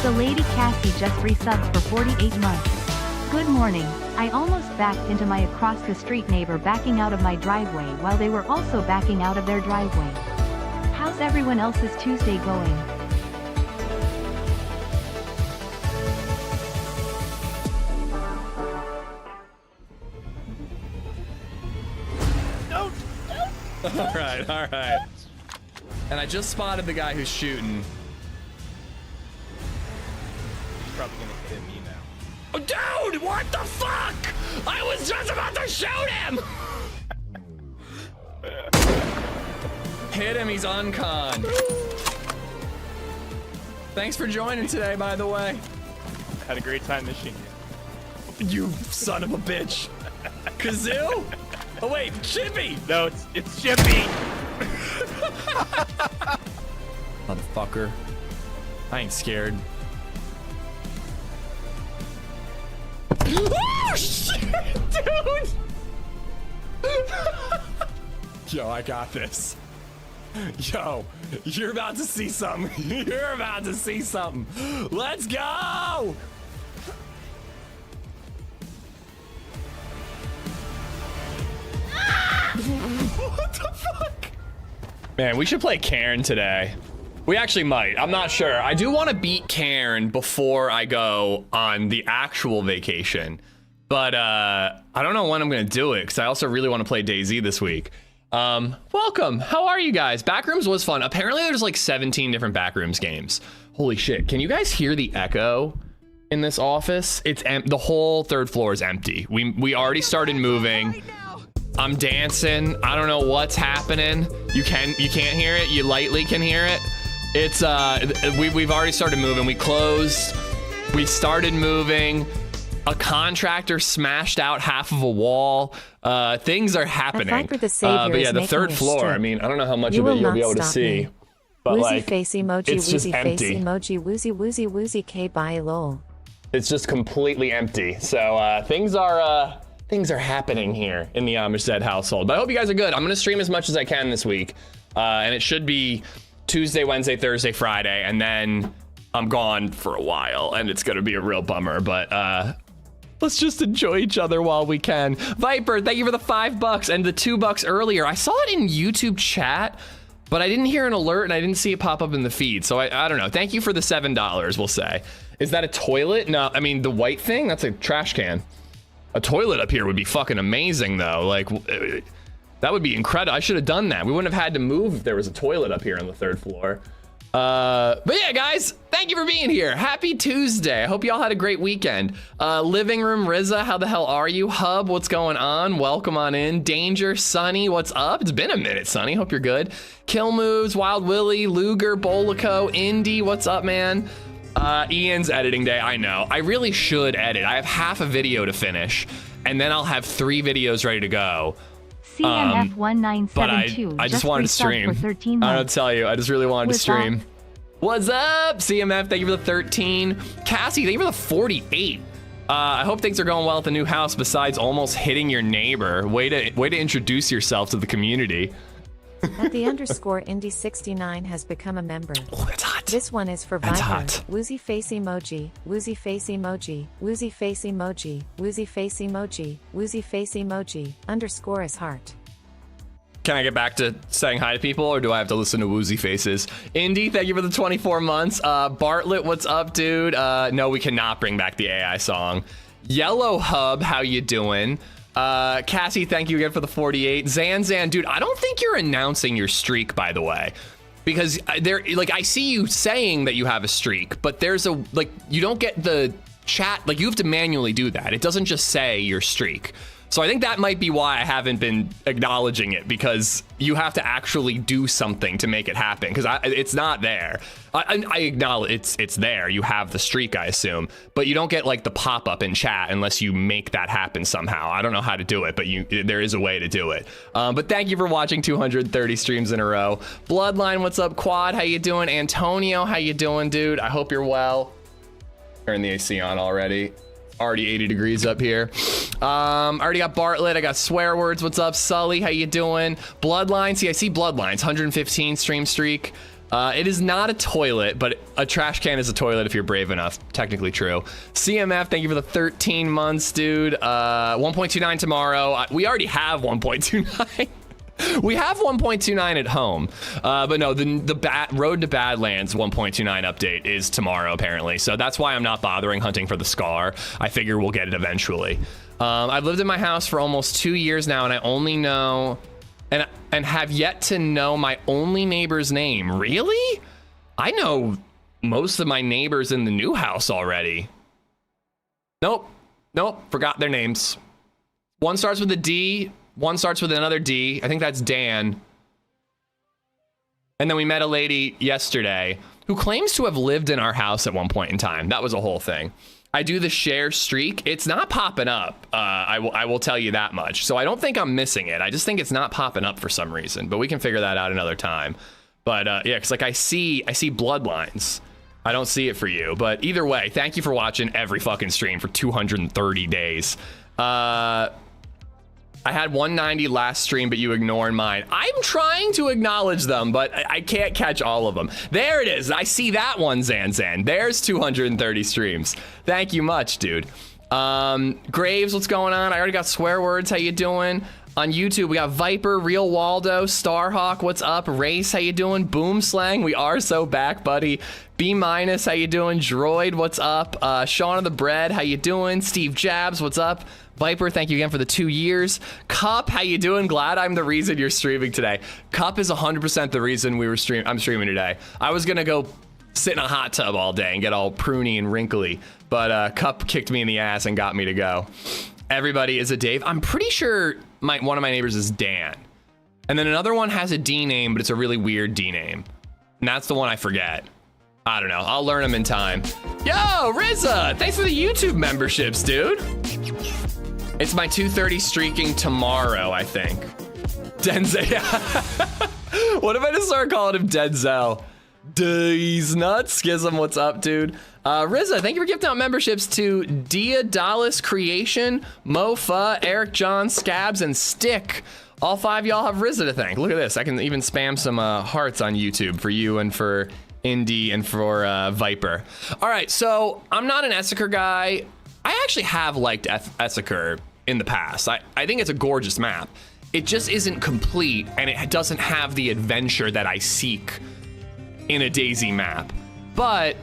So Lady Cassie just resubbed for 48 months. Good morning. I almost backed into my across the street neighbor backing out of my driveway while they were also backing out of their driveway. How's everyone else's Tuesday going? All right. And I just spotted the guy who's shooting. He's probably gonna hit me now. Oh, dude, what the fuck? I was just about to shoot him. Hit him, he's uncon. Thanks for joining today, by the way. Had a great time this year. You son of a bitch. Kazoo? Oh wait, Chippy! No, it's Chippy! Motherfucker. I ain't scared. Oh shit, dude! Yo, I got this. Yo, you're about to see something. You're about to see something. Let's go! What the fuck? Man, we should play Cairn today. We actually might. I'm not sure. I do want to beat Cairn before I go on the actual vacation. But I don't know when I'm going to do it because I also really want to play DayZ this week. Welcome. How are you guys? Backrooms was fun. Apparently there's like 17 different Backrooms games. Holy shit. Can you guys hear the echo in this office? It's the whole third floor is empty. We already started moving. I'm dancing. I don't know what's happening. You can't hear it. You lightly can hear it. It's we've already started moving. We closed. We started moving. A contractor smashed out half of a wall. Things are happening. But yeah, the third floor. I mean, I don't know how much of it you'll be able to see. But woozy like, face emoji, it's just woozy face empty. emoji, woozy K bye lol. It's just completely empty. So things are happening here in the AmishZed household. But I hope you guys are good. I'm gonna stream as much as I can this week, and it should be Tuesday, Wednesday, Thursday, Friday, and then I'm gone for a while, and it's gonna be a real bummer. But let's just enjoy each other while we can. Viper, thank you for the $5 and the $2 earlier. I saw it in YouTube chat, but I didn't hear an alert and I didn't see it pop up in the feed. So I don't know. Thank you for the $7, we'll say. Is that a toilet? No, I mean, the white thing, that's a trash can. A toilet up here would be fucking amazing though. Like, that would be incredible. I should have done that. We wouldn't have had to move if there was a toilet up here on the third floor. But yeah, guys, thank you for being here. Happy Tuesday. I hope y'all had a great weekend. Living Room Rizza, how the hell are you? Hub, what's going on? Welcome on in. Danger, Sunny, what's up? It's been a minute, Sunny. Hope you're good. Kill Moves, Wild Willie, Luger, Bolico, Indy, what's up, man? Ian's editing day, I know. I really should edit. I have half a video to finish, and then I'll have 3 videos ready to go. CMF1972 but I just wanted to stream. For 13 months. I don't tell you, I just really wanted to stream. Up? What's up, CMF? Thank you for the 13. Cassie, thank you for the 48. I hope things are going well at the new house besides almost hitting your neighbor. Way to introduce yourself to the community. At the underscore Indy69 has become a member. Oh, that's hot. This one is for That's Viper. hot. Woozy face emoji, woozy face emoji, woozy face emoji, woozy face emoji, woozy face emoji, underscore is heart. Can I get back to saying hi to people, or do I have to listen to woozy faces? Indy, thank you for the 24 months. Bartlett, what's up, dude? No, we cannot bring back the AI song. Yellow Hub, how you doing? Cassie, thank you again for the 48. Zanzan, dude, I don't think you're announcing your streak, by the way, because I see you saying that you have a streak, but there's you don't get the chat, you have to manually do that. It doesn't just say your streak. So I think that might be why I haven't been acknowledging it, because you have to actually do something to make it happen, because it's not there. I acknowledge it's there. You have the streak, I assume, but you don't get the pop-up in chat unless you make that happen somehow. I don't know how to do it, but there is a way to do it. But thank you for watching 230 streams in a row. Bloodline, what's up? Quad, how you doing? Antonio, how you doing, dude? I hope you're well. Turn the AC on already. Already 80 degrees up here. Already got Bartlett. I got swear words. What's up, Sully? How you doing? Bloodline. See, I see Bloodlines. 115 stream streak. It is not a toilet, but a trash can is a toilet if you're brave enough. Technically true. CMF, thank you for the 13 months, dude. 1.29 tomorrow. We already have 1.29. We have 1.29 at home, but no, the Road to Badlands 1.29 update is tomorrow apparently. So that's why I'm not bothering hunting for the scar. I figure we'll get it eventually. I've lived in my house for almost 2 years now, and I only know and have yet to know my only neighbor's name. Really? I know most of my neighbors in the new house already. Nope, forgot their names. One starts with a D. One starts with another D. I think that's Dan. And then we met a lady yesterday who claims to have lived in our house at one point in time. That was a whole thing. I do the share streak. It's not popping up. I will tell you that much. So I don't think I'm missing it. I just think it's not popping up for some reason, but we can figure that out another time. But yeah, cause like I see bloodlines. I don't see it for you, but either way, thank you for watching every fucking stream for 230 days. I had 190 last stream, but you ignored mine. I'm trying to acknowledge them, but I can't catch all of them. There it is. I see that one, Zanzan. There's 230 streams. Thank you much, dude. Graves, what's going on? I already got swear words. How you doing? On YouTube, we got Viper, Real Waldo, Starhawk, what's up? Race, how you doing? Boom Slang, we are so back, buddy. B-, how you doing? Droid, what's up? Sean of the Bread, how you doing? Steve Jabs, what's up? Viper, thank you again for the 2 years. Cup, how you doing? Glad I'm the reason you're streaming today. Cup is 100% the reason I'm streaming today. I was gonna go sit in a hot tub all day and get all pruny and wrinkly, but Cup kicked me in the ass and got me to go. Everybody is a Dave. I'm pretty sure one of my neighbors is Dan. And then another one has a D name, but it's a really weird D name. And that's the one I forget. I don't know. I'll learn them in time. Yo, Rizza, thanks for the YouTube memberships, dude. It's my 230 streaking tomorrow, I think. Denzel. What if I just start calling him Denzel? He's nuts. Schism, what's up, dude? Rizza, thank you for gifting out memberships to Dia Dallas Creation, Mofa, Eric John, Scabs, and Stick. All 5 y'all have Rizza to thank. Look at this. I can even spam some hearts on YouTube for you and for Indy and for Viper. All right, so I'm not an Esseker guy. I actually have liked Esseker in the past. I think it's a gorgeous map. It just isn't complete, and it doesn't have the adventure that I seek in a DayZ map. But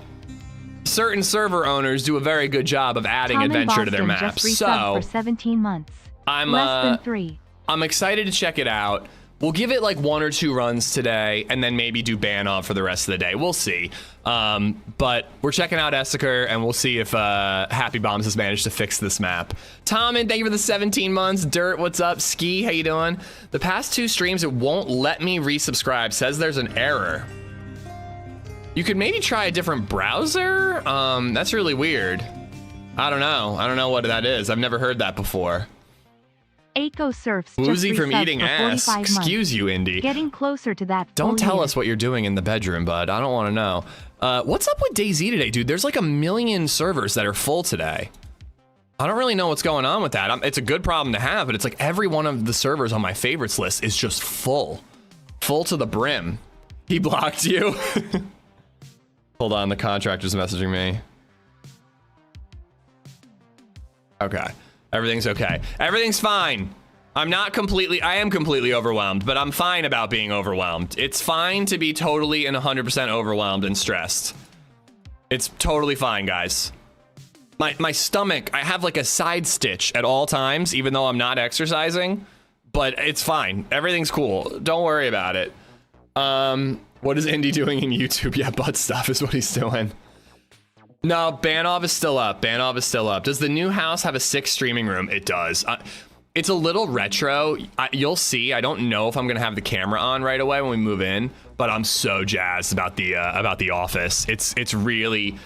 certain server owners do a very good job of adding adventure to their maps. So for 17 months. I'm less than 3. I'm excited to check it out. We'll give it like 1 or 2 runs today, and then maybe do ban off for the rest of the day. We'll see. But we're checking out Esseker, and we'll see if Happy Bombs has managed to fix this map. Tommen, thank you for the 17 months. Dirt, what's up? Ski, how you doing? The past 2 streams, it won't let me resubscribe. Says there's an error. You could maybe try a different browser? That's really weird. I don't know. I don't know what that is. I've never heard that before. Echo Surfs Woozy from eating for ass. Excuse you, Indy. Getting closer to that. Don't tell us what you're doing in the bedroom, bud. I don't want to know. What's up with DayZ today, dude? There's like 1 million servers that are full today. I don't really know what's going on with that. It's a good problem to have, but it's like every one of the servers on my favorites list is just full. Full to the brim. He blocked you. Hold on, the contractor's messaging me. Okay. Everything's okay. Everything's fine. I am completely overwhelmed, but I'm fine about being overwhelmed. It's fine to be totally and 100% overwhelmed and stressed. It's totally fine, guys. My stomach, I have like a side stitch at all times, even though I'm not exercising, but it's fine. Everything's cool. Don't worry about it. What is Indy doing in YouTube? Yeah, butt stuff is what he's doing. No, Banov is still up. Banov is still up. Does the new house have a 6 streaming room? It does. It's a little retro. You'll see. I don't know if I'm gonna have the camera on right away when we move in, but I'm so jazzed about the office. It's really,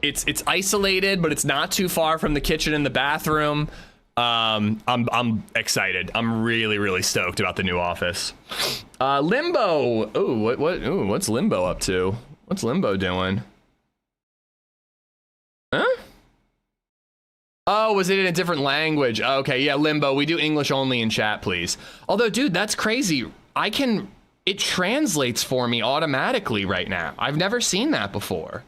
it's isolated, but it's not too far from the kitchen and the bathroom. I'm excited. I'm really stoked about the new office. Limbo. Ooh, what's Limbo up to? What's Limbo doing? Huh? Oh, was it in a different language? Okay, yeah, Limbo. We do English only in chat, please. Although, dude, that's crazy. it translates for me automatically right now. I've never seen that before.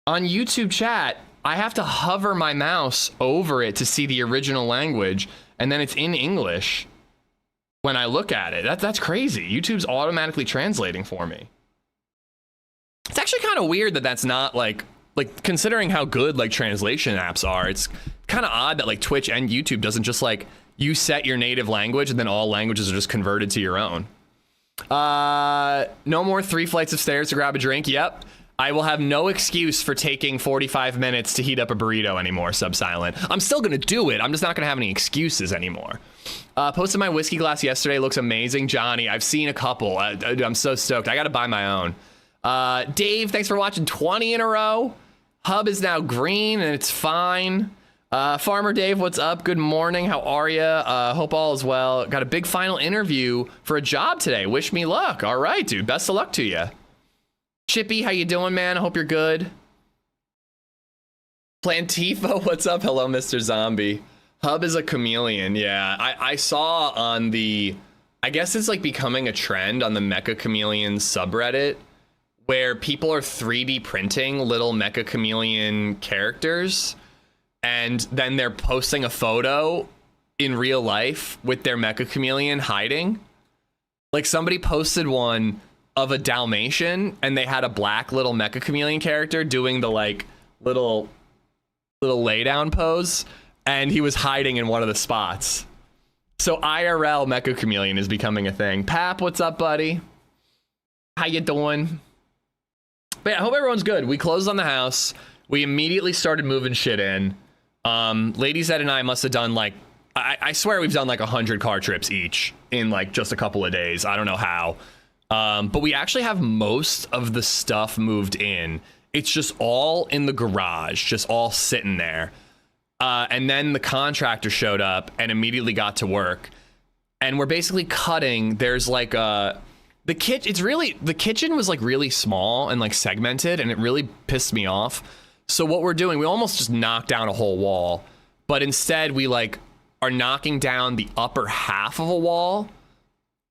On YouTube chat, I have to hover my mouse over it to see the original language, and then it's in English when I look at it. That's crazy. YouTube's automatically translating for me. It's actually kind of weird that that's not like considering how good like translation apps are, it's kind of odd that like Twitch and YouTube doesn't just like you set your native language and then all languages are just converted to your own. No more 3 flights of stairs to grab a drink. Yep. I will have no excuse for taking 45 minutes to heat up a burrito anymore, Subsilent. I'm still going to do it. I'm just not going to have any excuses anymore. Posted my whiskey glass yesterday. Looks amazing. Johnny, I've seen a couple. I'm so stoked. I got to buy my own. Dave, thanks for watching 20 in a row. Hub is now green and it's fine. Farmer Dave, what's up? Good morning. How are ya? Hope all is well. Got a big final interview for a job today. Wish me luck. All right, dude. Best of luck to you. Chippy, how you doing, man? I hope you're good. Plantifa, what's up? Hello, Mr. Zombie. Hub is a chameleon. Yeah, I saw on the, I guess it's like becoming a trend on the Mecha Chameleon subreddit where people are 3D printing little Mecha Chameleon characters and then they're posting a photo in real life with their Mecha Chameleon hiding. Like somebody posted one of a Dalmatian and they had a black little Mecha Chameleon character doing the like little lay down pose and he was hiding in one of the spots. So IRL Mecha Chameleon is becoming a thing. Pap, what's up, buddy? How you doing? But yeah, I hope everyone's good. We closed on the house. We immediately started moving shit in. LadyZed and I must have done like, I swear we've done like 100 car trips each in like just a couple of days. I don't know how. But we actually have most of the stuff moved in. It's just all in the garage, just all sitting there. And then the contractor showed up and immediately got to work. And we're basically cutting. There's like the kitchen was like really small and like segmented and it really pissed me off. So what we're doing, we almost just knocked down a whole wall, but instead we like are knocking down the upper half of a wall.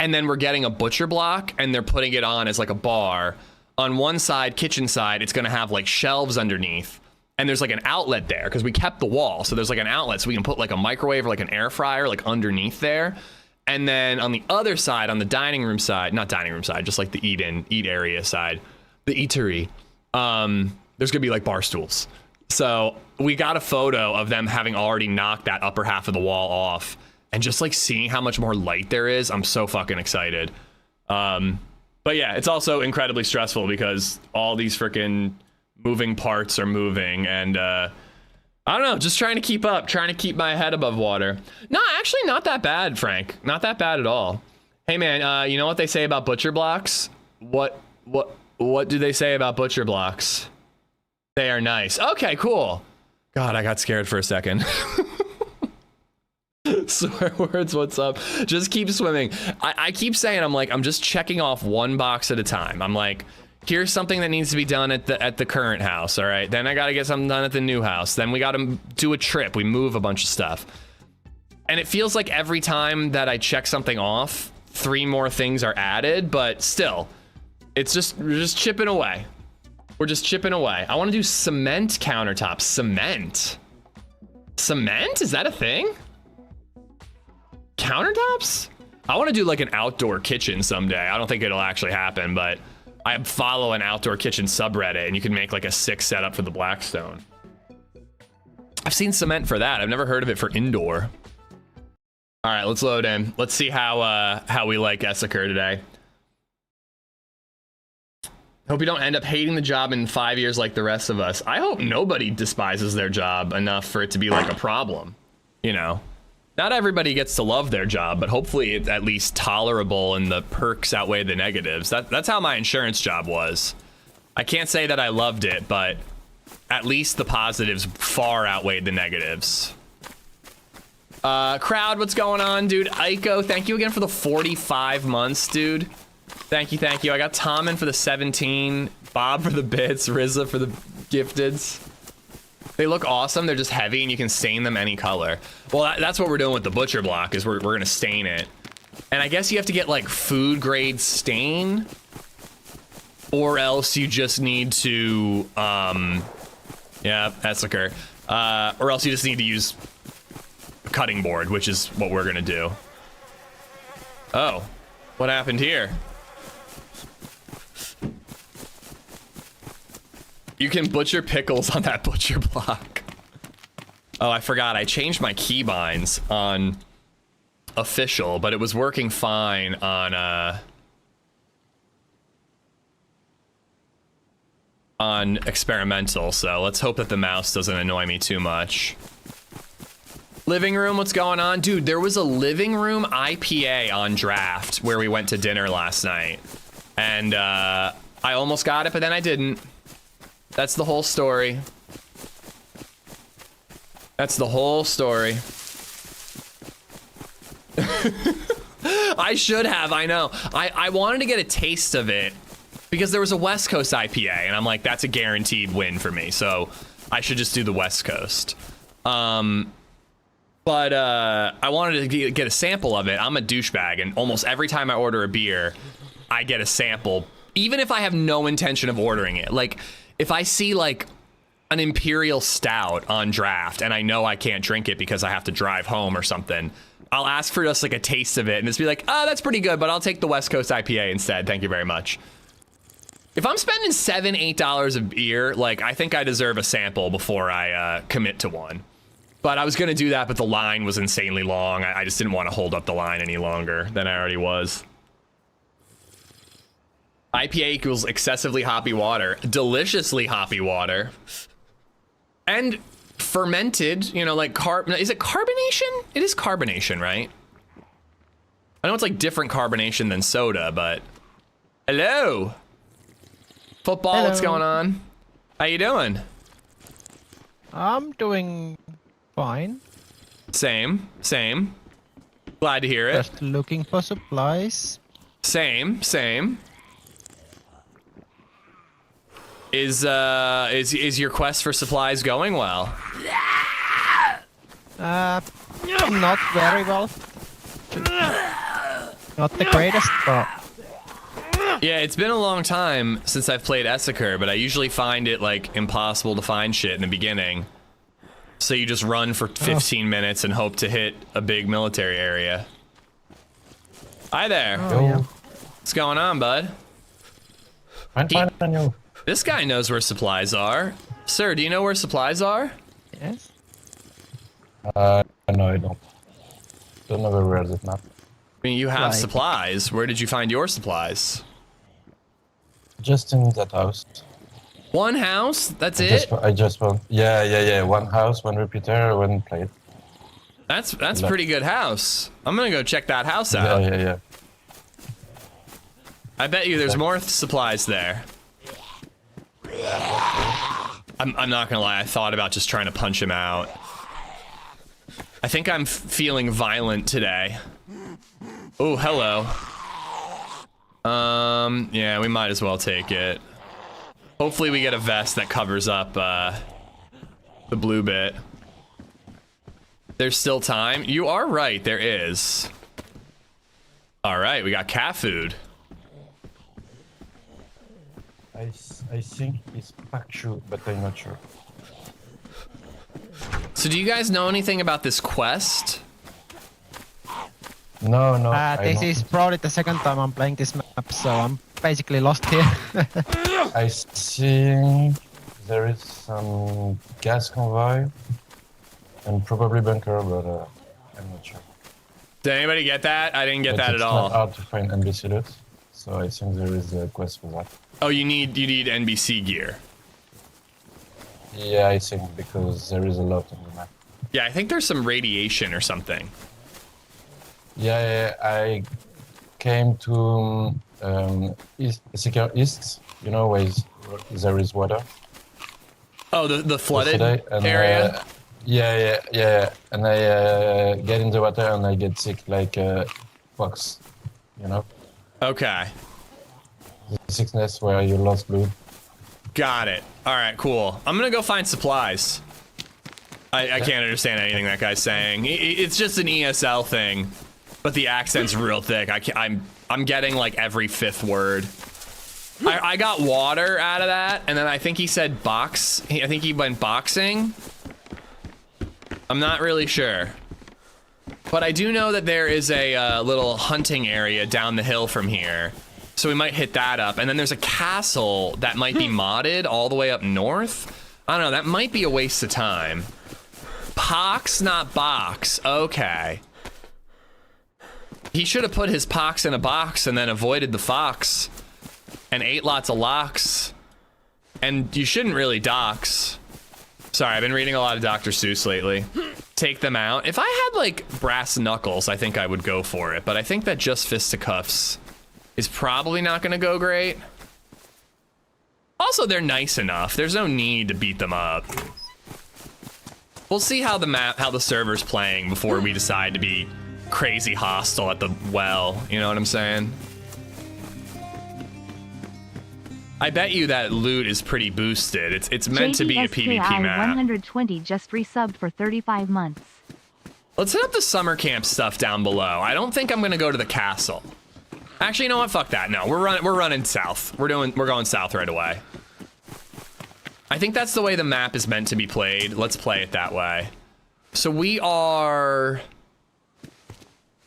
And then we're getting a butcher block and they're putting it on as like a bar. On one side, kitchen side, it's going to have like shelves underneath. And there's like an outlet there because we kept the wall. So there's like an outlet so we can put like a microwave or like an air fryer like underneath there. And then on the other side, on the dining room side, not dining room side, just like the eat area side, the eatery, there's going to be like bar stools. So we got a photo of them having already knocked that upper half of the wall off. And just like seeing how much more light there is, I'm so fucking excited. But yeah, it's also incredibly stressful because all these freaking moving parts are moving. And I don't know, just trying to keep up, trying to keep my head above water. No, actually not that bad, Frank. Not that bad at all. Hey man, you know what they say about butcher blocks? What do they say about butcher blocks? They are nice. Okay, cool. God, I got scared for a second. Swear words, what's up? Just keep swimming. I keep saying, I'm just checking off one box at a time. I'm like, here's something that needs to be done at the current house, all right? Then I gotta get something done at the new house. Then we gotta do a trip. We move a bunch of stuff. And it feels like every time that I check something off, 3 more things are added, but still, we're just chipping away. We're just chipping away. I wanna do cement countertops. Cement? Cement? Is that a thing? Countertops? I want to do like an outdoor kitchen someday. I don't think it'll actually happen, but I follow an outdoor kitchen subreddit and you can make like a 6 setup for the Blackstone. I've seen cement for that. I've never heard of it for indoor. All right, let's load in. Let's see how we like Esseker today. Hope you don't end up hating the job in 5 years like the rest of us. I hope nobody despises their job enough for it to be like a problem, you know? Not everybody gets to love their job, but hopefully it's at least tolerable and the perks outweigh the negatives. That's how my insurance job was. I can't say that I loved it, but at least the positives far outweighed the negatives. Crowd, what's going on, dude? Aiko, thank you again for the 45 months, dude. Thank you. I got Tom in for the 17, Bob for the bits, Rizza for the gifteds. They look awesome. They're just heavy and you can stain them any color. Well, that's what we're doing with the butcher block is we're going to stain it. And I guess you have to get like food grade stain, or else you just need to, yeah, Esseker. Or else you just need to use a cutting board, which is what we're gonna do. Oh, what happened here? You can butcher pickles on that butcher block. Oh, I forgot. I changed my keybinds on official, but it was working fine on experimental. So let's hope that the mouse doesn't annoy me too much. Living room, what's going on? Dude, there was a living room IPA on draft where we went to dinner last night. And I almost got it, but then I didn't. That's the whole story. That's the whole story. I should have, I know. I wanted to get a taste of it because there was a West Coast IPA, and I'm like, that's a guaranteed win for me. So I should just do the West Coast. But I wanted to get a sample of it. I'm a douchebag, and almost every time I order a beer, I get a sample, even if I have no intention of ordering it. Like, if I see like an Imperial Stout on draft and I know I can't drink it because I have to drive home or something, I'll ask for just like a taste of it and just be like, oh, that's pretty good, but I'll take the West Coast IPA instead. Thank you very much. If I'm spending $7, $8 a beer, like, I think I deserve a sample before I commit to one. But I was gonna do that, but the line was insanely long. I just didn't want to hold up the line any longer than I already was. IPA equals excessively hoppy water, deliciously hoppy water, and fermented, you know, like is it carbonation? It is carbonation, right? I know it's like different carbonation than soda, but hello. Football, Hello. what's going on? How you doing? I'm doing fine. Same. Glad to hear it. Just looking for supplies. Same. Is your quest for supplies going well? Not very well. Not the greatest, but Yeah, it's been a long time since I've played Esseker, but I usually find it like impossible to find shit in the beginning. So you just run for 15 minutes and hope to hit a big military area. Hi there. oh, yeah. What's going on, bud? I'm fine, and you? This guy knows where supplies are. Sir, do you know where supplies are? Yes. No, I don't. Don't know where is it map. I mean, you have Like- supplies. Where did you find your supplies? Just in that house. One house? That's I it? just found. Yeah. One house, one repeater, one plate. That's a Left. pretty good house. I'm gonna go check that house out. Yeah. I bet you there's more supplies there. I'm not gonna lie, I thought about just trying to punch him out. I think I'm feeling violent today. Oh, hello. Yeah, we might as well take it. Hopefully we get a vest that covers up the blue bit. There's still time. You are right, there is. All right, we got cat food. I think it's Pachu, but I'm not sure. So do you guys know anything about this quest? No. This I is probably the second time I'm playing this map, so I'm basically lost here. I think there is some gas convoy and probably bunker, but I'm not sure. Did anybody get that? I didn't get But that it's at not all. hard to find NBC loot, so I think there is a quest for that. Oh, you need NBC gear. Yeah, I think because there is a lot on the map. Yeah, I think there's some radiation or something. Yeah, I came to Esseker East, you know, where there is water. Oh, the flooded Yesterday, and, area? Yeah. And I get in the water and I get sick like fox, you know? Okay. The sickness where you lost blood. Got it. All right, cool. I'm gonna go find supplies. I can't understand anything that guy's saying. It's just an ESL thing. but the accent's real thick. I'm getting like every 5th word. I got water out of that, and then I think he said box. I think he went boxing. I'm not really sure. But I do know that there is a little hunting area down the hill from here. So we might hit that up. And then there's a castle that might be modded all the way up north. I don't know, that might be a waste of time. Pox, not box. Okay. He should have put his pox in a box and then avoided the fox. And ate lots of locks. And you shouldn't really dox. Sorry, I've been reading a lot of Dr. Seuss lately. Take them out. If I had like brass knuckles, I think I would go for it. But I think that just fisticuffs is probably not gonna go great. Also, they're nice enough. There's no need to beat them up. We'll see how the server's playing before we decide to be crazy hostile at the well. You know what I'm saying? I bet you that loot is pretty boosted. It's meant to be a PvP map. 120 just resubbed for 35 months. Let's hit up the summer camp stuff down below. I don't think I'm gonna go to the castle. Actually, you know what? Fuck that. No, we're running south. We're going south right away. I think that's the way the map is meant to be played. Let's play it that way. So we are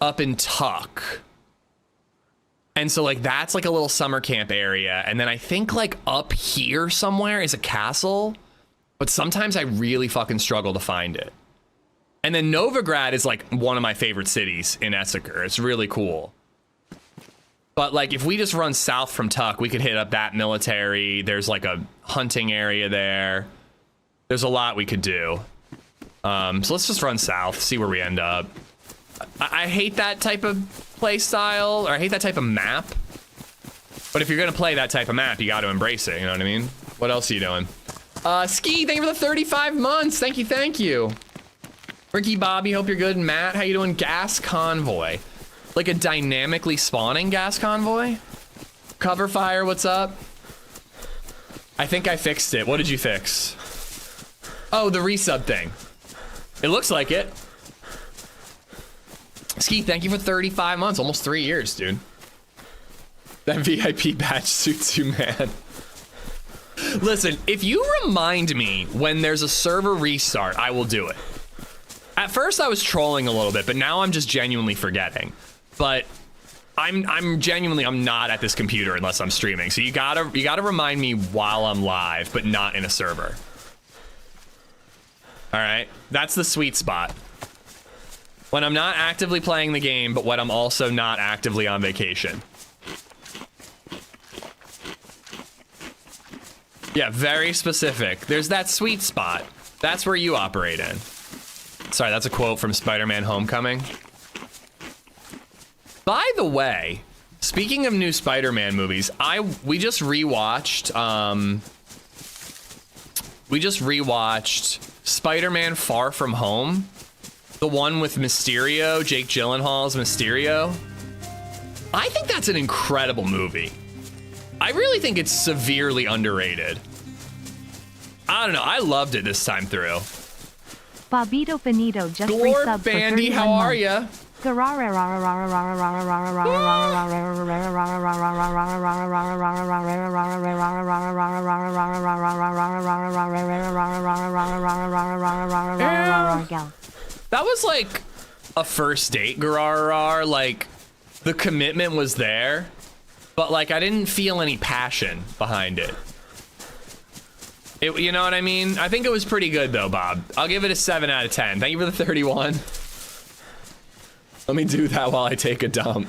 up in Tuck. And so like that's like a little summer camp area, and then I think like up here somewhere is a castle, but sometimes I really fucking struggle to find it. And then Novigrad is like one of my favorite cities in Esseker. It's really cool. But like if we just run south from Tuck, we could hit up that military. There's like a hunting area there. There's a lot we could do. So let's just run south, see where we end up. I hate that type of play style, or I hate that type of map. But if you're gonna play that type of map, you gotta embrace it, you know what I mean? What else are you doing? Ski, thank you for the 35 months. Thank you. Ricky Bobby, hope you're good. Matt, how you doing? Gas convoy. Like a dynamically spawning gas convoy? Cover fire, what's up? I think I fixed it. What did you fix? Oh, the resub thing. It looks like it. Ski, thank you for 35 months, almost 3 years, dude. That VIP badge suits you, man. Listen, if you remind me when there's a server restart, I will do it. At first I was trolling a little bit, but now I'm just genuinely forgetting. But I'm genuinely not at this computer unless I'm streaming. So you gotta remind me while I'm live, but not in a server. All right, that's the sweet spot. When I'm not actively playing the game, but when I'm also not actively on vacation. Yeah, very specific. There's that sweet spot. That's where you operate in. Sorry, that's a quote from Spider-Man Homecoming. By the way, speaking of new Spider-Man movies, we just rewatched Spider-Man Far From Home. The one with Mysterio, Jake Gyllenhaal's Mysterio. I think that's an incredible movie. I really think it's severely underrated. I don't know, I loved it this time through. Bobito Finito just Glorb resubbed Bandy, for how are ya? That was like a first date, Gararar. Like, the commitment was there, but like I didn't feel any passion behind it. You know what I mean? I think it was pretty good though, Bob. I'll give it a 7 out of 10. Thank you for the 31. Let me do that while I take a dump.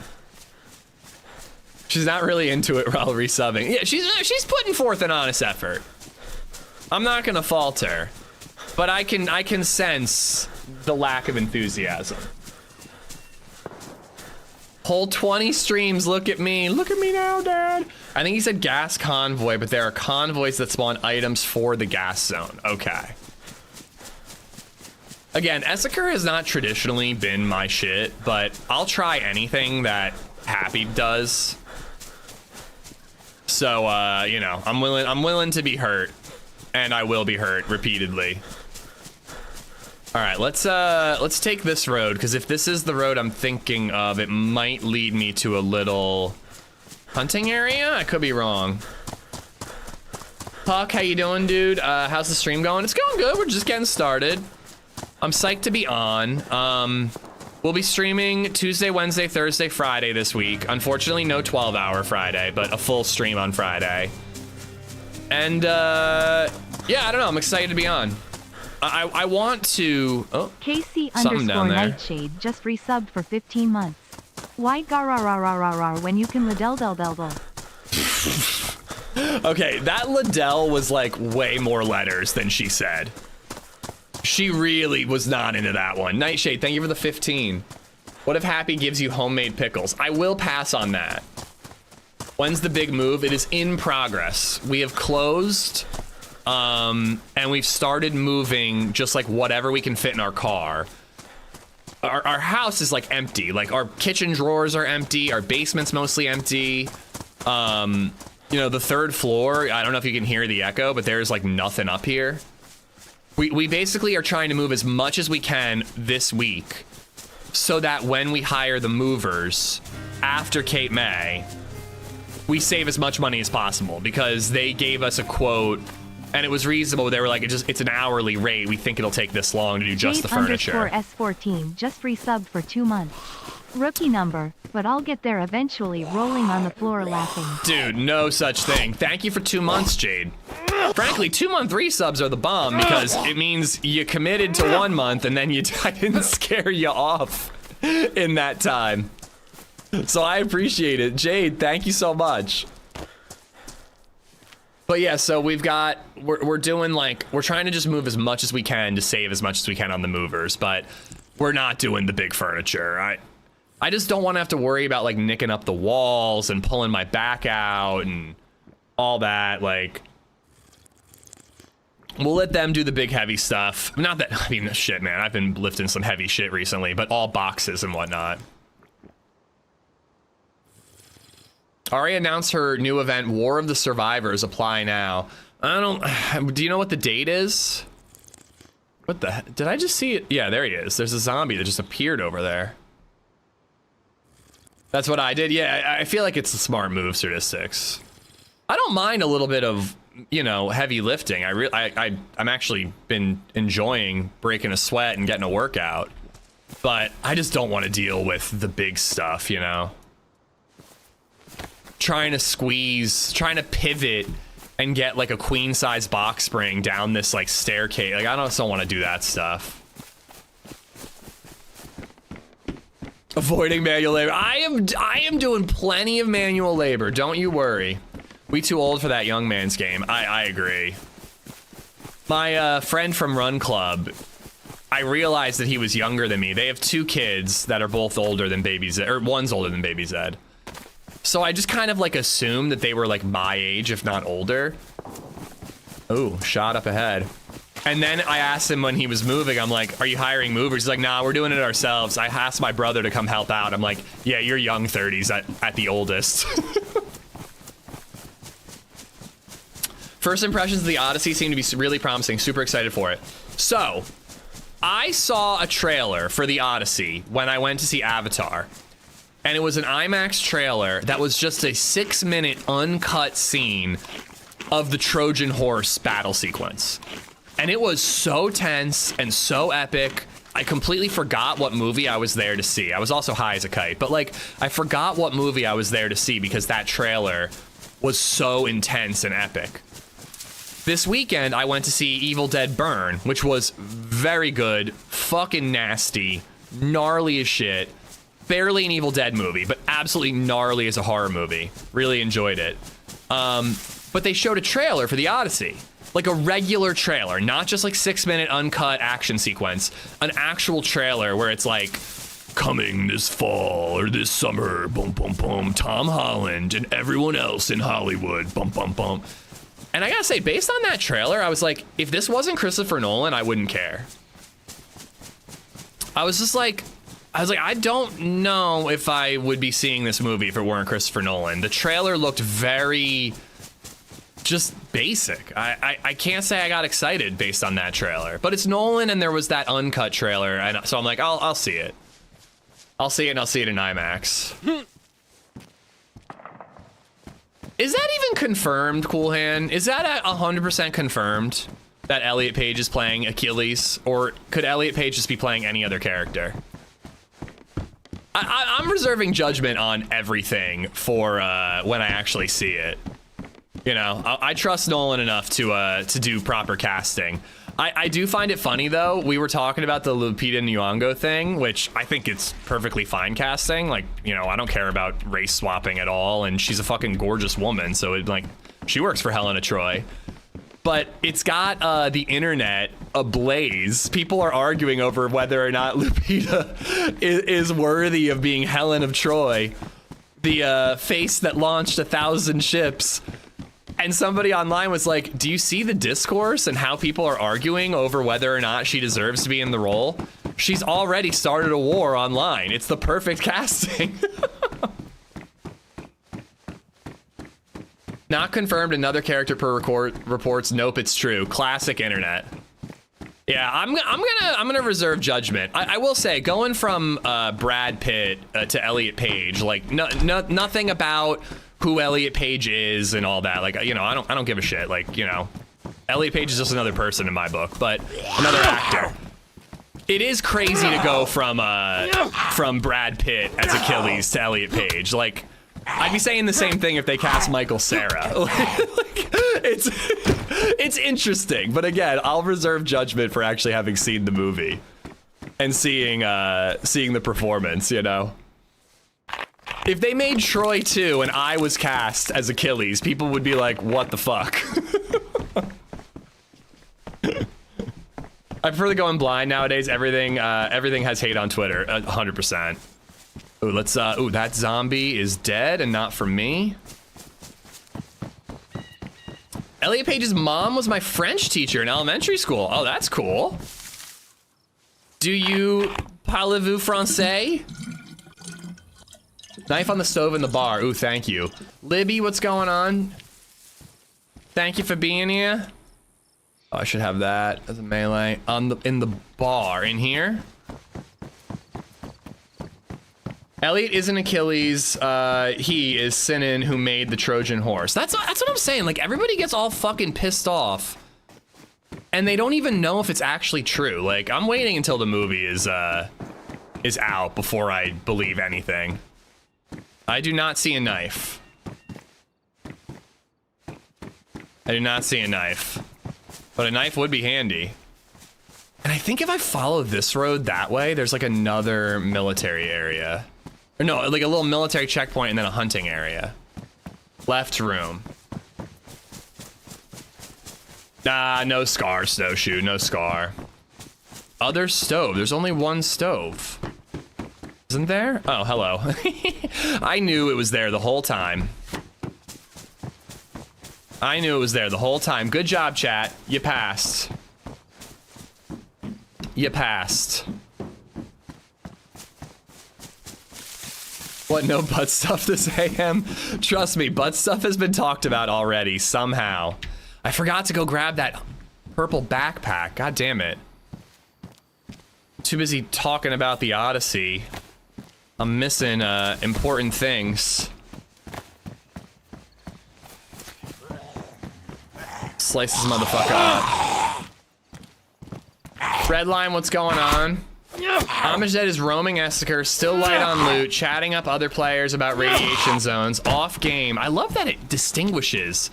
She's not really into it while resubbing. Yeah, she's putting forth an honest effort. I'm not gonna fault her, but I can sense the lack of enthusiasm. Whole 20 streams, look at me now, Dad. I think he said gas convoy, but there are convoys that spawn items for the gas zone. Okay. Again, Esseker has not traditionally been my shit, but I'll try anything that Happy does. So, you know, I'm willing to be hurt, and I will be hurt repeatedly. All right, let's take this road, because if this is the road I'm thinking of, it might lead me to a little hunting area. I could be wrong. Puck, how you doing, dude? How's the stream going? It's going good. We're just getting started. I'm psyched to be on. We'll be streaming Tuesday, Wednesday, Thursday, Friday this week. Unfortunately, no 12-hour Friday, but a full stream on Friday. And yeah, I don't know. I'm excited to be on. I want to. Oh, KC something down there. Nightshade just resubbed for 15 months. Why garararararar when you can ladel del del del? Okay, that Liddell was like way more letters than she said. She really was not into that one. Nightshade, thank you for the 15. What if Happy gives you homemade pickles? I will pass on that. When's the big move? It is in progress. We have closed, and we've started moving just like whatever we can fit in our car. Our house is like empty. Like our kitchen drawers are empty. Our basement's mostly empty. You know, the third floor, I don't know if you can hear the echo, but there's like nothing up here. We basically are trying to move as much as we can this week so that when we hire the movers after Cape May, we save as much money as possible, because they gave us a quote and it was reasonable. They were like, it's an hourly rate. We think it'll take this long to do just the furniture. S14 just resubbed for 2 months. Rookie number, but I'll get there eventually, rolling on the floor laughing. Dude, no such thing. Thank you for 2 months, Jade. Frankly, 2-month resubs are the bomb, because it means you committed to 1 month and then I didn't scare you off in that time. So I appreciate it. Jade, thank you so much. But yeah, so we're doing like, we're trying to just move as much as we can to save as much as we can on the movers, but we're not doing the big furniture. I just don't want to have to worry about like nicking up the walls and pulling my back out and all that. Like, we'll let them do the big heavy stuff. Not that, I mean, shit, man, I've been lifting some heavy shit recently, but all boxes and whatnot. Ari announced her new event, War of the Survivors. Apply now. Do you know what the date is? What the, did I just see it? Yeah, there he is. There's a zombie that just appeared over there. That's what I did. Yeah, I feel like it's a smart move, Sir6. I don't mind a little bit of, you know, heavy lifting. I'm actually been enjoying breaking a sweat and getting a workout, but I just don't want to deal with the big stuff, you know? Trying to pivot and get like a queen size box spring down this like staircase. Like, I don't want to do that stuff. Avoiding manual labor. I am doing plenty of manual labor. Don't you worry. We too old for that young man's game. I agree. My friend from Run Club, I realized that he was younger than me. They have 2 kids that are both older than Baby Zed, or one's older than Baby Zed. So I just kind of like assumed that they were like my age, if not older. Oh, shot up ahead. And then I asked him when he was moving, I'm like, are you hiring movers? He's like, nah, we're doing it ourselves. I asked my brother to come help out. I'm like, yeah, you're young 30s at the oldest. First impressions of the Odyssey seem to be really promising. Super excited for it. So, I saw a trailer for the Odyssey when I went to see Avatar. And it was an IMAX trailer that was just a 6-minute uncut scene of the Trojan horse battle sequence. And it was so tense and so epic. I completely forgot what movie I was there to see. I was also high as a kite, but like, I forgot what movie I was there to see because that trailer was so intense and epic. This weekend, I went to see Evil Dead Burn, which was very good, fucking nasty, gnarly as shit. Barely an Evil Dead movie, but absolutely gnarly as a horror movie. Really enjoyed it. But they showed a trailer for the Odyssey. Like a regular trailer, not just like 6-minute uncut action sequence. An actual trailer where it's like, coming this fall or this summer, boom, boom, boom, Tom Holland and everyone else in Hollywood, bum, bum, bum. And I gotta say, based on that trailer, I was like, if this wasn't Christopher Nolan, I wouldn't care. I was like, I don't know if I would be seeing this movie if it weren't Christopher Nolan. The trailer looked very just basic. I can't say I got excited based on that trailer, but it's Nolan and there was that uncut trailer, and so I'm like, I'll see it. I'll see it, and I'll see it in IMAX. Is that even confirmed, Coolhand? Is that 100% confirmed that Elliot Page is playing Achilles, or could Elliot Page just be playing any other character? I'm reserving judgment on everything for when I actually see it. You know, I trust Nolan enough to do proper casting. I do find it funny, though. We were talking about the Lupita Nyong'o thing, which I think it's perfectly fine casting. Like, you know, I don't care about race swapping at all, and she's a fucking gorgeous woman, so it, like, she works for Helena Troy. But it's got the internet ablaze. People are arguing over whether or not Lupita is worthy of being Helen of Troy, the face that launched 1,000 ships. And somebody online was like, do you see the discourse and how people are arguing over whether or not she deserves to be in the role? She's already started a war online. It's the perfect casting. Not confirmed, another character per reports. Nope, it's true. Classic internet. Yeah, I'm gonna reserve judgment. I will say, going from Brad Pitt to Elliot Page, like nothing about who Elliot Page is and all that. Like, you know, I don't give a shit. Like, you know, Elliot Page is just another person in my book, but another actor. It is crazy to go from Brad Pitt as Achilles to Elliot Page. Like, I'd be saying the same thing if they cast Michael Cera. Like, it's interesting, but again, I'll reserve judgment for actually having seen the movie and seeing the performance, you know. If they made Troy 2 and I was cast as Achilles, people would be like, what the fuck? I prefer to go in blind nowadays. Everything has hate on Twitter, 100%. Ooh, let's, ooh, that zombie is dead and not for me. Elliot Page's mom was my French teacher in elementary school. Oh, that's cool. Do you parlez-vous français? Knife on the stove in the bar. Ooh, thank you. Libby, what's going on? Thank you for being here. Oh, I should have that as a melee. In the bar in here. Elliot isn't Achilles. He is Sinan, who made the Trojan horse. That's what I'm saying. Like, everybody gets all fucking pissed off, and they don't even know if it's actually true. Like, I'm waiting until the movie is out before I believe anything. I do not see a knife. I do not see a knife, but a knife would be handy. And I think if I follow this road that way, there's like another military area. Or no, like a little military checkpoint and then a hunting area. Left room. Nah, no scar, snowshoe, no scar. Other stove, there's only one stove. Isn't there? Oh, hello. I knew it was there the whole time. I knew it was there the whole time. Good job, chat. You passed. You passed. What, no butt stuff this AM? Trust me, butt stuff has been talked about already, somehow. I forgot to go grab that purple backpack. God damn it. Too busy talking about the Odyssey. I'm missing important things. Slice this motherfucker up. Redline, what's going on? AmishZed is roaming Esseker, still light on loot, chatting up other players about radiation zones, off game. I love that it distinguishes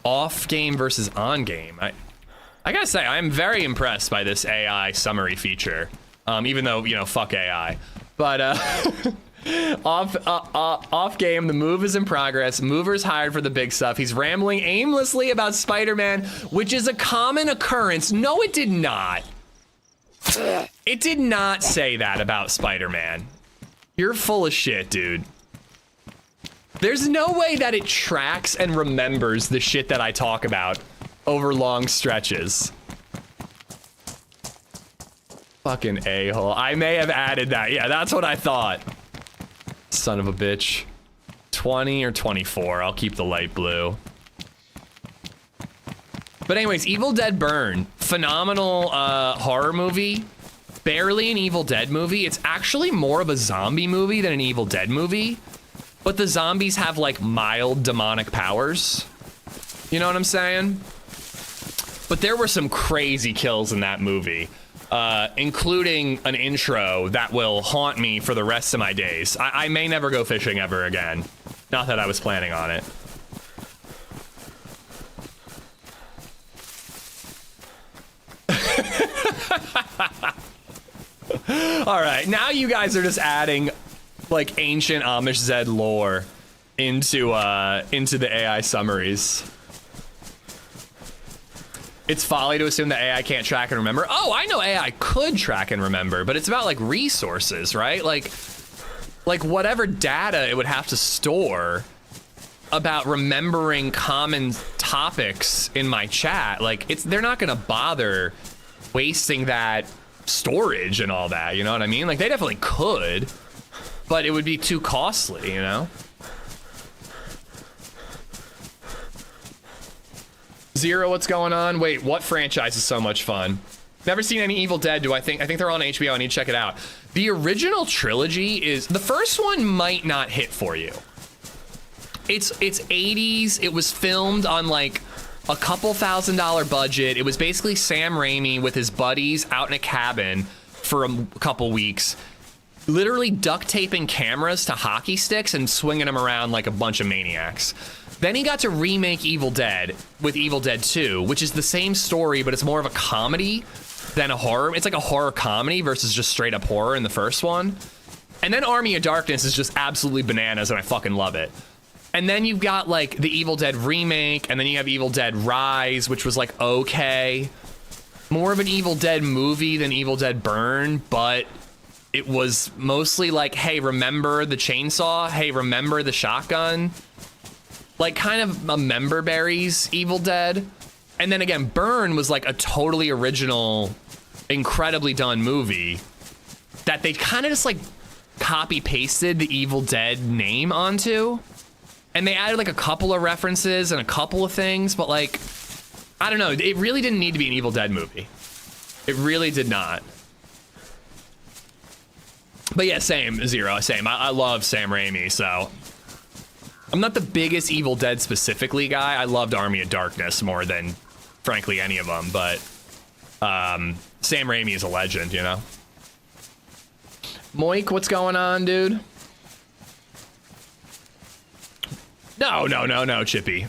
off game versus on game. I gotta say, I'm very impressed by this AI summary feature. Even though, you know, fuck AI. But off game, the move is in progress. Mover's hired for the big stuff. He's rambling aimlessly about Spider-Man, which is a common occurrence. No, it did not. It did not say that about Spider-Man. You're full of shit, dude. There's no way that it tracks and remembers the shit that I talk about over long stretches. Fucking a-hole. I may have added that. Yeah, that's what I thought. Son of a bitch. 20 or 24. I'll keep the light blue. But anyways, Evil Dead Burn, phenomenal horror movie. Barely an Evil Dead movie. It's actually more of a zombie movie than an Evil Dead movie. But the zombies have like mild demonic powers. You know what I'm saying? But there were some crazy kills in that movie, including an intro that will haunt me for the rest of my days. I may never go fishing ever again. Not that I was planning on it. All right, now you guys are just adding like ancient AmishZed lore into the AI summaries. It's folly to assume that AI can't track and remember. Oh, I know AI could track and remember, but it's about like resources, right? Like whatever data it would have to store about remembering common topics in my chat, like they're not gonna bother wasting that storage and all that, you know what I mean? Like they definitely could, but it would be too costly, you know? Zero, what's going on? Wait, what franchise is so much fun? Never seen any Evil Dead, do I think? I think they're on HBO, I need to check it out. The original trilogy is, the first one might not hit for you. It's 80s, it was filmed on like a couple $1,000 budget. It was basically Sam Raimi with his buddies out in a cabin for a couple weeks, literally duct taping cameras to hockey sticks and swinging them around like a bunch of maniacs. Then he got to remake Evil Dead with Evil Dead 2, which is the same story, but it's more of a comedy than a horror. It's like a horror comedy versus just straight up horror in the first one. And then Army of Darkness is just absolutely bananas and I fucking love it. And then you've got like the Evil Dead remake, and then you have Evil Dead Rise, which was like okay. More of an Evil Dead movie than Evil Dead Burn, but it was mostly like, hey, remember the chainsaw? Hey, remember the shotgun? Like kind of a Member Berries Evil Dead. And then again, Burn was like a totally original, incredibly done movie that they kind of just like copy pasted the Evil Dead name onto. And they added like a couple of references and a couple of things, but like, I don't know, it really didn't need to be an Evil Dead movie. It really did not. But yeah, same, Zero, same. I love Sam Raimi, so. I'm not the biggest Evil Dead specifically guy. I loved Army of Darkness more than, frankly, any of them, but Sam Raimi is a legend, you know? Moik, what's going on, dude? No, Chippy.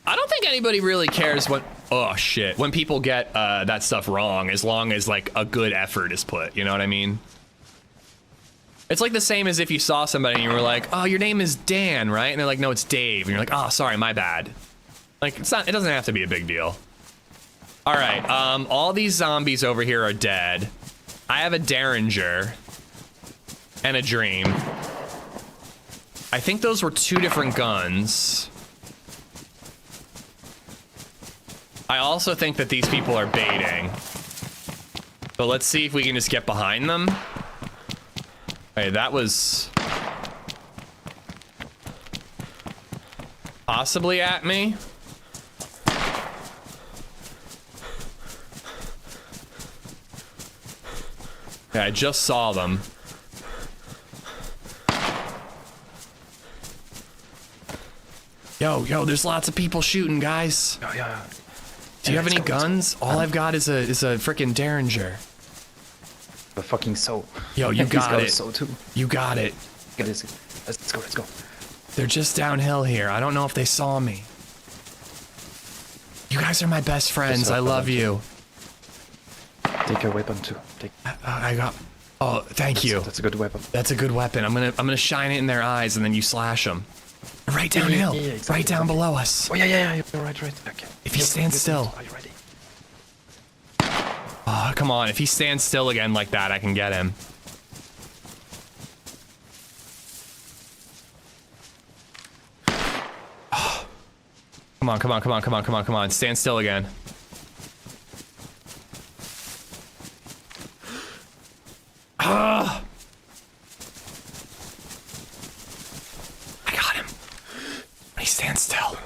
I don't think anybody really cares when, oh shit, when people get that stuff wrong, as long as like a good effort is put, you know what I mean? It's like the same as if you saw somebody and you were like, oh, your name is Dan, right? And they're like, no, it's Dave. And you're like, oh, sorry, my bad. Like, it's not, it doesn't have to be a big deal. All right, all these zombies over here are dead. I have a Derringer and a Dream. I think those were two different guns. I also think that these people are baiting. But let's see if we can just get behind them. Hey, that was possibly at me. Yeah, I just saw them. Yo, there's lots of people shooting, guys. Yeah. Do you have any guns? All I've got is a freaking Derringer. The fucking soul. Yo, you got it. Soul too. You got it. Let's go. They're just downhill here. I don't know if they saw me. You guys are my best friends. I love you. Take your weapon too. I got. Oh, thank you. That's a good weapon. That's a good weapon. I'm gonna shine it in their eyes and then you slash them. Right downhill. Yeah, exactly. Right down below us. Oh yeah. You're right. Okay. If he stands still. Are you ready? Oh, come on. If he stands still again like that, I can get him. Oh. Come on. Stand still again. Ah. I got him. He stands still.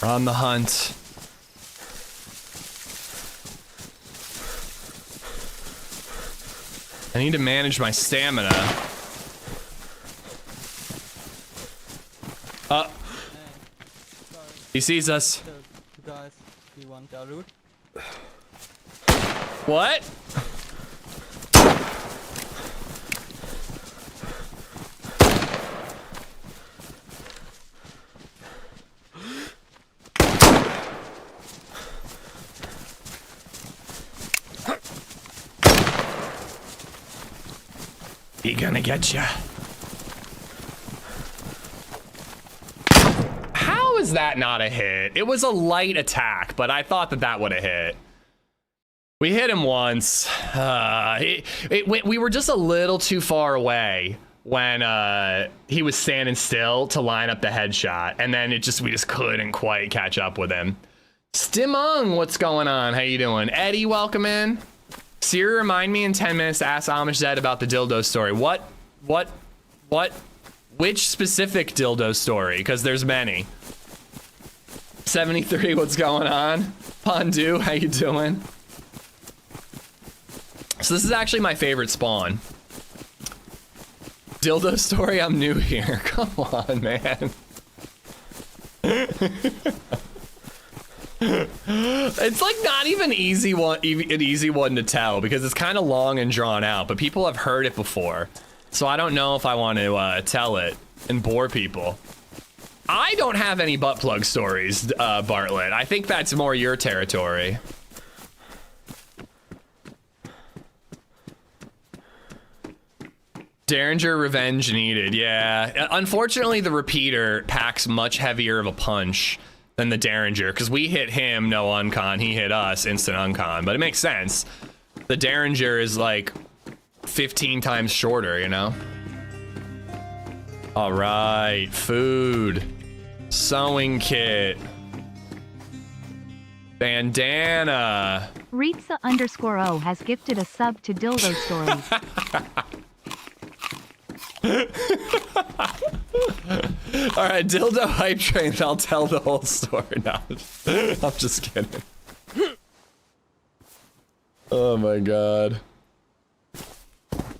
We're on the hunt. I need to manage my stamina. He sees us. Guys, you want our loot? What? He gonna get ya. How is that not a hit? It was a light attack, but I thought that would have hit. We hit him once. We were just a little too far away when he was standing still to line up the headshot, and then we just couldn't quite catch up with him. Stimung, what's going on? How you doing? Eddie, welcome in. Siri, remind me in 10 minutes to ask AmishZed about the dildo story. What? Which specific dildo story? Because there's many. 73, what's going on? Pondu, how you doing? So this is actually my favorite spawn. Dildo story, I'm new here. Come on, man. It's like not even an easy one to tell because it's kind of long and drawn out, but people have heard it before. So I don't know if I want to tell it and bore people. I don't have any butt plug stories, Bartlett. I think that's more your territory. Derringer revenge needed, yeah. Unfortunately, the repeater packs much heavier of a punch than the Derringer, because we hit him, no uncon, he hit us, instant uncon, but it makes sense. The Derringer is like 15 times shorter, you know? All right, food, sewing kit, bandana. Ritza_O has gifted a sub to Dildo Stories. All right, dildo hype train. I'll tell the whole story now. I'm just kidding. Oh my god.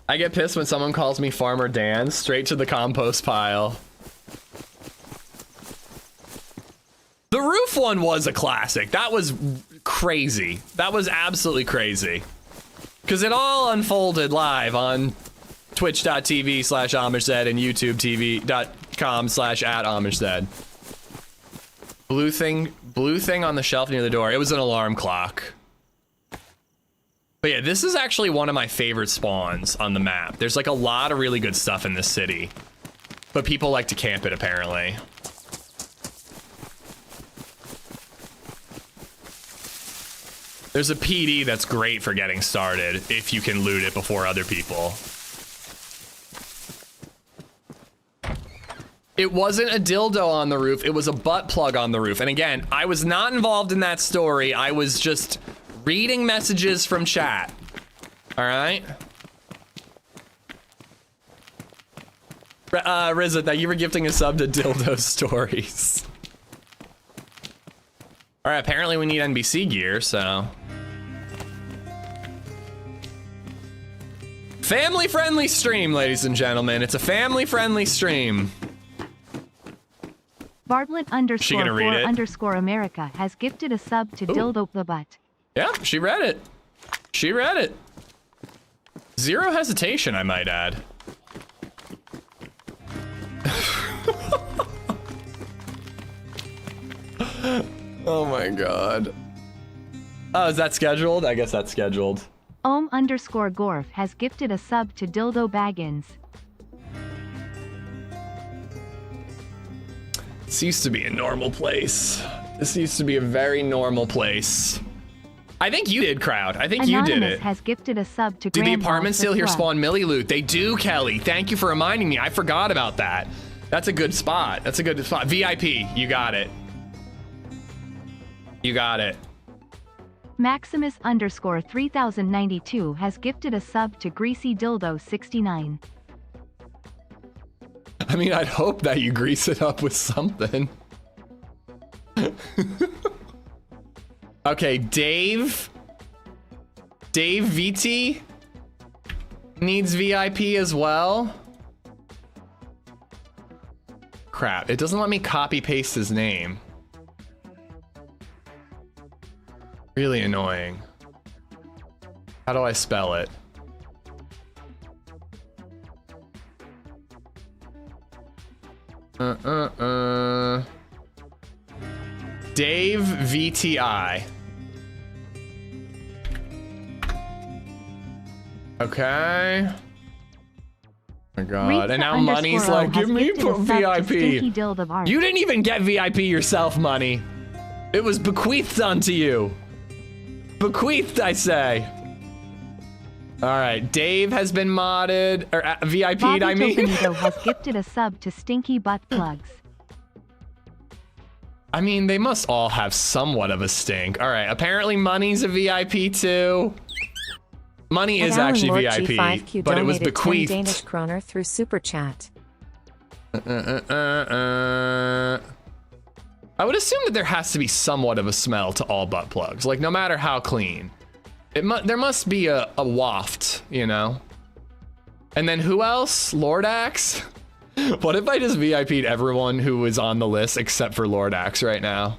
I get pissed when someone calls me Farmer Dan. Straight to the compost pile. The roof one was a classic. That was crazy. That was absolutely crazy. Because it all unfolded live on twitch.tv/AmishZed and youtubetv.com/@AmishZed. Blue thing on the shelf near the door. It was an alarm clock. But yeah, this is actually one of my favorite spawns on the map. There's like a lot of really good stuff in this city, but people like to camp it apparently. There's a PD that's great for getting started if you can loot it before other people. It wasn't a dildo on the roof, it was a butt plug on the roof. And again, I was not involved in that story. I was just reading messages from chat. All right? Rizza, thank you for gifting a sub to Dildo Stories. All right, apparently we need NBC gear, so. Family-friendly stream, ladies and gentlemen. It's a family-friendly stream. Bartlett_4_America has gifted a sub to Dildo the Butt. Yeah, she read it. She read it. Zero hesitation, I might add. Oh my god. Oh, is that scheduled? I guess that's scheduled. Ohm_Gorf has gifted a sub to Dildo Baggins. This used to be a normal place. This used to be a very normal place. I think you did, crowd. I think you did it. Has gifted a sub to Do the apartments still here spawn Millie loot? They do, Kelly. Thank you for reminding me. I forgot about that. That's a good spot. That's a good spot. VIP, you got it. You got it. Maximus_3092 has gifted a sub to Greasy Dildo 69. I mean, I'd hope that you grease it up with something. Okay, Dave VT needs VIP as well. Crap, it doesn't let me copy paste his name. Really annoying. How do I spell it? Dave VTI. Okay. Oh my god. And now Money's like, give me VIP. You didn't even get VIP yourself, Money. It was bequeathed unto you. Bequeathed, I say. All right, Dave has been modded, or VIP'd, I mean. Benito has gifted a sub to Stinky Butt Plugs. I mean, they must all have somewhat of a stink. All right, apparently Money's a VIP too. Money is actually VIP, but it was bequeathed. 10 Danish kroner through Super Chat. I would assume that there has to be somewhat of a smell to all butt plugs, like no matter how clean. There must be a waft, you know? And then who else? Lordax? What if I just VIP'd everyone who was on the list except for Lordax right now?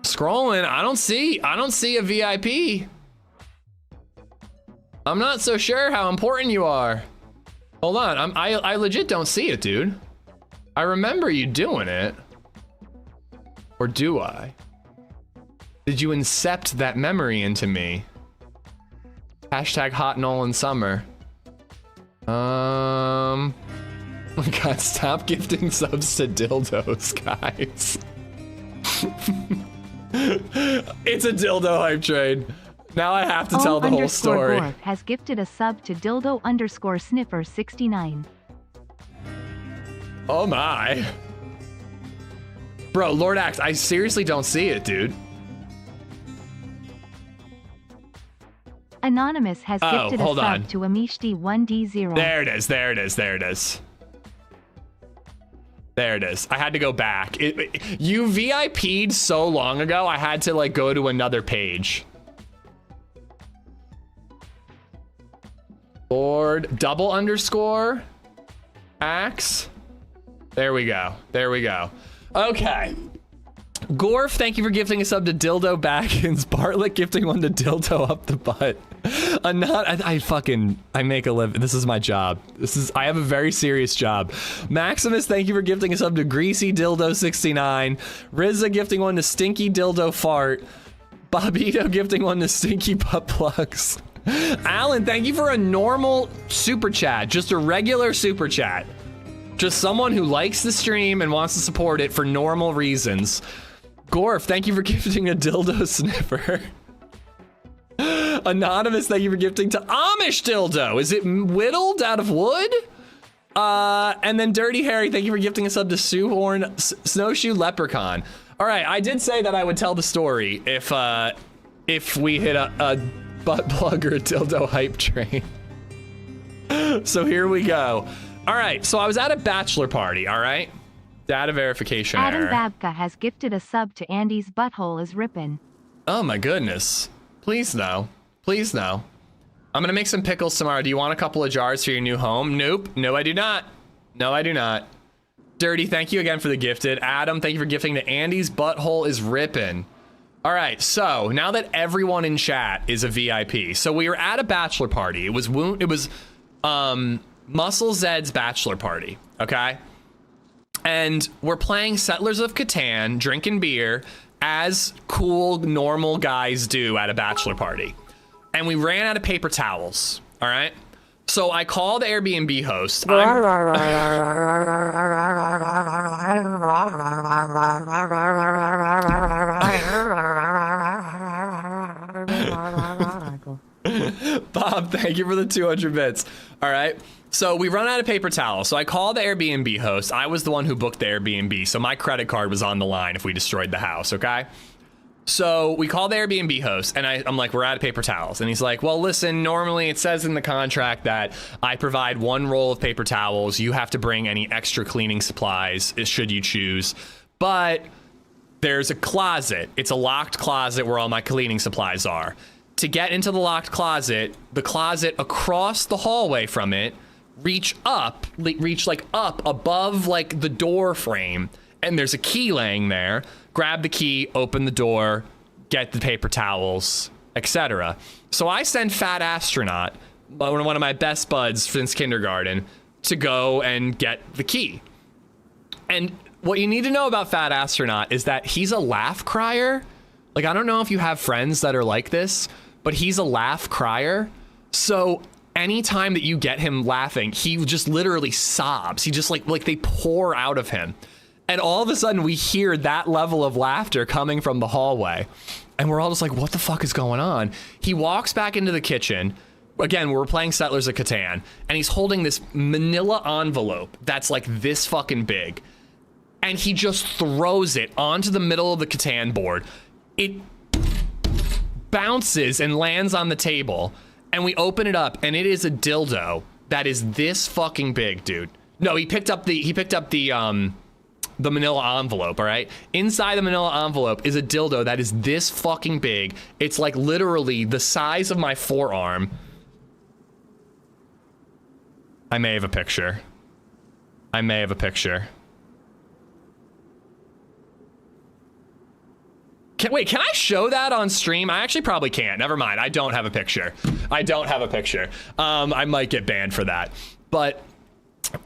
Scrolling, I don't see a VIP. I'm not so sure how important you are. Hold on, I legit don't see it, dude. I remember you doing it. Or do I? Did you incept that memory into me? Hashtag hot Nolan summer. Oh my god, stop gifting subs to dildos, guys. It's a dildo hype train. Now I have to tell the whole story. Gorf has gifted a sub to dildo_sniffer69. Oh my. Bro, Lordax, I seriously don't see it, dude. Anonymous has gifted a sub to AmishZed1D0. There it is, there it is, there it is. There it is. I had to go back. You VIP'd so long ago, I had to like go to another page. Lord, double underscore, axe. There we go, there we go. Okay. Gorf, thank you for gifting a sub to Dildo Backins. Bartlett gifting one to Dildo up the butt. I make a living. This is my job. I have a very serious job. Maximus, thank you for gifting a sub to Greasy Dildo 69. Rizza gifting one to Stinky Dildo Fart. Bobito gifting one to Stinky Butt Plugs. Alan, thank you for a normal super chat. Just a regular super chat. Just someone who likes the stream and wants to support it for normal reasons. Gorf, thank you for gifting a dildo sniffer. Anonymous, thank you for gifting to Amish dildo. Is it whittled out of wood? And then Dirty Harry, thank you for gifting a sub to Snowshoe Leprechaun. All right, I did say that I would tell the story if we hit a butt plug or a dildo hype train. So here we go. All right, so I was at a bachelor party, all right? Data verification Adam error. Babka has gifted a sub to Andy's butthole is rippin'. Oh my goodness. Please no. Please no. I'm gonna make some pickles tomorrow. Do you want a couple of jars for your new home? Nope. No, I do not. No, I do not. Dirty, thank you again for the gifted. Adam, thank you for gifting to Andy's butthole is rippin'. All right, so now that everyone in chat is a VIP, so we were at a bachelor party. It was Muscle Zed's bachelor party, okay? And we're playing Settlers of Catan, drinking beer, as cool, normal guys do at a bachelor party. And we ran out of paper towels, all right? So I called the Airbnb host. Bob, thank you for the 200 bits. All right. So we run out of paper towels. So I called the Airbnb host. I was the one who booked the Airbnb. So my credit card was on the line if we destroyed the house. Okay. So we called the Airbnb host, and I'm like, we're out of paper towels. And he's like, well, listen, normally it says in the contract that I provide 1 roll of paper towels. You have to bring any extra cleaning supplies should you choose. But there's a closet. It's a locked closet where all my cleaning supplies are. To get into the locked closet, the closet across the hallway from it, reach like up above like the door frame, and there's a key laying there. Grab the key, open the door, get the paper towels, etc. So I send Fat Astronaut, one of my best buds since kindergarten, to go and get the key. And what you need to know about Fat Astronaut is that he's a laugh crier. Like, I don't know if you have friends that are like this, but he's a laugh crier. So anytime that you get him laughing, he just literally sobs. He just like they pour out of him. And all of a sudden we hear that level of laughter coming from the hallway. And we're all just like, what the fuck is going on? He walks back into the kitchen. Again, we're playing Settlers of Catan, and he's holding this manila envelope that's like this fucking big. And he just throws it onto the middle of the Catan board. It bounces and lands on the table, and we open it up, and it is a dildo that is this fucking big, dude. No, he picked up the manila envelope, all right? Inside the manila envelope is a dildo that is this fucking big. It's like literally the size of my forearm. I may have a picture. Can I show that on stream? I actually probably can't. Never mind. I don't have a picture. I might get banned for that. But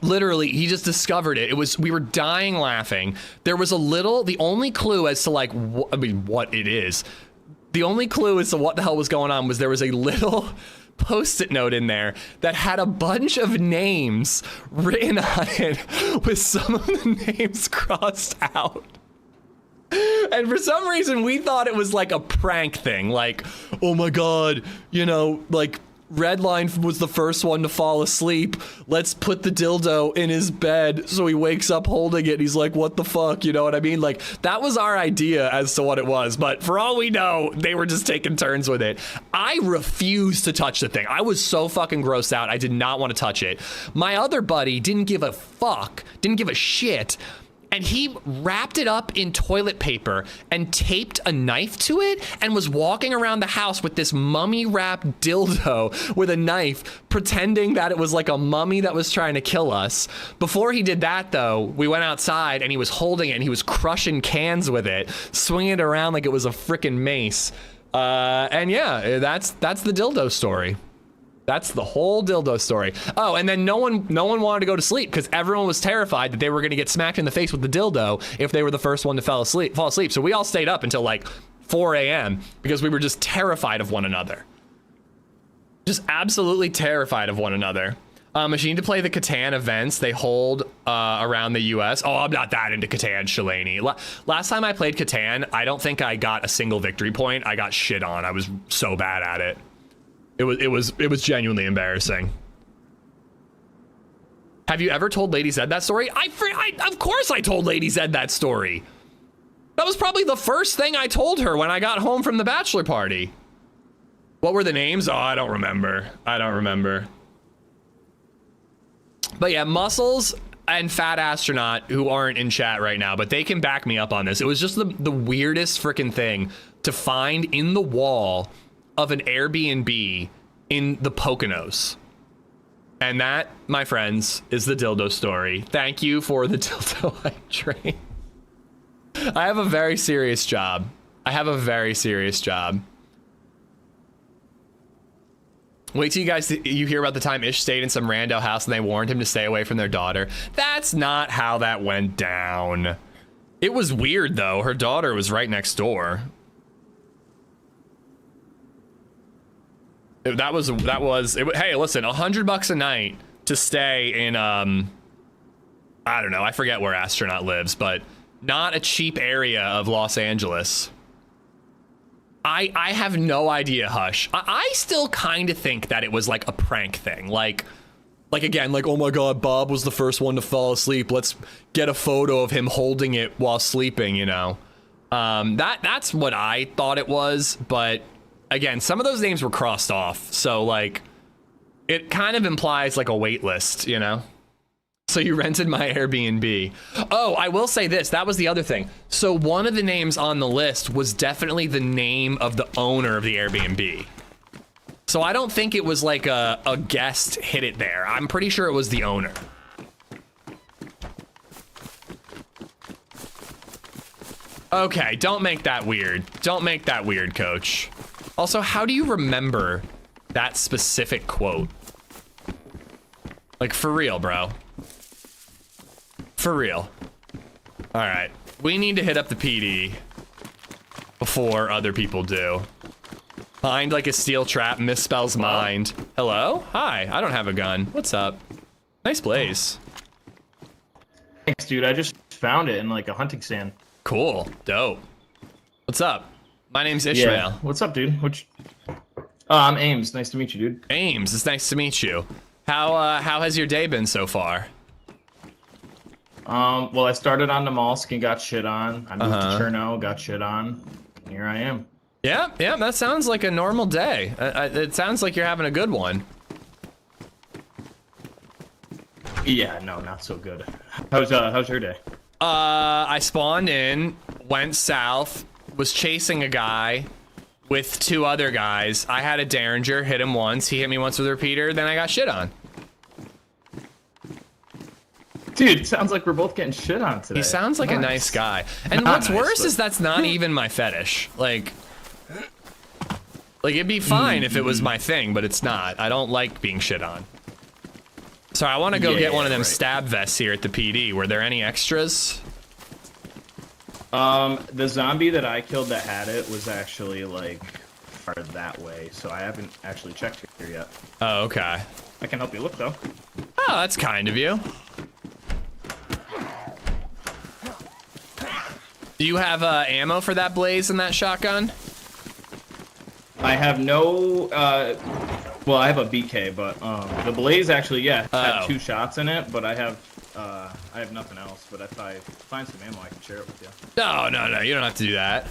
literally, he just discovered it. We were dying laughing. There was the only clue as to like, what it is. The only clue as to what the hell was going on was there was a little Post-it note in there that had a bunch of names written on it with some of the names crossed out. And for some reason, we thought it was like a prank thing. Like, oh my God, like Redline was the first one to fall asleep. Let's put the dildo in his bed so he wakes up holding it. He's like, what the fuck? You know what I mean? Like, that was our idea as to what it was. But for all we know, they were just taking turns with it. I refused to touch the thing. I was so fucking grossed out. I did not want to touch it. My other buddy didn't give a fuck, didn't give a shit. And he wrapped it up in toilet paper and taped a knife to it and was walking around the house with this mummy wrapped dildo with a knife, pretending that it was like a mummy that was trying to kill us. Before he did that, though, we went outside and he was holding it and he was crushing cans with it, swinging it around like it was a freaking mace. And yeah, that's the dildo story. That's the whole dildo story. Oh, and then no one wanted to go to sleep because everyone was terrified that they were going to get smacked in the face with the dildo if they were the first one to fall asleep. So we all stayed up until like 4 a.m. because we were just terrified of one another. Just absolutely terrified of one another. If you need to play the Catan events they hold around the US. Oh, I'm not that into Catan, Shalani. Last time I played Catan, I don't think I got a single victory point. I got shit on. I was so bad at it. It was genuinely embarrassing. Have you ever told LadyZed that story? Of course I told LadyZed that story. That was probably the first thing I told her when I got home from the bachelor party. What were the names? Oh, I don't remember. But yeah, Muscles and Fat Astronaut, who aren't in chat right now, but they can back me up on this. It was just the weirdest freaking thing to find in the wall of an Airbnb in the Poconos. And that, my friends, is the dildo story. Thank you for the dildo I train. I have a very serious job. Wait till you hear about the time Ish stayed in some rando house and they warned him to stay away from their daughter. That's not how that went down. It was weird though. Her daughter was right next door. Hey, listen, $100 a night to stay in, I don't know, I forget where Astronaut lives, but not a cheap area of Los Angeles. I have no idea, Hush. I still kind of think that it was like a prank thing. Like again, like, oh my God, Bob was the first one to fall asleep. Let's get a photo of him holding it while sleeping, you know? That's what I thought it was, but again, some of those names were crossed off, so like it kind of implies like a wait list, you know? So you rented my Airbnb. Oh, I will say this, that was the other thing. So one of the names on the list was definitely the name of the owner of the Airbnb. So I don't think it was like a guest hit it there. I'm pretty sure it was the owner. Okay, don't make that weird. Don't make that weird, coach. Also, how do you remember that specific quote? Like, for real, bro. For real. All right, we need to hit up the PD before other people do. Find like a steel trap, misspells mind. Hello? Hi, I don't have a gun. What's up? Nice blaze. Thanks, dude. I just found it in like a hunting stand. Cool, dope. What's up? My name's Ishmael. Yeah. What's up, dude? I'm Ames. Nice to meet you, dude. Ames, it's nice to meet you. How has your day been so far? Well, I started on the Molsk and got shit on. I moved to Cherno, got shit on. Here I am. Yeah, that sounds like a normal day. It sounds like you're having a good one. Yeah, no, not so good. How's your day? I spawned in, went south, was chasing a guy with 2 other guys. I had a Derringer, hit him once. He hit me once with a repeater, then I got shit on. Dude, sounds like we're both getting shit on today. He sounds like a nice guy. And what's worse is that's not even my fetish. Like it'd be fine if it was my thing, but it's not. I don't like being shit on. So I want to go get one of them stab vests here at the PD. Were there any extras? The zombie that I killed that had it was actually like far that way, so I haven't actually checked here yet. Oh, okay. I can help you look though. Oh, that's kind of you. Do you have ammo for that blaze and that shotgun? I have no, well, I have a BK, but the blaze actually, yeah, had 2 shots in it, but I have nothing else. But if I find some ammo, I can share it with you. No, you don't have to do that.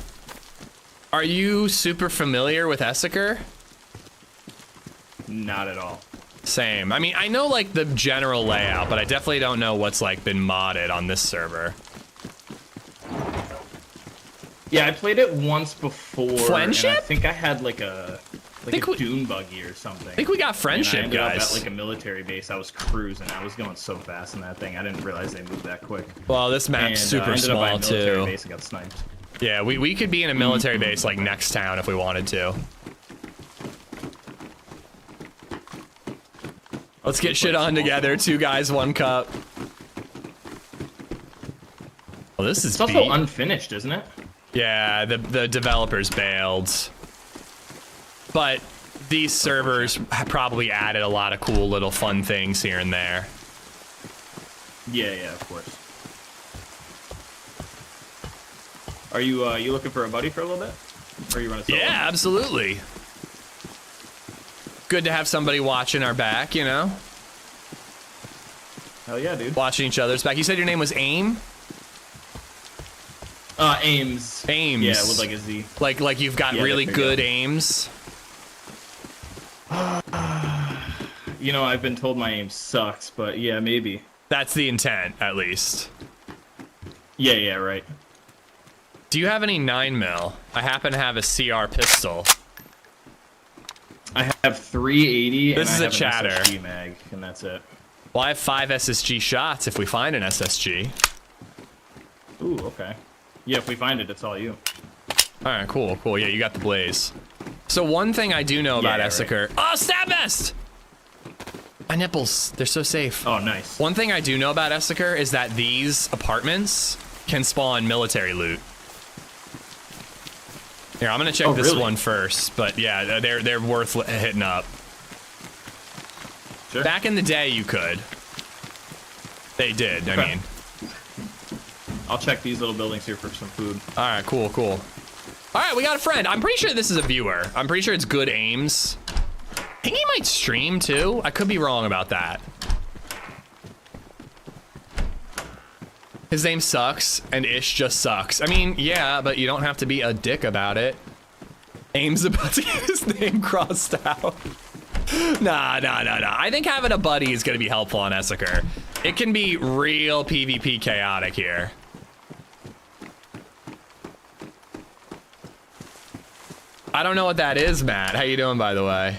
Are you super familiar with Esseker? Not at all. Same. I mean, I know like the general layout, but I definitely don't know what's like been modded on this server. Yeah, I played it once before. Friendship? And I think I had like a dune buggy or something. I think we got friendship, and I ended guys. up at like a military base. I was cruising. I was going so fast in that thing. I didn't realize they moved that quick. Well, this map's super small too. Base and got sniped. Yeah, we could be in a military base like next town if we wanted to. Let's get shit on together. 2 guys, 1 cup. Well, this is It's also unfinished, isn't it? Yeah, the developers bailed. But these servers probably added a lot of cool little fun things here and there. Yeah, of course. Are you looking for a buddy for a little bit? Or are you running solo? Yeah, absolutely. Good to have somebody watching our back, you know? Hell yeah, dude. Watching each other's back. You said your name was AIM? Ames. Ames. Yeah, with like a Z. Like you've got really good aims? You know, I've been told my aim sucks, but yeah, maybe. That's the intent, at least. Yeah, right. Do you have any 9mm? I happen to have a CR pistol. I have 380 This is and I a have chatter. an SSG mag, and that's it. Well, I have 5 SSG shots if we find an SSG. Ooh, okay. Yeah, if we find it, it's all you. Alright, cool. Yeah, you got the blaze. So one thing I do know about Esseker... Right. Oh, stab vest! My nipples, they're so safe. Oh, nice. One thing I do know about Esseker is that these apartments can spawn military loot. Here, I'm gonna check this one first, but yeah, they're worth hitting up. Sure. Back in the day, you could. They did, I mean. I'll check these little buildings here for some food. All right, cool. All right, we got a friend. I'm pretty sure this is a viewer. I'm pretty sure it's good aims. I think he might stream too. I could be wrong about that. His name sucks, and Ish just sucks. I mean, yeah, but you don't have to be a dick about it. Aim's about to get his name crossed out. Nah. I think having a buddy is gonna be helpful on Esseker. It can be real PvP chaotic here. I don't know what that is, Matt. How you doing, by the way?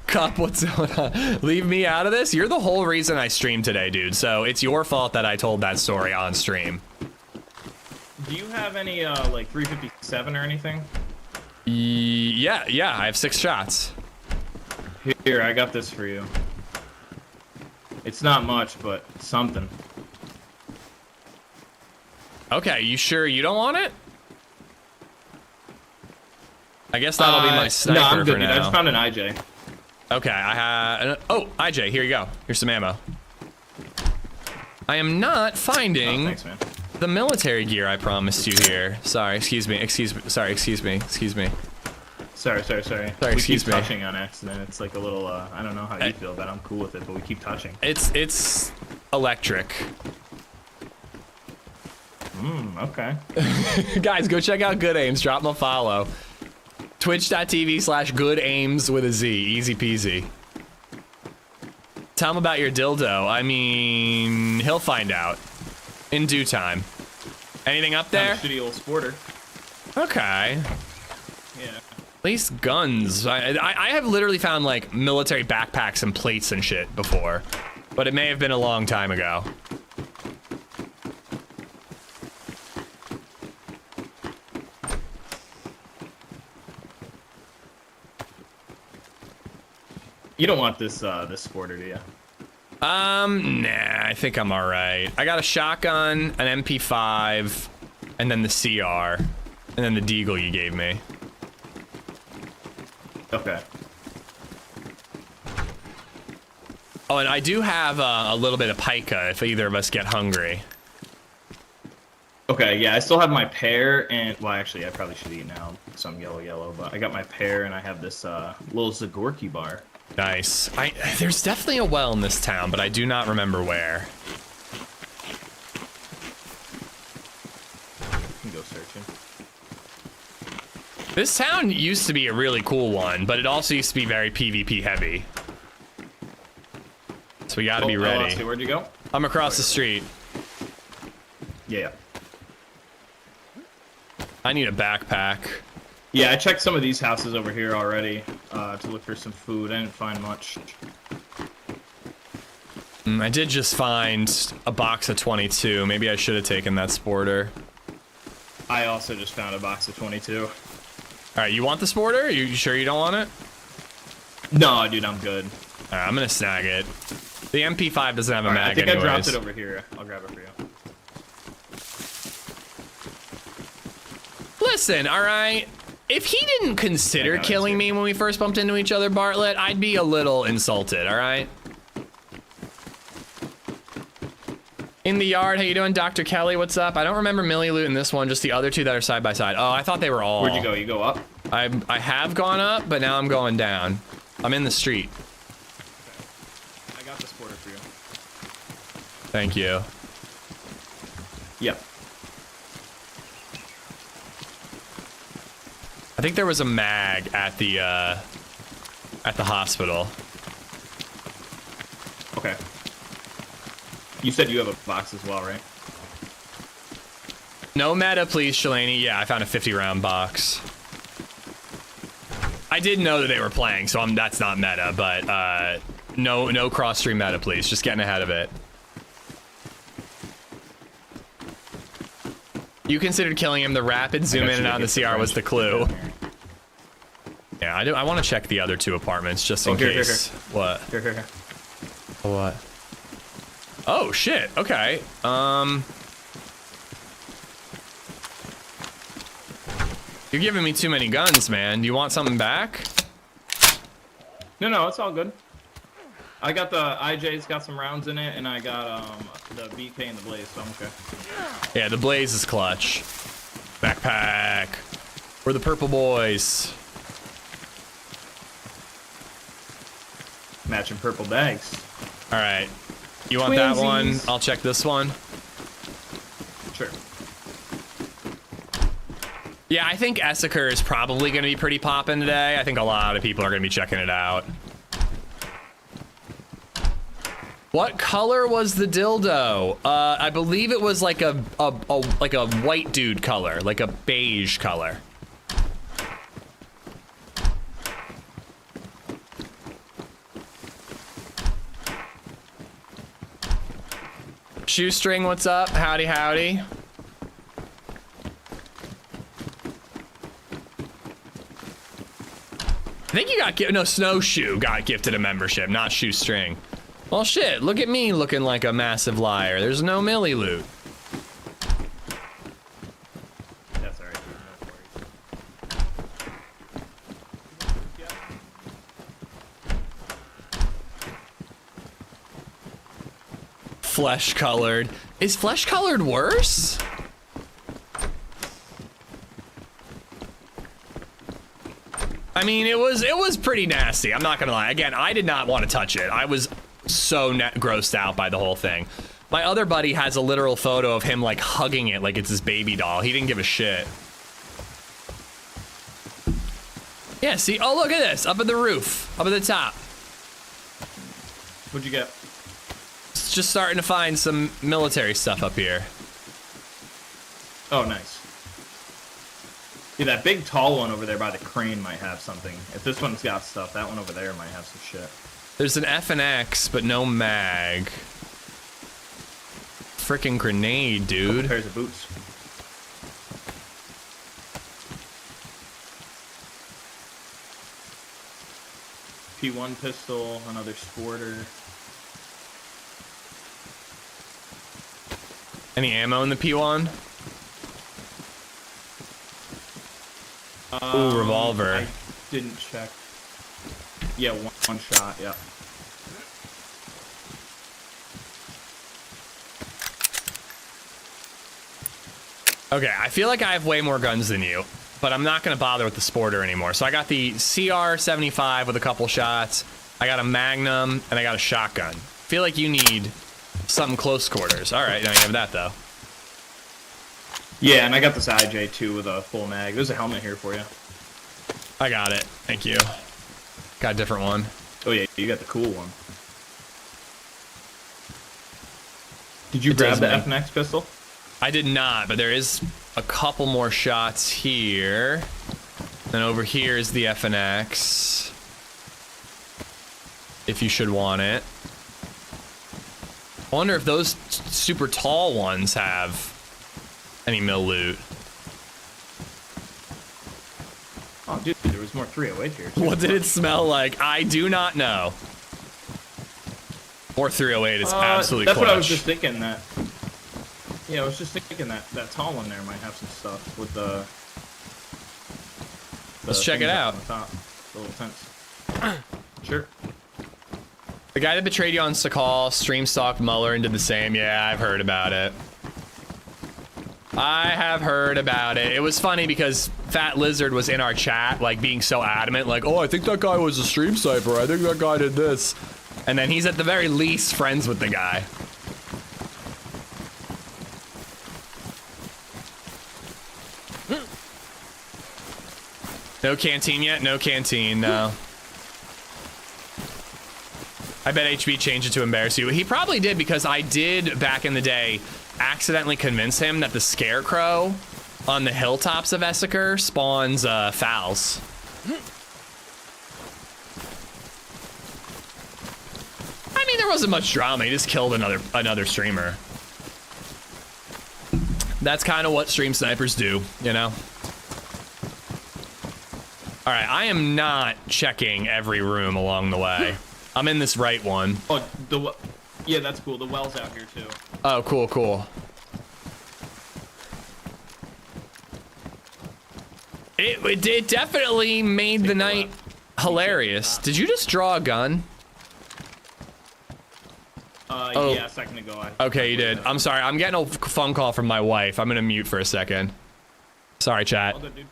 Cup, what's going on? Leave me out of this? You're the whole reason I streamed today, dude. So it's your fault that I told that story on stream. Do you have any, like, 357 or anything? Yeah, I have 6 shots. Here, I got this for you. It's not much, but something. Okay, you sure you don't want it? I guess that'll be my sniper no, I'm good, for dude. now. I just found an IJ. Okay, I have... Oh, IJ, here you go. Here's some ammo. I am not finding Thanks, man. the military gear I promised you here. Sorry, excuse me. Sorry, excuse me. Sorry. Excuse we keep me. touching on accident. It's like a little, I don't know how you feel, but I'm cool with it, but we keep touching. It's electric. Okay. Guys, go check out Good Aims. Drop them a follow. Twitch.tv/GoodAims with a Z. Easy peasy. Tell him about your dildo. I mean, he'll find out in due time. Anything up there? Shitty old sporter. Okay. Yeah. At least guns. I have literally found like military backpacks and plates and shit before, but it may have been a long time ago. You don't want this this sporter, do you? Nah, I think I'm all right. I got a shotgun, an MP5, and then the CR, and then the Deagle you gave me. Okay. Oh, and I do have a little bit of pica if either of us get hungry. Okay, yeah, I still have my pear and, well, actually, I probably should eat now. Some yellow, but I got my pear and I have this little Zagorki bar. Nice. There's definitely a well in this town, but I do not remember where. You can go searching. This town used to be a really cool one, but it also used to be very PvP heavy. So we gotta be ready. Where'd you go? I'm across the street. Yeah. I need a backpack. Yeah, I checked some of these houses over here already to look for some food. I didn't find much. I did just find a box of 22. Maybe I should have taken that sporter. I also just found a box of 22. All right, you want the sporter? You sure you don't want it? No, dude, I'm good. All right, I'm gonna snag it. The MP5 doesn't have a mag I think anyways. I dropped it over here. I'll grab it for you. Listen, all right. If he didn't consider killing me when we first bumped into each other, Bartlett, I'd be a little insulted, all right? In the yard, how you doing, Dr. Kelly? What's up? I don't remember Millie Loot in this one, just the other two that are side by side. Oh, I thought they were all... Where'd you go? You go up? I have gone up, but now I'm going down. I'm in the street. I got this border for you. Thank you. Yep. I think there was a mag at the hospital. Okay. You said you have a box as well, right? No meta, please, Shalani. Yeah, I found a 50-round box. I did know that they were playing, so that's not meta, but no cross-stream meta, please. Just getting ahead of it. You considered killing him. The rapid zoom in and out of the CR was the clue. Yeah, I want to check the other two apartments just in case. Here. What? Here. What? Oh shit. Okay. You're giving me too many guns, man. Do you want something back? No, it's all good. I got the IJ's got some rounds in it, and I got the BK and the Blaze, so I'm okay. Yeah, the Blaze is clutch. Backpack. We're the purple boys. Matching purple bags. All right. You want that one? I'll check this one. Yeah, I think Esseker is probably going to be pretty poppin' today. I think a lot of people are going to be checking it out. What color was the dildo? I believe it was like a white dude color, like a beige color. Shoestring, what's up? Howdy, howdy. I think you got no, Snowshoe got gifted a membership, not Shoestring. Well, shit, look at me looking like a massive liar. There's no Millie loot. That's alright. Flesh colored. Is flesh colored worse? I mean, it was pretty nasty. I'm not gonna lie. Again, I did not want to touch it. I was so grossed out by the whole thing. My other buddy has a literal photo of him like hugging it like it's his baby doll. He didn't give a shit. Yeah, see, oh look at this, up at the roof, up at the top. What'd you get? It's just starting to find some military stuff up here. Oh, nice. Yeah, that big tall one over there by the crane might have something. If this one's got stuff, that one over there might have some shit. There's an F and X, but no mag. Frickin' grenade, dude. Pairs of boots. P1 pistol, another sporter. Any ammo in the P1? Ooh, revolver. I didn't check. Yeah, one shot, yeah. Okay, I feel like I have way more guns than you, but I'm not gonna bother with the sporter anymore. So I got the CR-75 with a couple shots, I got a Magnum, and I got a shotgun. Feel like you need something close quarters. All right, now you have that though. Yeah, and I got this IJ too with a full mag. There's a helmet here for you. I got it, thank you. Got a different one. Oh yeah, you got the cool one. Did you grab the FNX pistol? I did not, but there is a couple more shots here. Then over here is the FNX. If you should want it. I wonder if those super tall ones have any mill loot. Oh, dude, there was more 308 here. Too. What did it smell like? I do not know. Or 308 is absolutely that's clutch. what I was just thinking. That. Yeah, I was just thinking that tall one there might have some stuff with the Let's check it out. On the top. The little tents. Sure. The guy that betrayed you on Sakal stream stalked Muller and did the same. Yeah, I've heard about it. I have heard about it. It was funny because Fat Lizard was in our chat, like being so adamant, like, oh, I think that guy was a stream sniper. I think that guy did this. And then he's at the very least friends with the guy. No canteen yet? No canteen, no. I bet HB changed it to embarrass you. He probably did because I did, back in the day, accidentally convince him that the scarecrow on the hilltops of Esseker spawns fowls. I mean, there wasn't much drama. He just killed another streamer. That's kind of what stream snipers do, you know? All right, I am not checking every room along the way. I'm in this right one. Oh, yeah, that's cool. The well's out here too. Oh, cool, cool. It definitely made the night hilarious. Did you just draw a gun? Oh. Yeah, a second ago. Okay, you did. I'm sorry. I'm getting a phone call from my wife. I'm gonna mute for a second. Sorry, chat. All good, dude.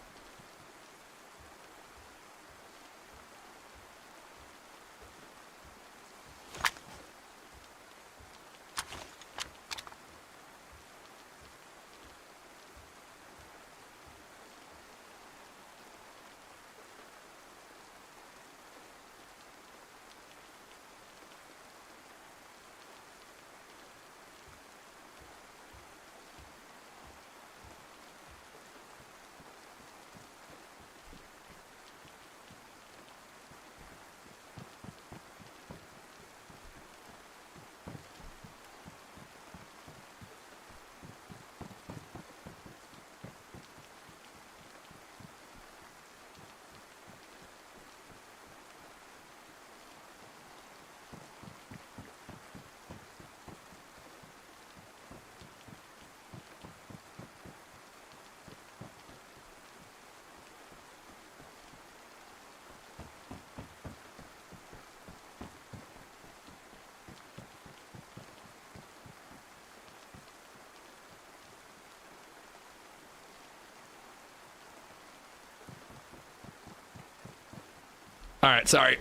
All right, sorry.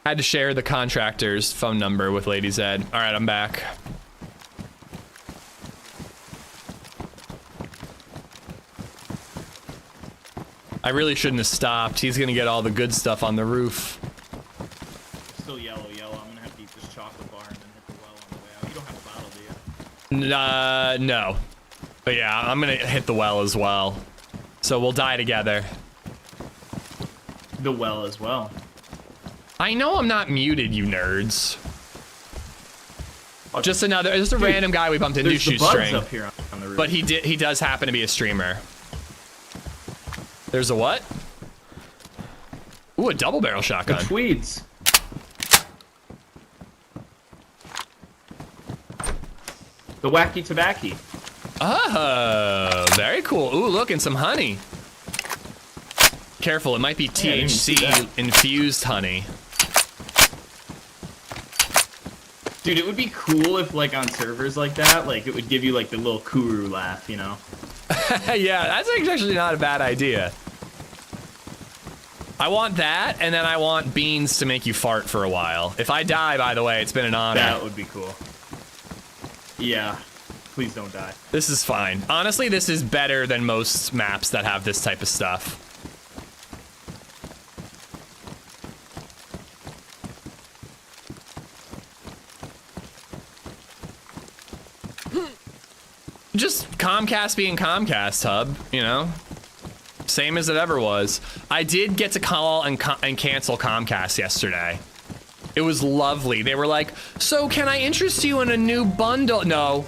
Had to share the contractor's phone number with LadyZed. All right, I'm back. I really shouldn't have stopped. He's gonna get all the good stuff on the roof. Still yellow. I'm gonna have to eat this chocolate bar and then hit the well on the way out. You don't have a bottle, do you? No. But yeah, I'm gonna hit the well as well. So we'll die together. The well as well. I know I'm not muted, you nerds. Just a random guy we bumped into shoestring. Up here on the roof. But he does happen to be a streamer. There's a what? Ooh, a double barrel shotgun. The tweeds. The wacky tobacco. Oh, very cool. Ooh, look, and some honey. Careful, it might be THC infused honey. Dude, it would be cool if, like, on servers like that, like, it would give you, like, the little kuru laugh, you know? Yeah, that's actually not a bad idea. I want that, and then I want beans to make you fart for a while. If I die, by the way, it's been an honor. That would be cool. Yeah. Please don't die. This is fine. Honestly, this is better than most maps that have this type of stuff. Just Comcast being Comcast, hub, you know? Same as it ever was. I did get to call and cancel Comcast yesterday. It was lovely. They were like, so can I interest you in a new bundle? No.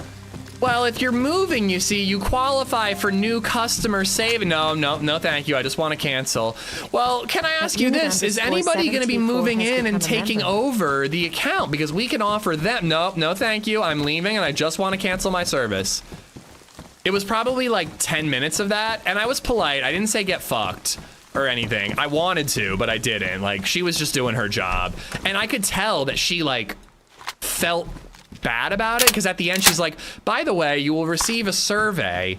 Well, if you're moving, you see, you qualify for new customer saving. No, thank you. I just want to cancel. Well, can I ask you this? Is anybody going to be moving in and taking over the account? Because we can offer them. No, thank you. I'm leaving and I just want to cancel my service. It was probably like 10 minutes of that, and I was polite. I didn't say get fucked or anything. I wanted to, but I didn't. Like, she was just doing her job. And I could tell that she, like, felt bad about it, because at the end she's like, by the way, you will receive a survey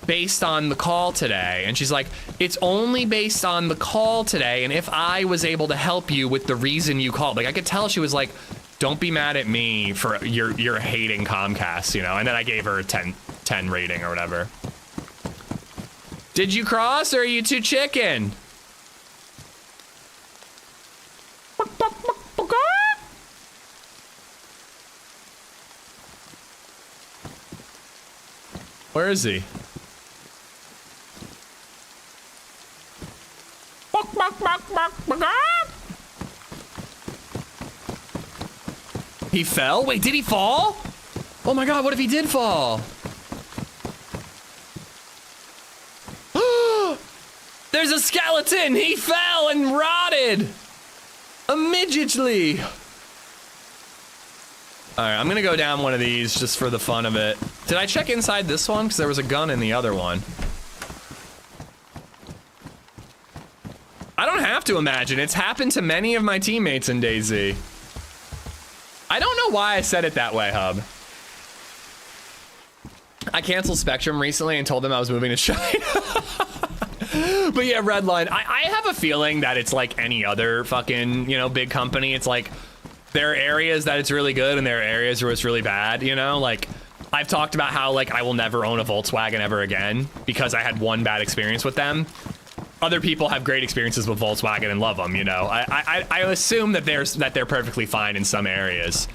based on the call today. And she's like, it's only based on the call today, and if I was able to help you with the reason you called. Like, I could tell she was like, don't be mad at me for you're hating Comcast, you know? And then I gave her a 10 rating or whatever. Did you cross, or are you too chicken? Where is he? He fell? Wait, did he fall? Oh my god, what if he did fall? There's a skeleton! He fell and rotted! Immediately! Alright, I'm gonna go down one of these just for the fun of it. Did I check inside this one? Because there was a gun in the other one. I don't have to imagine. It's happened to many of my teammates in DayZ. I don't know why I said it that way, hub. I canceled Spectrum recently and told them I was moving to China. But yeah, Redline, I have a feeling that it's like any other fucking, you know, big company. It's like, there are areas that it's really good and there are areas where it's really bad, you know? Like, I've talked about how, like, I will never own a Volkswagen ever again because I had one bad experience with them. Other people have great experiences with Volkswagen and love them, you know? I assume that they're perfectly fine in some areas.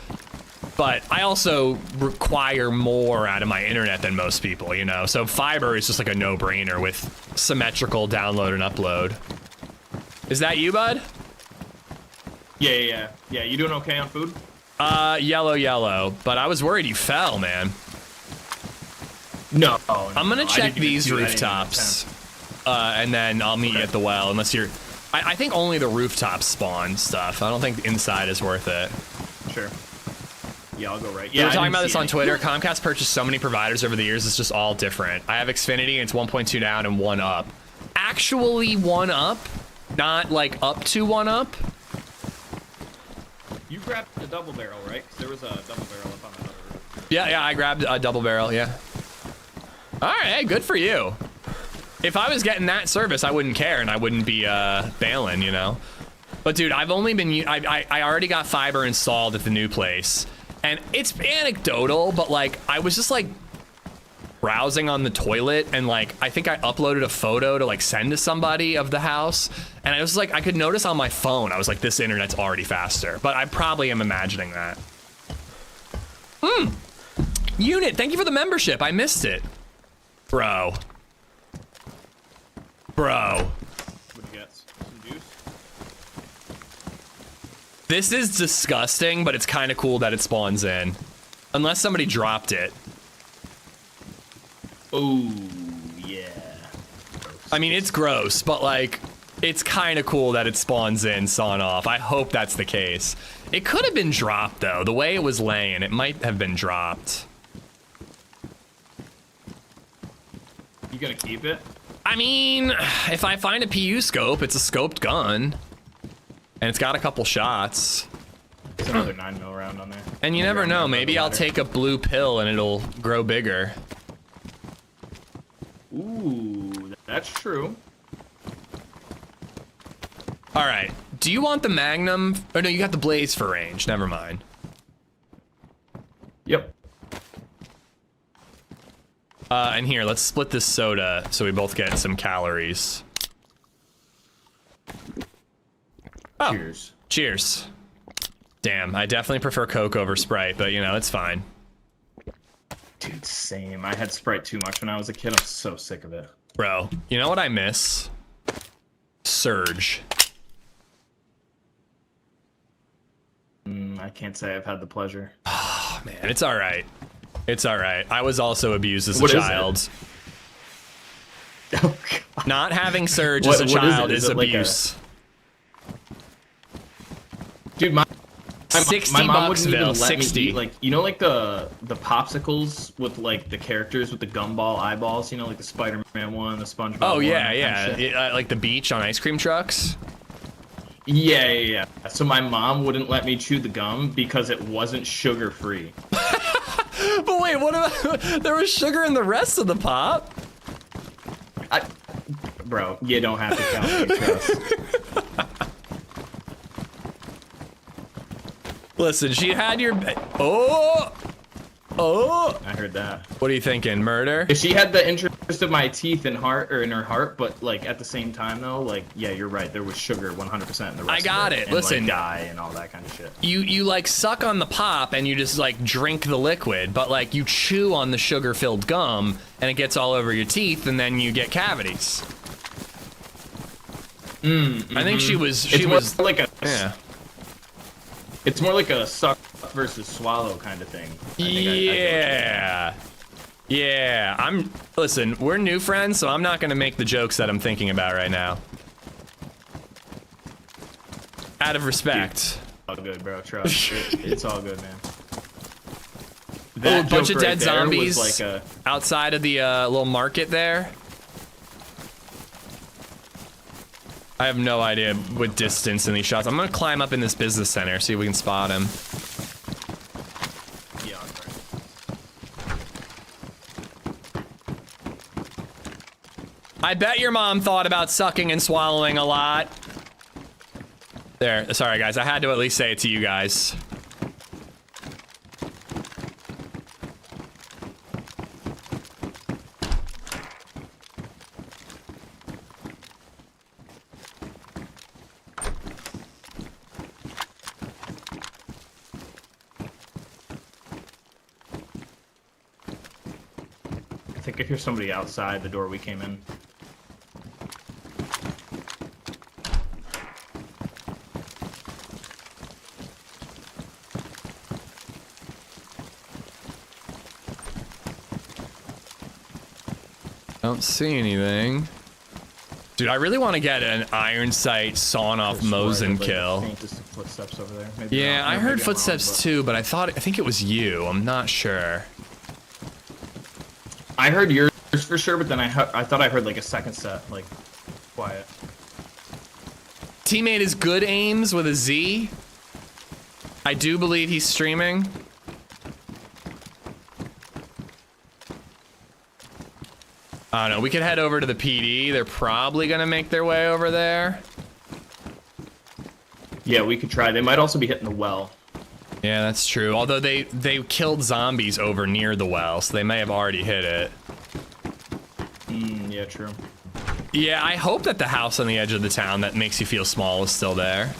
But I also require more out of my internet than most people, you know? So fiber is just like a no-brainer with symmetrical download and upload. Is that you, bud? Yeah. You doing okay on food? Yellow. But I was worried you fell, man. No. I'm gonna check these rooftops. And then I'll meet you at the well, unless you're... I think only the rooftops spawn stuff. I don't think the inside is worth it. Sure. Yeah, I'll go right. Yeah, we were talking about this on Twitter. Comcast purchased so many providers over the years, it's just all different. I have Xfinity, and it's 1.2 down and 1 up. Actually 1 up, not like up to 1 up. You grabbed the double barrel, right? 'Cause there was a double barrel up on the other roof. Yeah, I grabbed a double barrel, yeah. All right, hey, good for you. If I was getting that service, I wouldn't care, and I wouldn't be bailing, you know? But dude, I've only been, I already got fiber installed at the new place. And it's anecdotal, but like, I was just like browsing on the toilet and like, I think I uploaded a photo to like send to somebody of the house. And I was like, I could notice on my phone, I was like, this internet's already faster, but I probably am imagining that. Unit, thank you for the membership. I missed it. Bro. What'd you get? Some juice? This is disgusting, but it's kind of cool that it spawns in. Unless somebody dropped it. Oh, yeah. I mean, it's gross, but like, it's kind of cool that it spawns in, sawn off. I hope that's the case. It could have been dropped though. The way it was laying, it might have been dropped. You gonna keep it? I mean, if I find a PU scope, it's a scoped gun. And it's got a couple shots. There's another 9mm round on there. And you never know, maybe I'll take a blue pill and it'll grow bigger. Ooh, that's true. All right, do you want the Magnum? Oh no, you got the Blaze for range, never mind. Yep. And here, let's split this soda so we both get some calories. Oh, Cheers. Cheers. Damn, I definitely prefer Coke over Sprite, but you know, it's fine. Dude, same. I had Sprite too much when I was a kid. I'm so sick of it. Bro, you know what I miss? Surge. I can't say I've had the pleasure. Oh, man, it's all right. It's all right. I was also abused as a What is child. Oh, God. Not having Surge as a child is like abuse. Dude, my 60 my mom bucks, wouldn't even let 60. me eat, like, you know, like the popsicles with like the characters with the gumball eyeballs, you know, like the Spider-Man one, the SpongeBob Oh one, yeah, that yeah. kind of shit. Like the beach on ice cream trucks. Yeah. So my mom wouldn't let me chew the gum because it wasn't sugar free. But wait, what about there was sugar in the rest of the pop? Bro, you don't have to count me, trust. Listen, she had your oh. I heard that. What are you thinking? Murder? If she had the interest of my teeth and heart, or in her heart, but like at the same time though, like yeah, you're right. There was sugar 100% in the rest. I got of it. And, Listen, like, dye and all that kind of shit. You like suck on the pop and you just like drink the liquid, but like you chew on the sugar-filled gum and it gets all over your teeth, and then you get cavities. I think she was. She was like a yeah. It's more like a suck versus swallow kind of thing. Yeah. Yeah. Listen, we're new friends, so I'm not gonna make the jokes that I'm thinking about right now. Out of respect. All good, bro. Trust. It's all good, man. A bunch of joke dead right there was zombies like outside of the little market there. I have no idea what distance in these shots. I'm gonna climb up in this business center, see if we can spot him. Yeah, I bet your mom thought about sucking and swallowing a lot. There, sorry guys, I had to at least say it to you guys. I think I hear somebody outside the door we came in. Don't see anything. Dude, I really want to get an iron sight sawn off Mosin kill. Footsteps over there. Maybe Yeah, not. I Maybe heard I'm footsteps wrong, too, but I think it was you. I'm not sure. I heard yours for sure, but then I thought I heard like a second set, like quiet. Teammate is good aims with a Z. I do believe he's streaming. I don't know. We could head over to the PD. They're probably gonna make their way over there. Yeah, we could try. They might also be hitting the well. Yeah, that's true. Although they killed zombies over near the well, so they may have already hit it. Yeah, true. Yeah, I hope that the house on the edge of the town that makes you feel small is still there.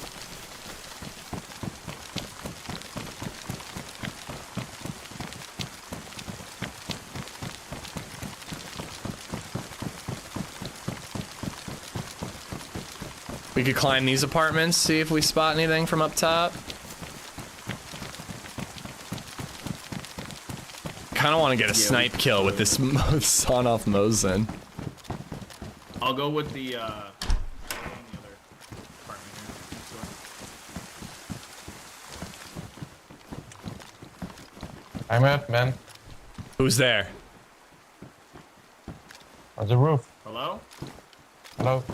We could climb these apartments, see if we spot anything from up top. Kind of want to get a snipe kill with this sawn-off Mosin. I'll go with the other apartment here. I'm out, man. Who's there? On the roof. Hello? Hello.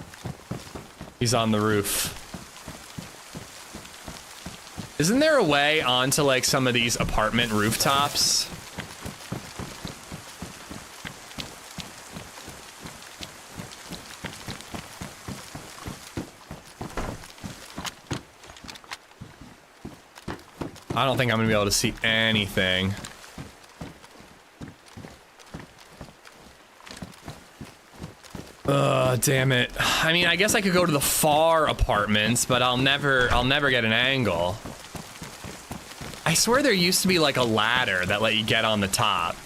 He's on the roof. Isn't there a way onto like some of these apartment rooftops? I don't think I'm gonna be able to see anything. Damn it. I mean, I guess I could go to the far apartments, but I'll never get an angle. I swear there used to be like a ladder that let you get on the top.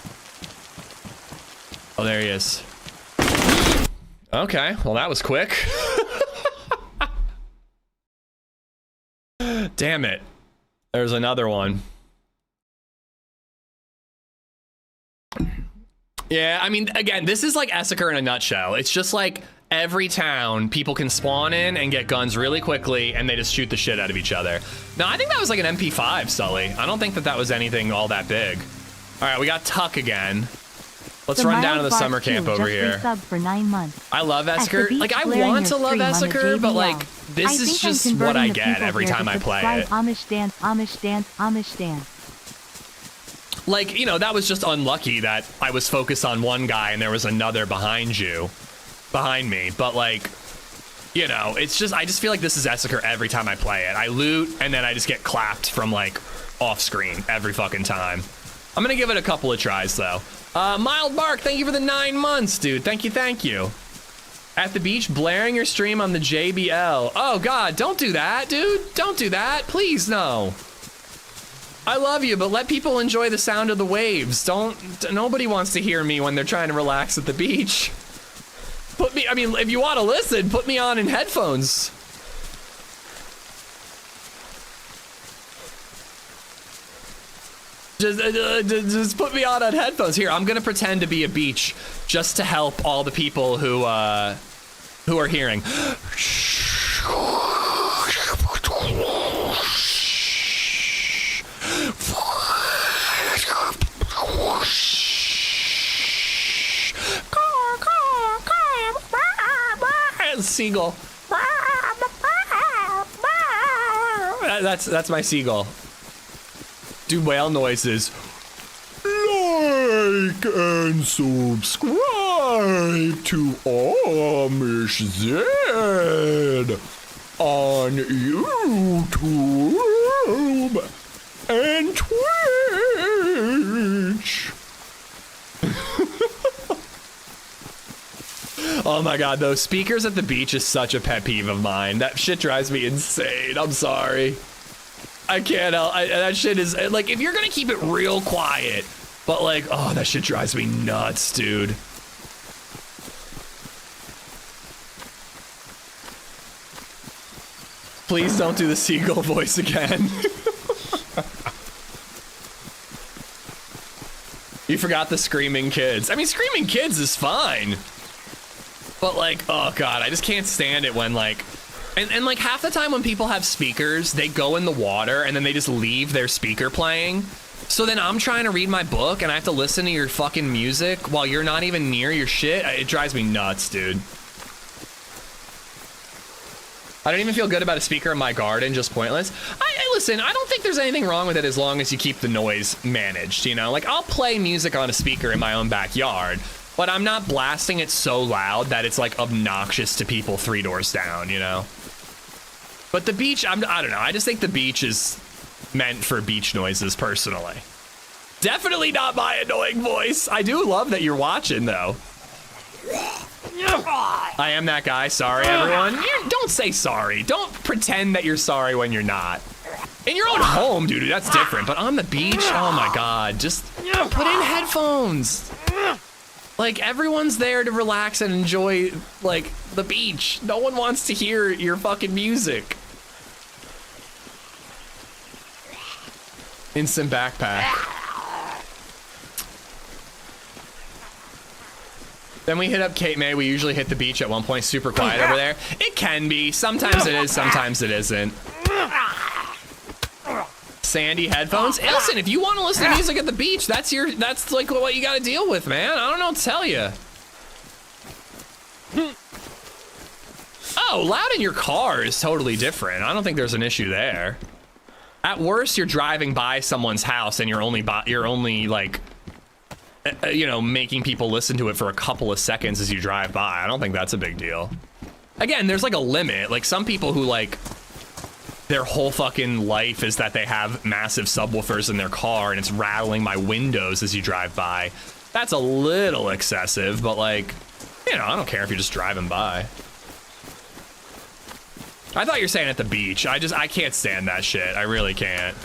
Oh, there he is. Okay, well that was quick. Damn it. There's another one. Yeah, I mean, again, this is like Esseker in a nutshell. It's just like every town people can spawn in and get guns really quickly and they just shoot the shit out of each other. No, I think that was like an MP5, Sully. I don't think that that was anything all that big. All right, we got Tuck again. Let's run down to the summer camp over here. For 9 months. I love Esseker. Like, I want to love Esseker, but like, this is just what I get every time I play it. Amish dance, Amish dance, Amish dance. Like, you know, that was just unlucky that I was focused on one guy and there was another behind me. But like, you know, it's just, I just feel like this is Esseker every time I play it. I loot and then I just get clapped from like off screen every fucking time. I'm gonna give it a couple of tries though. Mild Bark, thank you for the 9 months, dude. Thank you. At the beach, blaring your stream on the JBL. Oh God, don't do that, dude. Don't do that, please, no. I love you, but let people enjoy the sound of the waves. Nobody wants to hear me when they're trying to relax at the beach. I mean, if you want to listen, put me on in headphones. Just put me on headphones. Here, I'm gonna pretend to be a beach just to help all the people who are hearing. Seagull. That's my seagull. Do whale noises. Like and subscribe to AmishZed on YouTube and Twitch. Oh my God, those speakers at the beach is such a pet peeve of mine. That shit drives me insane. I'm sorry. I can't help. That shit is like, if you're gonna keep it real quiet, but like, oh, that shit drives me nuts, dude. Please don't do the seagull voice again. You forgot the Screaming Kids. I mean, Screaming Kids is fine. But like, oh God, I just can't stand it when like, and like half the time when people have speakers, they go in the water and then they just leave their speaker playing. So then I'm trying to read my book and I have to listen to your fucking music while you're not even near your shit. It drives me nuts, dude. I don't even feel good about a speaker in my garden, just pointless. Listen, I don't think there's anything wrong with it as long as you keep the noise managed, you know? Like, I'll play music on a speaker in my own backyard, but I'm not blasting it so loud that it's like obnoxious to people 3 doors down, you know? But the beach, I don't know. I just think the beach is meant for beach noises, personally. Definitely not my annoying voice. I do love that you're watching, though. I am that guy. Sorry, everyone. Don't say sorry. Don't pretend that you're sorry when you're not. In your own home, dude, that's different. But on the beach, oh my God, just put in headphones. Like, everyone's there to relax and enjoy, like, the beach. No one wants to hear your fucking music. Instant backpack. Then we hit up Cape May. We usually hit the beach at one point. Super quiet over there. It can be. Sometimes it is. Sometimes it isn't. Sandy headphones. Hey, listen, if you want to listen to music at the beach, that's like what you got to deal with, man. I don't know what to tell you. Oh, loud in your car is totally different. I don't think there's an issue there. At worst, you're driving by someone's house and you're only like, you know, making people listen to it for a couple of seconds as you drive by. I don't think that's a big deal. Again, there's like a limit. Like some people who like their whole fucking life is that they have massive subwoofers in their car and it's rattling my windows as you drive by. That's a little excessive, but like, you know, I don't care if you're just driving by. I thought you were saying at the beach. I can't stand that shit. I really can't.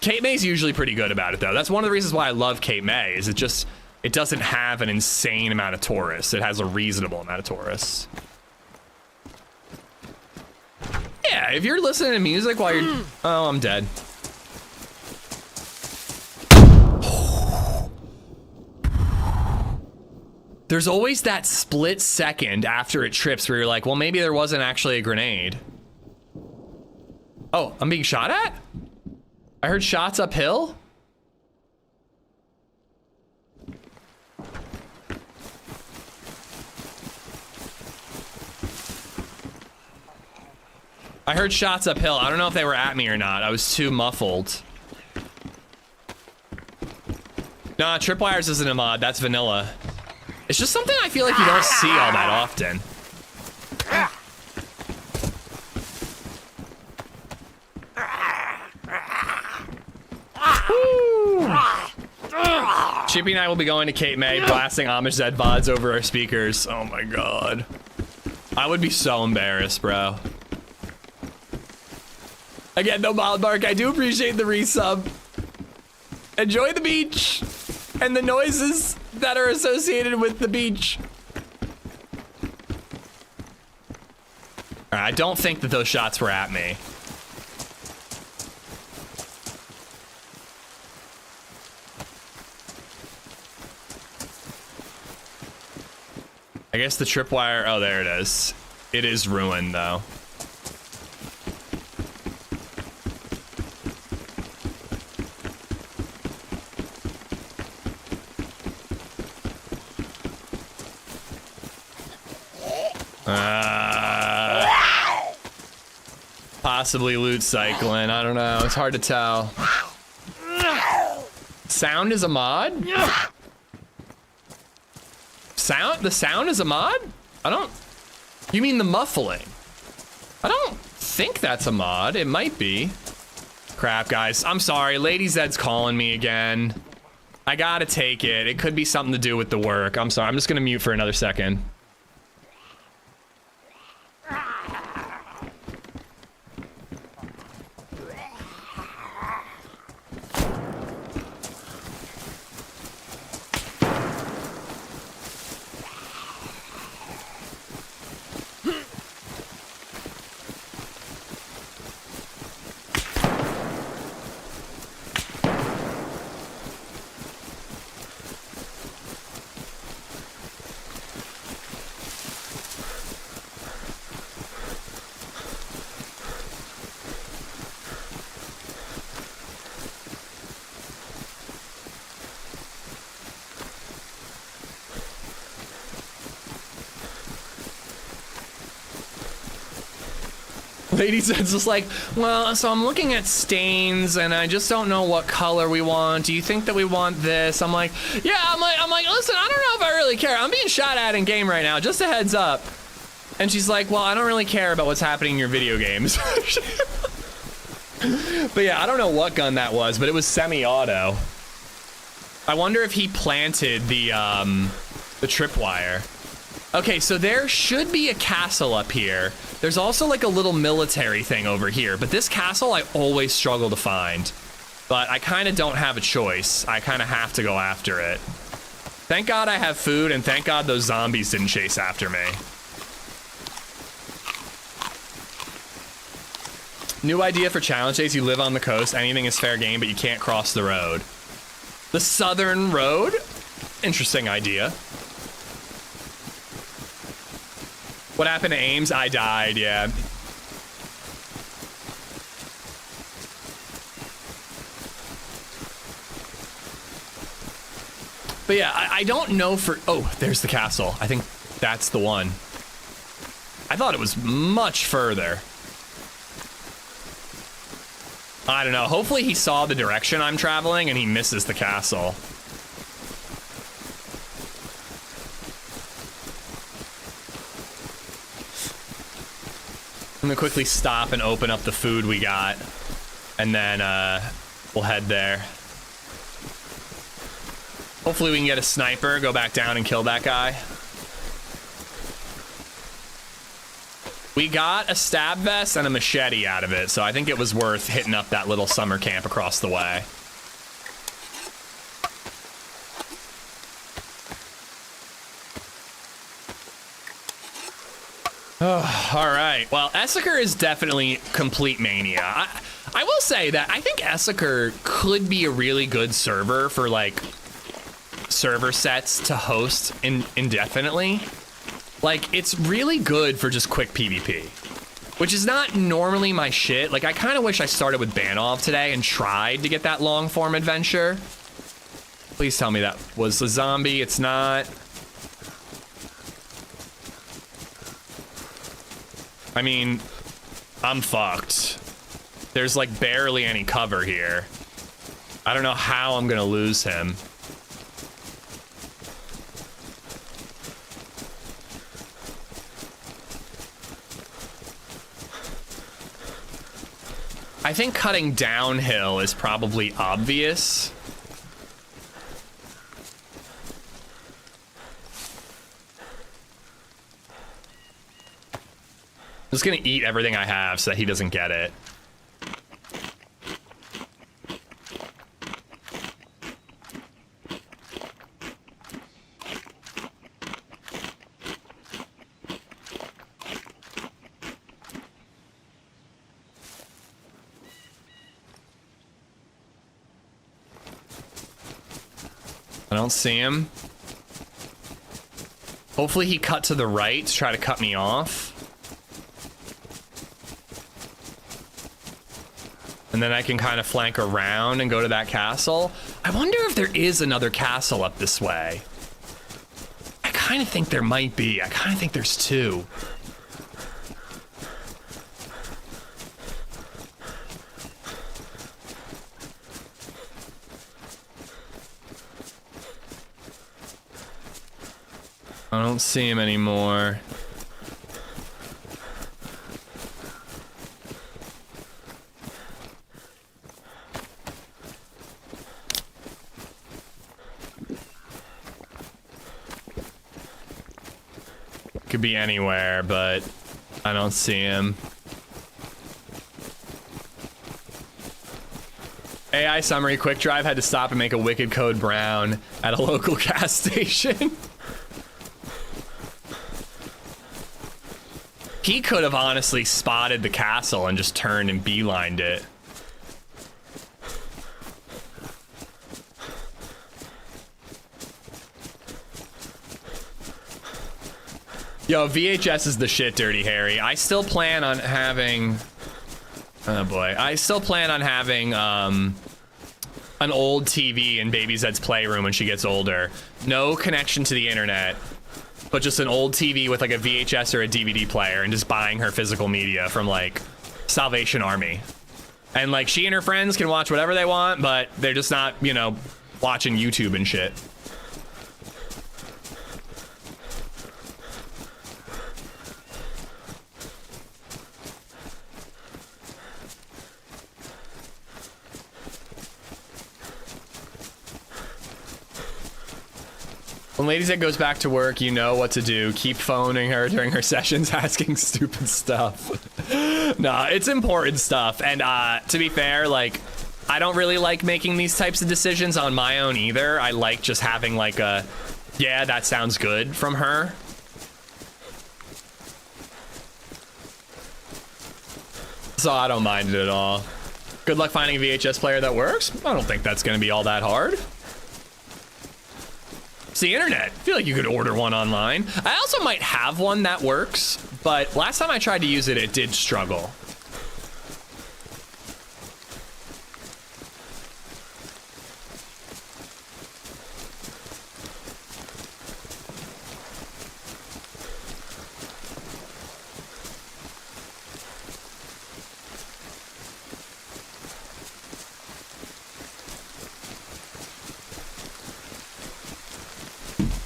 Cape May's usually pretty good about it though. That's one of the reasons why I love Cape May is it doesn't have an insane amount of tourists. It has a reasonable amount of tourists. Yeah, if you're listening to music while you're, oh, I'm dead. There's always that split second after it trips where you're like, well, maybe there wasn't actually a grenade. Oh, I'm being shot at? I heard shots uphill. I heard shots uphill. I don't know if they were at me or not. I was too muffled. Nah, tripwires isn't a mod. That's vanilla. It's just something I feel like you don't see all that often. Chippy and I will be going to Cape May, blasting AmishZed VODs over our speakers. Oh my God. I would be so embarrassed, bro. Again, no mild mark. I do appreciate the resub. Enjoy the beach and the noises that are associated with the beach. All right, I don't think that those shots were at me. I guess the tripwire, oh, there it is. It is ruined though. Possibly loot cycling. I don't know. It's hard to tell. Sound is a mod? The sound is a mod? You mean the muffling? I don't think that's a mod. It might be. Crap, guys. I'm sorry. LadyZed's calling me again. I gotta take it. It could be something to do with the work. I'm sorry. I'm just gonna mute for another second. LadyZed's just like, well, so I'm looking at stains and I just don't know what color we want. Do you think that we want this? I'm like, yeah, I'm like, listen, I don't know if I really care. I'm being shot at in game right now, just a heads up. And she's like, well, I don't really care about what's happening in your video games. But yeah, I don't know what gun that was, but it was semi-auto. I wonder if he planted the tripwire. Okay, so there should be a castle up here. There's also like a little military thing over here, but this castle I always struggle to find. But I kind of don't have a choice. I kind of have to go after it. Thank God I have food, and thank God those zombies didn't chase after me. New idea for challenge days. You live on the coast. Anything is fair game, but you can't cross the road. The southern road? Interesting idea. What happened to Ames? I died, yeah. But yeah, I don't know for... Oh, there's the castle. I think that's the one. I thought it was much further. I don't know. Hopefully he saw the direction I'm traveling and he misses the castle. I'm gonna quickly stop and open up the food we got, and then we'll head there. Hopefully we can get a sniper, go back down and kill that guy. We got a stab vest and a machete out of it, so I think it was worth hitting up that little summer camp across the way. Oh, all right. Well, Esseker is definitely complete mania. I will say that I think Esseker could be a really good server for like server sets to host indefinitely. Like, it's really good for just quick PvP, which is not normally my shit. Like, I kind of wish I started with Banov today and tried to get that long form adventure. Please tell me that was a zombie. It's not. I mean, I'm fucked. There's like barely any cover here. I don't know how I'm gonna lose him. I think cutting downhill is probably obvious. I'm just gonna eat everything I have so that he doesn't get it. I don't see him. Hopefully he cut to the right to try to cut me off. And then I can kind of flank around and go to that castle. I wonder if there is another castle up this way. I kind of think there might be. I kind of think there's two. I don't see him anymore. Could be anywhere, but I don't see him. AI summary, Quick Drive had to stop and make a Wicked Code Brown at a local gas station. He could have honestly spotted the castle and just turned and beelined it. Yo, VHS is the shit, Dirty Harry. I still plan on having... Oh boy. I still plan on having an old TV in BabyZed's playroom when she gets older. No connection to the internet, but just an old TV with like a VHS or a DVD player, and just buying her physical media from like Salvation Army. And like she and her friends can watch whatever they want, but they're just not, you know, watching YouTube and shit. When LadyZed goes back to work, you know what to do. Keep phoning her during her sessions, asking stupid stuff. Nah, it's important stuff. And to be fair, like, I don't really like making these types of decisions on my own either. I like just having like a, yeah, that sounds good from her. So I don't mind it at all. Good luck finding a VHS player that works. I don't think that's gonna be all that hard. It's the internet. I feel like you could order one online. I also might have one that works, but last time I tried to use it, it did struggle.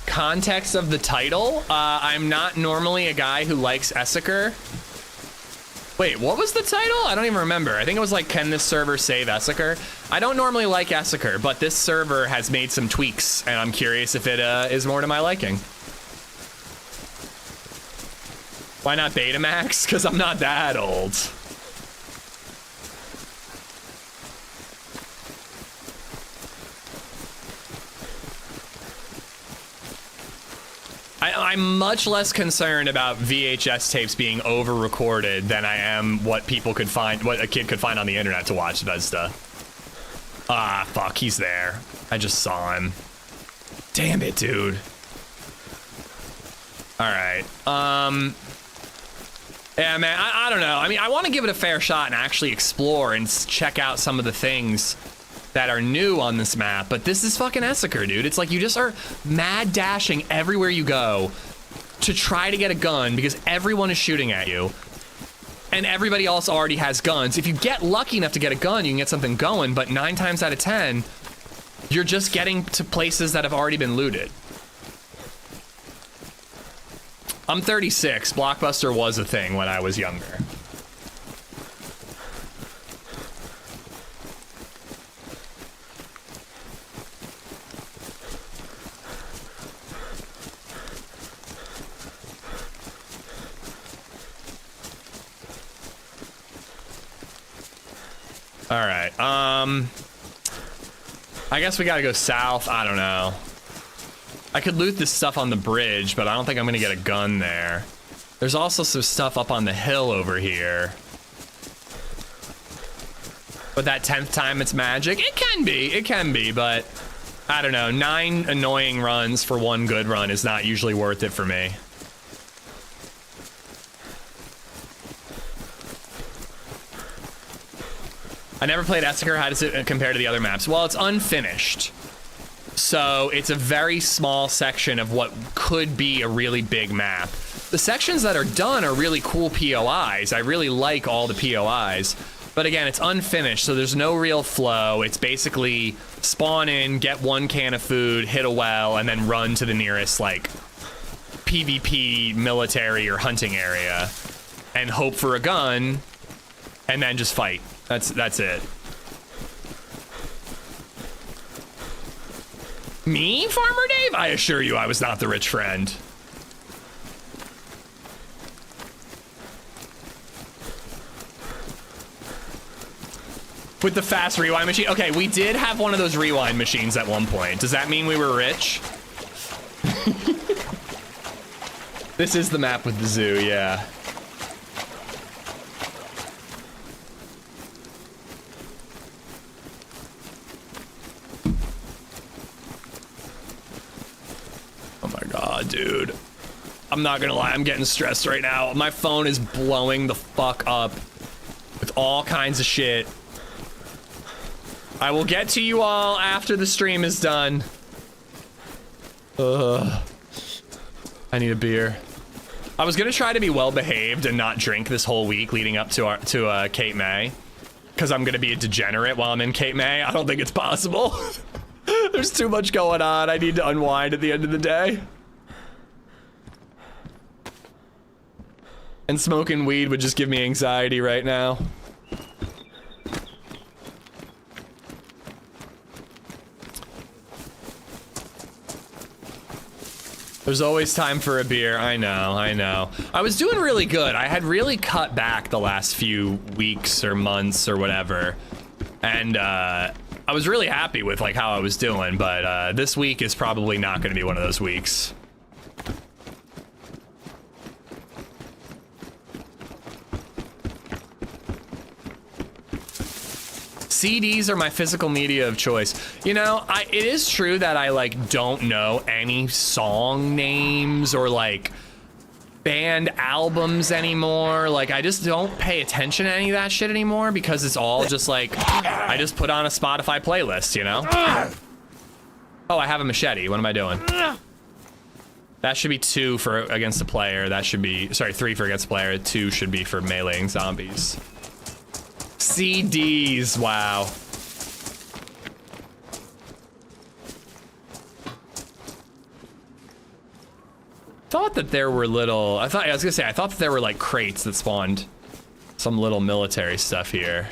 Context of the title, I'm not normally a guy who likes Esseker. Wait, what was the title? I don't even remember. I think it was like, can this server save Esseker? I don't normally like Esseker, but this server has made some tweaks, and I'm curious if it is more to my liking. Why not Betamax? Because I'm not that old. I'm much less concerned about VHS tapes being over-recorded than I am what people could find, what a kid could find on the internet to watch Bethesda. Ah, fuck, he's there. I just saw him. Damn it, dude. All right. Yeah, man, I don't know. I mean, I want to give it a fair shot and actually explore and check out some of the things that are new on this map, but this is fucking Esseker, dude. It's like you just are mad dashing everywhere you go to try to get a gun because everyone is shooting at you and everybody else already has guns. If you get lucky enough to get a gun, you can get something going, but 9 times out of 10, you're just getting to places that have already been looted. I'm 36. Blockbuster was a thing when I was younger. All right, I guess we gotta go south. I don't know. I could loot this stuff on the bridge, but I don't think I'm gonna get a gun there. There's also some stuff up on the hill over here. But that 10th time it's magic? It can be, but I don't know. 9 annoying runs for 1 good run is not usually worth it for me. I never played Esseker. How does it compare to the other maps? Well, it's unfinished. So it's a very small section of what could be a really big map. The sections that are done are really cool POIs. I really like all the POIs. But again, it's unfinished, so there's no real flow. It's basically spawn in, get 1 can of food, hit a well, and then run to the nearest, like, PvP military or hunting area and hope for a gun and then just fight. That's it. Me, Farmer Dave? I assure you I was not the rich friend. With the fast rewind machine? Okay, we did have one of those rewind machines at one point. Does that mean we were rich? This is the map with the zoo, yeah. Oh my god, dude. I'm not gonna lie, I'm getting stressed right now. My phone is blowing the fuck up with all kinds of shit. I will get to you all after the stream is done. Ugh. I need a beer. I was gonna try to be well behaved and not drink this whole week leading up to Cape May, because I'm gonna be a degenerate while I'm in Cape May. I don't think it's possible. There's too much going on. I need to unwind at the end of the day. And smoking weed would just give me anxiety right now. There's always time for a beer. I know. I was doing really good. I had really cut back the last few weeks or months or whatever. And I was really happy with like how I was doing, but this week is probably not going to be one of those weeks. CDs are my physical media of choice. You know, it is true that I like don't know any song names or like band albums anymore. Like I just don't pay attention to any of that shit anymore because it's all just like, I just put on a Spotify playlist, you know? Oh, I have a machete. What am I doing? That should be 2 for against the player. That should be, sorry, 3 for against the player. 2 should be for meleeing zombies. CDs, wow. Thought that there were little, I thought that there were like crates that spawned some little military stuff here.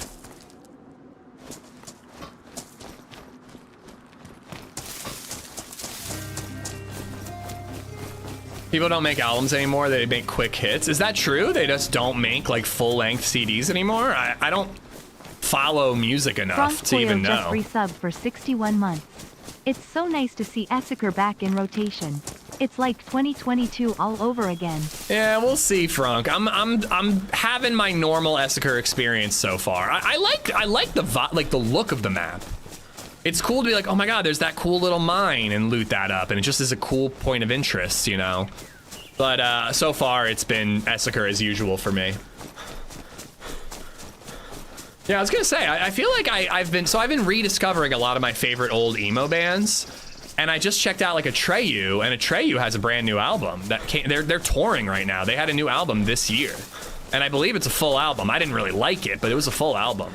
People don't make albums anymore, they make quick hits. Is that true? They just don't make like full-length CDs anymore? I don't follow music enough to even know. Just resubbed for 61 months. It's so nice to see Esseker back in rotation. It's like 2022 all over again. Yeah, we'll see, Frank. I'm having my normal Esseker experience so far. I like the look of the map. It's cool to be like, oh my god, there's that cool little mine and loot that up, and it just is a cool point of interest, you know. But so far it's been Esseker as usual for me. Yeah, I was gonna say, I feel like I've been rediscovering a lot of my favorite old emo bands, and I just checked out like Atreyu, and Atreyu has a brand new album that came. They're touring right now. They had a new album this year, and I believe it's a full album. I didn't really like it, but it was a full album.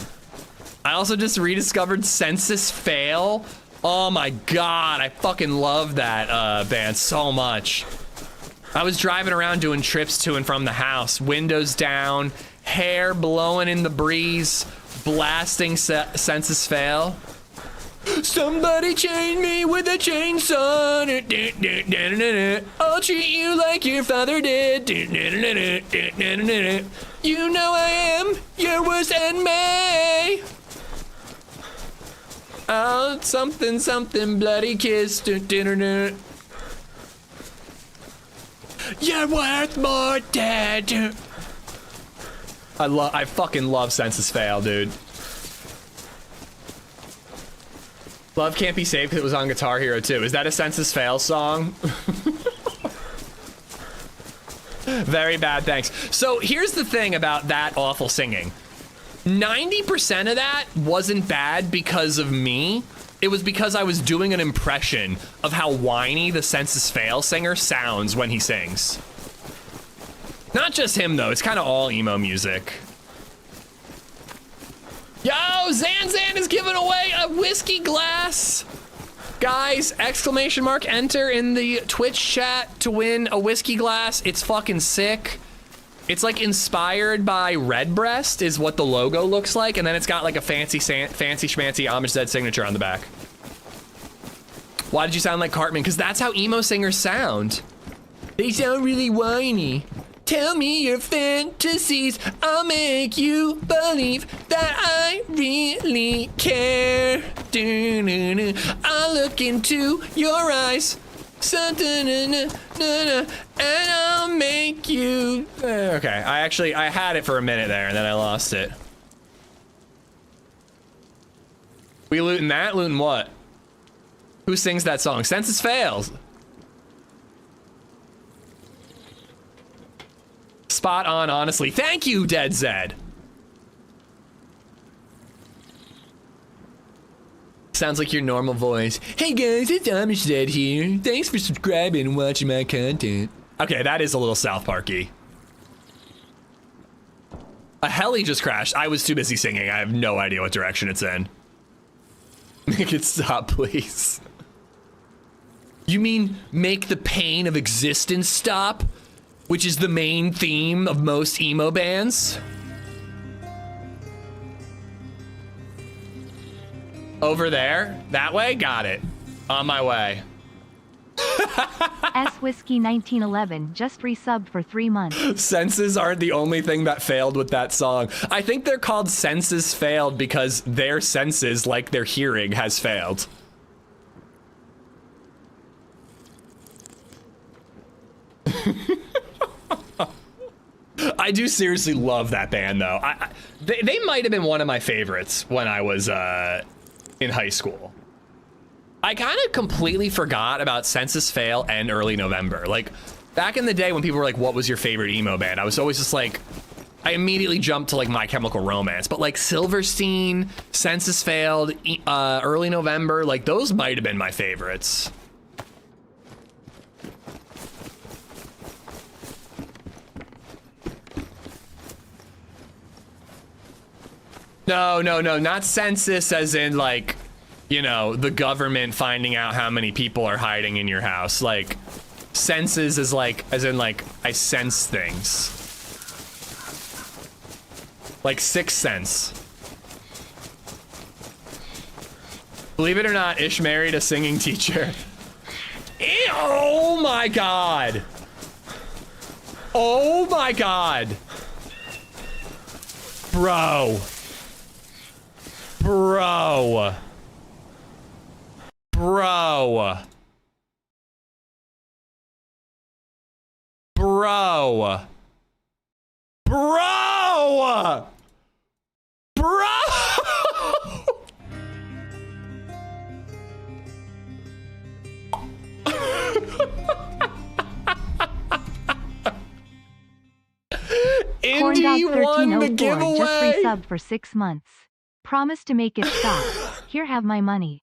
I also just rediscovered Census Fail. Oh my god, I fucking love that band so much. I was driving around doing trips to and from the house, windows down, hair blowing in the breeze, blasting Census Fail. Somebody chain me with a chainsaw. I'll treat you like your father did. You know I am your worst enemy. Oh, something, something, bloody kiss. You're worth more dead. I fucking love Census Fail, dude. Love Can't Be Saved because it was on Guitar Hero 2. Is that a Census Fail song? Very bad, thanks. So here's the thing about that awful singing. 90% of that wasn't bad because of me. It was because I was doing an impression of how whiny the Census Fail singer sounds when he sings. Not just him though, it's kind of all emo music. Yo, Zanzan is giving away a whiskey glass. Guys, exclamation mark, enter in the Twitch chat to win a whiskey glass. It's fucking sick. It's like inspired by Redbreast is what the logo looks like, and then it's got like a fancy schmancy AmishZed signature on the back. Why did you sound like Cartman? Because that's how emo singers sound. They sound really whiny. Tell me your fantasies, I'll make you believe that I really care. I'll look into your eyes, and I'll make you... Okay, I had it for a minute there, and then I lost it. We looting that? Looting what? Who sings that song? Census Fails. Spot on, honestly. Thank you, DayZ. Sounds like your normal voice. Hey guys, it's AmishZed here. Thanks for subscribing and watching my content. Okay, that is a little South Parky. A heli just crashed. I was too busy singing. I have no idea what direction it's in. Make it stop, please. You mean make the pain of existence stop? Which is the main theme of most emo bands. Over there? That way? Got it. On my way. S Whiskey 1911 just resubbed for 3 months. Senses aren't the only thing that failed with that song. I think they're called senses failed because their senses, like their hearing, has failed. I do seriously love that band, though. They might have been one of my favorites when I was in high school. I kind of completely forgot about Census Fail and Early November. Like, back in the day when people were like, what was your favorite emo band? I was always just like, I immediately jumped to like My Chemical Romance. But like Silverstein, Census Failed, Early November, like those might have been my favorites. No, not census as in like, you know, the government finding out how many people are hiding in your house. Like, senses is like, as in like, I sense things. Like Sixth Sense. Believe it or not, Ish married a singing teacher. Oh my God. Oh my God. Bro. Bro. Bro. Bro. Bro. Bro. Indy won the giveaway. Just resubbed for 6 months. Promise to make it stop. Here, have my money.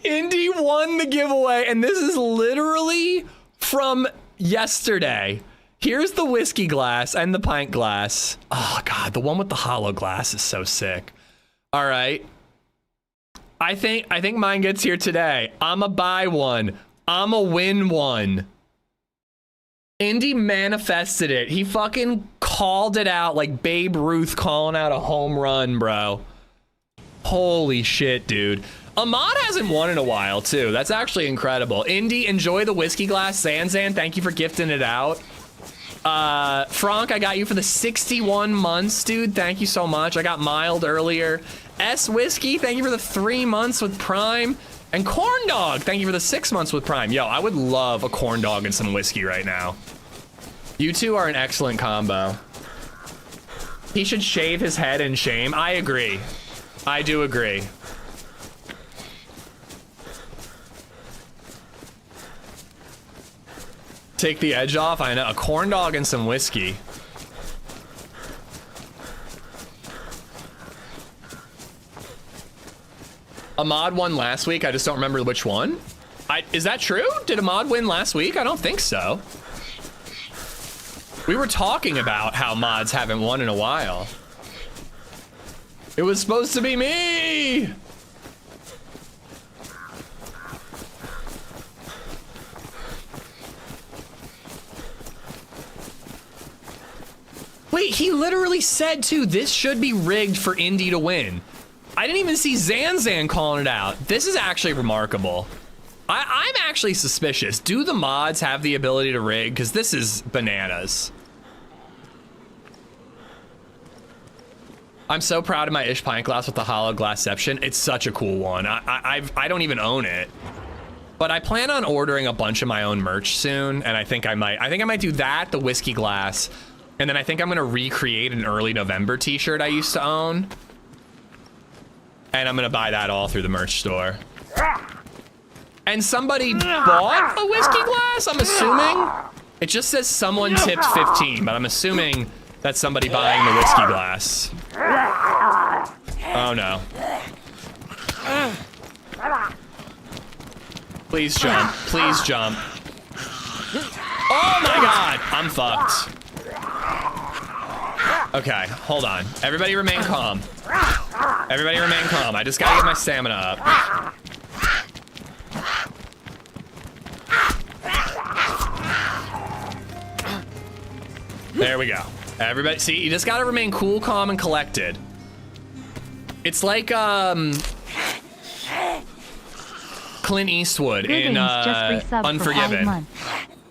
Indy won the giveaway, and this is literally from yesterday. Here's the whiskey glass and the pint glass. Oh God, the one with the hollow glass is so sick. All right. I think mine gets here today. I'ma buy one. I'ma win one. Indy manifested it. He fucking called it out like Babe Ruth calling out a home run, bro. Holy shit, dude. Ahmad hasn't won in a while, too. That's actually incredible. Indy, enjoy the whiskey glass. Zanzan, thank you for gifting it out. Frank, I got you for the 61 months, dude. Thank you so much. I got mild earlier. S Whiskey, thank you for the 3 months with Prime. And Corn Dog, thank you for the 6 months with Prime. Yo, I would love a corn dog and some whiskey right now. You two are an excellent combo. He should shave his head in shame. I agree. I do agree. Take the edge off. I know. A corn dog and some whiskey. Ahmad won last week. I just don't remember which one. Is that true? Did Ahmad win last week? I don't think so. We were talking about how mods haven't won in a while. It was supposed to be me! Wait, he literally said too, this should be rigged for Indy to win. I didn't even see Zanzan calling it out. This is actually remarkable. I'm actually suspicious. Do the mods have the ability to rig? Because this is bananas. I'm so proud of my Ish pint glass with the hollow glassception. It's such a cool one. I don't even own it, but I plan on ordering a bunch of my own merch soon, and I think I might do that, the whiskey glass, and then I think I'm gonna recreate an Early November t-shirt I used to own, and I'm gonna buy that all through the merch store. And somebody bought a whiskey glass, I'm assuming. It just says someone tipped 15, but I'm assuming that's somebody buying the whiskey glass. Oh no. Please jump. Please jump. Oh my God. I'm fucked. Okay, hold on. Everybody remain calm. Everybody remain calm. I just gotta get my stamina up. There we go. Everybody, see, you just gotta remain cool, calm, and collected. It's like, Clint Eastwood in, Unforgiven.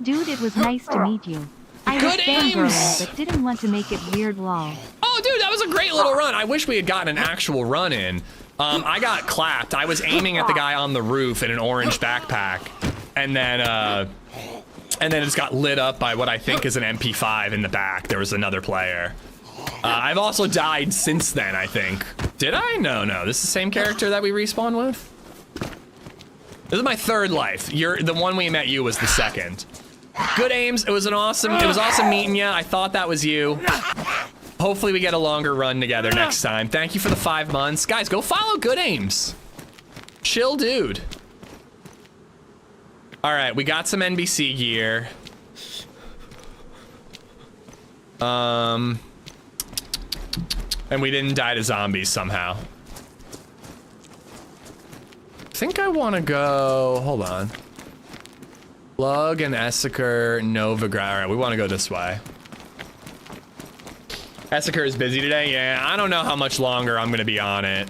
Dude, it was nice to meet you. I was Good aims! fangirling, but didn't want to make it weird lol. Oh, dude, that was a great little run. I wish we had gotten an actual run in. I got clapped. I was aiming at the guy on the roof in an orange backpack, and then it just got lit up by what I think is an MP5 in the back. There was another player. I've also died since then, I think. Did I? No. This is the same character that we respawned with? This is my third life. The one we met you was the second. Good aims. It was awesome meeting you. I thought that was you. Hopefully we get a longer run together next time. Thank you for the 5 months. Guys, go follow Good Aims. Chill dude. All right, we got some NBC gear. And we didn't die to zombies somehow. I think I want to go, hold on. Lug and Esseker, Novigrad. All right, we want to go this way. Esseker is busy today. Yeah, I don't know how much longer I'm going to be on it.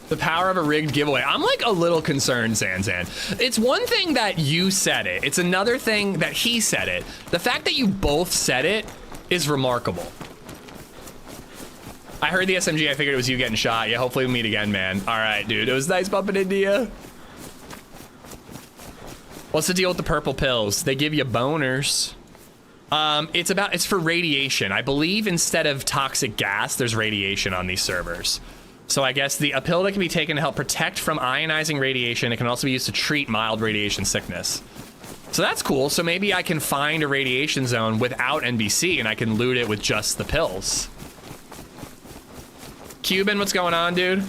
The power of a rigged giveaway. I'm like a little concerned, Zanzan. It's one thing that you said it. It's another thing that he said it. The fact that you both said it is remarkable. I heard the SMG. I figured it was you getting shot. Yeah, hopefully we meet again, man. All right, dude. It was nice bumping into you. What's the deal with the purple pills? They give you boners. It's for radiation. I believe instead of toxic gas, there's radiation on these servers. So I guess a pill that can be taken to help protect from ionizing radiation. It can also be used to treat mild radiation sickness. So that's cool. So maybe I can find a radiation zone without NBC and I can loot it with just the pills. Cuban, what's going on, dude?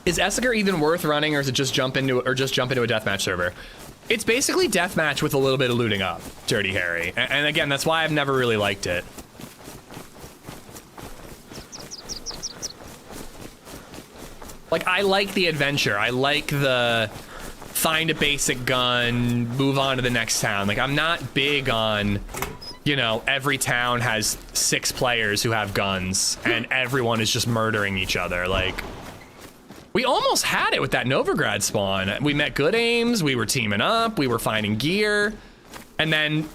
Is Esseker even worth running, or is it just jump into a deathmatch server? It's basically deathmatch with a little bit of looting up, Dirty Harry. And again, that's why I've never really liked it. Like, I like the adventure. I like the find a basic gun, move on to the next town. Like, I'm not big on, you know, every town has 6 players who have guns and everyone is just murdering each other. Like, we almost had it with that Novigrad spawn. We met Good Aims, we were teaming up, we were finding gear, and then,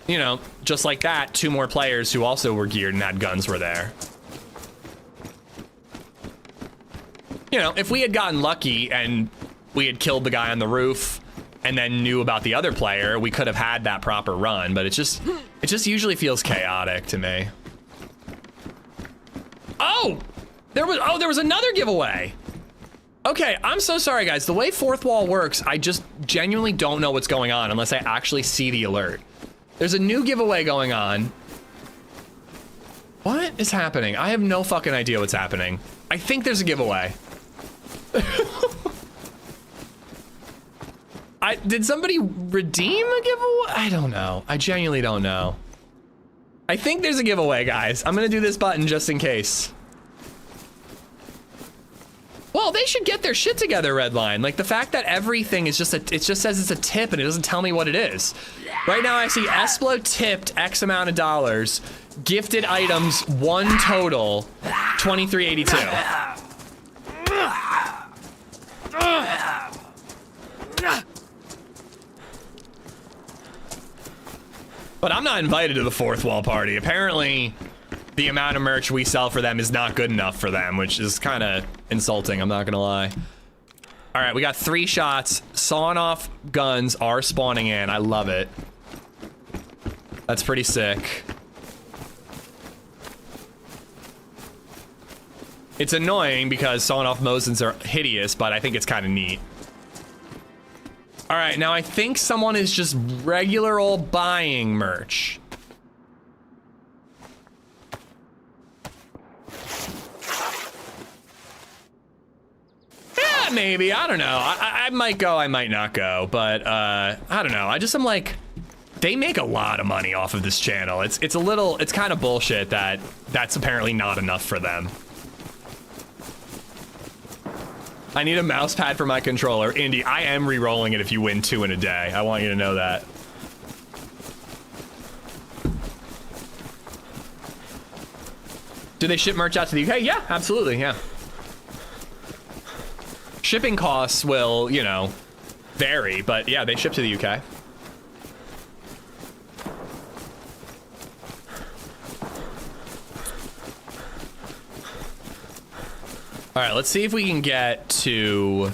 you know, just like that, 2 more players who also were geared and had guns were there. You know, if we had gotten lucky and we had killed the guy on the roof and then knew about the other player, we could have had that proper run, but it just usually feels chaotic to me. Oh, there was another giveaway. Okay, I'm so sorry, guys. The way Fourth Wall works, I just genuinely don't know what's going on unless I actually see the alert. There's a new giveaway going on. What is happening? I have no fucking idea what's happening. I think there's a giveaway. Did somebody redeem a giveaway? I don't know. I genuinely don't know. I think there's a giveaway, guys. I'm gonna do this button just in case. Well, they should get their shit together, Redline. Like, the fact that everything is it just says it's a tip and it doesn't tell me what it is. Right now I see Esplo tipped X amount of dollars, gifted items 1 total, 2382. But I'm not invited to the Fourth Wall party. Apparently, the amount of merch we sell for them is not good enough for them, which is kind of insulting, I'm not gonna lie. All right, we got 3 shots. Sawing off guns are spawning in. I love it. That's pretty sick. It's annoying because sawing off Mosins are hideous, but I think it's kind of neat. All right, now I think someone is just regular old buying merch. Yeah, maybe, I don't know. I might go, I might not go, but I don't know. I'm like, they make a lot of money off of this channel. It's kind of bullshit that that's apparently not enough for them. I need a mouse pad for my controller. Indy, I am re-rolling it if you win 2 in a day. I want you to know that. Do they ship merch out to the UK? Yeah, absolutely, yeah. Shipping costs will, you know, vary, but yeah, they ship to the UK. All right, let's see if we can get to,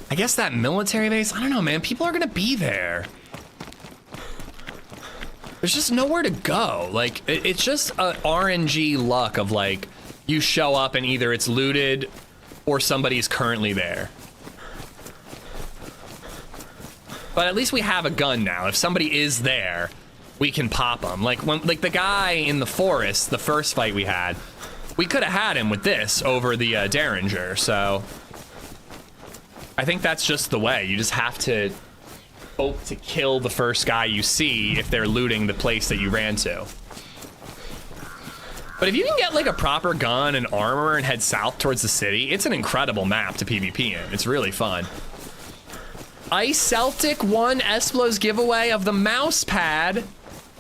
I guess, that military base. I don't know, man. People are gonna be there. There's just nowhere to go. Like, it's just a RNG luck of like, you show up and either it's looted or somebody's currently there. But at least we have a gun now. If somebody is there, we can pop them. Like when, like the guy in the forest, the first fight we had, we could have had him with this over the Derringer. So I think that's just the way. You just have to hope to kill the first guy you see if they're looting the place that you ran to. But if you can get like a proper gun and armor and head south towards the city, it's an incredible map to PvP in. It's really fun. Ice Celtic won Esplo's giveaway of the mouse pad.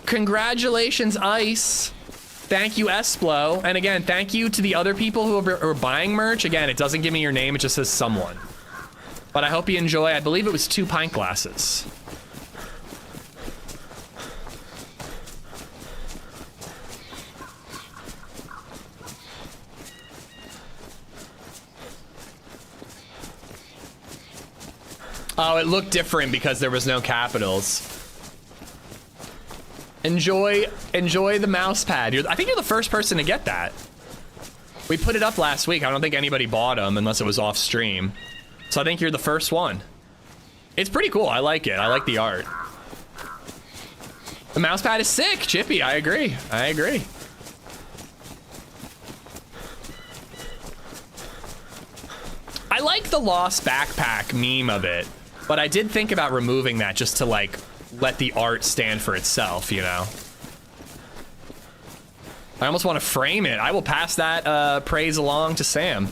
Congratulations, Ice. Thank you, Esplo. And again, thank you to the other people who are buying merch. Again, it doesn't give me your name, it just says someone. But I hope you enjoy. I believe it was 2 pint glasses. Oh, it looked different because there was no capitals. Enjoy the mouse pad. I think you're the first person to get that. We put it up last week. I don't think anybody bought them unless it was off stream. So I think you're the first one. It's pretty cool. I like it. I like the art. The mouse pad is sick, Chippy. I agree. I agree. I like the lost backpack meme of it, but I did think about removing that just to like let the art stand for itself, you know? I almost want to frame it. I will pass that praise along to Sam.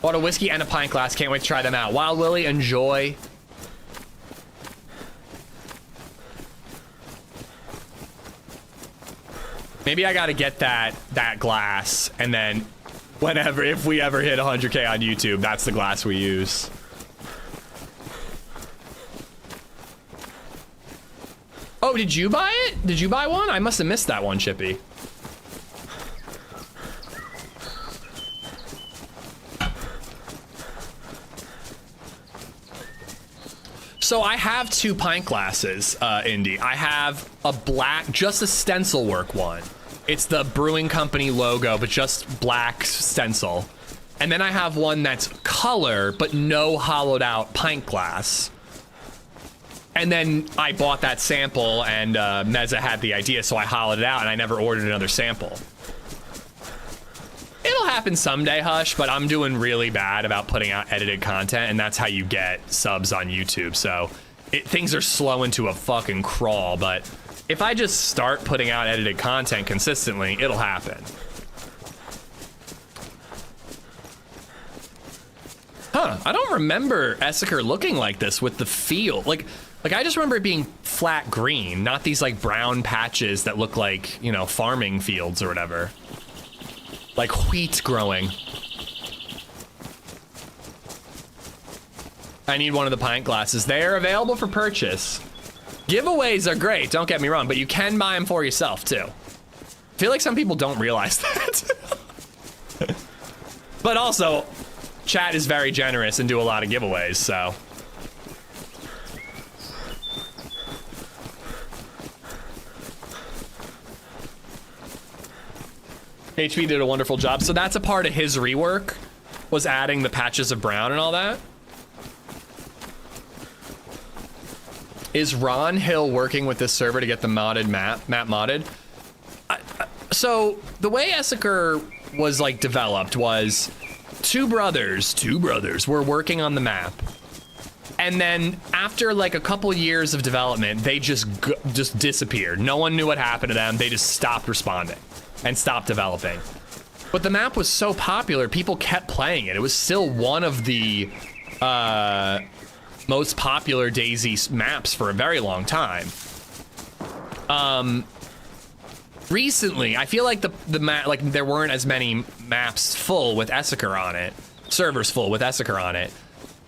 Bought a whiskey and a pint glass. Can't wait to try them out. Wild Willie, enjoy. Maybe I gotta get that glass, and then whenever, if we ever hit 100K on YouTube, that's the glass we use. Oh, did you buy it? Did you buy one? I must have missed that one, Chippy. So I have 2 pint glasses, Indy. I have a black, just a stencil work one. It's the brewing company logo, but just black stencil. And then I have one that's color, but no hollowed out pint glass. And then I bought that sample, and Meza had the idea, so I hollowed it out, and I never ordered another sample. It'll happen someday, Hush, but I'm doing really bad about putting out edited content, and that's how you get subs on YouTube. So things are slowing to a fucking crawl, but if I just start putting out edited content consistently, it'll happen. Huh, I don't remember Esseker looking like this with the field. Like I just remember it being flat green, not these like brown patches that look like, you know, farming fields or whatever. Like wheat growing. I need one of the pint glasses. They are available for purchase. Giveaways are great, don't get me wrong, but you can buy them for yourself too. I feel like some people don't realize that. But also, chat is very generous and do a lot of giveaways, so. HP did a wonderful job. So that's a part of his rework, was adding the patches of brown and all that. Is Ron Hill working with this server to get the modded map modded? So the way Esseker was like developed was two brothers were working on the map. And then after like a couple years of development, they just disappeared. No one knew what happened to them. They just stopped responding and stopped developing. But the map was so popular, people kept playing it. It was still one of the most popular DayZ maps for a very long time. recently, I feel like the map, like there weren't as many maps full with Esseker on it, servers full with Esseker on it.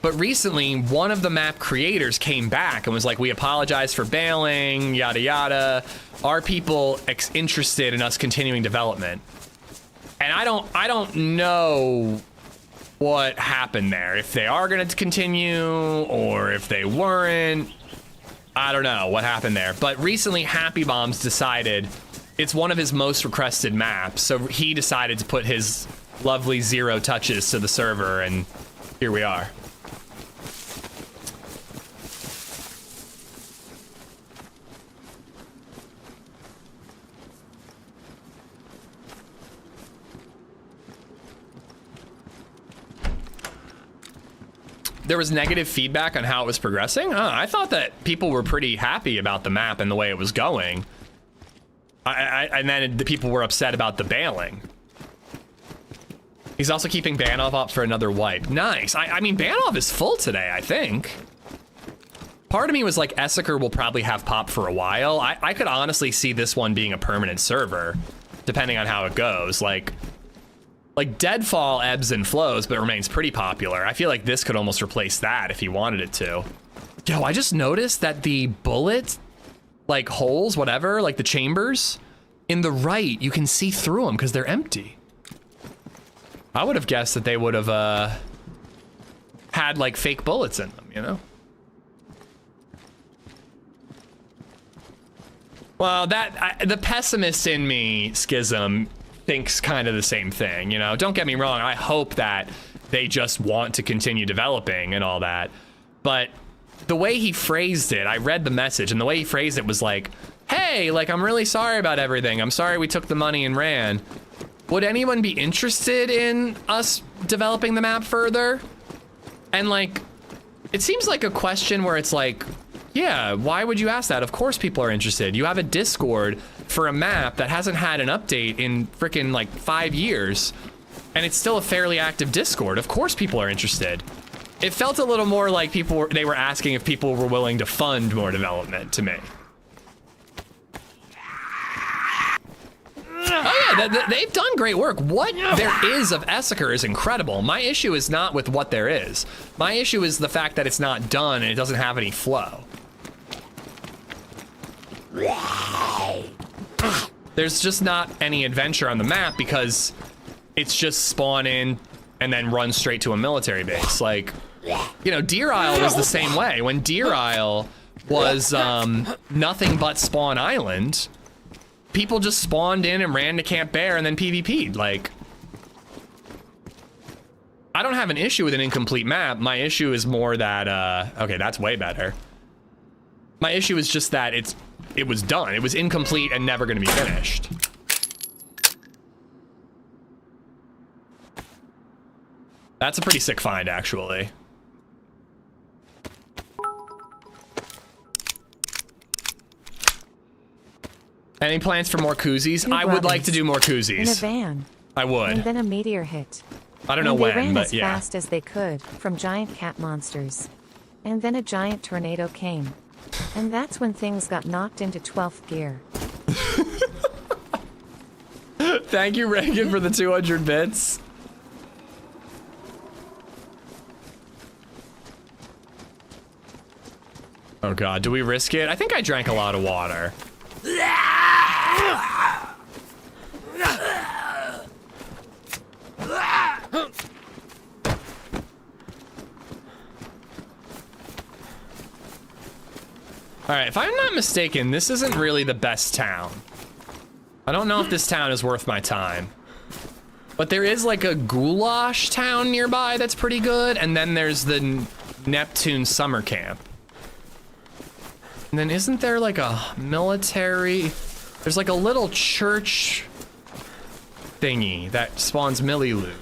But recently, one of the map creators came back and was like, we apologize for bailing, yada yada. Are people interested in us continuing development? And I don't know what happened there. If they are going to continue or if they weren't. I don't know what happened there. But recently, Happy Bombs decided it's one of his most requested maps. So he decided to put his lovely 0 touches to the server, and here we are. There was negative feedback on how it was progressing? I thought that people were pretty happy about the map and the way it was going. And then the people were upset about the bailing. He's also keeping Banov up for another wipe. Nice. I mean, Banov is full today, I think. Part of me was like, Esseker will probably have pop for a while. I could honestly see this one being a permanent server, depending on how it goes. Like Deadfall ebbs and flows, but remains pretty popular. I feel like this could almost replace that if he wanted it to. Yo, I just noticed that the bullet, like holes, whatever, like the chambers, in the right, you can see through them because they're empty. I would have guessed that they would have had like fake bullets in them, you know? Well, the pessimist in me, Schism, thinks kind of the same thing, you know? Don't get me wrong, I hope that they just want to continue developing and all that, but the way he phrased it, I read the message, and the way he phrased it was like, hey, like, I'm really sorry about everything. I'm sorry we took the money and ran. Would anyone be interested in us developing the map further? And like, it seems like a question where it's like, yeah, why would you ask that? Of course people are interested. You have a Discord for a map that hasn't had an update in freaking like 5 years, and it's still a fairly active Discord. Of course people are interested. It felt a little more like they were asking if people were willing to fund more development to me. Oh yeah, they've done great work. What there is of Esseker is incredible. My issue is not with what there is. My issue is the fact that it's not done and it doesn't have any flow. There's just not any adventure on the map because it's just spawn in and then run straight to a military base. Like, you know, Deer Isle was the same way. When Deer Isle was nothing but Spawn Island, people just spawned in and ran to Camp Bear and then PvP'd. Like, I don't have an issue with an incomplete map. My issue is more that, okay, that's way better. My issue is just that it was done. It was incomplete and never gonna be finished. That's a pretty sick find, actually. Any plans for more koozies? I would like to do more koozies. In a van. I would. And then a meteor hit. I don't know when, when, but as yeah. fast as they could from giant cat monsters. And then a giant tornado came. And that's when things got knocked into 12th gear. Thank you, Reagan, for the 200 bits. Oh god, do we risk it? I think I drank a lot of water. Alright, if I'm not mistaken, this isn't really the best town. I don't know if this town is worth my time. But there is like a goulash town nearby that's pretty good, and then there's the Neptune summer camp. And then isn't there like a military... There's like a little church thingy that spawns Milliloo.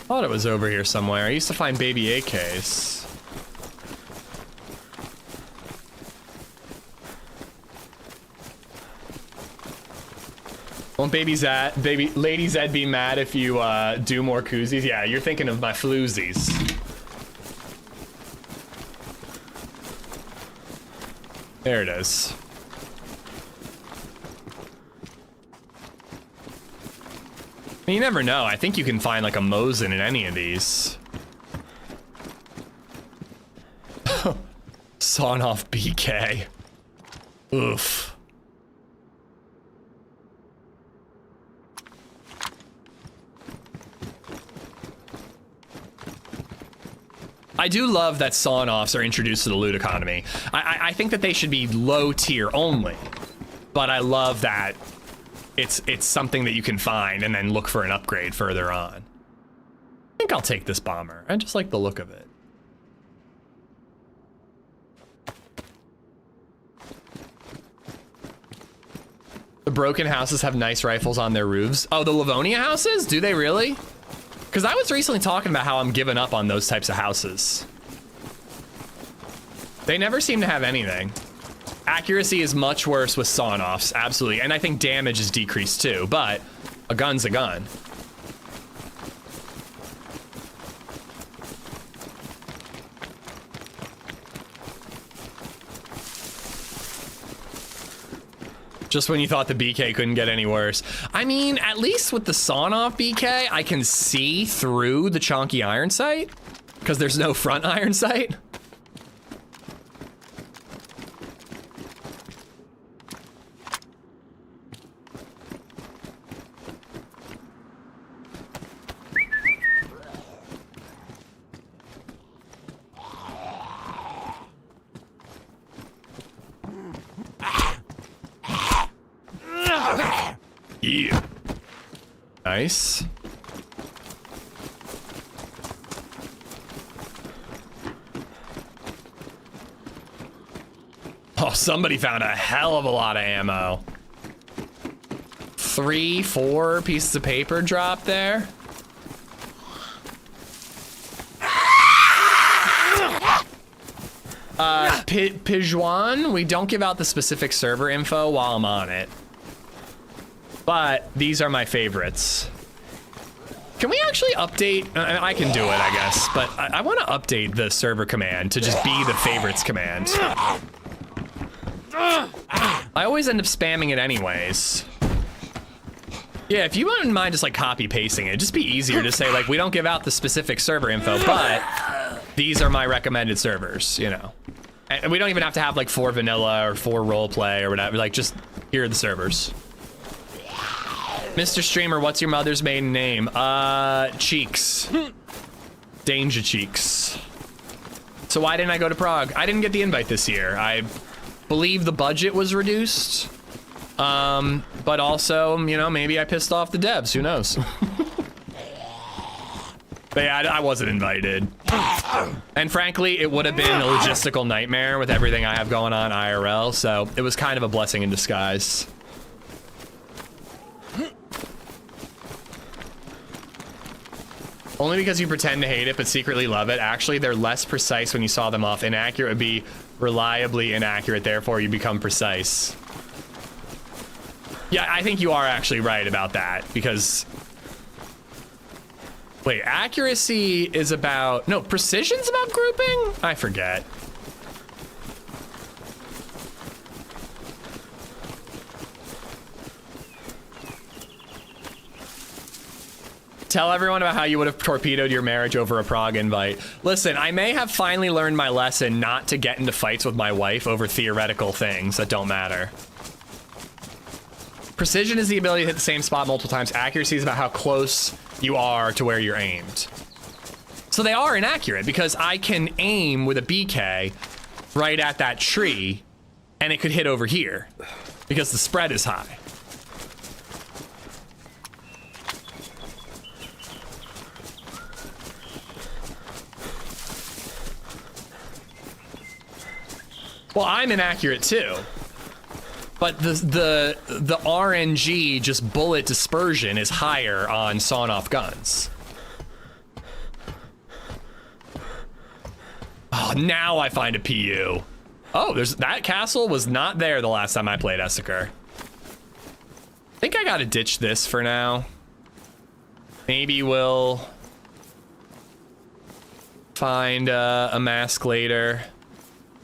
Thought it was over here somewhere. I used to find baby AKs. Won't LadyZed be mad if you do more koozies? Yeah, you're thinking of my floozies. There it is. You never know. I think you can find like a Mosin in any of these. Sawn off BK. Oof. I do love that sawn-offs are introduced to the loot economy. I think that they should be low tier only, but I love that it's something that you can find and then look for an upgrade further on. I think I'll take this bomber. I just like the look of it. The broken houses have nice rifles on their roofs. Oh, the Livonia houses? Do they really? Because I was recently talking about how I'm giving up on those types of houses. They never seem to have anything. Accuracy is much worse with sawn-offs, absolutely. And I think damage is decreased too, but a gun's a gun. Just when you thought the BK couldn't get any worse. I mean, at least with the sawn-off BK, I can see through the chonky iron sight because there's no front iron sight. Yeah. Nice. Oh, somebody found a hell of a lot of ammo. 3, 4 pieces of paper dropped there. Pijuan, we don't give out the specific server info while I'm on it. But these are my favorites. Can we actually update? I can do it, I guess, but I want to update the server command to just be the favorites command. I always end up spamming it anyways. Yeah, if you wouldn't mind just like copy pasting it, it'd just be easier to say like, we don't give out the specific server info, but these are my recommended servers, you know. And we don't even have to have like 4 vanilla or 4 roleplay or whatever, like just here are the servers. Mr. Streamer, what's your mother's maiden name? Cheeks. Danger Cheeks. So why didn't I go to Prague? I didn't get the invite this year. I believe the budget was reduced. But also, you know, maybe I pissed off the devs, who knows? But yeah, I wasn't invited. And frankly, it would have been a logistical nightmare with everything I have going on IRL, so it was kind of a blessing in disguise. Only because you pretend to hate it but secretly love it. Actually, they're less precise when you saw them off. Inaccurate would be reliably inaccurate, therefore you become precise. Yeah, I think you are actually right about that, because... Wait, accuracy is about... No, precision's about grouping? I forget. Tell everyone about how you would have torpedoed your marriage over a Prague invite. Listen, I may have finally learned my lesson not to get into fights with my wife over theoretical things that don't matter. Precision is the ability to hit the same spot multiple times. Accuracy is about how close you are to where you're aimed. So they are inaccurate because I can aim with a BK right at that tree and it could hit over here because the spread is high. Well, I'm inaccurate too, but the RNG, just bullet dispersion, is higher on sawn-off guns. Oh, now I find a PU. Oh, that castle was not there the last time I played Esseker. I think I gotta ditch this for now. Maybe we'll find a mask later.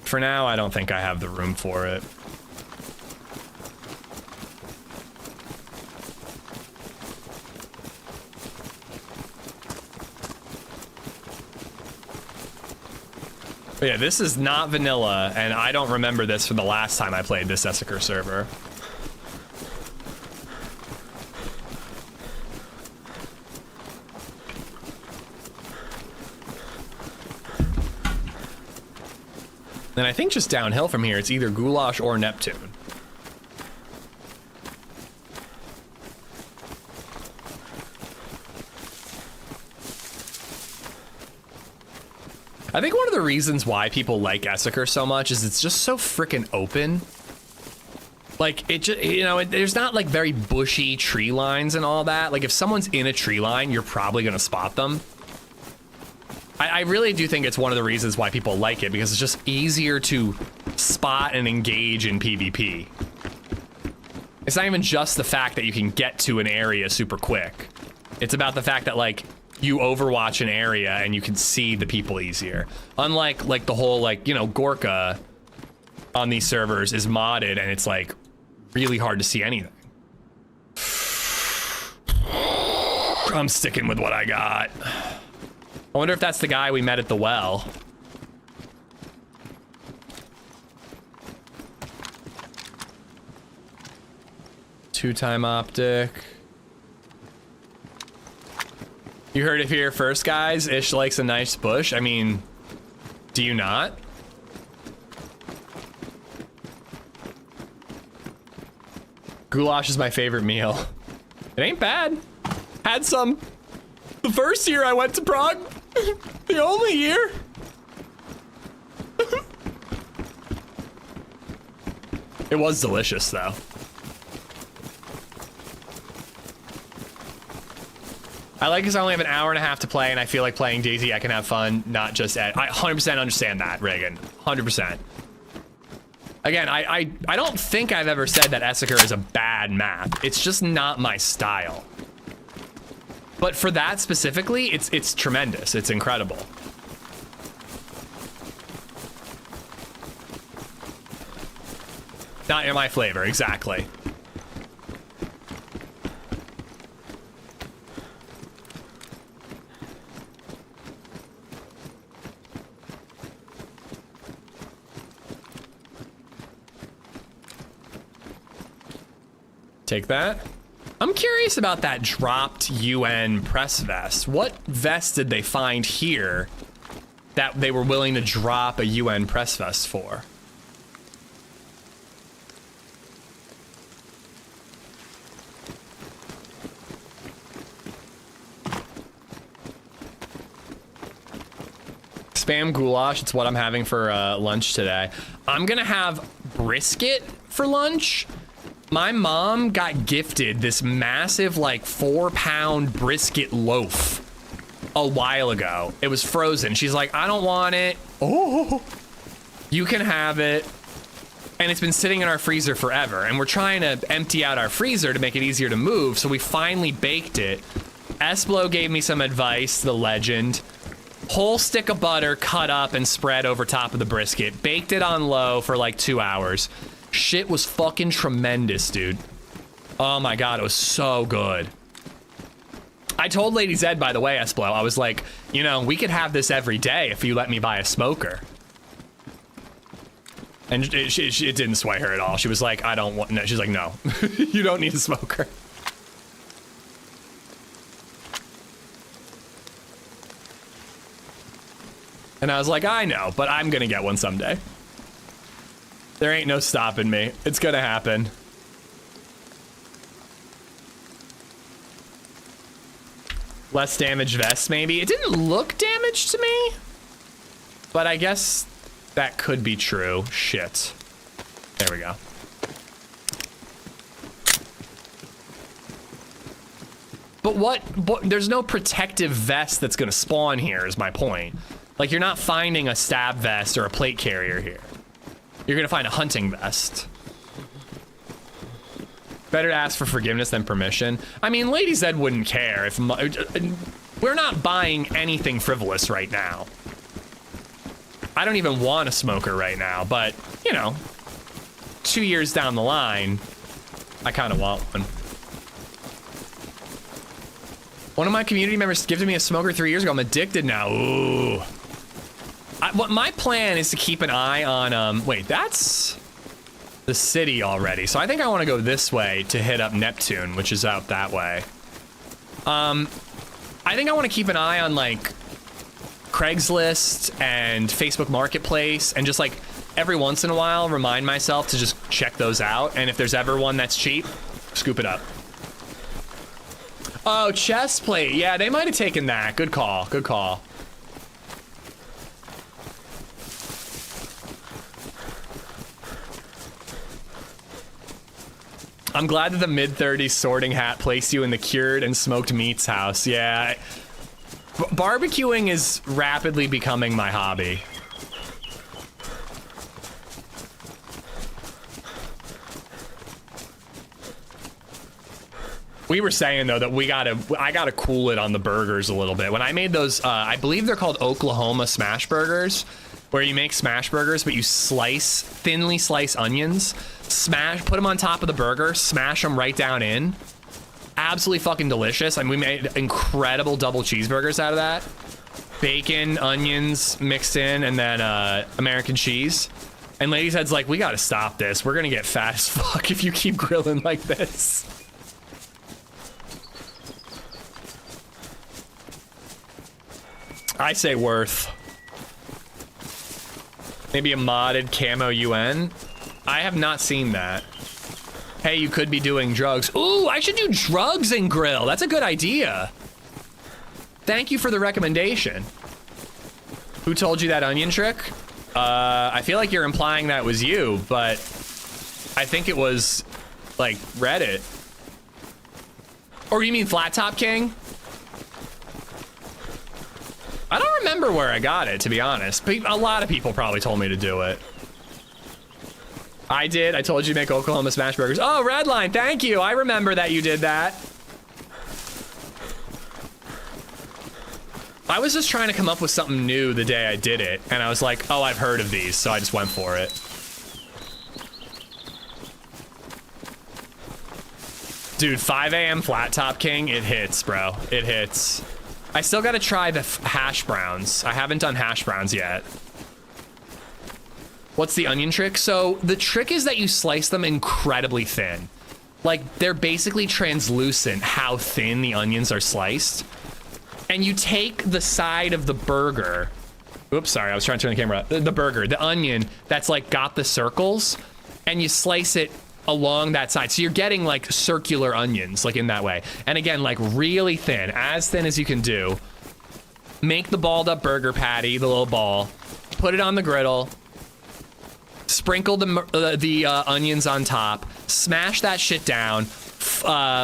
For now, I don't think I have the room for it. But yeah, this is not vanilla, and I don't remember this from the last time I played this Esseker server. And I think just downhill from here, it's either Goulash or Neptune. I think one of the reasons why people like Esseker so much is it's just so freaking open. Like, it just, you know, there's not like very bushy tree lines and all that. Like, if someone's in a tree line, you're probably gonna spot them. I really do think it's one of the reasons why people like it, because it's just easier to spot and engage in PvP. It's not even just the fact that you can get to an area super quick. It's about the fact that, like, you overwatch an area and you can see the people easier. Unlike, like, the whole, like, you know, Gorka on these servers is modded and it's, like, really hard to see anything. I'm sticking with what I got. I wonder if that's the guy we met at the well. Two-time optic. You heard it here first, guys. Ish likes a nice bush. I mean, do you not? Goulash is my favorite meal. It ain't bad. Had some the first year I went to Prague. The only year. It was delicious, though. I like because I only have an hour and a half to play, and I feel like playing DayZ, I can have fun, not just at... I 100% understand that, Reagan. 100%. Again, I don't think I've ever said that Esseker is a bad map. It's just not my style. But for that specifically, it's tremendous. It's incredible. Not in my flavor, exactly. Take that. I'm curious about that dropped UN press vest. What vest did they find here that they were willing to drop a UN press vest for? Spam goulash, it's what I'm having for lunch today. I'm gonna have brisket for lunch. My mom got gifted this massive, like, 4-pound brisket loaf a while ago. It was frozen. She's like, I don't want it. Oh, you can have it. And it's been sitting in our freezer forever. And we're trying to empty out our freezer to make it easier to move. So we finally baked it. Esplo gave me some advice, the legend. Whole stick of butter cut up and spread over top of the brisket. Baked it on low for like 2 hours. Shit was fucking tremendous, dude. Oh my god, it was so good. I told LadyZed, by the way, Esplo, I was like, you know, we could have this every day if you let me buy a smoker. And it didn't sway her at all. She was like, I don't want, no, she's like, no, you don't need a smoker. And I was like, I know, but I'm gonna get one someday. There ain't no stopping me. It's gonna happen. Less damage vest, maybe. It didn't look damaged to me, but I guess that could be true. Shit. There we go. But there's no protective vest that's gonna spawn here is my point. Like, you're not finding a stab vest or a plate carrier here. You're gonna find a hunting vest. Better to ask for forgiveness than permission. I mean, LadyZed wouldn't care if we're not buying anything frivolous right now. I don't even want a smoker right now, but you know, 2 years down the line, I kind of want one. One of my community members gifted me a smoker 3 years ago. I'm addicted now. Ooh. What my plan is to keep an eye on, wait, that's the city already. So I think I want to go this way to hit up Neptune, which is out that way. I think I want to keep an eye on like Craigslist and Facebook Marketplace and just like every once in a while remind myself to just check those out. And if there's ever one that's cheap, scoop it up. Oh, chest plate. Yeah, they might have taken that. Good call. Good call. I'm glad that the mid-30s sorting hat placed you in the cured and smoked meats house. Yeah. Barbecuing is rapidly becoming my hobby. We were saying though that I gotta cool it on the burgers a little bit. When I made those, I believe they're called Oklahoma smash burgers, where you make smash burgers, but you thinly slice onions, put them on top of the burger, smash them right down in. Absolutely fucking delicious. I mean, we made incredible double cheeseburgers out of that. Bacon, onions mixed in, and then American cheese. And LadyZed's like, we gotta stop this. We're gonna get fat as fuck if you keep grilling like this. I say worth. Maybe a modded camo UN. I have not seen that. Hey, you could be doing drugs. Ooh, I should do drugs and grill. That's a good idea. Thank you for the recommendation. Who told you that onion trick? I feel like you're implying that was you, but I think it was like Reddit. Or you mean Flat Top King? I don't remember where I got it, to be honest. A lot of people probably told me to do it. I did. I told you to make Oklahoma smash burgers. Oh, Redline, thank you. I remember that you did that. I was just trying to come up with something new the day I did it, and I was like, oh, I've heard of these, so I just went for it. Dude, 5 a.m. Flat Top King, it hits, bro. It hits. I still gotta try the hash browns. I haven't done hash browns yet. What's the onion trick? So the trick is that you slice them incredibly thin. Like they're basically translucent how thin the onions are sliced. And you take the side of the burger. Oops, sorry, I was trying to turn the camera up. The burger, the onion that's like got the circles, and you slice it along that side. So you're getting like circular onions, like in that way. And again, like really thin, as thin as you can do. Make the balled up burger patty, the little ball, put it on the griddle, sprinkle the onions on top, smash that shit down,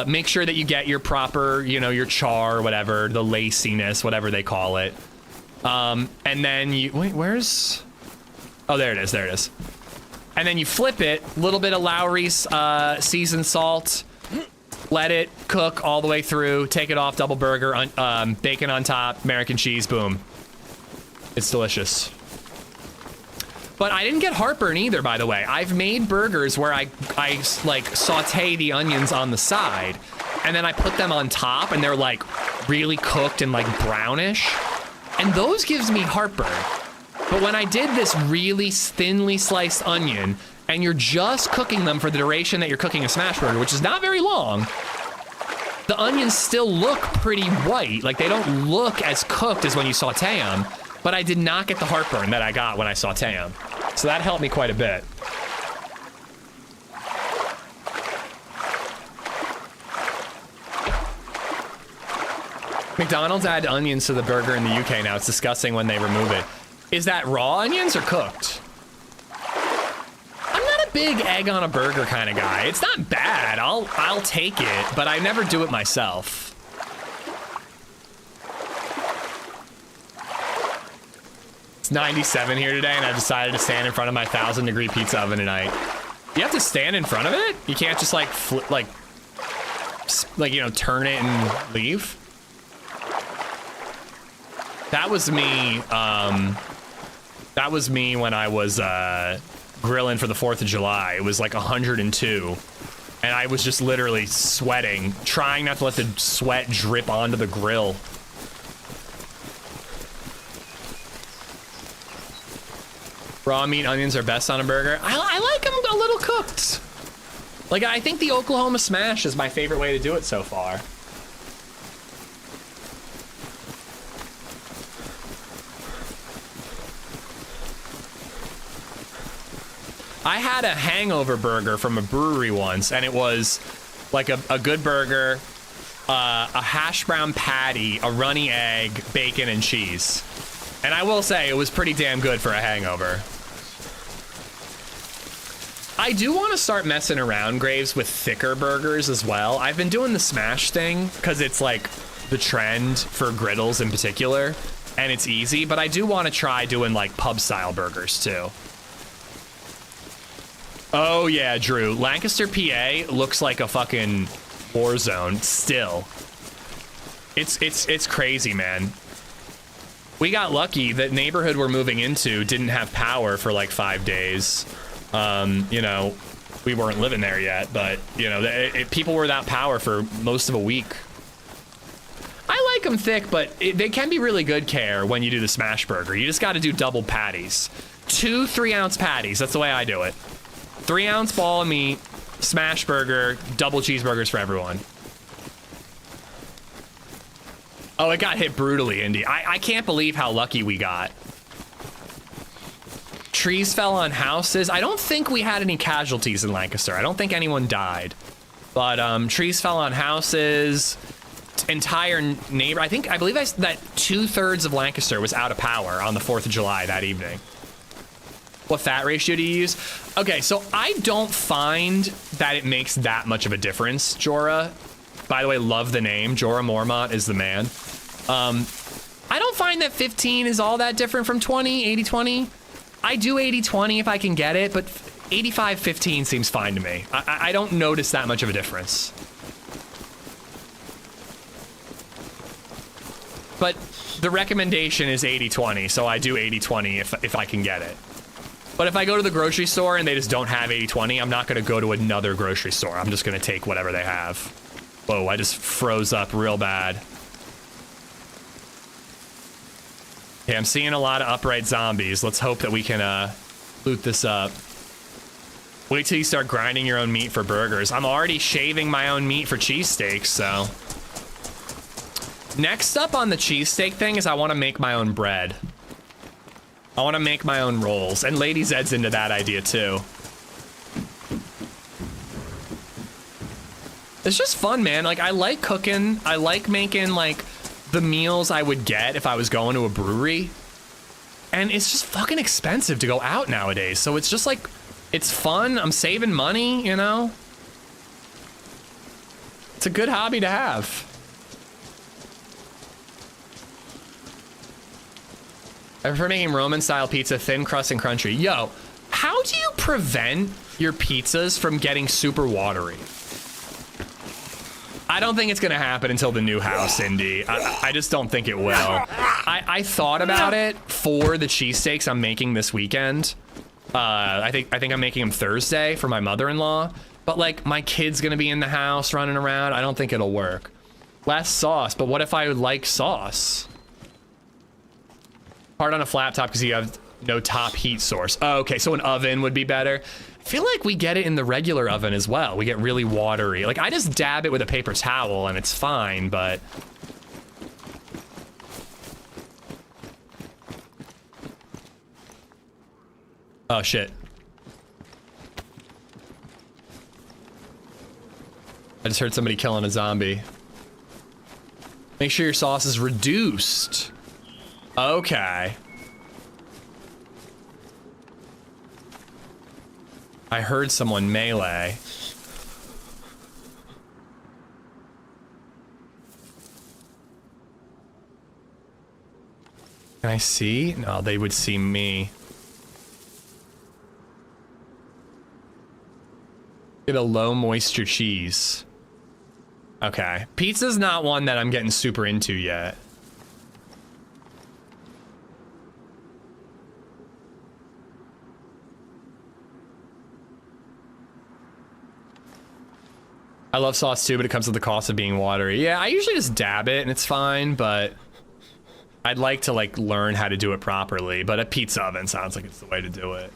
make sure that you get your proper, you know, your char or whatever, the laciness, whatever they call it. And then you, wait, where's, oh, there it is, there it is. And then you flip it, a little bit of Lowry's seasoned salt, let it cook all the way through, take it off, double burger, bacon on top, American cheese, boom. It's delicious. But I didn't get heartburn either, by the way. I've made burgers where I like saute the onions on the side, and then I put them on top, and they're like really cooked and like brownish, and those gives me heartburn. But when I did this really thinly sliced onion, and you're just cooking them for the duration that you're cooking a smash burger, which is not very long, the onions still look pretty white. Like they don't look as cooked as when you saute them, but I did not get the heartburn that I got when I saute them. So that helped me quite a bit. McDonald's add onions to the burger in the UK now. It's disgusting when they remove it. Is that raw onions or cooked? I'm not a big egg on a burger kind of guy. It's not bad. I'll take it, but I never do it myself. It's 97 here today, and I've decided to stand in front of my 1,000-degree pizza oven tonight. You have to stand in front of it? You can't just like like, you know, turn it and leave. That was me, when I was, grilling for the 4th of July. It was like 102. And I was just literally sweating, trying not to let the sweat drip onto the grill. Raw meat and onions are best on a burger. I like them a little cooked. Like, I think the Oklahoma Smash is my favorite way to do it so far. I had a hangover burger from a brewery once, and it was like a good burger, a hash brown patty, a runny egg, bacon, and cheese. And I will say, it was pretty damn good for a hangover. I do want to start messing around, Graves, with thicker burgers as well. I've been doing the smash thing because it's like the trend for griddles in particular, and it's easy, but I do want to try doing like pub style burgers too. Oh yeah, Drew. Lancaster, PA looks like a fucking war zone still. It's crazy, man. We got lucky. The neighborhood we're moving into didn't have power for like 5 days. You know, we weren't living there yet, but you know, people were without power for most of a week. I like them thick, but they can be really good care when you do the smash burger. You just got to do double patties. 2 3-ounce patties. That's the way I do it. 3-ounce ball of meat, smash burger, double cheeseburgers for everyone. Oh, it got hit brutally, Indy. I can't believe how lucky we got. Trees fell on houses. I don't think we had any casualties in Lancaster. I don't think anyone died. But trees fell on houses. Entire neighbor. I believe that 2/3 of Lancaster was out of power on the 4th of July that evening. What fat ratio do you use? Okay, so I don't find that it makes that much of a difference, Jorah. By the way, love the name. Jorah Mormont is the man. I don't find that 15 is all that different from 20, 80-20. I do 80-20 if I can get it, but 85-15 seems fine to me. I don't notice that much of a difference. But the recommendation is 80-20, so I do 80-20 if I can get it. But if I go to the grocery store and they just don't have 80-20, I'm not going to go to another grocery store. I'm just going to take whatever they have. Whoa, I just froze up real bad. Okay, I'm seeing a lot of upright zombies. Let's hope that we can loot this up. Wait till you start grinding your own meat for burgers. I'm already shaving my own meat for cheesesteaks, so. Next up on the cheesesteak thing is I want to make my own bread. I want to make my own rolls, and LadyZed's into that idea too. It's just fun, man. Like, I like cooking. I like making like the meals I would get if I was going to a brewery. And it's just fucking expensive to go out nowadays. So it's just like, it's fun. I'm saving money, you know? It's a good hobby to have. I prefer making Roman-style pizza, thin crust and crunchy. Yo, how do you prevent your pizzas from getting super watery? I don't think it's gonna happen until the new house, Indy. I just don't think it will. I thought about it for the cheesesteaks I'm making this weekend. I think I'm making them Thursday for my mother-in-law. But like, my kid's gonna be in the house running around. I don't think it'll work. Less sauce, but what if I would like sauce? Hard on a flat top because you have no top heat source. Oh, okay, so an oven would be better. I feel like we get it in the regular oven as well. We get really watery. Like, I just dab it with a paper towel and it's fine, but... Oh, shit. I just heard somebody killing a zombie. Make sure your sauce is reduced. Okay. I heard someone melee. Can I see? No, they would see me. Get a low moisture cheese. Okay. Pizza's not one that I'm getting super into yet. I love sauce too, but it comes with the cost of being watery. Yeah, I usually just dab it and it's fine, but I'd like to like learn how to do it properly, but a pizza oven sounds like it's the way to do it.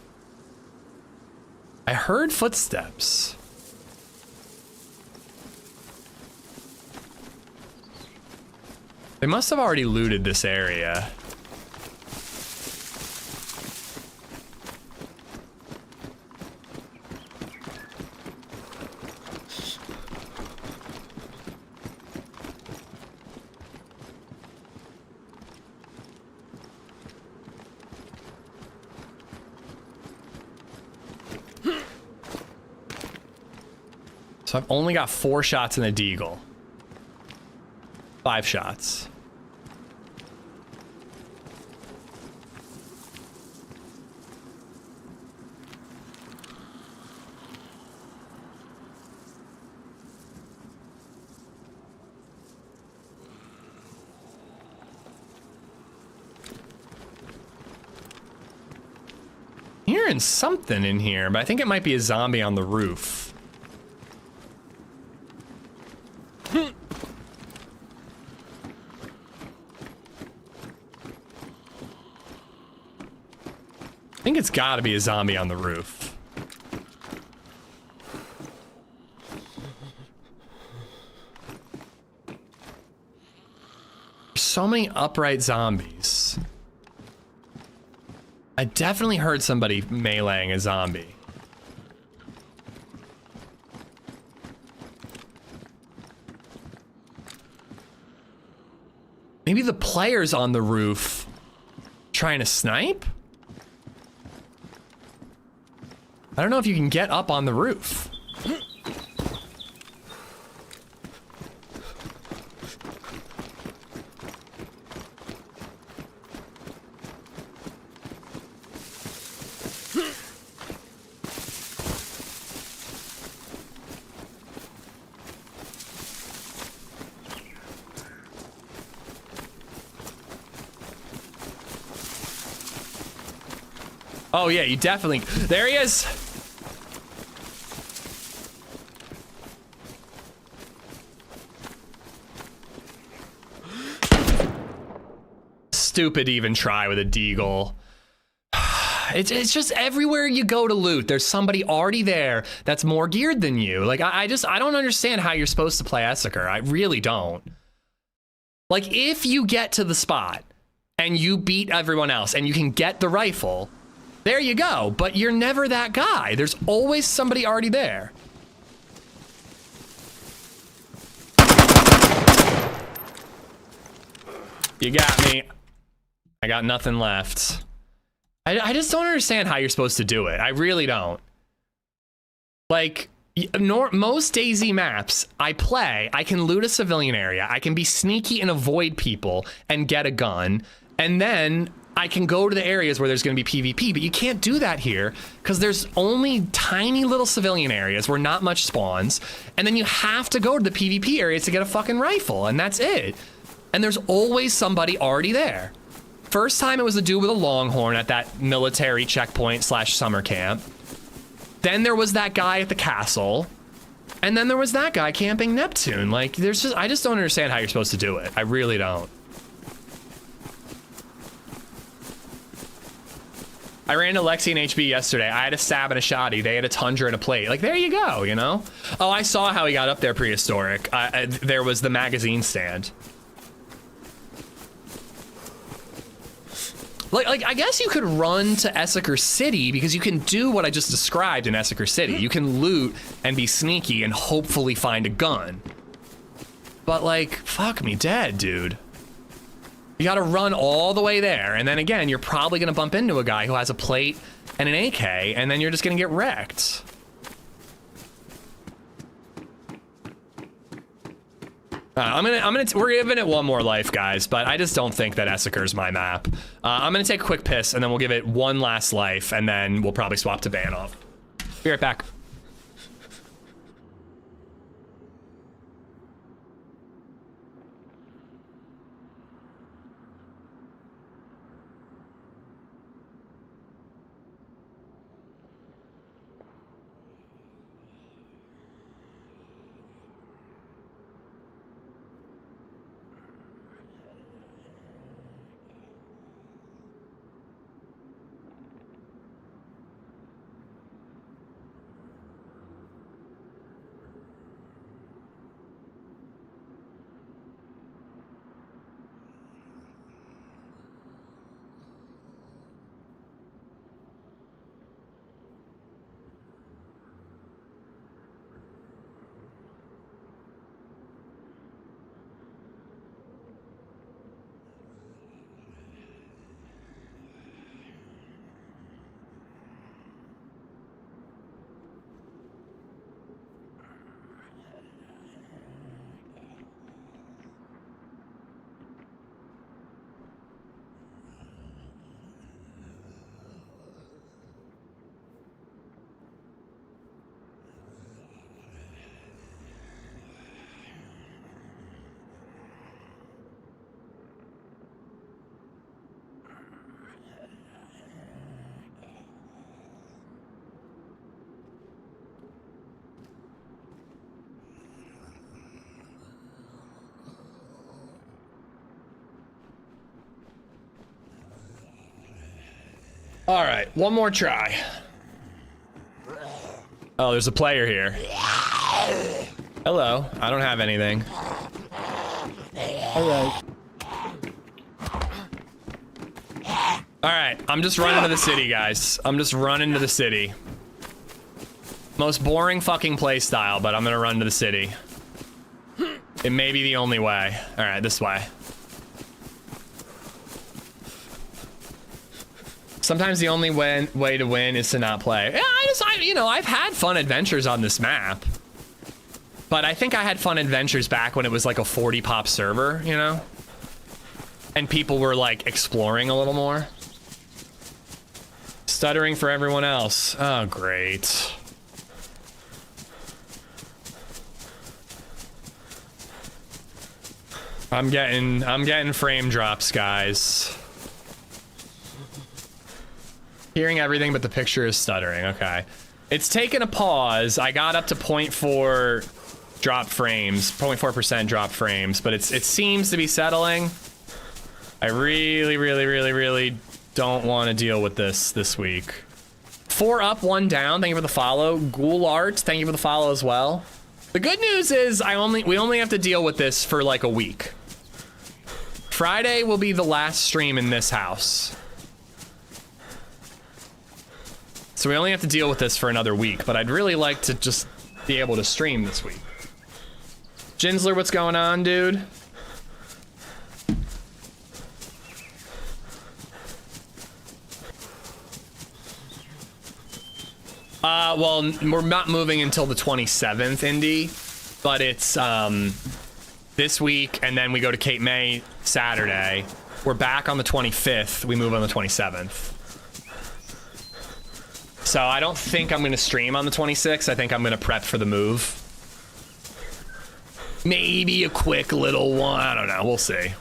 I heard footsteps. They must have already looted this area. So I've only got 4 shots in the deagle. 5 shots. Hearing something in here, but I think it might be a zombie on the roof. I think it's gotta be a zombie on the roof. So many upright zombies. I definitely heard somebody meleeing a zombie. Maybe the player's on the roof trying to snipe? I don't know if you can get up on the roof. Oh yeah, you definitely, there he is. Stupid to even try with a deagle. It's just everywhere you go to loot, there's somebody already there that's more geared than you. Like, I don't understand how you're supposed to play Esseker. I really don't. Like, if you get to the spot and you beat everyone else and you can get the rifle, there you go. But you're never that guy. There's always somebody already there. You got me. I got nothing left. I just don't understand how you're supposed to do it. I really don't. Like, most DayZ maps I play, I can loot a civilian area. I can be sneaky and avoid people and get a gun. And then I can go to the areas where there's going to be PvP. But you can't do that here because there's only tiny little civilian areas where not much spawns. And then you have to go to the PvP areas to get a fucking rifle. And that's it. And there's always somebody already there. First time it was a dude with a longhorn at that military checkpoint / summer camp. Then there was that guy at the castle. And then there was that guy camping Neptune. Like, I just don't understand how you're supposed to do it. I really don't. I ran to Lexi and HB yesterday. I had a stab and a shotty. They had a tundra and a plate. Like, there you go, you know? Oh, I saw how he got up there prehistoric. There was the magazine stand. Like, I guess you could run to Esseker City because you can do what I just described in Esseker City. You can loot and be sneaky and hopefully find a gun. But, like, fuck me dead, dude. You gotta run all the way there, and then again, you're probably gonna bump into a guy who has a plate and an AK, and then you're just gonna get wrecked. We're giving it one more life, guys, but I just don't think that Esseker's my map. I'm gonna take a quick piss, and then we'll give it one last life, and then we'll probably swap to Banov. Be right back. All right, one more try. Oh, there's a player here. Hello, I don't have anything. Alright. All right, I'm just running to the city, guys. I'm just running to the city. Most boring fucking play style, but I'm gonna run to the city. It may be the only way. All right, this way. Sometimes the only way to win is to not play. Yeah, you know, I've had fun adventures on this map. But I think I had fun adventures back when it was like a 40 pop server, you know? And people were like exploring a little more. Stuttering for everyone else. Oh, great. I'm getting frame drops, guys. Hearing everything but the picture is stuttering. Okay. It's taken a pause. I got up to 0.4 drop frames, 0.4% drop frames, but it seems to be settling. I really don't want to deal with this week. 4 up, 1 down. Thank you for the follow. Ghoul Art, thank you for the follow as well. The good news is we only have to deal with this for like a week. Friday will be the last stream in this house. So we only have to deal with this for another week, but I'd really like to just be able to stream this week. Jinsler, what's going on, dude? Well, we're not moving until the 27th, Indy, but it's this week, and then we go to Cape May Saturday. We're back on the 25th. We move on the 27th. So I don't think I'm going to stream on the 26th. I think I'm going to prep for the move. Maybe a quick little one. I don't know. We'll see.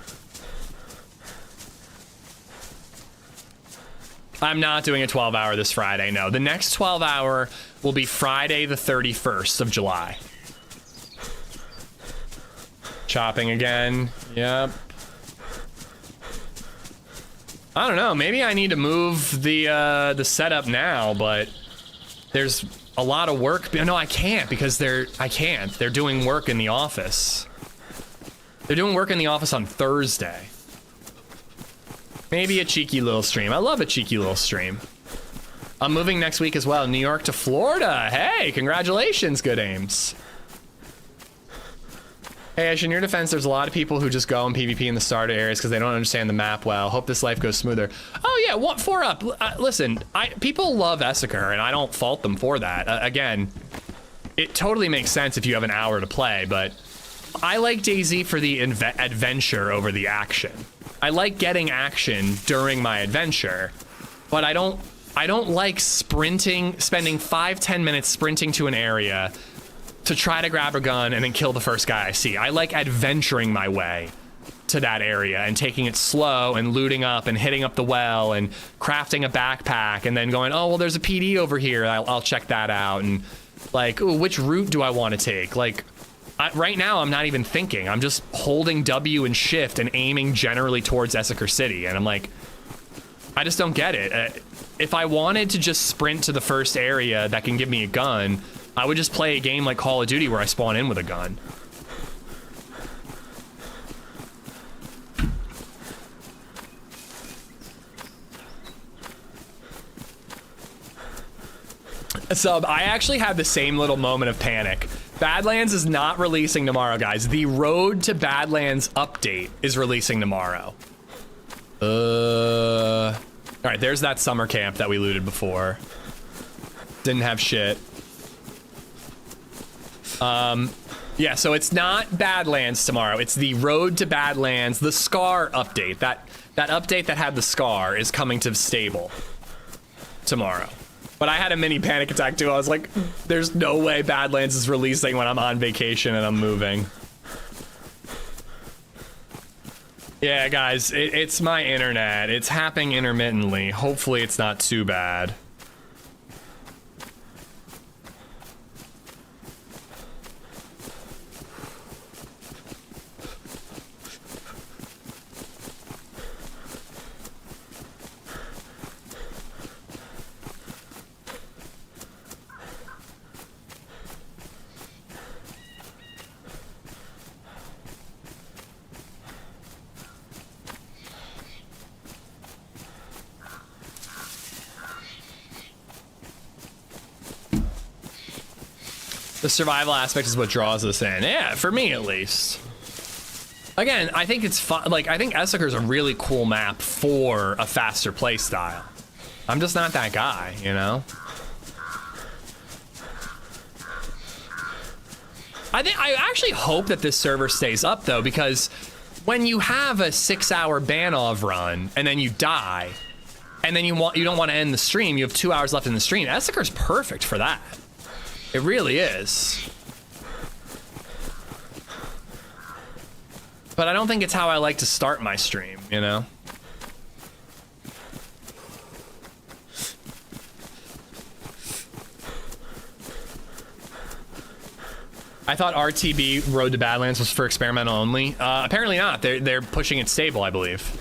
I'm not doing a 12-hour this Friday, no. The next 12-hour will be Friday the 31st of July. Chopping again. Yep. I don't know. Maybe I need to move the setup now, but there's a lot of work. No, I can't because I can't. They're doing work in the office. They're doing work in the office on Thursday. Maybe a cheeky little stream. I love a cheeky little stream. I'm moving next week as well. New York to Florida. Hey, congratulations, Good Aims. Hey, Ash, in your defense, there's a lot of people who just go in PvP in the starter areas because they don't understand the map well. Hope this life goes smoother. Oh yeah, 4 up. Listen, people love Esseker, and I don't fault them for that. Again, it totally makes sense if you have an hour to play, but I like DayZ for the adventure over the action. I like getting action during my adventure, but I don't like spending 5-10 minutes sprinting to an area to try to grab a gun and then kill the first guy I see. I like adventuring my way to that area and taking it slow and looting up and hitting up the well and crafting a backpack and then going, oh, well, there's a PD over here. I'll check that out. And like, ooh, which route do I want to take? Like, right now, I'm not even thinking. I'm just holding W and shift and aiming generally towards Esseker City. And I'm like, I just don't get it. If I wanted to just sprint to the first area that can give me a gun, I would just play a game like Call of Duty where I spawn in with a gun. So I actually had the same little moment of panic. Badlands is not releasing tomorrow, guys. The Road to Badlands update is releasing tomorrow. All right, there's that summer camp that we looted before. Didn't have shit. Yeah, so it's not Badlands tomorrow. It's the Road to Badlands, the Scar update. That update that had the Scar is coming to stable tomorrow. But I had a mini panic attack too. I was like, there's no way Badlands is releasing when I'm on vacation and I'm moving. Yeah, guys, it's my internet. It's happening intermittently. Hopefully it's not too bad. The survival aspect is what draws us in. Yeah, for me at least. Again, I think it's fun. Like, I think Esseker is a really cool map for a faster play style. I'm just not that guy, you know? I actually hope that this server stays up though, because when you have a 6-hour Banov run and then you die, and then you don't want to end the stream, you have 2 hours left in the stream. Esseker's perfect for that. It really is. But I don't think it's how I like to start my stream, you know? I thought RTB Road to Badlands was for experimental only. Apparently not. They're pushing it stable, I believe.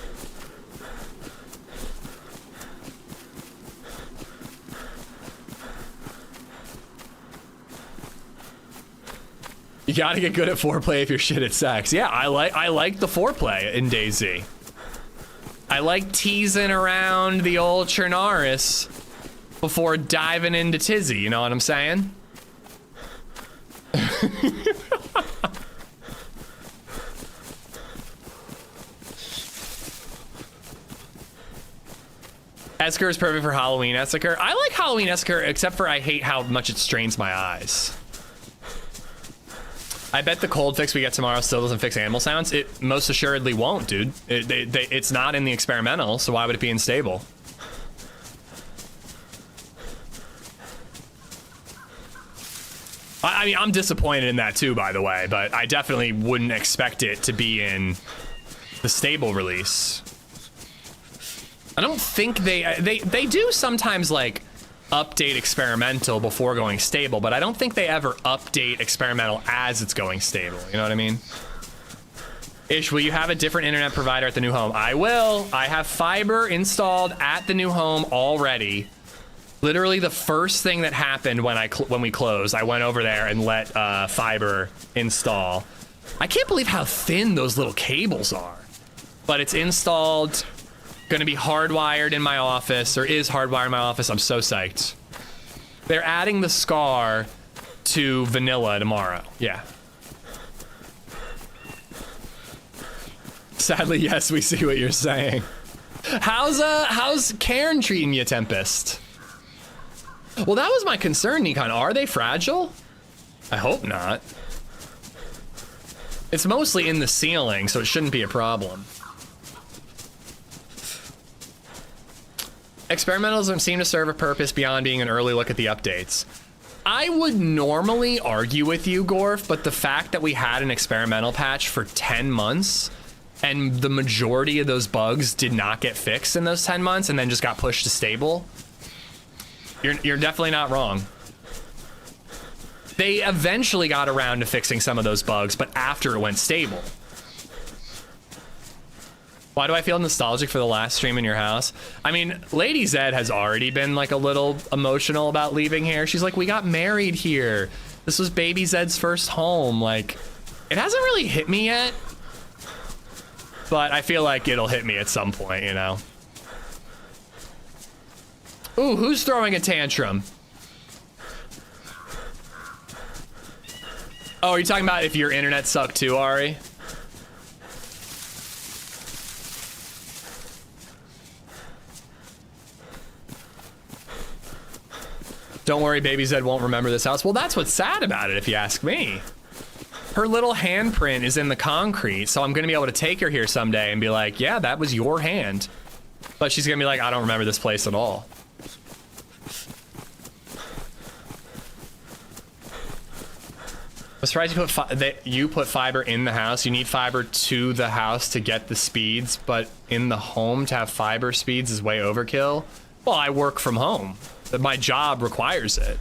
You gotta get good at foreplay if you're shit at sex. Yeah, I like the foreplay in DayZ. I like teasing around the old Chernarus before diving into Tizzy, you know what I'm saying? Esseker is perfect for Halloween Esseker. I like Halloween Esseker, except for I hate how much it strains my eyes. I bet the cold fix we get tomorrow still doesn't fix animal sounds. It most assuredly won't, dude. It's not in the experimental, so why would it be unstable? I mean, I'm disappointed in that too, by the way, but I definitely wouldn't expect it to be in the stable release. I don't think they do sometimes like update experimental before going stable, but I don't think they ever update experimental as it's going stable. You know what I mean? Ish, will you have a different internet provider at the new home? I will. I have fiber installed at the new home already. Literally the first thing that happened when we closed, I went over there and let fiber install. I can't believe how thin those little cables are, but it's installed. Gonna be hardwired in my office, or is hardwired in my office. I'm so psyched. They're adding the SCAR to vanilla tomorrow. Yeah. Sadly, yes, we see what you're saying. How's Cairn treating you, Tempest? Well, that was my concern, Nikon. Are they fragile? I hope not. It's mostly in the ceiling, so it shouldn't be a problem. Experimentalism seem to serve a purpose beyond being an early look at the updates. I would normally argue with you, Gorf, but the fact that we had an experimental patch for 10 months and the majority of those bugs did not get fixed in those 10 months and then just got pushed to stable, you're definitely not wrong. They eventually got around to fixing some of those bugs, but after it went stable. Why do I feel nostalgic for the last stream in your house? I mean, LadyZed has already been like a little emotional about leaving here. She's like, we got married here. This was baby Zed's first home. Like, it hasn't really hit me yet, but I feel like it'll hit me at some point, you know? Ooh, who's throwing a tantrum? Oh, are you talking about if your internet sucked too, Ari? Don't worry, baby Zed won't remember this house. Well, that's what's sad about it, if you ask me. Her little handprint is in the concrete, so I'm gonna be able to take her here someday and be like, yeah, that was your hand. But she's gonna be like, I don't remember this place at all. I'm surprised you put fiber in the house. You need fiber to the house to get the speeds, but in the home to have fiber speeds is way overkill. Well, I work from home. My job requires it.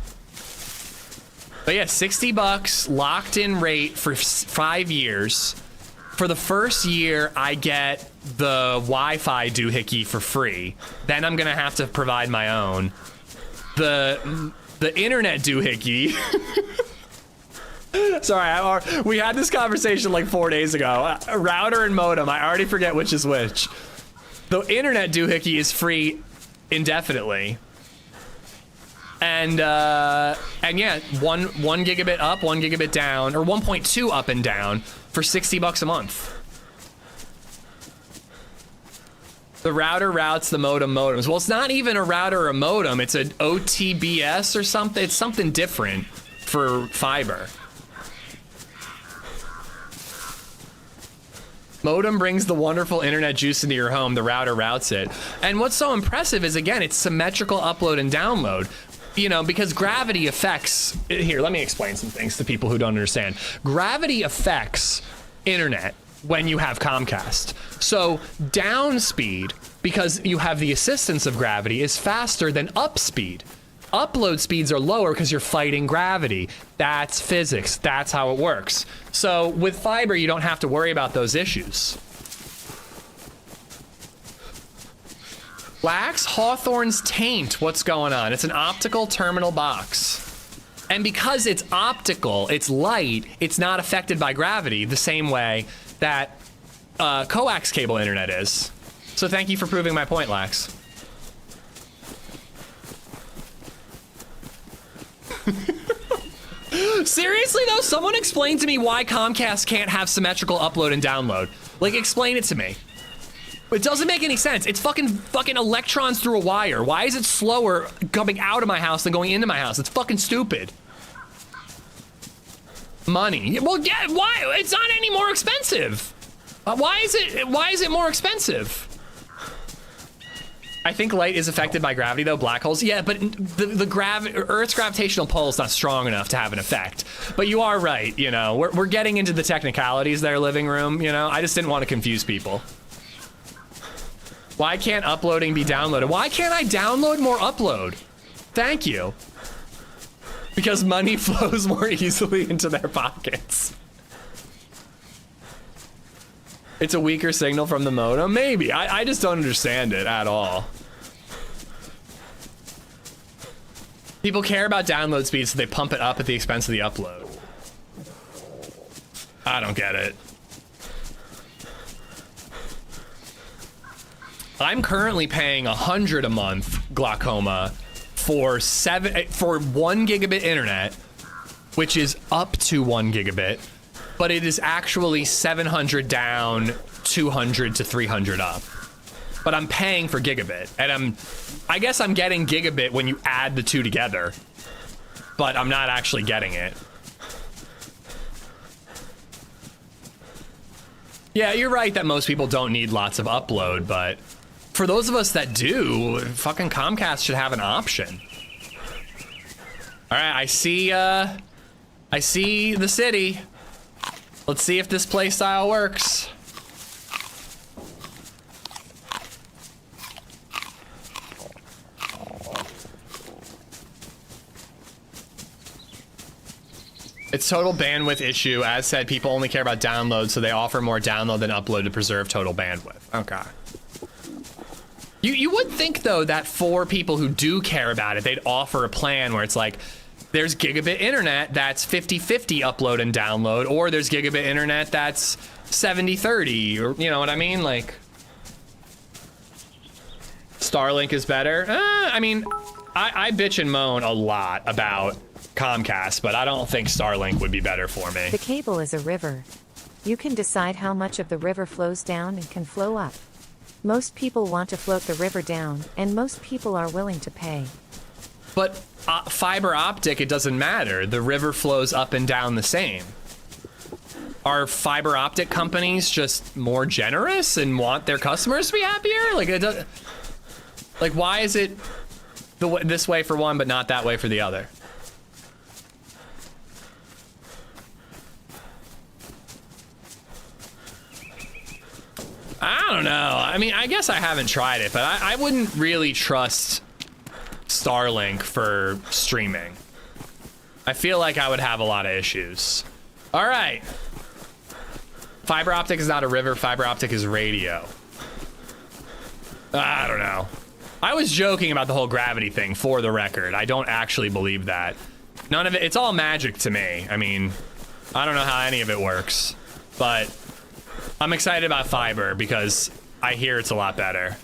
But yeah, 60 bucks, locked in rate for 5 years. For the first year, I get the Wi-Fi doohickey for free. Then I'm gonna have to provide my own. The internet doohickey. Sorry, we had this conversation like 4 days ago. Router and modem, I already forget which is which. The internet doohickey is free indefinitely. And yeah, one gigabit up, 1 gigabit down, or 1.2 up and down for $60 a month. The router routes the modem modems. Well, it's not even a router or a modem. It's an OTBS or something. It's something different for fiber. Modem brings the wonderful internet juice into your home. The router routes it. And what's so impressive is, again, it's symmetrical upload and download. You know, because gravity affects... Here, let me explain some things to people who don't understand. Gravity affects internet when you have Comcast. So down speed, because you have the assistance of gravity, is faster than up speed. Upload speeds are lower because you're fighting gravity. That's physics. That's how it works. So with fiber, you don't have to worry about those issues. Lax Hawthorne's taint. What's going on? It's an optical terminal box. And because it's optical, it's light, it's not affected by gravity the same way that coax cable internet is. So thank you for proving my point, Lax. Seriously though, someone explain to me why Comcast can't have symmetrical upload and download. Like, explain it to me. It doesn't make any sense. It's fucking electrons through a wire. Why is it slower coming out of my house than going into my house? It's fucking stupid. Money. Well, yeah, why? It's not any more expensive. Why is it more expensive? I think light is affected by gravity though, black holes. Yeah, but Earth's gravitational pull is not strong enough to have an effect. But you are right, you know, we're getting into the technicalities there, living room, you know. I just didn't want to confuse people. Why can't uploading be downloaded? Why can't I download more upload? Thank you. Because money flows more easily into their pockets. It's a weaker signal from the modem? Maybe. I just don't understand it at all. People care about download speed, so they pump it up at the expense of the upload. I don't get it. I'm currently paying $100 a month, glaucoma, for 1 gigabit internet, which is up to 1 gigabit, but it is actually 700 down, 200 to 300 up. But I'm paying for gigabit, and I guess I'm getting gigabit when you add the two together, but I'm not actually getting it. Yeah, you're right that most people don't need lots of upload, but for those of us that do, fucking Comcast should have an option. All right, I see the city. Let's see if this play style works. It's total bandwidth issue. As said, people only care about download, so they offer more download than upload to preserve total bandwidth. Okay. You would think, though, that for people who do care about it, they'd offer a plan where it's like, there's gigabit internet that's 50-50 upload and download, or there's gigabit internet that's 70-30, or you know what I mean? Like, Starlink is better. I mean, I bitch and moan a lot about Comcast, but I don't think Starlink would be better for me. The cable is a river. You can decide how much of the river flows down and can flow up. Most people want to float the river down, and most people are willing to pay. But fiber optic, it doesn't matter. The river flows up and down the same. Are fiber optic companies just more generous and want their customers to be happier? Like, it does, like, why is it this way for one, but not that way for the other? I don't know. I mean, I guess I haven't tried it, but I wouldn't really trust Starlink for streaming. I feel like I would have a lot of issues. All right. Fiber optic is not a river. Fiber optic is radio. I don't know. I was joking about the whole gravity thing, for the record. I don't actually believe that. None of it. It's all magic to me. I mean, I don't know how any of it works, but I'm excited about fiber because I hear it's a lot better.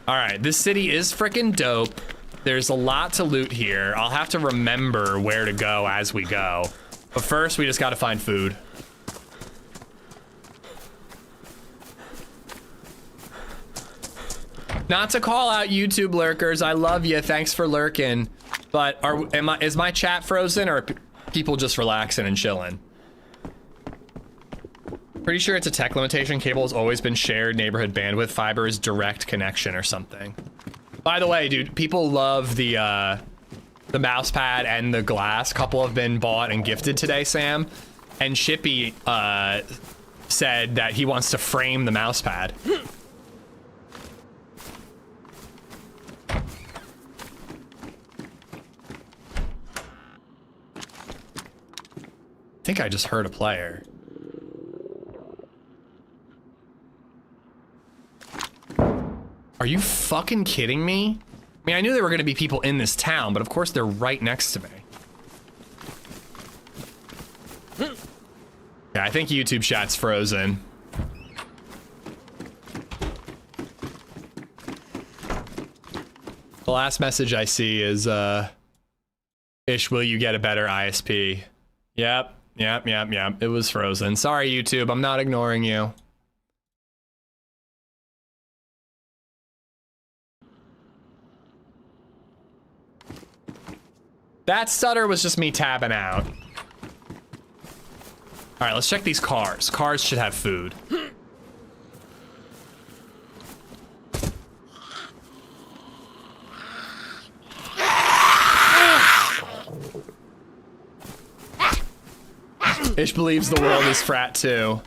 All right, this city is freaking dope. There's a lot to loot here. I'll have to remember where to go as we go. But first, we just gotta find food. Not to call out YouTube lurkers, I love you, thanks for lurking. But is my chat frozen or are people just relaxing and chilling? Pretty sure it's a tech limitation. Cable has always been shared neighborhood bandwidth. Fiber is direct connection or something. By the way, dude, people love the mouse pad and the glass. Couple have been bought and gifted today, Sam. And Shippy said that he wants to frame the mouse pad. I think I just heard a player. Are you fucking kidding me? I mean, I knew there were gonna be people in this town, but of course they're right next to me. Yeah, I think YouTube chat's frozen. The last message I see is, Ish, will you get a better ISP? Yep. It was frozen. Sorry, YouTube. I'm not ignoring you. That stutter was just me tabbing out. All right, let's check these cars. Cars should have food. Ish believes the world is frat too.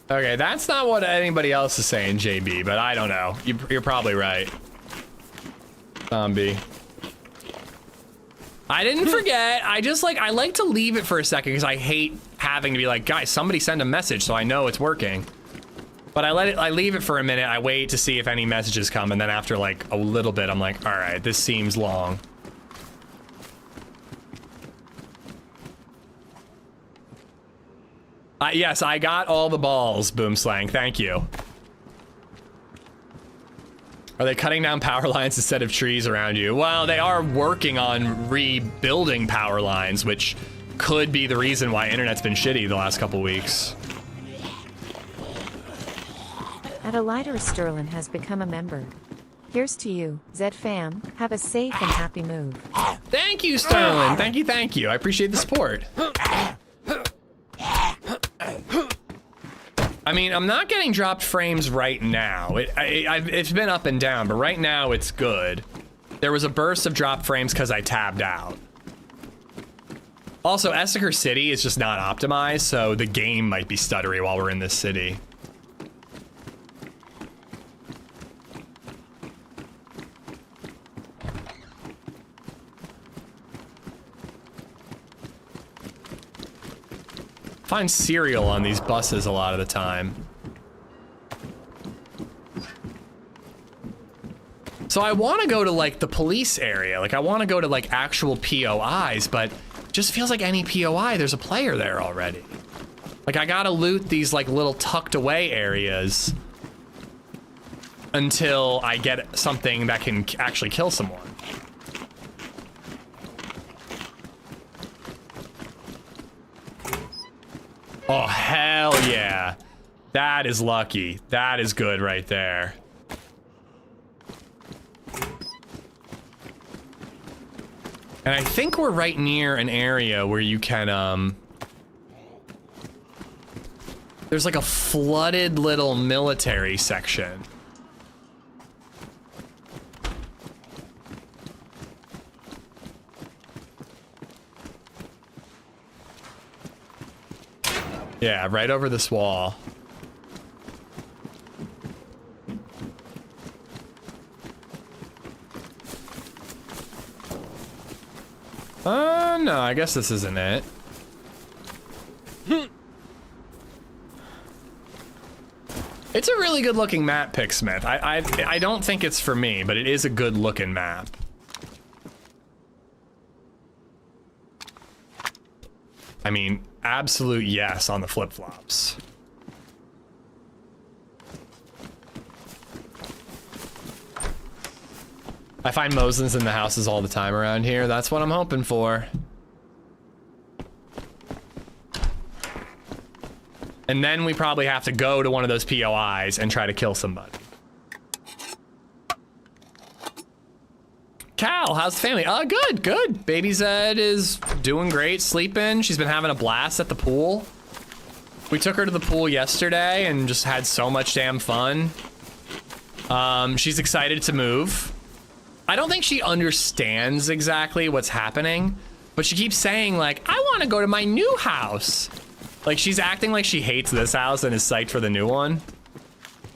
Okay, that's not what anybody else is saying, JB, but I don't know. You're probably right. Zombie. I didn't forget. I like to leave it for a second because I hate having to be like, guys, somebody send a message so I know it's working. But I leave it for a minute. I wait to see if any messages come, and then after like a little bit, I'm like, all right, this seems long. Yes, I got all the balls, Boomslang. Thank you. Are they cutting down power lines instead of trees around you? Well, they are working on rebuilding power lines, which could be the reason why internet's been shitty the last couple weeks. Adelider Sterling has become a member. Here's to you, Zed fam. Have a safe and happy move. Thank you, Sterling. Thank you. I appreciate the support. I mean, I'm not getting dropped frames right now. It's been up and down, but right now it's good. There was a burst of drop frames because I tabbed out. Also, Esseker City is just not optimized, so the game might be stuttery while we're in this city. Find cereal on these buses a lot of the time. So I want to go to like the police area. Like I want to go to like actual POIs, but it just feels like any POI, there's a player there already. Like I gotta loot these like little tucked away areas until I get something that can actually kill someone. Oh, hell yeah. That is lucky. That is good right there. And I think we're right near an area where you can, there's like a flooded little military section. Yeah, right over this wall. No, I guess this isn't it. It's a really good looking map, Picksmith. I don't think it's for me, but it is a good looking map. I mean, absolute yes on the flip-flops. I find Mosins in the houses all the time around here. That's what I'm hoping for. And then we probably have to go to one of those POIs and try to kill somebody. Cal, how's the family? Good, good. LadyZed is doing great, sleeping. She's been having a blast at the pool. We took her to the pool yesterday and just had so much damn fun. She's excited to move. I don't think she understands exactly what's happening, but she keeps saying like, I want to go to my new house. Like she's acting like she hates this house and is psyched for the new one.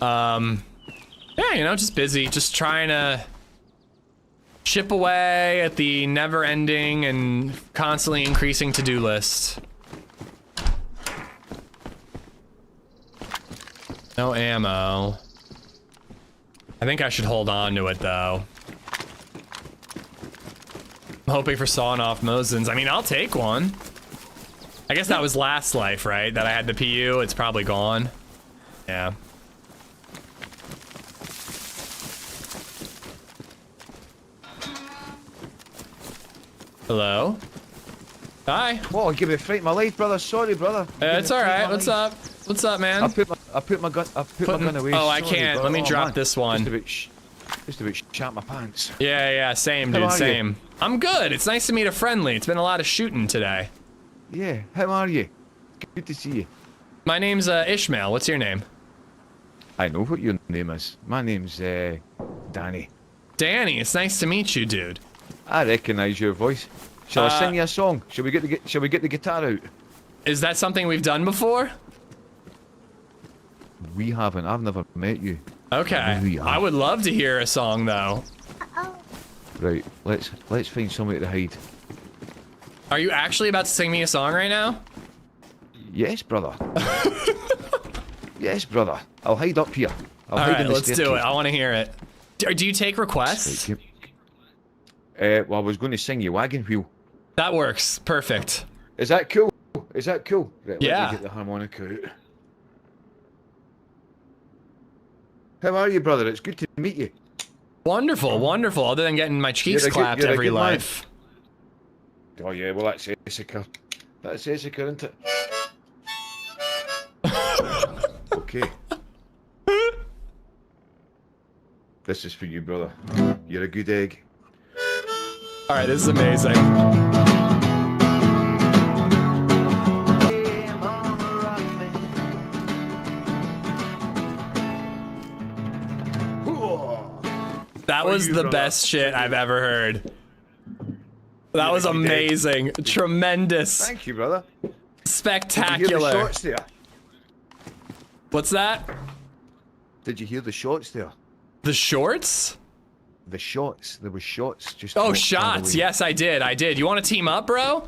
Yeah, you know, just busy, just trying to chip away at the never-ending and constantly increasing to-do list. No ammo. I think I should hold on to it though. I'm hoping for sawing off Mosins. I mean, I'll take one. I guess that was last life, right? That I had the PU, it's probably gone. Yeah. Hello? Hi. Whoa, give me a fright my life, brother. Sorry, brother. It's alright. What's up? What's up, man? I put my gun away. Oh, I Sorry, can't. brother. Let me Oh, drop man. this one. Just about shat my pants. Yeah, same, How dude, are you? same. I'm good. It's nice to meet a friendly. It's been a lot of shooting today. Yeah, how are you? Good to see you. My name's Ishmael. What's your name? I know what your name is. My name's Danny. Danny, it's nice to meet you, dude. I recognise your voice. Shall I sing you a song? Shall we get the guitar out? Is that something we've done before? We haven't. I've never met you. Okay. I would love to hear a song though. Right, let's find somewhere to hide. Are you actually about to sing me a song right now? Yes, brother. Yes, brother. I'll hide up here. I'll All hide right, in the let's do it. staircase. I want to hear it. Do you take requests? Well, I was going to sing you Wagon Wheel. That works. Perfect. Is that cool? Is that cool? Right, Yeah. Let me get the harmonica out. How are you, brother? It's good to meet you. Wonderful, wonderful. Other than getting my cheeks clapped you're a every good man. life. Oh yeah, well that's Esseker. That's Esseker, isn't it? Okay. This is for you, brother. You're a good egg. All right, this is amazing. That was the best shit I've ever heard. That was amazing. Tremendous. Thank you, brother. Spectacular. Did you hear the shots there? What's that? Did you hear the shots there? The shorts? The shots. There was shots. Just Oh, not far shots. away. Yes, I did. You want to team up, bro?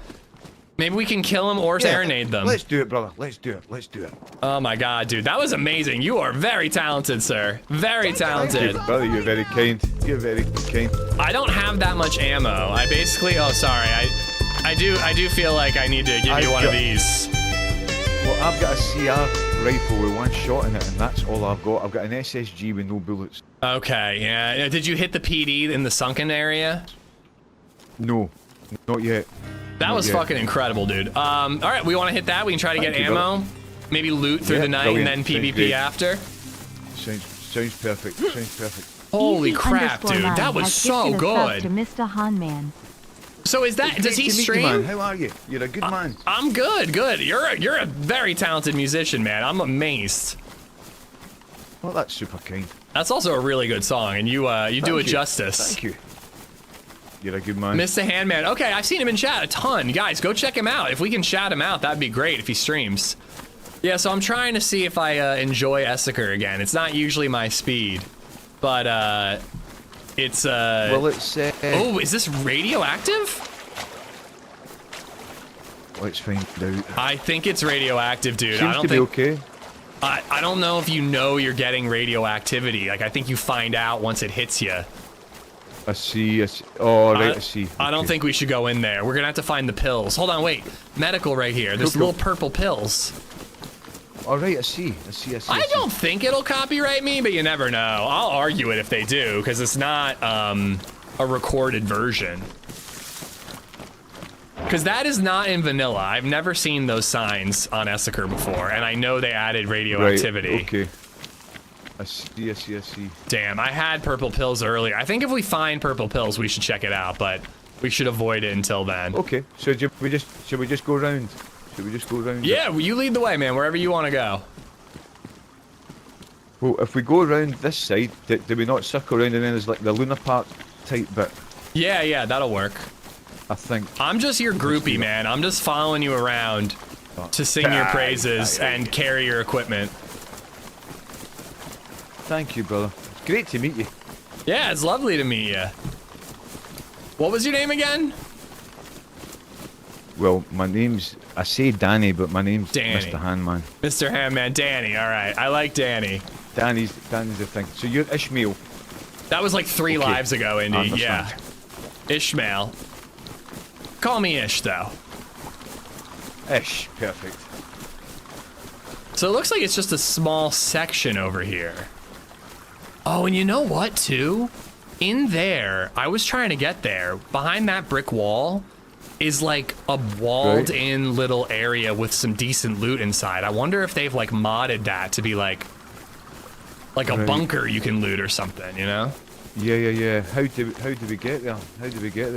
Maybe we can kill them or serenade them. Let's do it, brother. Let's do it. Let's do it. Oh my god, dude. That was amazing. You are very talented, sir. Very talented. Brother, you're very kind. You're very kind. I don't have that much ammo. I basically... Oh, sorry. I do feel like I need to give you one of these. Well, I've got a CR rifle with one shot in it, and that's all I've got. I've got an SSG with no bullets. Okay, yeah. Did you hit the PD in the sunken area? No, not yet. That was fucking incredible, dude. All right, we want to hit that. We can try to get Thank you, ammo. brother. Maybe loot through the night brilliant. and then Sounds PvP great. after. Sounds perfect. Sounds perfect. Holy Easy crap, dude. _9 That was has so gifted a sub to good. Mr. Hanman. So is that... It's Does great he to meet you, stream? man. How are you? You're a good man. I'm good. You're a very talented musician, man. I'm amazed. Well, that's super kind. That's also a really good song, and you do Thank it you. justice. Thank you. You're a good man. Mr. Handman. Okay, I've seen him in chat a ton. Guys, go check him out. If we can shout him out, that'd be great if he streams. Yeah, so I'm trying to see if I enjoy Esseker again. It's not usually my speed, but it's Well, it's Oh, is this radioactive? let's find out. I think it's radioactive, dude. I Seems don't to be think okay. I don't know if you know you're getting radioactivity. Like, I think you find out once it hits you. I see. Oh, right, I see. I don't Okay. think we should go in there. We're gonna have to find the pills. Hold on, wait. Medical right here. There's little purple pills. All right, I see. I don't think it'll copyright me, but you never know. I'll argue it if they do, because it's not a recorded version. Because that is not in vanilla. I've never seen those signs on Esseker before, and I know they added radioactivity. Right, okay. I see. Damn, I had purple pills earlier. I think if we find purple pills, we should check it out, but we should avoid it until then. Okay, so should we just go around? Yeah, well, you lead the way, man, wherever you want to go. Well, if we go around this side, do we not circle around and then there's like the Luna Park type bit? Yeah, that'll work. I think. I'm just your groupie, man. I'm just following you around to sing your praises and carry your equipment. Thank you, brother. It's great to meet you. Yeah, it's lovely to meet you. What was your name again? Well, my name's, I say Danny, but my name's Danny. Mr. Handman. Mr. Handman, Danny. All right, I like Danny. Danny's the thing. So you're Ishmael. That was like 3 lives ago, Indy. Yeah. Understand. Ishmael. Call me Ish, though. Ish, perfect. So it looks like it's just a small section over here. Oh, and you know what, too? In there, I was trying to get there. Behind that brick wall is like a walled-in little area with some decent loot inside. I wonder if they've like modded that to be like a bunker you can loot or something, you know? Yeah. How do we get there?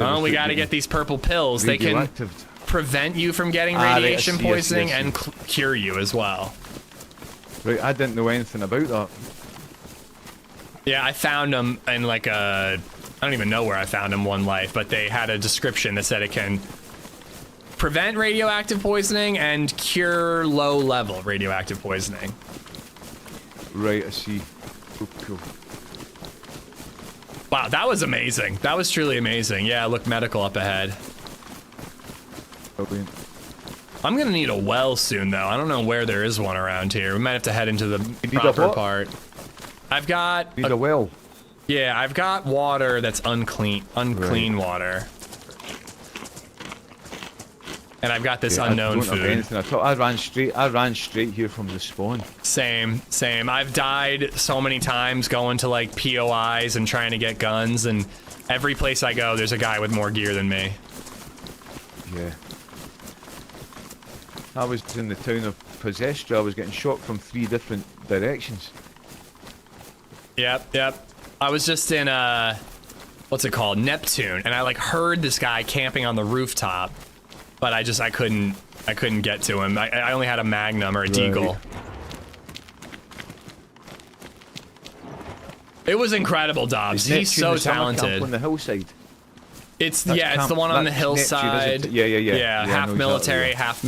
Oh, we gotta get these purple pills. They can prevent you from getting radiation poisoning and cure you as well. Right, I didn't know anything about that. Yeah, I found them in like a... I don't even know where I found them one life, but they had a description that said it can prevent radioactive poisoning and cure low-level radioactive poisoning. Right, I see. Cool. Wow, that was amazing. That was truly amazing. Yeah, look, medical up ahead. Brilliant. I'm gonna need a well soon, though. I don't know where there is one around here. We might have to head into the proper part. I've got... Need a well? Yeah, I've got water that's unclean water. And I've got this unknown food. I ran straight here from the spawn. Same. I've died so many times going to like POIs and trying to get guns, and every place I go, there's a guy with more gear than me. Yeah. I was in the town of Possestra. I was getting shot from 3 different directions. Yep. I was just in what's it called, Neptune, and I like heard this guy camping on the rooftop, but I couldn't get to him. I only had a Magnum or a Deagle. It was incredible, Dobbs. He's so talented. On the hillside. It's the one on the hillside. Yeah. Half military, half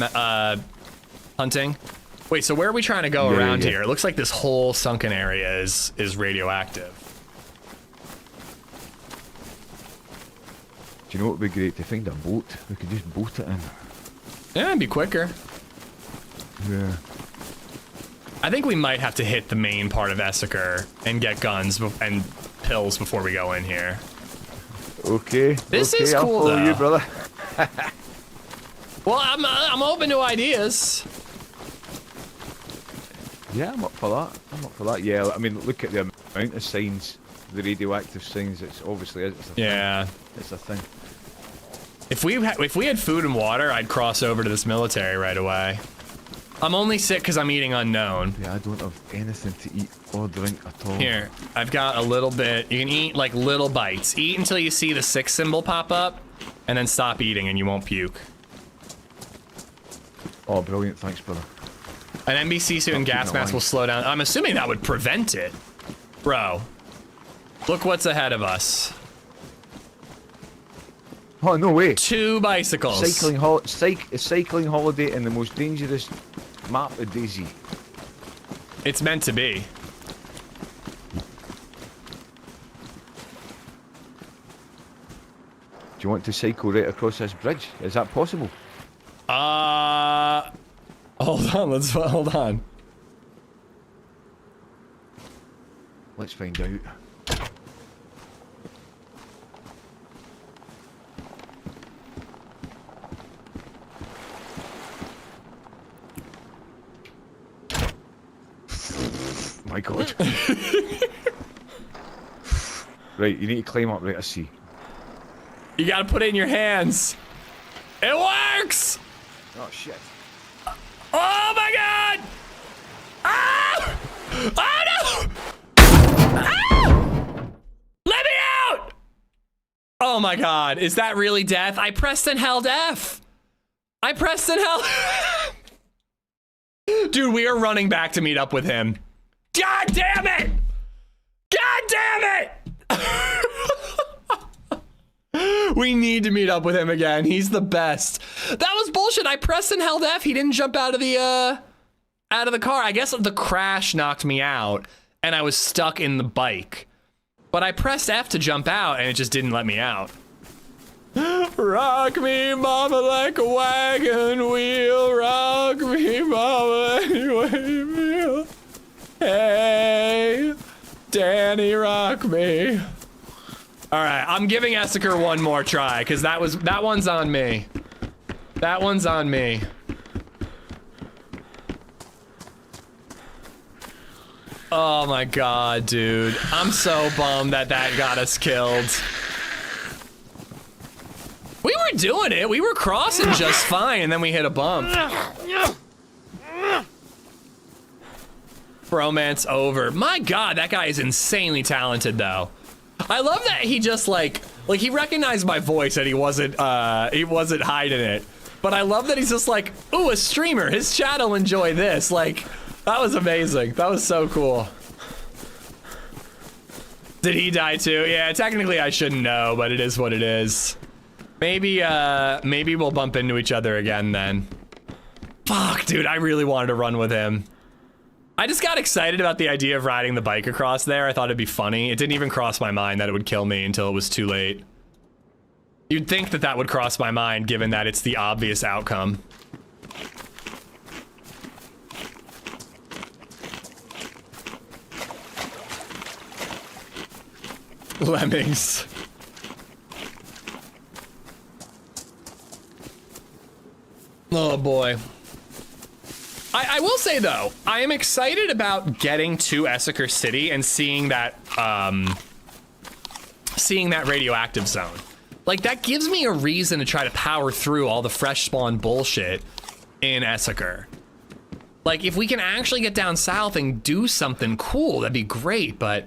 hunting. Wait, so where are we trying to go around here? It looks like this whole sunken area is radioactive. Do you know what would be great? To find a boat. We could just boat it in. Yeah, it'd be quicker. Yeah. I think we might have to hit the main part of Esseker and get guns and pills before we go in here. Okay. This is I'll cool, follow though. you, brother. Well, I'm open to ideas. Yeah, I'm up for that. Yeah, I mean, look at the amount of signs, the radioactive signs. It's obviously it's a thing. It's a thing. If we had food and water, I'd cross over to this military right away. I'm only sick because I'm eating unknown. Yeah, I don't have anything to eat or drink at all. Here, I've got a little bit. You can eat like little bites. Eat until you see the 6 symbol pop up, and then stop eating and you won't puke. Oh, brilliant. Thanks, brother. An NBC suit and gas mask will slow down. I'm assuming that would prevent it. Bro, look what's ahead of us. Oh, no way. 2 bicycles. Cycling holiday in the most dangerous map of DayZ. It's meant to be. Do you want to cycle right across this bridge? Is that possible? Hold on. Let's find out. my god. Right, you need to climb up. Right, I see. You gotta put it in your hands. It works! Oh shit. Oh my god! Ah! Oh no! Ah! Let me out! Oh my god, is that really death? I pressed and held F. I pressed and held. Dude, we are running back to meet up with him. God damn it! God damn it! We need to meet up with him again. He's the best. That was bullshit. I pressed and held F. He didn't jump out of the car. I guess the crash knocked me out and I was stuck in the bike. But I pressed F to jump out and it just didn't let me out. Rock me, mama, like a wagon wheel. Rock me, mama, anyway feel. Hey, Danny, rock me. All right, I'm giving Esseker one more try because that one's on me. That one's on me. Oh my god, dude. I'm so bummed that got us killed. We were doing it. We were crossing just fine, and then we hit a bump. Bromance over. My god, that guy is insanely talented, though. I love that he just like he recognized my voice and he wasn't hiding it. But I love that he's just like, ooh, a streamer. His chat will enjoy this. Like, that was amazing. That was so cool. Did he die too? Yeah, technically I shouldn't know, but it is what it is. Maybe we'll bump into each other again then. Fuck, dude, I really wanted to run with him. I just got excited about the idea of riding the bike across there. I thought it'd be funny. It didn't even cross my mind that it would kill me until it was too late. You'd think that would cross my mind given that it's the obvious outcome. Lemmings. Oh boy. I will say though, I am excited about getting to Esseker City and seeing that radioactive zone. Like, that gives me a reason to try to power through all the fresh spawn bullshit in Esseker. Like, if we can actually get down south and do something cool, that'd be great, but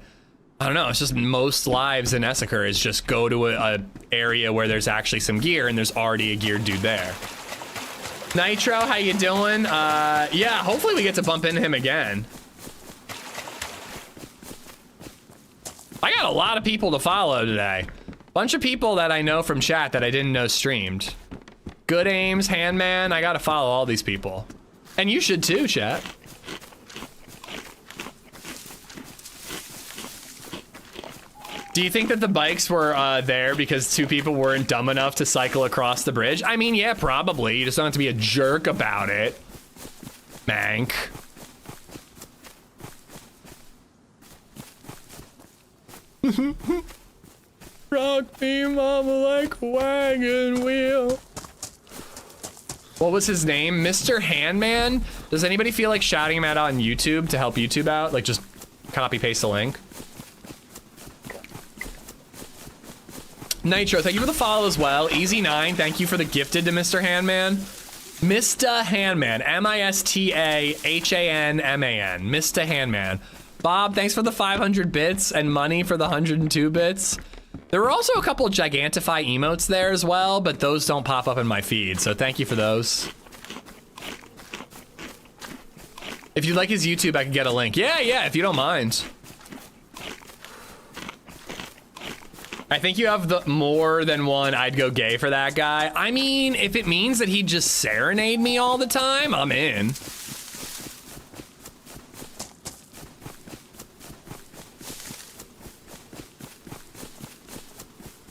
I don't know, it's just most lives in Esseker is just go to a area where there's actually some gear and there's already a geared dude there. Nitro, how you doing? Yeah, hopefully we get to bump into him again. I got a lot of people to follow today. Bunch of people that I know from chat that I didn't know streamed. Good Aims, Handman, I gotta follow all these people. And you should too, chat. Do you think that the bikes were there because two people weren't dumb enough to cycle across the bridge? I mean, yeah, probably. You just don't have to be a jerk about it. Mank. Rock me, mama, like a wagon wheel. What was his name? Mr. Handman? Does anybody feel like shouting him out on YouTube to help YouTube out? Like, just copy paste the link. Nitro, thank you for the follow as well. Easy9, thank you for the gifted to Mr. Handman. Mr. Handman, M-I-S-T-A-H-A-N-M-A-N. Mr. Handman. Bob, thanks for the 500 bits and money for the 102 bits. There were also a couple of Gigantify emotes there as well, but those don't pop up in my feed, so thank you for those. If you'd like his YouTube, I can get a link. Yeah, if you don't mind. I think you have the more than one I'd go gay for that guy. I mean, if it means that he'd just serenade me all the time, I'm in.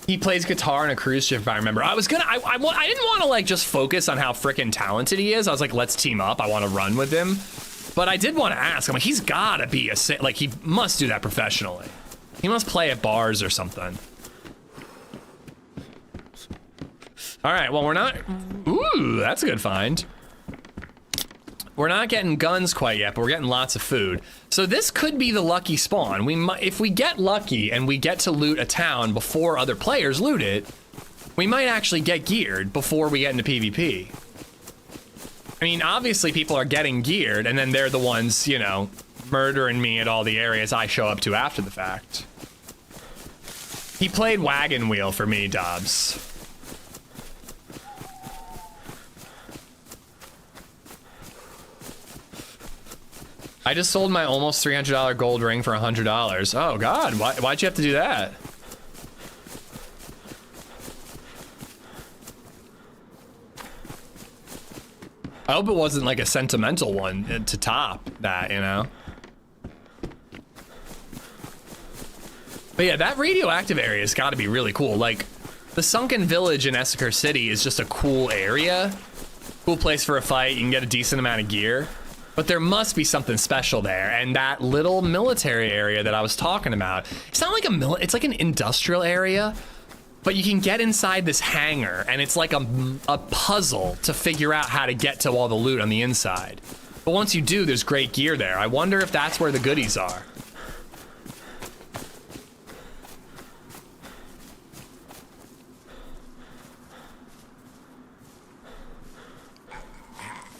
He plays guitar in a cruise ship, if I remember. I didn't want to like just focus on how freaking talented he is. I was like, let's team up. I want to run with him. But I did want to ask. I'm like, he's gotta be like, he must do that professionally. He must play at bars or something. All right, well, we're not... Ooh, that's a good find. We're not getting guns quite yet, but we're getting lots of food. So this could be the lucky spawn. We might, if we get lucky and we get to loot a town before other players loot it, we might actually get geared before we get into PvP. I mean, obviously people are getting geared and then they're the ones, you know, murdering me at all the areas I show up to after the fact. He played Wagon Wheel for me, Dobbs. I just sold my almost $300 gold ring for $100. Oh God, why'd you have to do that? I hope it wasn't like a sentimental one to top that, you know? But yeah, that radioactive area has got to be really cool. Like, the sunken village in Esseker City is just a cool area. Cool place for a fight. You can get a decent amount of gear. But there must be something special there. And that little military area that I was talking about, it's not like it's like an industrial area, but you can get inside this hangar and it's like a puzzle to figure out how to get to all the loot on the inside. But once you do, there's great gear there. I wonder if that's where the goodies are.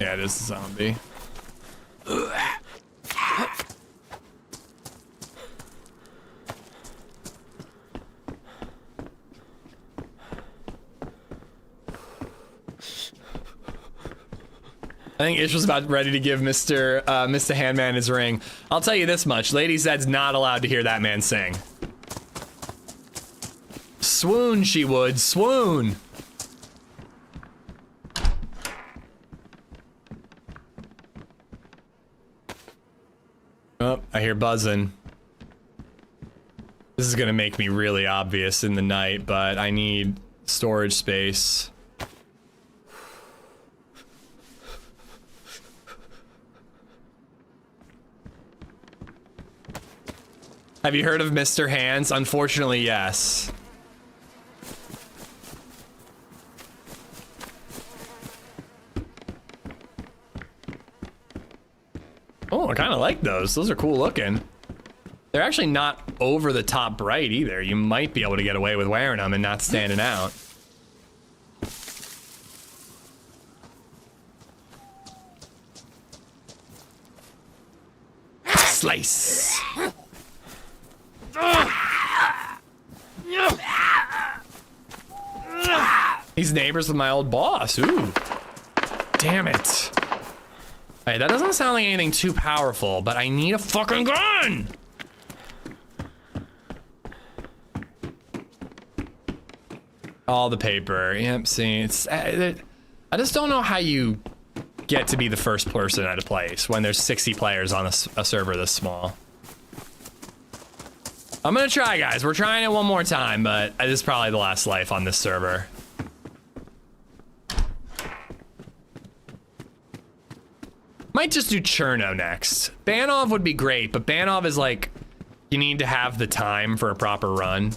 Yeah, it is a zombie. I think Ish was about ready to give Mr. Handman his ring. I'll tell you this much, LadyZed's not allowed to hear that man sing. Swoon, she would, swoon. Oh, I hear buzzing. This is gonna make me really obvious in the night, but I need storage space. Have you heard of Mr. Hands? Unfortunately, yes. Oh, I kind of like those. Those are cool looking. They're actually not over the top bright either. You might be able to get away with wearing them and not standing out. Slice. He's neighbors with my old boss. Ooh. Damn it. Hey, that doesn't sound like anything too powerful, but I need a fucking gun! All the paper. Yep, see, it's... I just don't know how you get to be the first person at a place when there's 60 players on a server this small. I'm gonna try, guys. We're trying it one more time, but this is probably the last life on this server. Might just do Cherno next. Banov would be great, but Banov is like, you need to have the time for a proper run.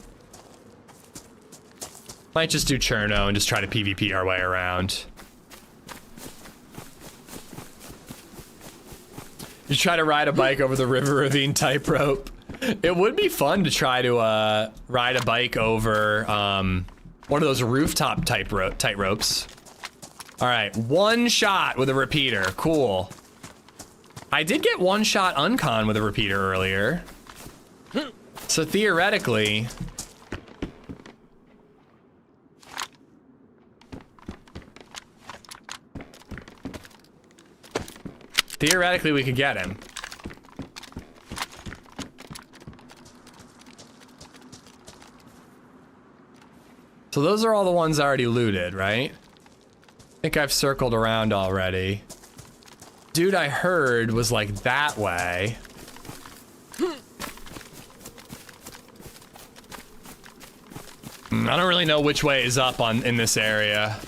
Might just do Cherno and just try to PvP our way around. You try to ride a bike over the river ravine type rope. It would be fun to try to ride a bike over one of those rooftop type ropes. All right, one shot with a repeater, cool. I did get one shot uncon with a repeater earlier. So theoretically, we could get him. So those are all the ones I already looted, right? I think I've circled around already. Dude I heard was like that way. I don't really know which way is up in this area.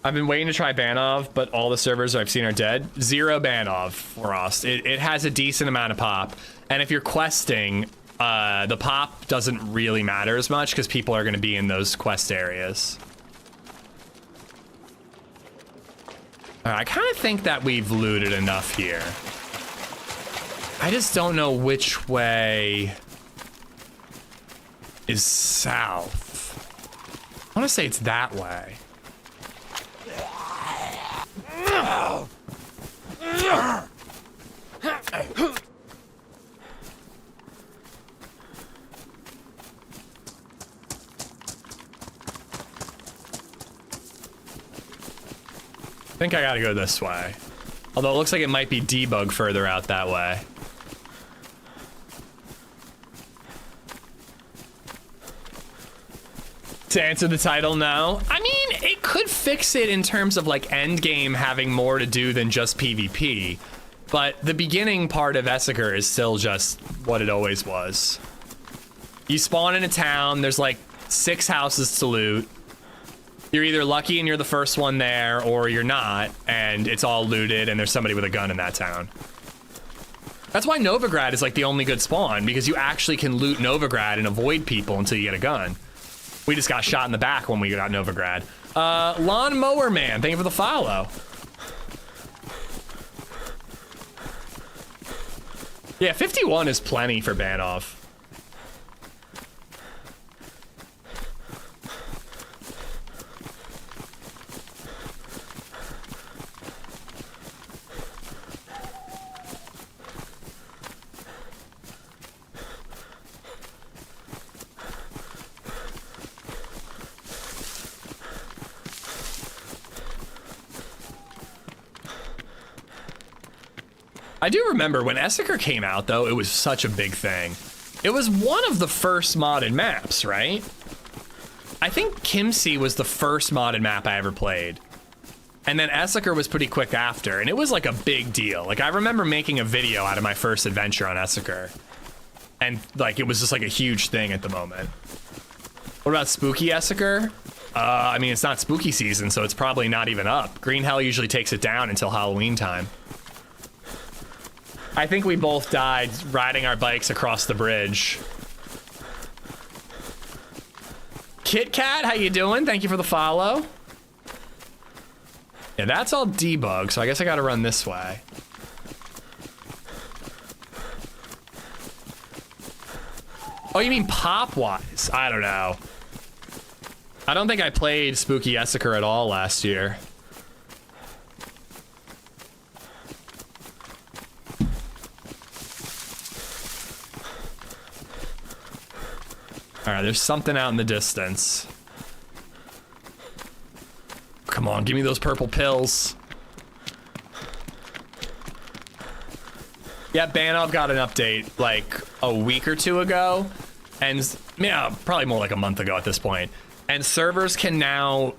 I've been waiting to try Banov, but all the servers I've seen are dead. 0 Banov for us. It has a decent amount of pop. And if you're questing, the pop doesn't really matter as much because people are going to be in those quest areas. All right, I kind of think that we've looted enough here. I just don't know which way is south. I want to say it's that way. I think I gotta go this way. Although it looks like it might be debug further out that way. To answer the title, no. I mean, it could fix it in terms of like endgame having more to do than just PvP. But the beginning part of Esseker is still just what it always was. You spawn in a town, there's like 6 houses to loot. You're either lucky and you're the first one there, or you're not, and it's all looted and there's somebody with a gun in that town. That's why Novigrad is like the only good spawn, because you actually can loot Novigrad and avoid people until you get a gun. We just got shot in the back when we got Novigrad. Lawnmower Man, thank you for the follow. Yeah, 51 is plenty for Banov. I do remember when Esseker came out, though, it was such a big thing. It was one of the first modded maps, right? I think Kimsey was the first modded map I ever played. And then Esseker was pretty quick after, and it was like a big deal. Like, I remember making a video out of my first adventure on Esseker. And, like, it was just like a huge thing at the moment. What about Spooky Esseker? I mean, it's not spooky season, so it's probably not even up. Green Hell usually takes it down until Halloween time. I think we both died riding our bikes across the bridge. Kit Kat, how you doing? Thank you for the follow. Yeah, that's all debug, so I guess I gotta run this way. Oh, you mean pop-wise? I don't know. I don't think I played Spooky Esseker at all last year. All right, there's something out in the distance. Come on, give me those purple pills. Yeah, Banov got an update like a week or 2 ago. And yeah, probably more like a month ago at this point. And servers can now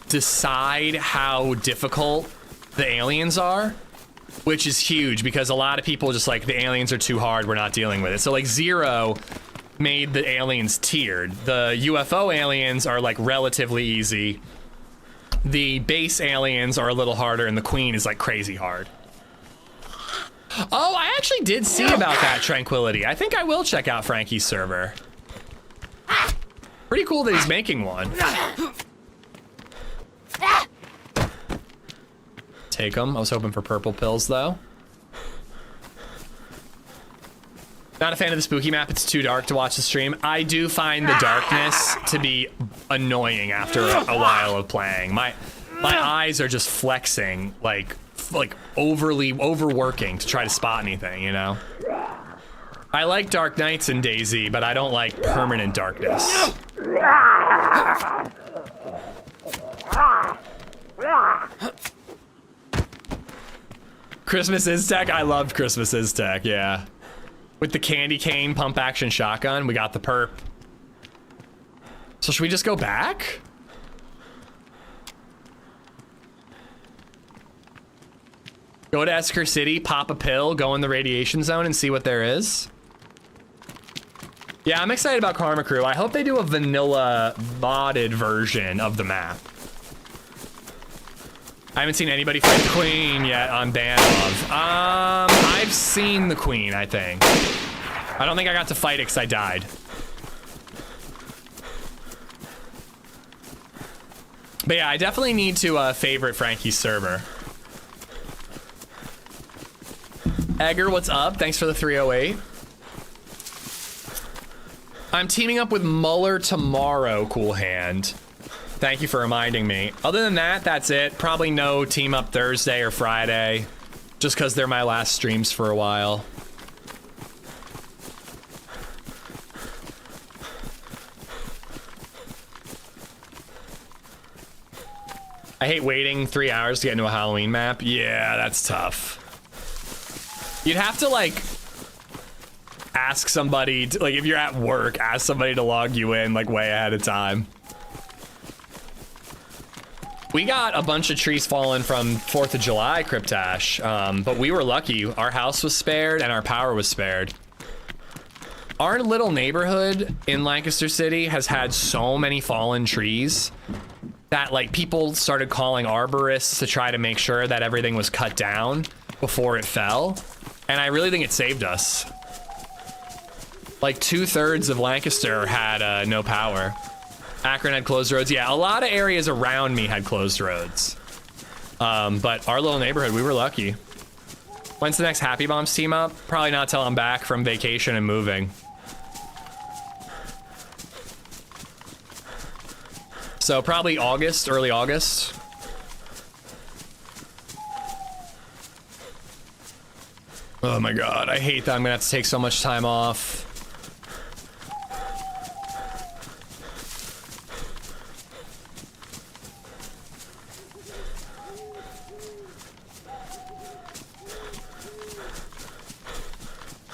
decide how difficult the aliens are, which is huge because a lot of people just like, the aliens are too hard, we're not dealing with it. So like 0 made the aliens tiered. The UFO aliens are like relatively easy. The base aliens are a little harder, and the Queen is like crazy hard. Oh, I actually did see about that, Tranquility. I think I will check out Frankie's server. Pretty cool that he's making one. Take them. I was hoping for purple pills though. Not a fan of the spooky map. It's too dark to watch the stream. I do find the darkness to be annoying after a while of playing. My eyes are just flexing, like overworking to try to spot anything, you know? I like dark nights in DayZ, but I don't like permanent darkness. Christmas is tech? I loved Christmas is tech, yeah. With the candy cane pump action shotgun, we got the perp. So should we just go back? Go to Esseker City, pop a pill, go in the radiation zone and see what there is. Yeah, I'm excited about Karma Crew. I hope they do a vanilla modded version of the map. I haven't seen anybody fight the queen yet on Banov. I've seen the queen, I think. I don't think I got to fight it because I died. But yeah, I definitely need to favorite Frankie's server. Egger, what's up? Thanks for the 308. I'm teaming up with Muller tomorrow, Cool Hand. Thank you for reminding me. Other than that, that's it. Probably no team up Thursday or Friday, just because they're my last streams for a while. I hate waiting 3 hours to get into a Halloween map. Yeah, that's tough. You'd have to, like, ask somebody, to, like, if you're at work, ask somebody to log you in, like, way ahead of time. We got a bunch of trees falling from 4th of July, Cryptash, but we were lucky. Our house was spared and our power was spared. Our little neighborhood in Lancaster City has had so many fallen trees that, like, people started calling arborists to try to make sure that everything was cut down before it fell. And I really think it saved us. Like 2/3 of Lancaster had no power. Akron had closed roads. Yeah, a lot of areas around me had closed roads. But our little neighborhood, we were lucky. When's the next Happy Bombs team up? Probably not till I'm back from vacation and moving. So probably August, early August. Oh my God, I hate that I'm gonna have to take so much time off.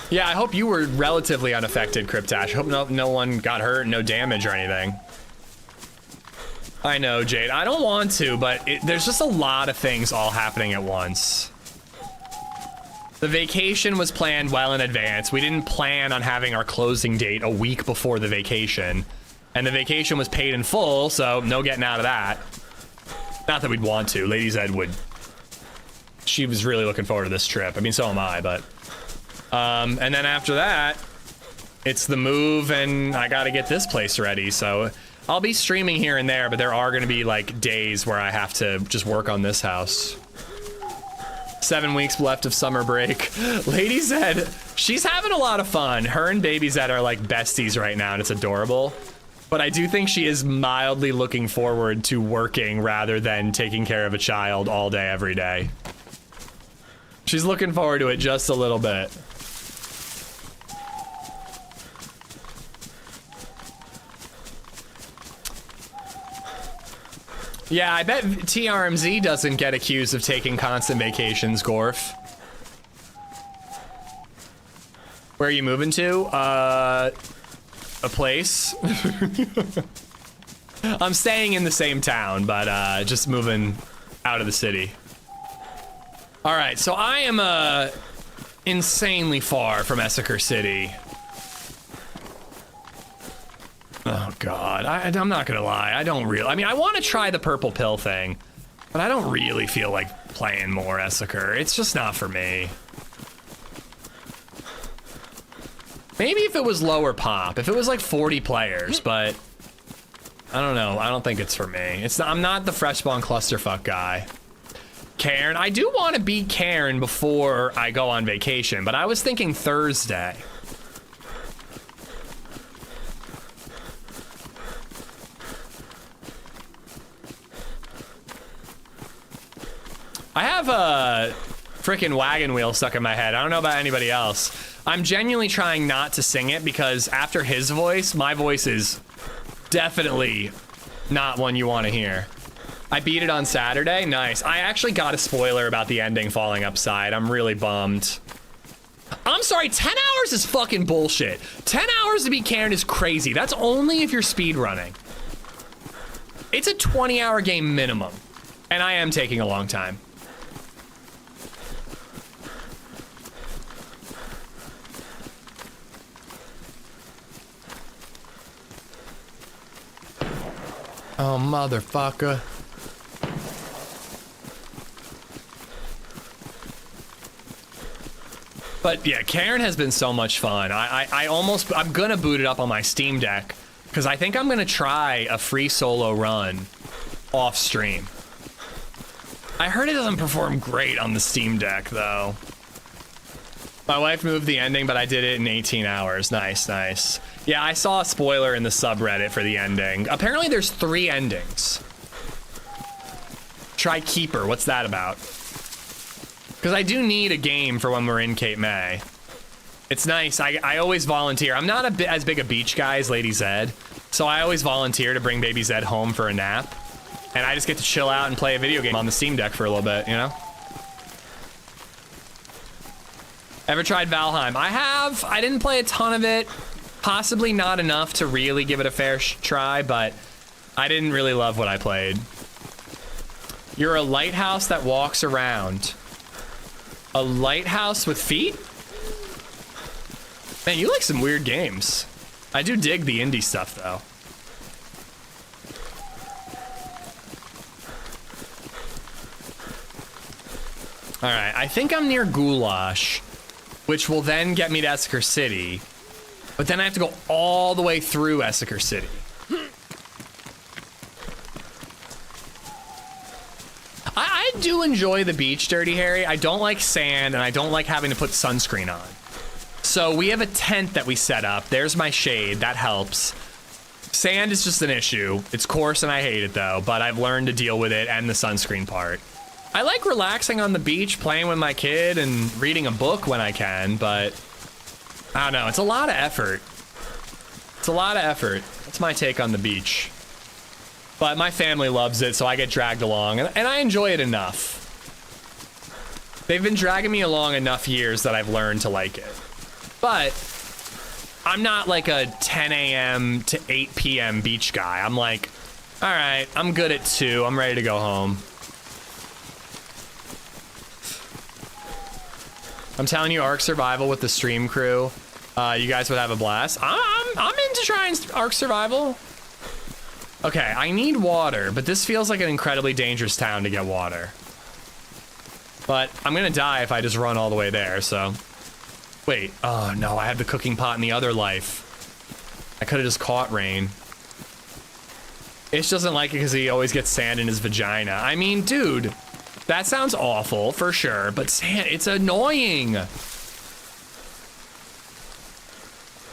Yeah, I hope you were relatively unaffected, Cryptash. I hope no one got hurt, no damage or anything. I know, Jade. I don't want to, but there's just a lot of things all happening at once. The vacation was planned well in advance. We didn't plan on having our closing date a week before the vacation. And the vacation was paid in full, so no getting out of that. Not that we'd want to. LadyZed would. She was really looking forward to this trip. I mean, so am I, but... and then after that, it's the move and I gotta get this place ready, so I'll be streaming here and there, but there are gonna be like days where I have to just work on this house. 7 weeks left of summer break. LadyZed, she's having a lot of fun. Her and BabyZed are like besties right now and it's adorable. But I do think she is mildly looking forward to working rather than taking care of a child all day, every day. She's looking forward to it just a little bit. Yeah, I bet TRMZ doesn't get accused of taking constant vacations, Gorf. Where are you moving to? A place. I'm staying in the same town, but just moving out of the city. All right, so I am insanely far from Esseker City. Oh God, I'm not gonna lie. I don't really. I mean, I want to try the purple pill thing, but I don't really feel like playing more Esseker. It's just not for me. Maybe if it was lower pop, if it was like 40 players, but I don't know. I don't think it's for me. It's not, I'm not the fresh spawn clusterfuck guy. Cairn, I do want to beat Cairn before I go on vacation, but I was thinking Thursday. I have a frickin' wagon wheel stuck in my head. I don't know about anybody else. I'm genuinely trying not to sing it because after his voice, my voice is definitely not one you want to hear. I beat it on Saturday. Nice. I actually got a spoiler about the ending falling upside. I'm really bummed. I'm sorry, 10 hours is fucking bullshit. 10 hours to beat Cairn is crazy. That's only if you're speedrunning. It's a 20-hour game minimum. And I am taking a long time. Oh, motherfucker. But yeah, Cairn has been so much fun. I'm gonna boot it up on my Steam Deck because I think I'm gonna try a free solo run off stream. I heard it doesn't perform great on the Steam Deck though. My wife moved the ending, but I did it in 18 hours. Nice, nice. Yeah, I saw a spoiler in the subreddit for the ending. Apparently there's 3 endings. Try Keeper, what's that about? Because I do need a game for when we're in Cape May. It's nice, I always volunteer. I'm not as big a beach guy as LadyZed, so I always volunteer to bring baby Zed home for a nap. And I just get to chill out and play a video game on the Steam Deck for a little bit, you know? Ever tried Valheim? I have. I didn't play a ton of it. Possibly not enough to really give it a fair try, but I didn't really love what I played. You're a lighthouse that walks around. A lighthouse with feet? Man, you like some weird games. I do dig the indie stuff, though. All right, I think I'm near Goulash, which will then get me to Esseker City. But then I have to go all the way through Esseker City. I do enjoy the beach, Dirty Harry. I don't like sand, and I don't like having to put sunscreen on. So we have a tent that we set up. There's my shade. That helps. Sand is just an issue. It's coarse, and I hate it, though. But I've learned to deal with it and the sunscreen part. I like relaxing on the beach, playing with my kid, and reading a book when I can, but I don't know. It's a lot of effort. It's a lot of effort. That's my take on the beach. But my family loves it, so I get dragged along, and I enjoy it enough. They've been dragging me along enough years that I've learned to like it. But I'm not like a 10 a.m. to 8 p.m. beach guy. I'm like, all right, I'm good at 2. I'm ready to go home. I'm telling you, ARC Survival with the stream crew, you guys would have a blast. I'm into trying ARC Survival. Okay, I need water, but this feels like an incredibly dangerous town to get water. But I'm gonna die if I just run all the way there, so. Wait, oh no, I have the cooking pot in the other life. I could've just caught Rain. Ish doesn't like it because he always gets sand in his vagina. I mean, dude. That sounds awful, for sure, but sand, it's annoying.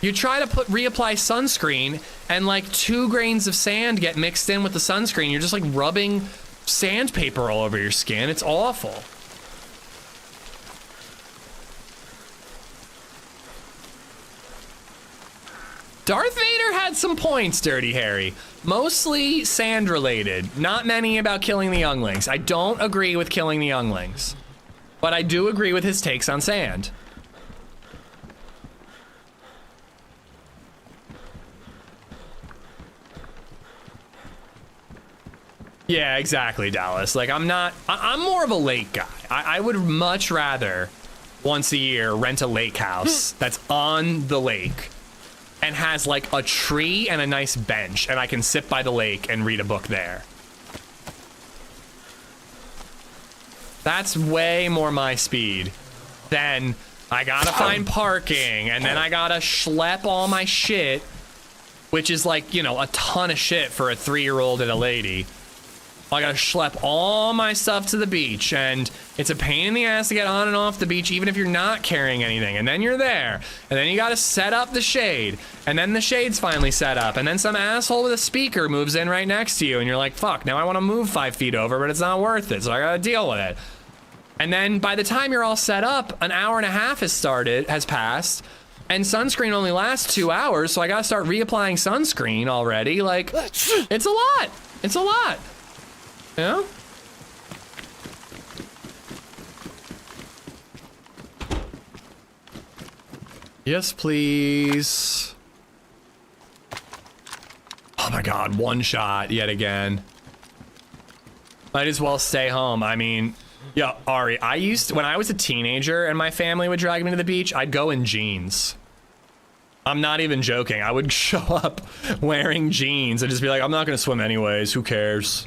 You try to reapply sunscreen, and like 2 grains of sand get mixed in with the sunscreen. You're just like rubbing sandpaper all over your skin. It's awful. Darth Vader had some points, Dirty Harry. Mostly sand related, not many about killing the younglings. I don't agree with killing the younglings, but I do agree with his takes on sand. Yeah, exactly, Dallas. Like, I'm more of a lake guy. I would much rather once a year rent a lake house that's on the lake and has like a tree and a nice bench, and I can sit by the lake and read a book there. That's way more my speed. Then I gotta find parking, and then I gotta schlep all my shit, which is like, you know, a ton of shit for a 3-year-old and a lady. I gotta schlep all my stuff to the beach, and it's a pain in the ass to get on and off the beach even if you're not carrying anything. And then you're there, and then you gotta set up the shade, and then the shade's finally set up, and then some asshole with a speaker moves in right next to you, and you're like, fuck, now I want to move 5 feet over, but it's not worth it, so I gotta deal with it. And then by the time you're all set up, an hour and a half has passed, and sunscreen only lasts 2 hours, so I gotta start reapplying sunscreen already. Like, it's a lot. It's a lot. Yeah? Yes, please. Oh my God, 1 shot yet again. Might as well stay home. I mean, yeah, Ari, when I was a teenager and my family would drag me to the beach, I'd go in jeans. I'm not even joking. I would show up wearing jeans and just be like, I'm not gonna swim anyways, who cares?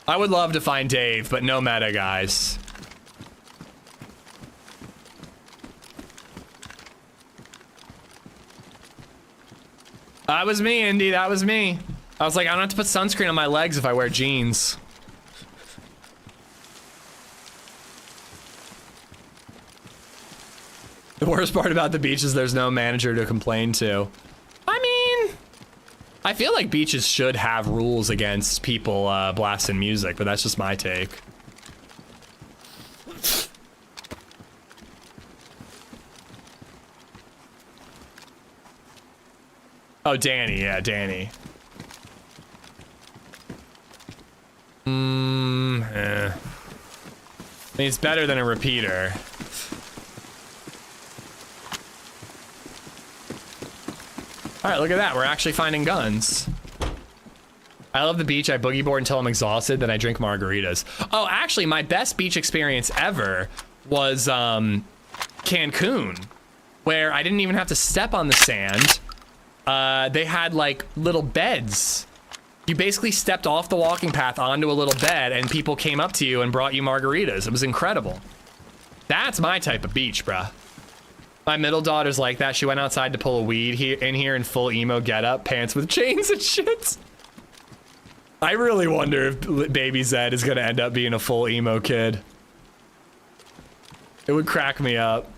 I would love to find Dave, but no meta, guys. That was me, Indy. That was me. I was like, I don't have to put sunscreen on my legs if I wear jeans. The worst part about the beach is there's no manager to complain to. I mean, I feel like beaches should have rules against people blasting music, but that's just my take. Oh, Danny, yeah, Danny. I mean, it's better than a repeater. All right, look at that. We're actually finding guns. I love the beach. I boogie board until I'm exhausted, then I drink margaritas. Oh, actually, my best beach experience ever was Cancun, where I didn't even have to step on the sand. They had like little beds. You basically stepped off the walking path onto a little bed and people came up to you and brought you margaritas. It was incredible. That's my type of beach, bruh. My middle daughter's like that. She went outside to pull a weed in here in full emo getup, pants with chains and shit. I really wonder if baby Zed is gonna end up being a full emo kid. It would crack me up.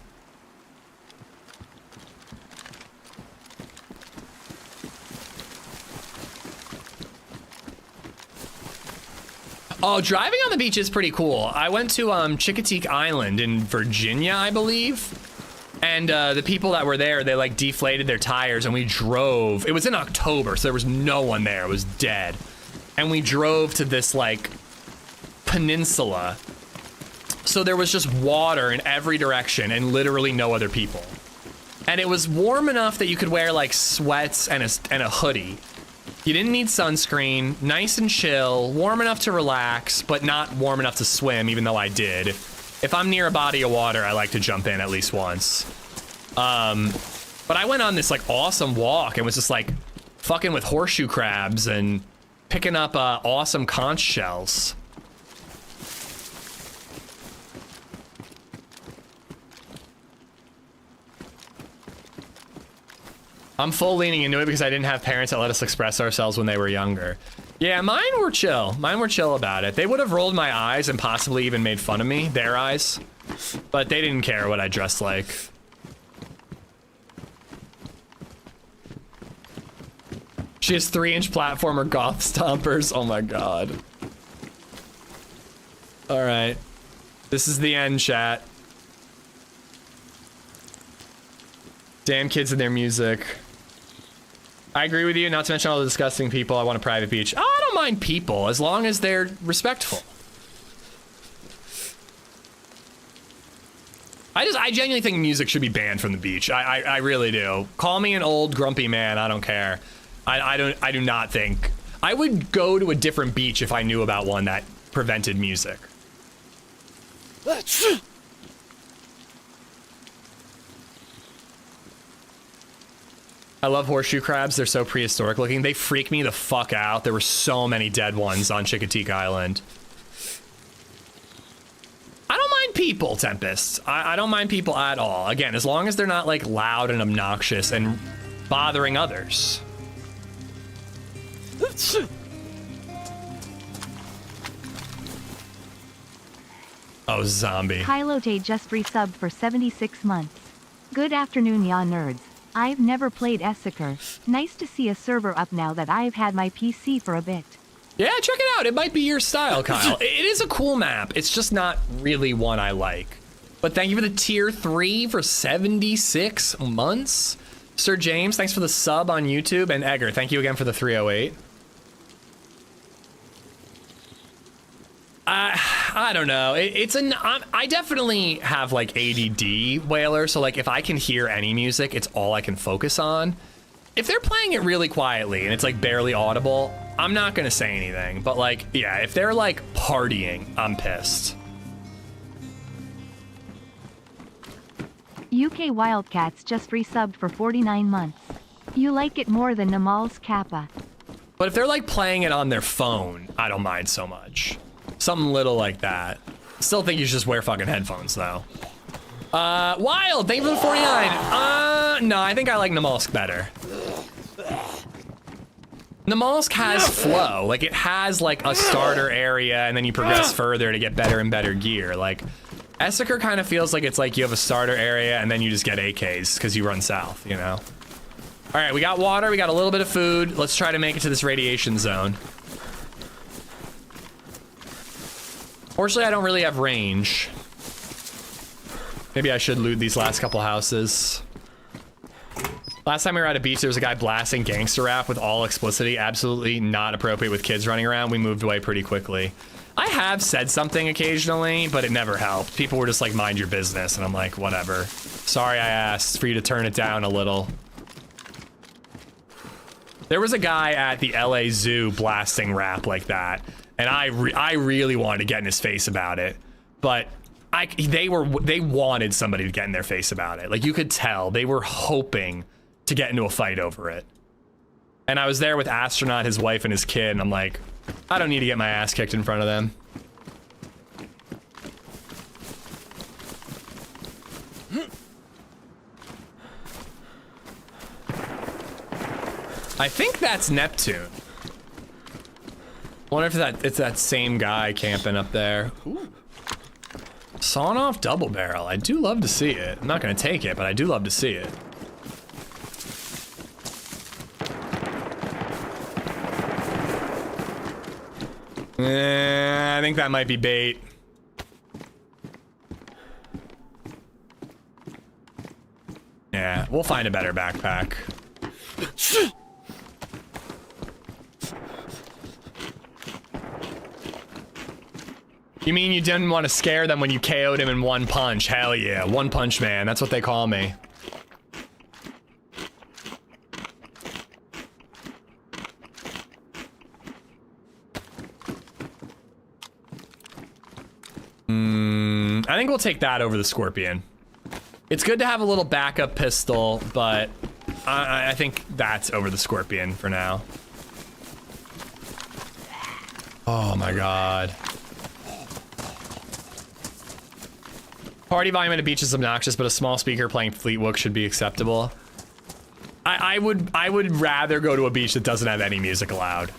Oh, driving on the beach is pretty cool. I went to Chicoteague Island in Virginia, I believe. And the people that were there, they like deflated their tires and we drove. It was in October, so there was no one there. It was dead. And we drove to this like peninsula. So there was just water in every direction and literally no other people. And it was warm enough that you could wear like sweats and a hoodie. You didn't need sunscreen, nice and chill, warm enough to relax, but not warm enough to swim, even though I did. If I'm near a body of water, I like to jump in at least once. But I went on this like awesome walk and was just like fucking with horseshoe crabs and picking up awesome conch shells. I'm full leaning into it because I didn't have parents that let us express ourselves when they were younger. Yeah, mine were chill. Mine were chill about it. They would have rolled my eyes and possibly even made fun of me, their eyes. But they didn't care what I dressed like. She has 3-inch platformer goth stompers. Oh my god. All right. This is the end, chat. Damn kids and their music. I agree with you, not to mention all the disgusting people. I want a private beach. Oh, I don't mind people, as long as they're respectful. I genuinely think music should be banned from the beach. I really do. Call me an old grumpy man, I don't care. I do not think. I would go to a different beach if I knew about one that prevented music. I love horseshoe crabs. They're so prehistoric looking. They freak me the fuck out. There were so many dead ones on Chicoteague Island. I don't mind people, Tempest. I don't mind people at all. Again, as long as they're not like loud and obnoxious and bothering others. Oh, zombie. Kylote just resubbed for 76 months. Good afternoon, ya nerds. I've never played Esseker. Nice to see a server up now that I've had my PC for a bit. Yeah, check it out. It might be your style, Kyle. It is a cool map. It's just not really one I like. But thank you for the tier 3 for 76 months. Sir James, thanks for the sub on YouTube. And Egger, thank you again for the 308. I don't know. I definitely have like ADD, Whaler. So like if I can hear any music, it's all I can focus on. If they're playing it really quietly and it's like barely audible, I'm not gonna say anything. But like, yeah, if they're like partying, I'm pissed. UK Wildcats just resubbed for 49 months. You like it more than Namal's Kappa. But if they're like playing it on their phone, I don't mind so much. Something little like that. Still think you should just wear fucking headphones though. Wild, thank you for the 49. No, I think I like Namalsk better. The mollusk has flow. Like, it has, like, a starter area, and then you progress further to get better and better gear. Like, Esseker kind of feels like it's like you have a starter area, and then you just get AKs, because you run south, you know? All right, we got water, we got a little bit of food. Let's try to make it to this radiation zone. Fortunately, I don't really have range. Maybe I should loot these last couple houses. Last time we were at a beach, there was a guy blasting gangster rap with all explicitity. Absolutely not appropriate with kids running around. We moved away pretty quickly. I have said something occasionally, but it never helped. People were just like, mind your business. And I'm like, whatever. Sorry I asked for you to turn it down a little. There was a guy at the LA Zoo blasting rap like that. And I really wanted to get in his face about it. But they wanted somebody to get in their face about it. Like, you could tell they were hoping to get into a fight over it. And I was there with Astronaut, his wife, and his kid, and I'm like, I don't need to get my ass kicked in front of them. I think that's Neptune. I wonder if it's that same guy camping up there. Ooh. Sawn off double barrel. I do love to see it. I'm not gonna take it, but I do love to see it. I think that might be bait. Yeah, we'll find a better backpack. You mean you didn't want to scare them when you KO'd him in one punch? Hell yeah, one punch man. That's what they call me. I think we'll take that over the Scorpion. It's good to have a little backup pistol, but I think that's over the Scorpion for now. Oh my god. Party volume at a beach is obnoxious, but a small speaker playing Fleetwood should be acceptable. I would rather go to a beach that doesn't have any music allowed.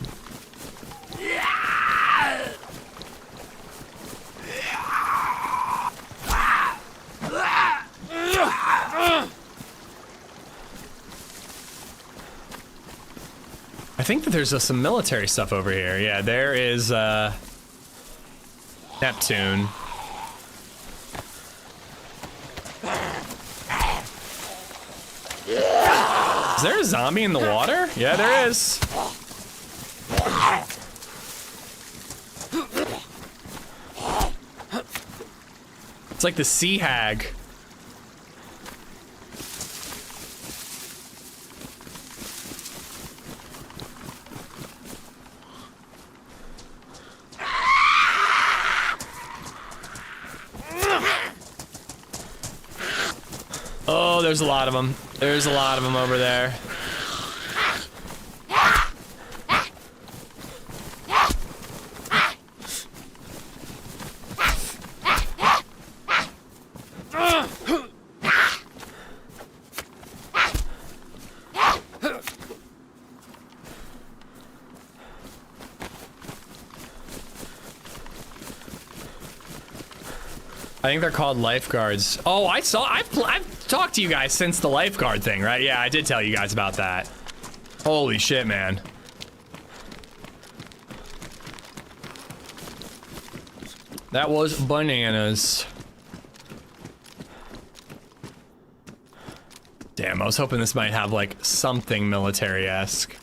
I think that there's some military stuff over here. Yeah, there is Neptune. Is there a zombie in the water? Yeah, there is. It's like the sea hag. Oh, there's a lot of them. There's a lot of them over there. I think they're called lifeguards. Oh, I've talked to you guys since the lifeguard thing, right? Yeah, I did tell you guys about that. Holy shit, man. That was bananas. Damn, I was hoping this might have like something military-esque.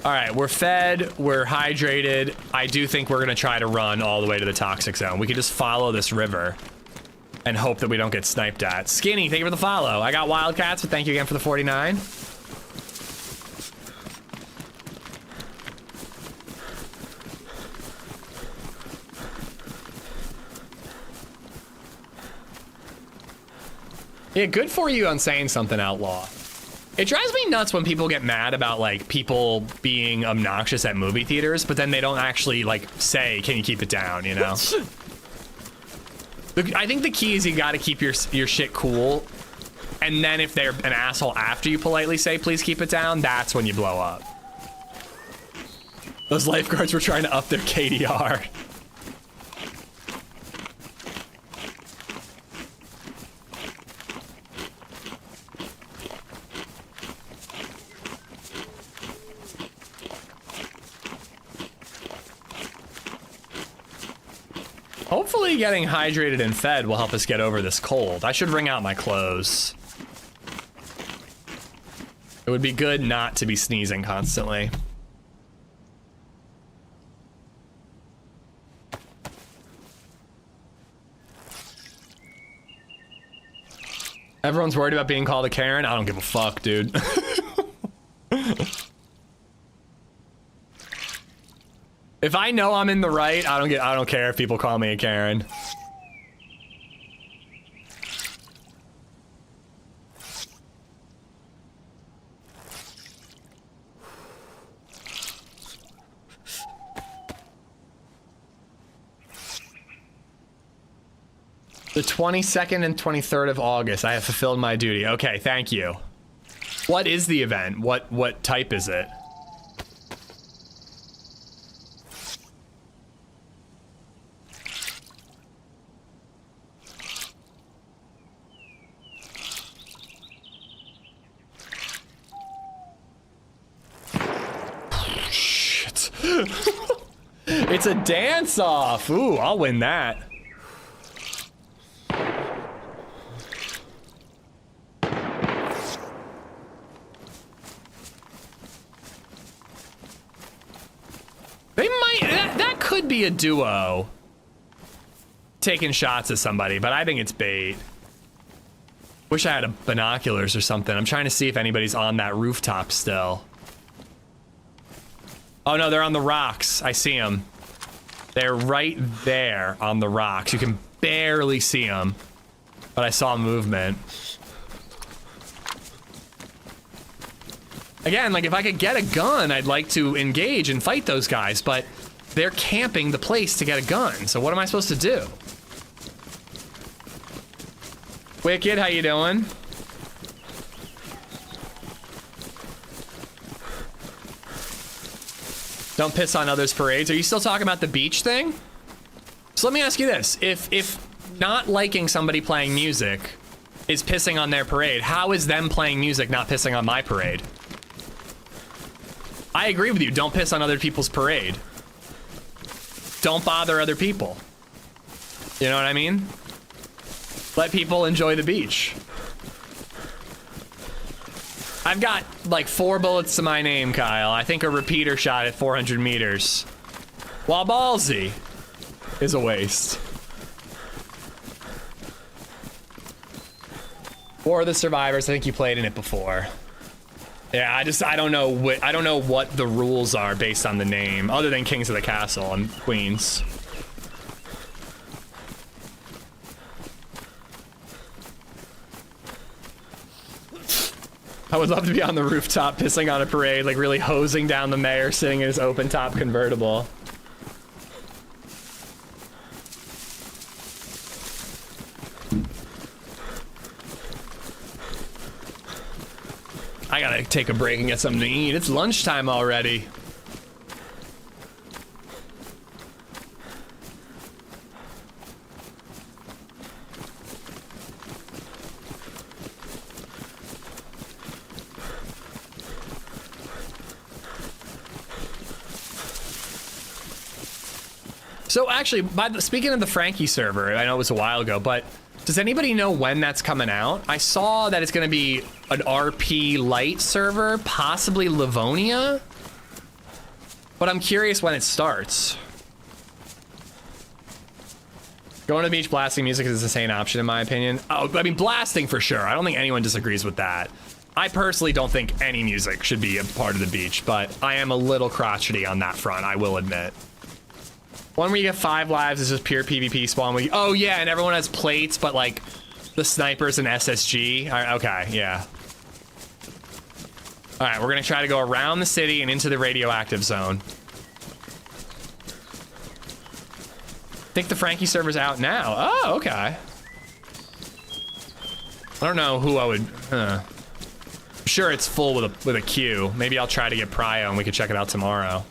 All right, we're fed, we're hydrated. I do think we're gonna try to run all the way to the toxic zone. We could just follow this river and hope that we don't get sniped at. Skinny, thank you for the follow. I got Wildcats, but thank you again for the 49. Yeah, good for you on saying something, Outlaw. It drives me nuts when people get mad about like people being obnoxious at movie theaters, but then they don't actually like say, can you keep it down, you know? I think the key is you got to keep your shit cool. And then if they're an asshole after you politely say, please keep it down, that's when you blow up. Those lifeguards were trying to up their KDR. Hopefully getting hydrated and fed will help us get over this cold. I should wring out my clothes. It would be good not to be sneezing constantly. Everyone's worried about being called a Karen. I don't give a fuck, dude. If I know I'm in the right, I don't care if people call me a Karen. The 22nd and 23rd of August, I have fulfilled my duty. Okay, thank you. What is the event? What type is it? Shit. It's a dance-off. Ooh, I'll win that. They might, that could be a duo taking shots at somebody, but I think it's bait. Wish I had binoculars or something. I'm trying to see if anybody's on that rooftop still. Oh no, they're on the rocks. I see them. They're right there on the rocks. You can barely see them, but I saw movement. Again, like if I could get a gun, I'd like to engage and fight those guys, but they're camping the place to get a gun. So what am I supposed to do? Wicked, how you doing? Don't piss on others' parades. Are you still talking about the beach thing? So let me ask you this. If not liking somebody playing music is pissing on their parade, how is them playing music not pissing on my parade? I agree with you. Don't piss on other people's parade. Don't bother other people. You know what I mean? Let people enjoy the beach. I've got like 4 bullets to my name, Kyle. I think a repeater shot at 400 meters. While ballsy is a waste. War of the Survivors, I think you played in it before. Yeah, I don't know what the rules are based on the name, other than Kings of the Castle and Queens. I would love to be on the rooftop pissing on a parade, like really hosing down the mayor sitting in his open top convertible. I gotta take a break and get something to eat. It's lunchtime already. So actually, speaking of the Frankie server, I know it was a while ago, but does anybody know when that's coming out? I saw that it's going to be an RP Lite server, possibly Livonia, but I'm curious when it starts. Going to the beach blasting music is a sane option in my opinion. Oh, I mean blasting for sure. I don't think anyone disagrees with that. I personally don't think any music should be a part of the beach, but I am a little crotchety on that front, I will admit. One where you get 5 lives is just pure PvP spawn. Oh yeah, and everyone has plates, but like the snipers and SSG. Okay, yeah. All right, we're gonna try to go around the city and into the radioactive zone. think the Frankie server's out now. Oh, okay. I don't know who I would. I'm sure it's full with a queue. Maybe I'll try to get Prio and we could check it out tomorrow.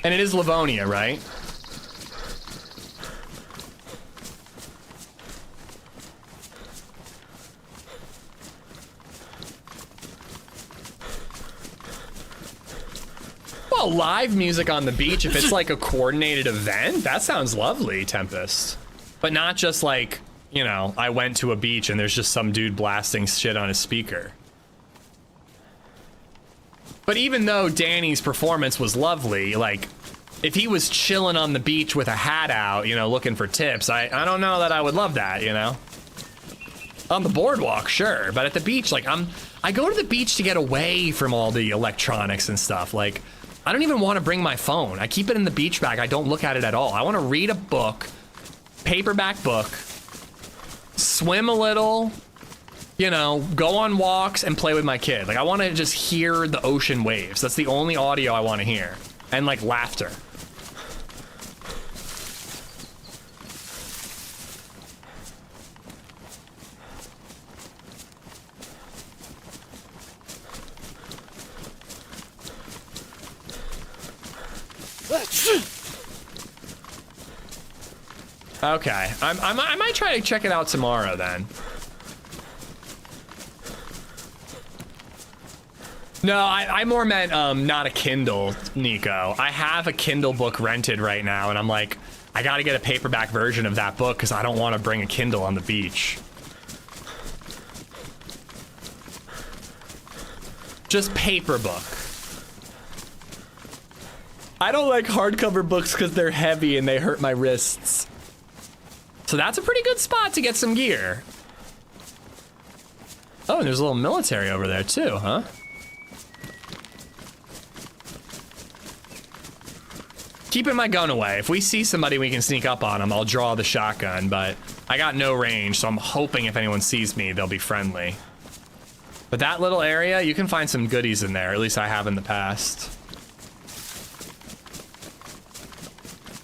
And it is Livonia, right? Well, live music on the beach, if it's like a coordinated event, that sounds lovely, Tempest. But not just like, you know, I went to a beach and there's just some dude blasting shit on his speaker. But even though Danny's performance was lovely, like, if he was chilling on the beach with a hat out, you know, looking for tips, I don't know that I would love that, you know? On the boardwalk, sure, but at the beach, like, I go to the beach to get away from all the electronics and stuff, like, I don't even want to bring my phone. I keep it in the beach bag. I don't look at it at all. I want to read a book, paperback book, swim a little, you know, go on walks and play with my kid. Like, I want to just hear the ocean waves. That's the only audio I want to hear. And like laughter. Okay, I might try to check it out tomorrow then. No, I more meant not a Kindle, Nico. I have a Kindle book rented right now, and I'm like, I gotta get a paperback version of that book because I don't want to bring a Kindle on the beach. Just paper book. I don't like hardcover books because they're heavy and they hurt my wrists. So that's a pretty good spot to get some gear. Oh, and there's a little military over there too, huh? Keeping my gun away. If we see somebody we can sneak up on them, I'll draw the shotgun, but I got no range, so I'm hoping if anyone sees me, they'll be friendly. But that little area, you can find some goodies in there, at least I have in the past.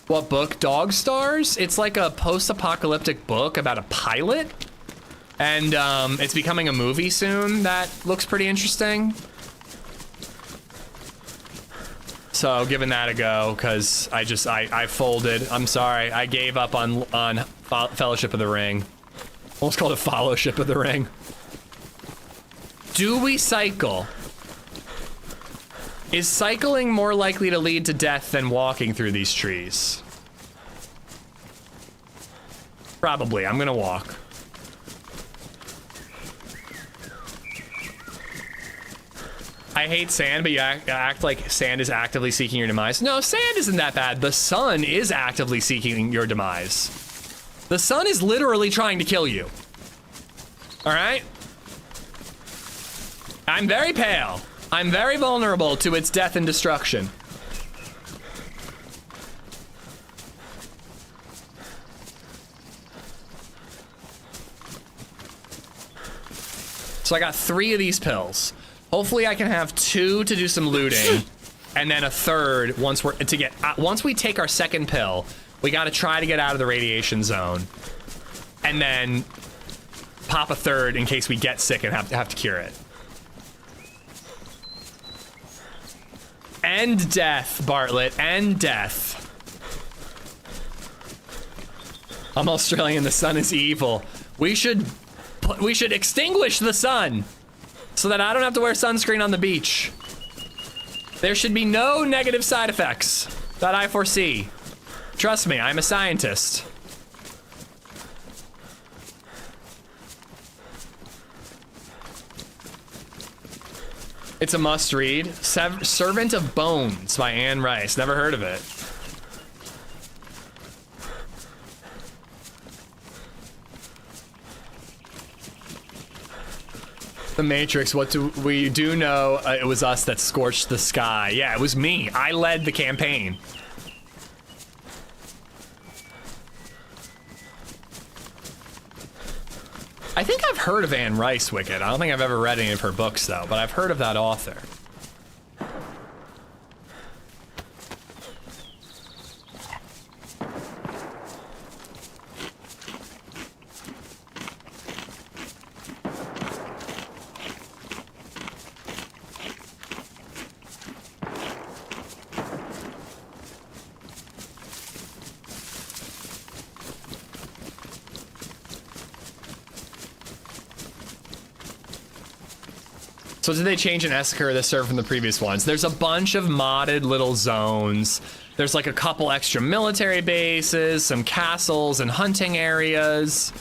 What book? Dog Stars? It's like a post-apocalyptic book about a pilot. And it's becoming a movie soon that looks pretty interesting. So giving that a go, because I folded. I'm sorry, I gave up on Fellowship of the Ring. Almost called it Fellowship of the Ring. Do we cycle? Is cycling more likely to lead to death than walking through these trees? Probably. I'm gonna walk. I hate sand, but you act like sand is actively seeking your demise. No, sand isn't that bad. The sun is actively seeking your demise. The sun is literally trying to kill you. All right? I'm very pale. I'm very vulnerable to its death and destruction. So I got 3 of these pills. Hopefully I can have 2 to do some looting, and then a 3rd once once we take our 2nd pill, we got to try to get out of the radiation zone, and then pop a 3rd in case we get sick and have to cure it. End death, Bartlett. End death. I'm Australian. The sun is evil. We should extinguish the sun so that I don't have to wear sunscreen on the beach. There should be no negative side effects that I foresee. Trust me, I'm a scientist. It's a must read. Servant of Bones by Anne Rice. Never heard of it. The Matrix, what do we do know? It was us that scorched the sky. Yeah, it was me. I led the campaign. I think I've heard of Anne Rice, Wicked. I don't think I've ever read any of her books, though, but I've heard of that author. So did they change in Esseker that served from the previous ones? There's a bunch of modded little zones. There's like a couple extra military bases, some castles and hunting areas.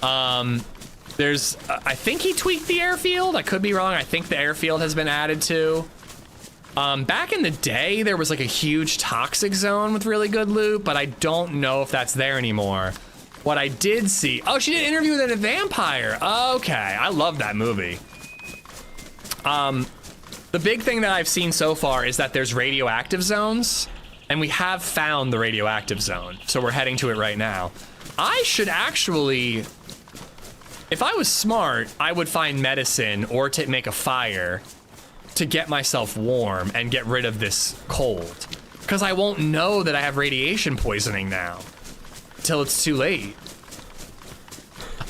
There's, I think he tweaked the airfield. I could be wrong. I think the airfield has been added to. Back in the day, there was like a huge toxic zone with really good loot, but I don't know if that's there anymore. What I did see, oh, she did an interview with a vampire. Okay, I love that movie. The big thing that I've seen so far is that there's radioactive zones, and we have found the radioactive zone, so we're heading to it right now. I should actually, if I was smart, I would find medicine or to make a fire to get myself warm and get rid of this cold, because I won't know that I have radiation poisoning now till it's too late.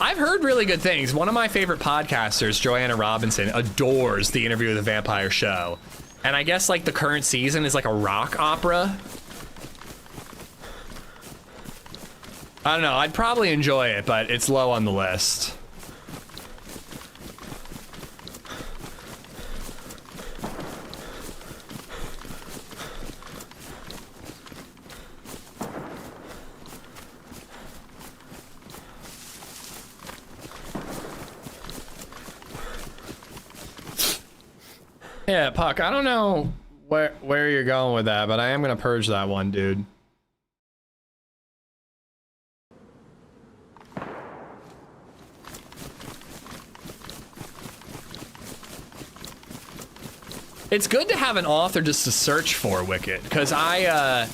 I've heard really good things. One of my favorite podcasters, Joanna Robinson, adores the Interview with the Vampire show. And I guess like the current season is like a rock opera. I don't know, I'd probably enjoy it, but it's low on the list. Yeah, Puck, I don't know where you're going with that, but I am gonna purge that one, dude. It's good to have an author just to search for, Wicket, because I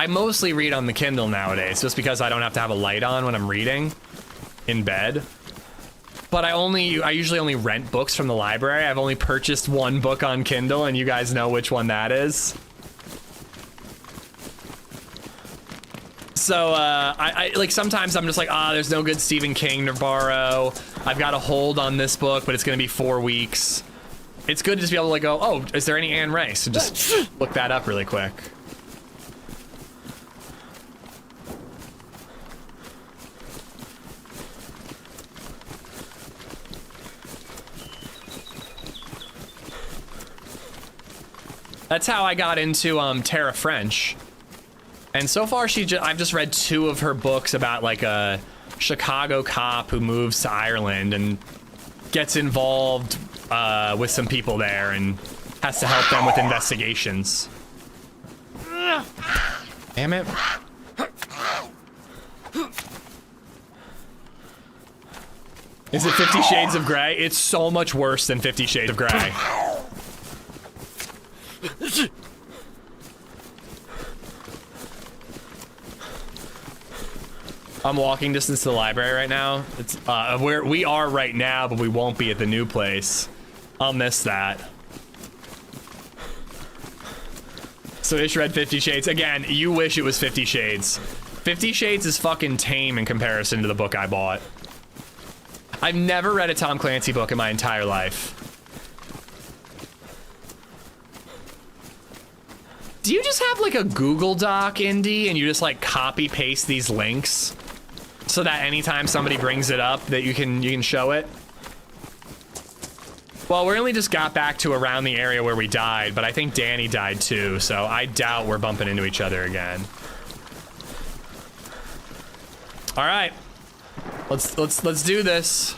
mostly read on the Kindle nowadays, just because I don't have to have a light on when I'm reading in bed. But I usually only rent books from the library. I've only purchased one book on Kindle, and you guys know which one that is. So, I like, sometimes I'm just like, there's no good Stephen King to borrow. I've got a hold on this book, but it's gonna be 4 weeks. It's good to just be able to like go, oh, is there any Anne Rice? And just look that up really quick. That's how I got into Tara French. And so far I've just read 2 of her books about like a Chicago cop who moves to Ireland and gets involved with some people there and has to help them with investigations. Damn it. Is it 50 Shades of Grey? It's so much worse than 50 Shades of Grey. I'm walking distance to the library right now. It's where we are right now, but we won't be at the new place. I'll miss that. So Ish read 50 Shades. Again, you wish it was 50 Shades. 50 Shades is fucking tame in comparison to the book I bought. I've never read a Tom Clancy book in my entire life. Do you just have like a Google Doc, Indy, and you just like copy paste these links so that anytime somebody brings it up that you can show it? Well, we only just got back to around the area where we died, but I think Danny died too, so I doubt we're bumping into each other again. All right, let's do this.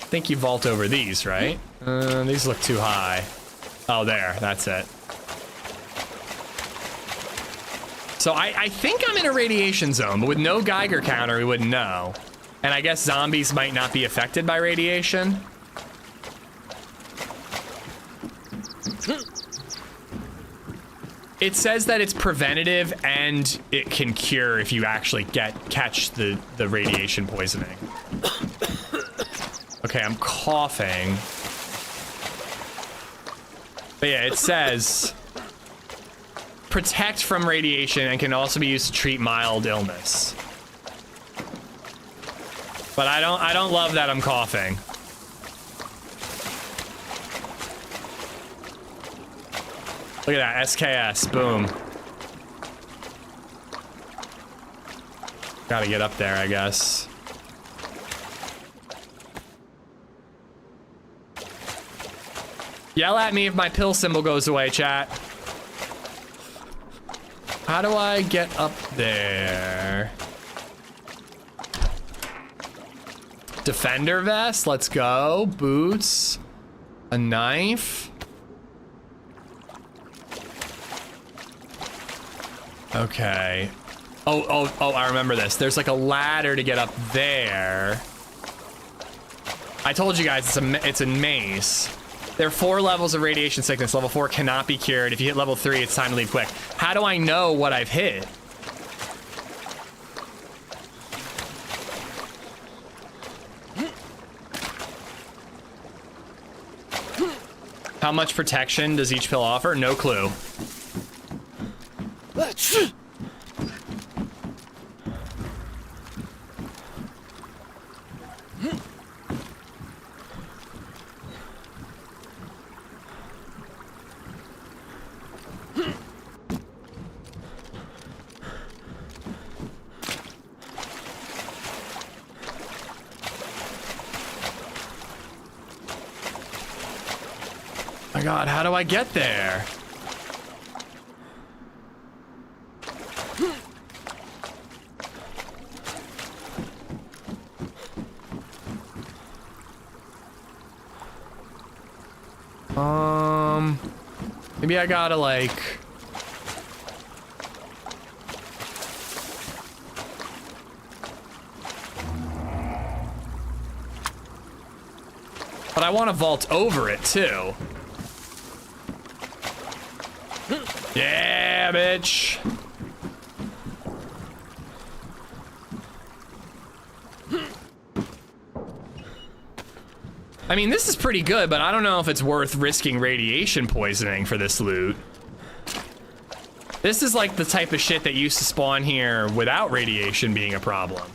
I think you vault over these, right? These look too high. Oh, there, that's it. So I think I'm in a radiation zone, but with no Geiger counter, we wouldn't know. And I guess zombies might not be affected by radiation. It says that it's preventative and it can cure if you actually catch the radiation poisoning. Okay, I'm coughing. But yeah, it says protect from radiation and can also be used to treat mild illness. But I don't love that I'm coughing. Look at that, SKS, boom. Gotta get up there, I guess. Yell at me if my pill symbol goes away, chat. How do I get up there? Defender vest, let's go. Boots. A knife. Okay. Oh, I remember this. There's like a ladder to get up there. I told you guys it's a maze. There are 4 levels of radiation sickness. Level 4 cannot be cured. If you hit level 3, it's time to leave quick. How do I know what I've hit? How much protection does each pill offer? No clue. My God, how do I get there? Maybe I gotta like... But I want to vault over it too. Yeah, bitch. I mean, this is pretty good, but I don't know if it's worth risking radiation poisoning for this loot. This is like the type of shit that used to spawn here without radiation being a problem.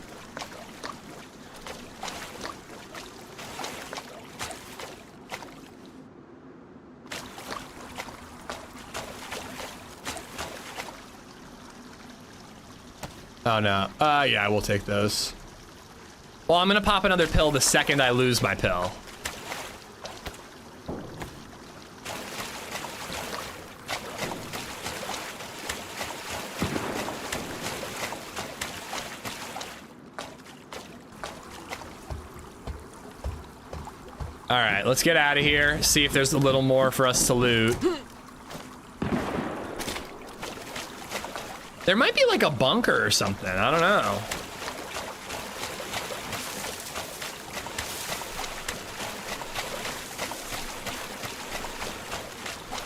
Oh no. Yeah, we'll take those. Well, I'm gonna pop another pill the second I lose my pill. All right, let's get out of here. See if there's a little more for us to loot. There might be like a bunker or something. I don't know.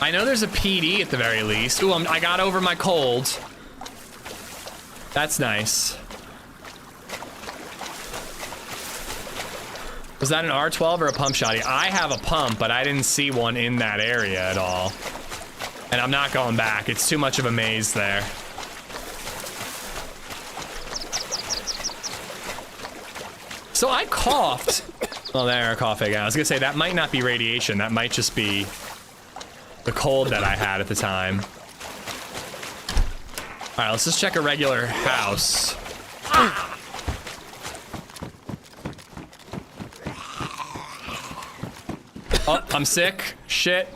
I know there's a PD at the very least. Ooh, I got over my cold. That's nice. Was that an R12 or a pump shotty? I have a pump, but I didn't see one in that area at all. And I'm not going back. It's too much of a maze there. So I coughed. Well, there, I coughed again. I was gonna say that might not be radiation. That might just be the cold that I had at the time. All right, let's just check a regular house. Oh, I'm sick. Shit.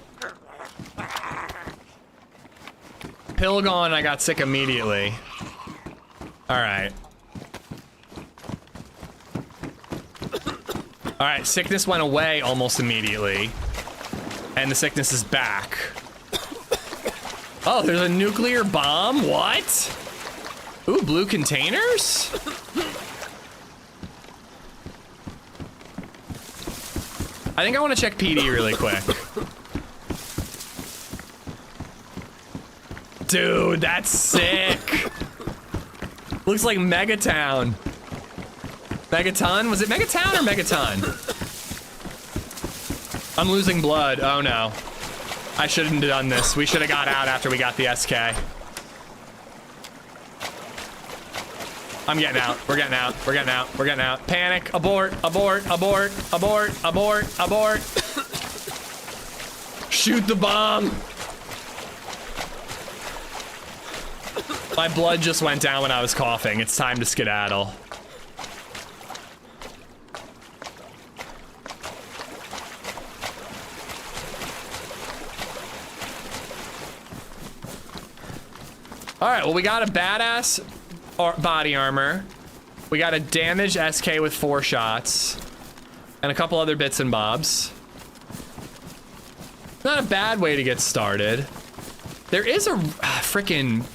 Pill gone, I got sick immediately. All right. All right, sickness went away almost immediately. And the sickness is back. Oh, there's a nuclear bomb? What? Ooh, blue containers? I think I want to check PD really quick. Dude, that's sick. Looks like Megatown. Megaton? Was it Megatown or Megaton? I'm losing blood. Oh no. I shouldn't have done this. We should have got out after we got the SK. I'm getting out. We're getting out. We're getting out. We're getting out. Panic. Abort. Abort. Abort. Abort. Abort. Abort. Shoot the bomb. My blood just went down when I was coughing. It's time to skedaddle. All right, well, we got a badass body armor. We got a damaged SK with 4 shots. And a couple other bits and bobs. Not a bad way to get started. There is a frickin'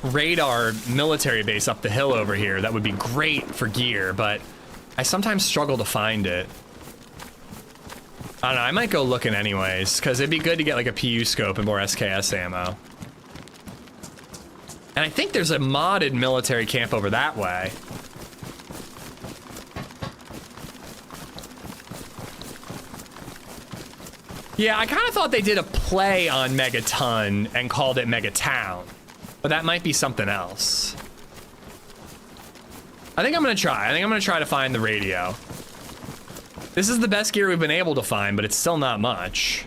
radar military base up the hill over here that would be great for gear, but I sometimes struggle to find it. I don't know, I might go looking anyways, because it'd be good to get like a PU scope and more SKS ammo. And I think there's a modded military camp over that way. Yeah, I kind of thought they did a play on Megaton and called it Megatown. But that might be something else. I think I'm gonna try. I think I'm gonna try to find the radio. This is the best gear we've been able to find, but it's still not much.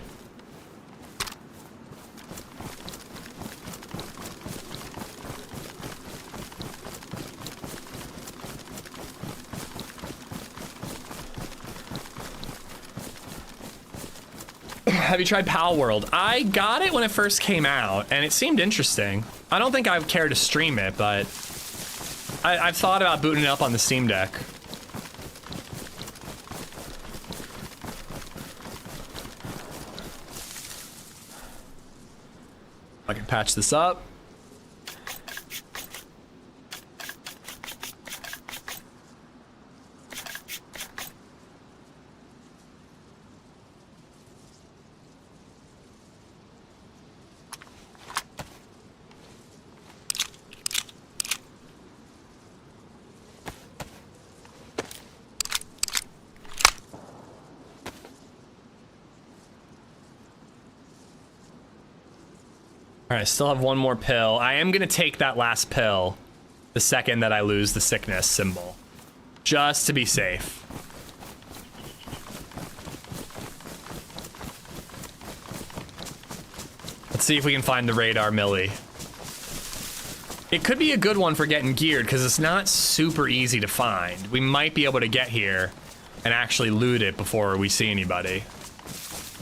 Have you tried Pal World? I got it when it first came out, and it seemed interesting. I don't think I would care to stream it, but I've thought about booting it up on the Steam Deck. I can patch this up. All right, I still have one more pill. I am gonna take that last pill the second that I lose the sickness symbol, just to be safe. Let's see if we can find the radar millie. It could be a good one for getting geared because it's not super easy to find. We might be able to get here and actually loot it before we see anybody.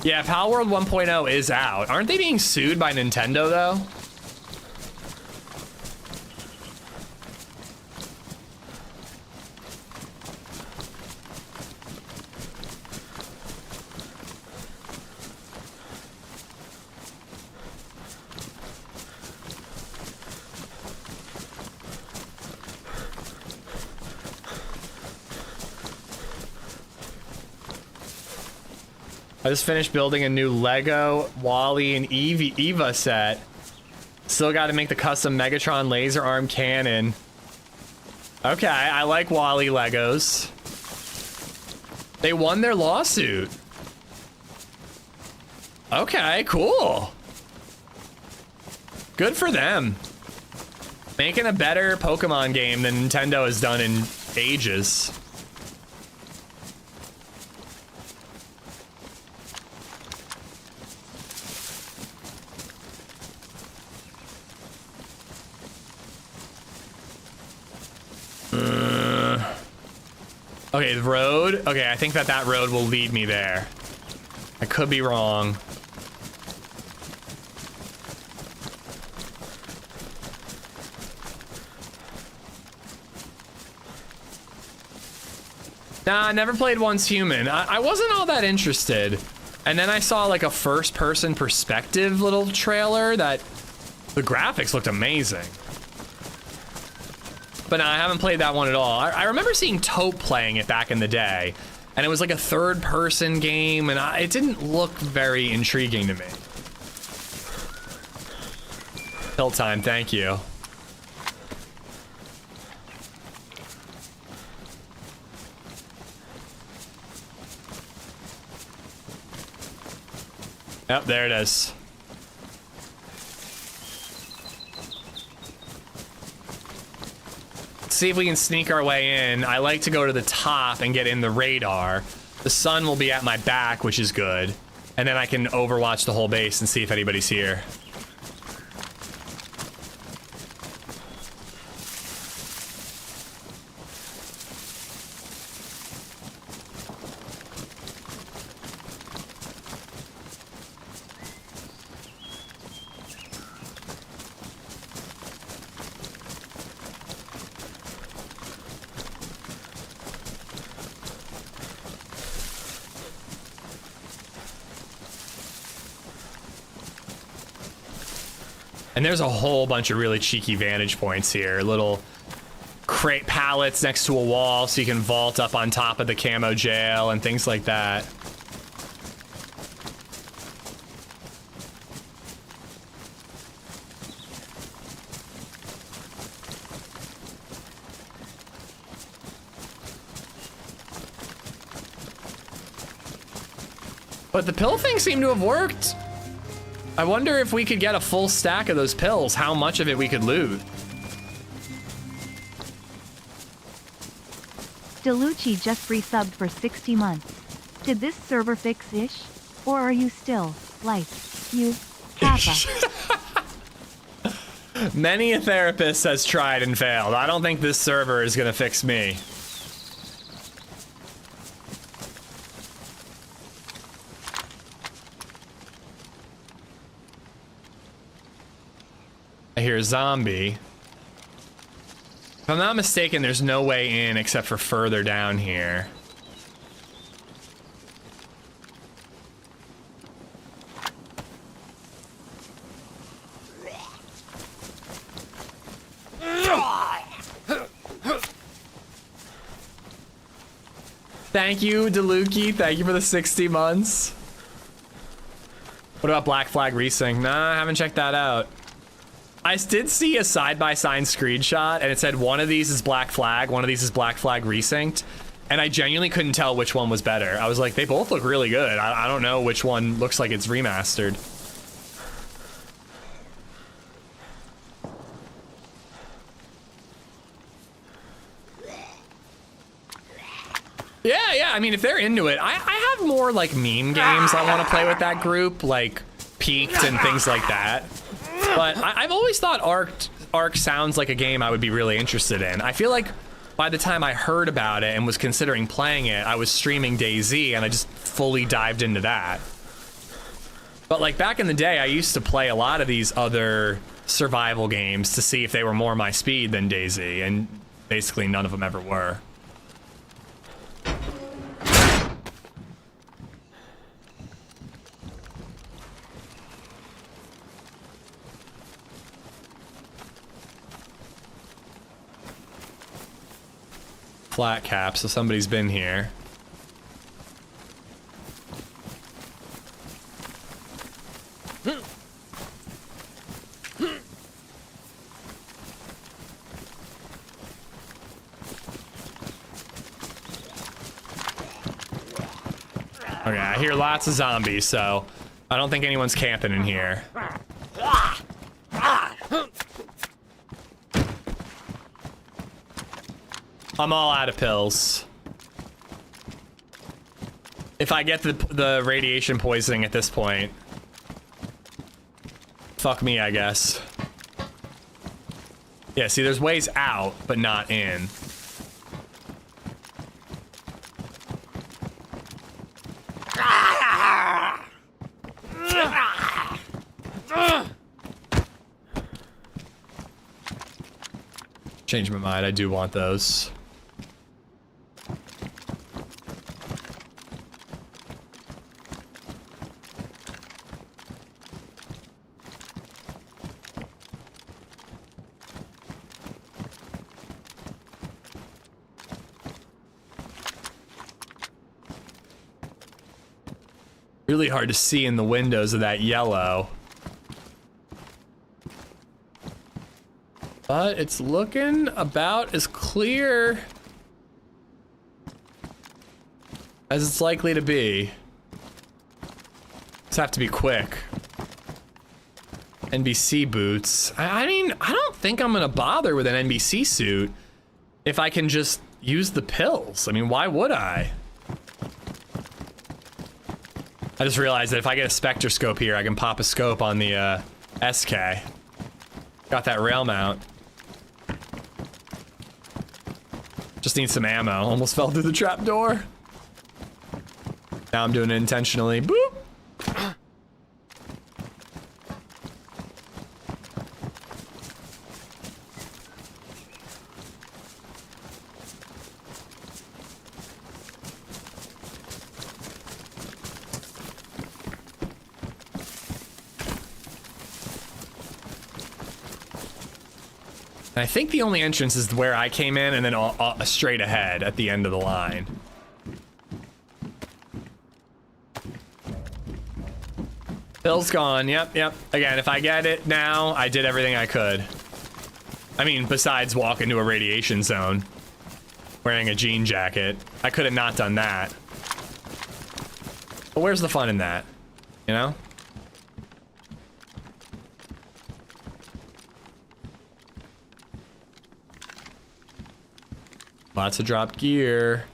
Yeah, Pal World 1.0 is out. Aren't they being sued by Nintendo, though? I just finished building a new Lego, Wally, and Eva set. Still got to make the custom Megatron laser arm cannon. Okay, I like Wally Legos. They won their lawsuit. Okay, cool. Good for them. Making a better Pokemon game than Nintendo has done in ages. Okay, the road. Okay, I think that road will lead me there. I could be wrong. Nah, I never played Once Human. I wasn't all that interested. And then I saw like a first-person perspective little trailer that the graphics looked amazing. But no, I haven't played that one at all. I remember seeing Taupe playing it back in the day, and it was like a third-person game, and it didn't look very intriguing to me. Hill time, thank you. Yep, there it is. see if we can sneak our way in. I like to go to the top and get in the radar. The sun will be at my back, which is good. And then I can overwatch the whole base and see if anybody's here. And there's a whole bunch of really cheeky vantage points here. Little crate pallets next to a wall so you can vault up on top of the camo jail and things like that. But the pill thing seemed to have worked. I wonder if we could get a full stack of those pills, how much of it we could loot. Delucci just resubbed for 60 months. Did this server fix ish? Or are you still, like, you, Kappa? Many a therapist has tried and failed. I don't think this server is gonna fix me. I hear a zombie. If I'm not mistaken, there's no way in except for further down here. Thank you, Deluki. Thank you for the 60 months. What about Black Flag Resync? Nah, I haven't checked that out. I did see a side-by-side screenshot, and it said one of these is Black Flag, one of these is Black Flag Resynced, and I genuinely couldn't tell which one was better. I was like, they both look really good. I don't know which one looks like it's remastered. Yeah, I mean, if they're into it, I have more, like, meme games I want to play with that group, like Peaked and things like that. But I've always thought ARC sounds like a game I would be really interested in. I feel like by the time I heard about it and was considering playing it, I was streaming DayZ and I just fully dived into that. But like back in the day, I used to play a lot of these other survival games to see if they were more my speed than DayZ, and basically none of them ever were. Flat cap, so somebody's been here. Okay, I hear lots of zombies, so I don't think anyone's camping in here. I'm all out of pills. If I get the radiation poisoning at this point, fuck me, I guess. Yeah, see, there's ways out, but not in. Change my mind, I do want those. Really hard to see in the windows of that yellow. But it's looking about as clear as it's likely to be. Just have to be quick. NBC boots. I mean, I don't think I'm gonna bother with an NBC suit. if I can just use the pills. I mean, why would I? I just realized that if I get a Spectre scope here, I can pop a scope on the SK. Got that rail mount. Just need some ammo. Almost fell through the trap door. Now I'm doing it intentionally. Boop! I think the only entrance is where I came in and then straight ahead at the end of the line. Bill's gone. Yep. Again, if I get it now, I did everything I could. I mean, besides walk into a radiation zone wearing a jean jacket. I could have not done that. But where's the fun in that? You know? Lots of dropped gear.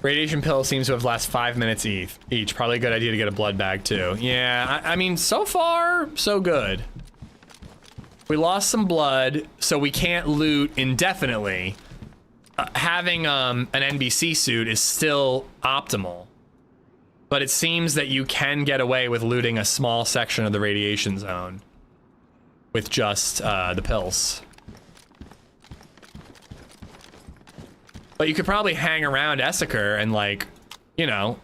Radiation pill seems to have lasted 5 minutes each. Probably a good idea to get a blood bag too. Yeah, I mean, so far, so good. We lost some blood, so we can't loot indefinitely. Having an NBC suit is still optimal. But it seems that you can get away with looting a small section of the radiation zone with just the pills. But you could probably hang around Esseker and, like, you know,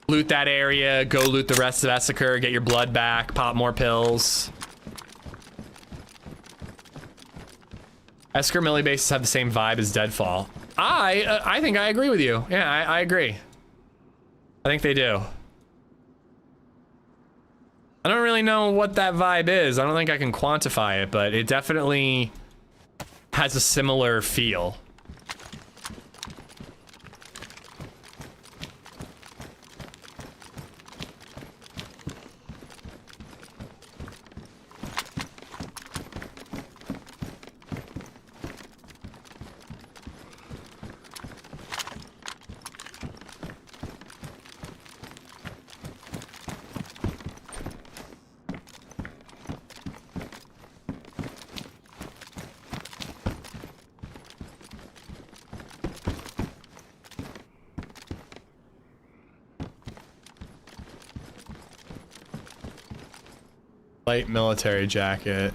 loot that area, go loot the rest of Esseker, get your blood back, pop more pills. Esseker melee bases have the same vibe as Deadfall. I think I agree with you. Yeah, I agree. I think they do. I don't really know what that vibe is. I don't think I can quantify it, but it definitely has a similar feel. Light military jacket.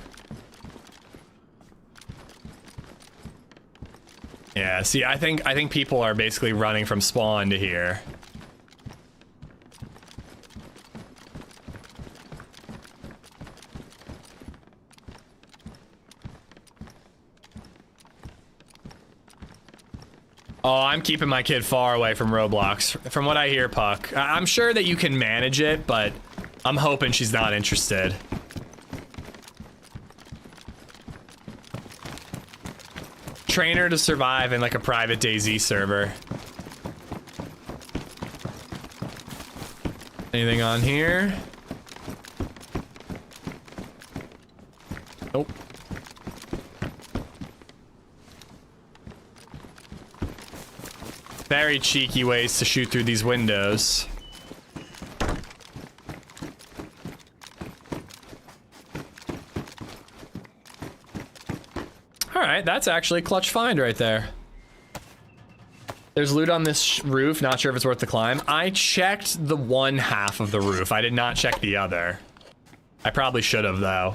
Yeah, see, I think people are basically running from spawn to here. Oh, I'm keeping my kid far away from Roblox. From what I hear, Puck. I'm sure that you can manage it, but I'm hoping she's not interested. Train her to survive in like a private DayZ server. Anything on here? Nope. Very cheeky ways to shoot through these windows. Alright, that's actually a clutch find right there. There's loot on this roof, not sure if it's worth the climb. I checked the one half of the roof. I did not check the other. I probably should have, though.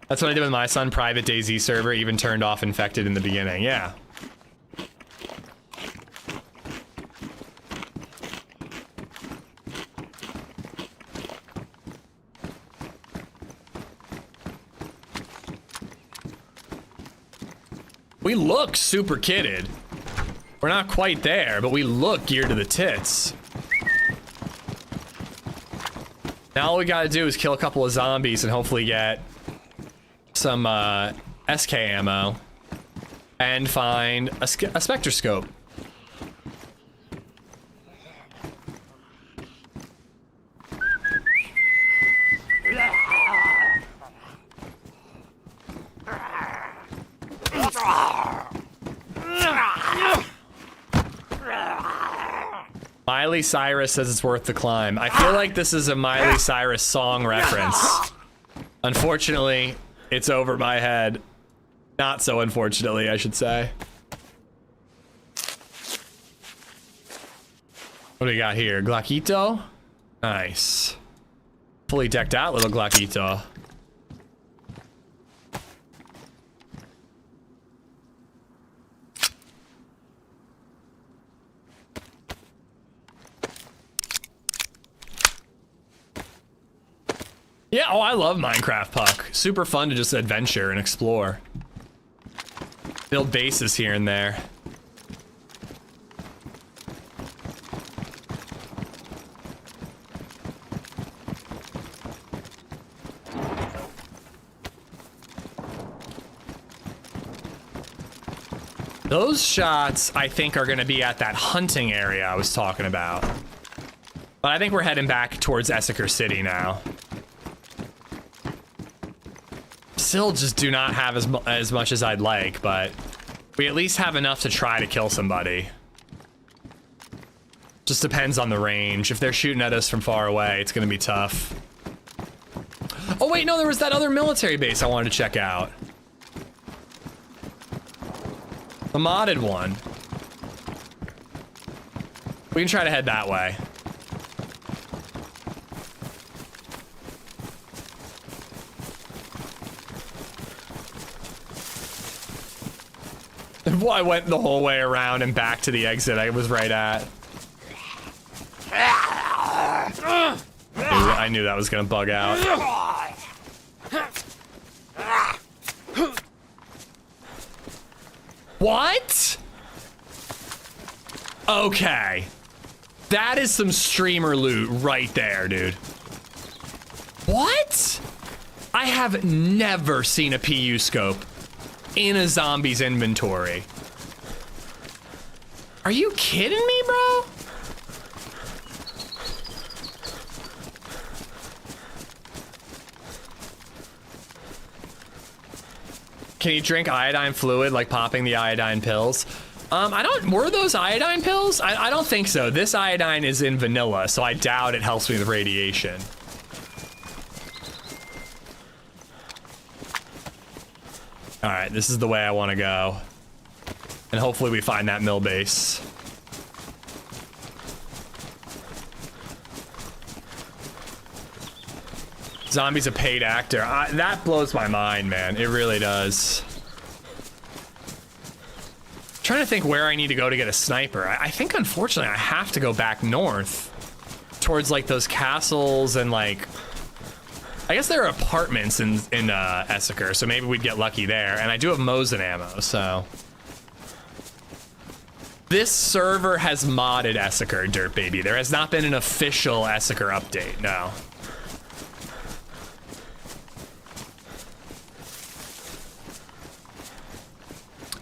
That's what I did with my son, private DayZ server, even turned off infected in the beginning, yeah. We look super kitted. We're not quite there, but we look geared to the tits. Now all we gotta do is kill a couple of zombies and hopefully get some SK ammo and find a Spectre scope. Miley Cyrus says it's worth the climb. I feel like this is a Miley Cyrus song reference. Unfortunately, it's over my head. Not so unfortunately, I should say. What do we got here? Glockito? Nice. Fully decked out little Glockito. Yeah, oh, I love Minecraft, Puck. Super fun to just adventure and explore. Build bases here and there. Those shots, I think, are going to be at that hunting area I was talking about. But I think we're heading back towards Esseker City now. Still just do not have as much as I'd like, but we at least have enough to try to kill somebody. Just depends on the range. If they're shooting at us from far away, it's going to be tough. Oh, wait, no, there was that other military base I wanted to check out. The modded one. We can try to head that way. I went the whole way around and back to the exit I was right at. I knew that was gonna bug out. What? Okay. That is some streamer loot right there, dude. What? I have never seen a PU scope in a zombie's inventory. Are you kidding me, bro? Can you drink iodine fluid, like popping the iodine pills? Were those iodine pills? I don't think so. This iodine is in vanilla, so I doubt it helps me with radiation. All right, this is the way I want to go. And hopefully we find that mill base. Zombie's a paid actor. That blows my mind, man. It really does. I'm trying to think where I need to go to get a sniper. I think, unfortunately, I have to go back north towards, like, those castles and, like... I guess there are apartments in Esseker, so maybe we'd get lucky there. And I do have Mosin ammo, so... This server has modded Esseker, Dirt Baby. There has not been an official Esseker update, no.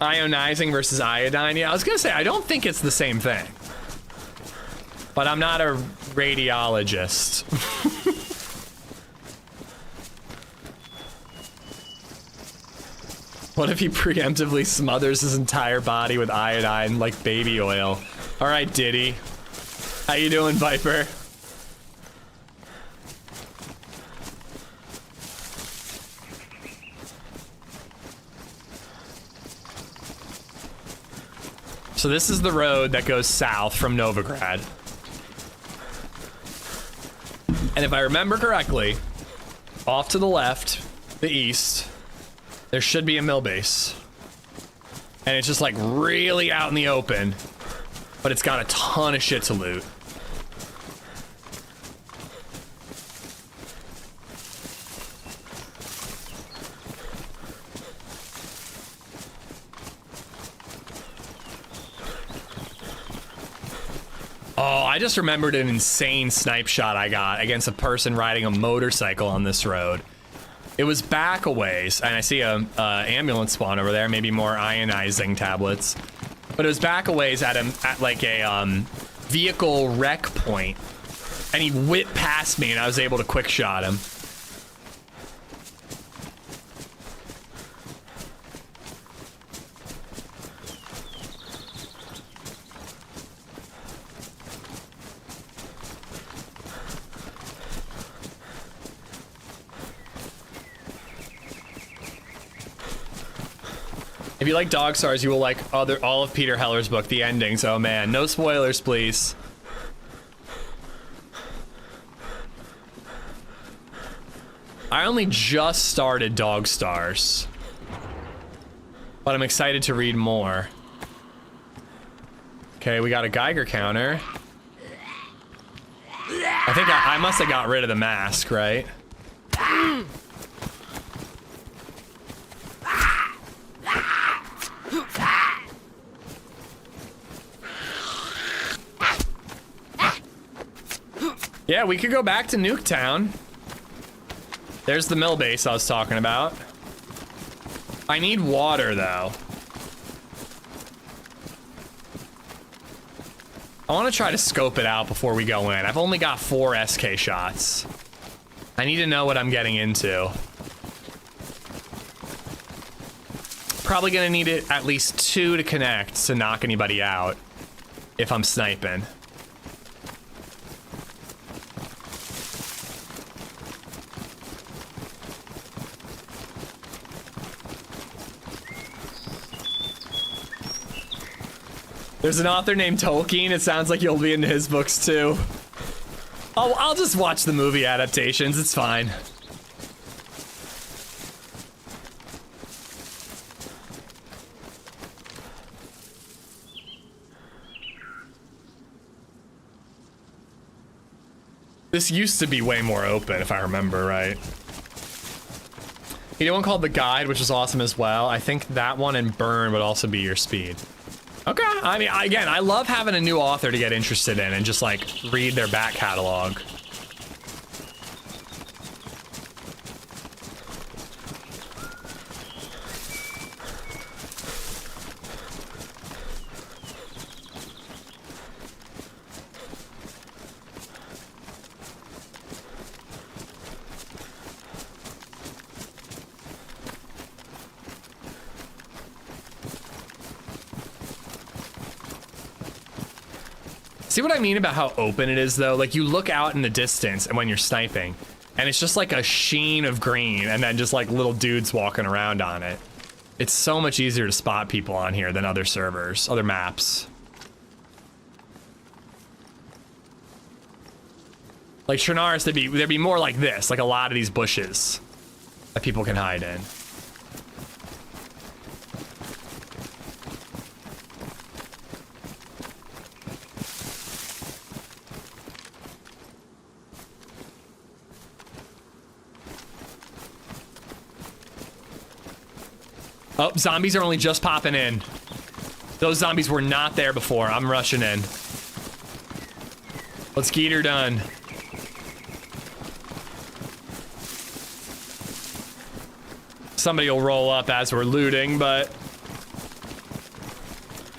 Ionizing versus iodine. Yeah, I was gonna say, I don't think it's the same thing. But I'm not a radiologist. What if he preemptively smothers his entire body with iodine like baby oil? All right, Diddy. How you doing, Viper? So this is the road that goes south from Novigrad. And if I remember correctly, off to the left, the east, there should be a mill base. And it's just like really out in the open, but it's got a ton of shit to loot. Oh, I just remembered an insane snipe shot I got against a person riding a motorcycle on this road. It was back a ways, and I see a ambulance spawn over there, maybe more ionizing tablets. But it was back a ways at like a vehicle wreck point, and he whipped past me, and I was able to quick shot him. If you like Dog Stars, you will like all of Peter Heller's book, The Endings. Oh man, no spoilers, please. I only just started Dog Stars, but I'm excited to read more. Okay, we got a Geiger counter. I think I must have got rid of the mask, right? Yeah, we could go back to Nuketown. There's the mill base I was talking about. I need water, though. I want to try to scope it out before we go in. I've only got 4 SK shots. I need to know what I'm getting into. Probably gonna need it at least 2 to connect to knock anybody out if I'm sniping. There's an author named Tolkien. It sounds like you'll be into his books too. I'll just watch the movie adaptations. It's fine. This used to be way more open, if I remember right. You know one called The Guide, which is awesome as well. I think that one and Burn would also be your speed. Okay, I mean, again, I love having a new author to get interested in and just like read their back catalog. See what I mean about how open it is though? Like you look out in the distance and when you're sniping and it's just like a sheen of green and then just like little dudes walking around on it. It's so much easier to spot people on here than other servers, other maps. Like Chernarus, there'd be more like this, like a lot of these bushes that people can hide in. Oh, zombies are only just popping in. Those zombies were not there before. I'm rushing in. Let's get her done. Somebody will roll up as we're looting, but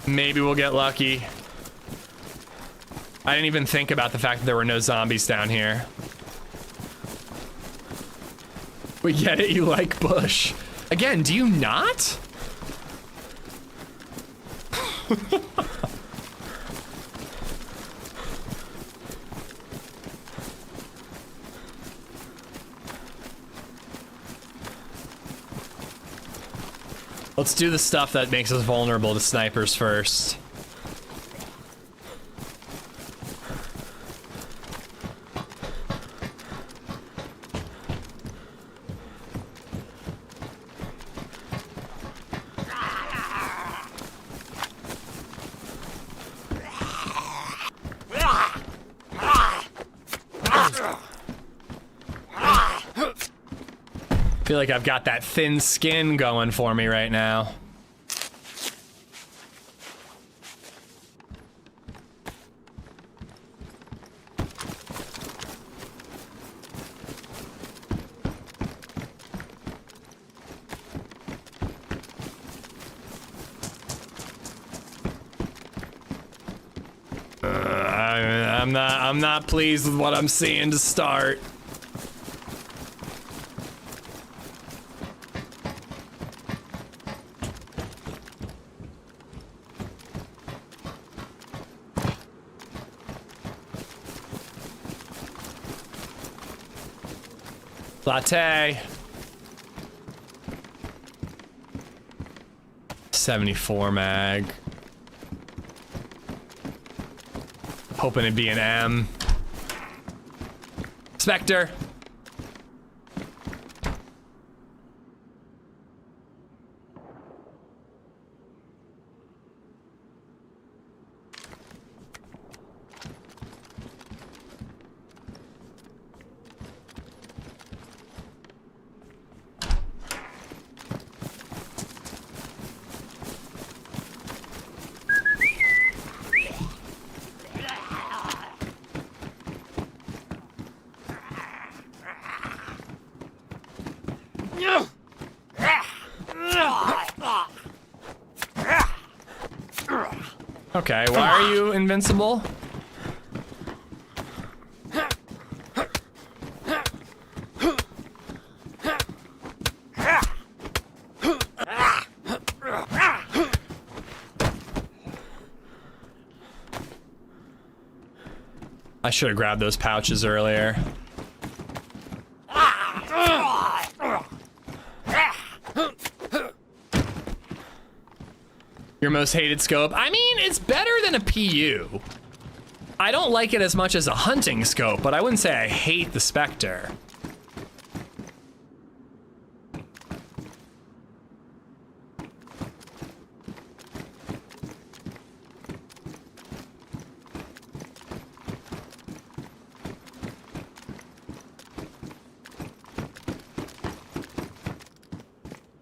maybe we'll get lucky. I didn't even think about the fact that there were no zombies down here. We get it, you like bush. Again, do you not? Let's do the stuff that makes us vulnerable to snipers first. I feel like I've got that thin skin going for me right now. I'm not pleased with what I'm seeing to start. Latte. 74 mag. Hoping it'd be an M. Spectre. Okay, why are you invincible? I should have grabbed those pouches earlier. Your most hated scope? I mean, it's better than a PU. I don't like it as much as a hunting scope, but I wouldn't say I hate the Spectre.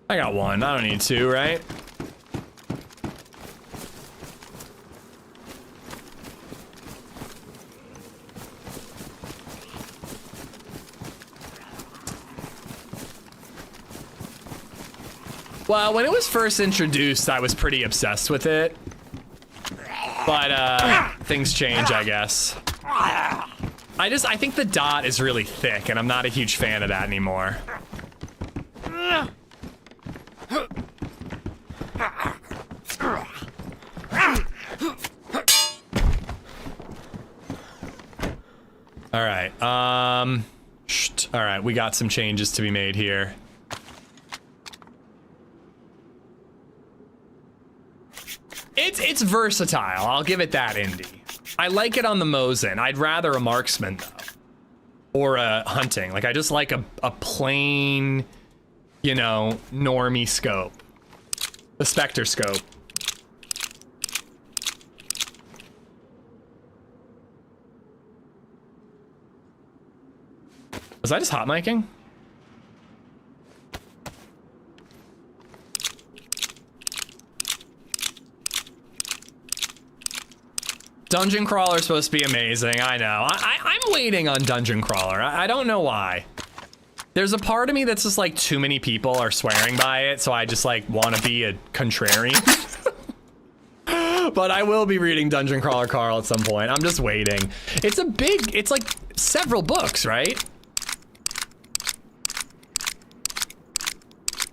I got one. I don't need two, right? Well, when it was first introduced, I was pretty obsessed with it. But, things change, I guess. I think the dot is really thick, and I'm not a huge fan of that anymore. Alright, alright, we got some changes to be made here. It's versatile, I'll give it that, Indy. I like it on the Mosin. I'd rather a marksman, though. Or a hunting. Like, I just like a plain, you know, normie scope. The Spectre scope. Was I just hot micing? Dungeon Crawler is supposed to be amazing, I know. I'm waiting on Dungeon Crawler. I don't know why. There's a part of me that's just like too many people are swearing by it, so I just like want to be a contrarian. But I will be reading Dungeon Crawler Carl at some point. I'm just waiting. It's like several books, right?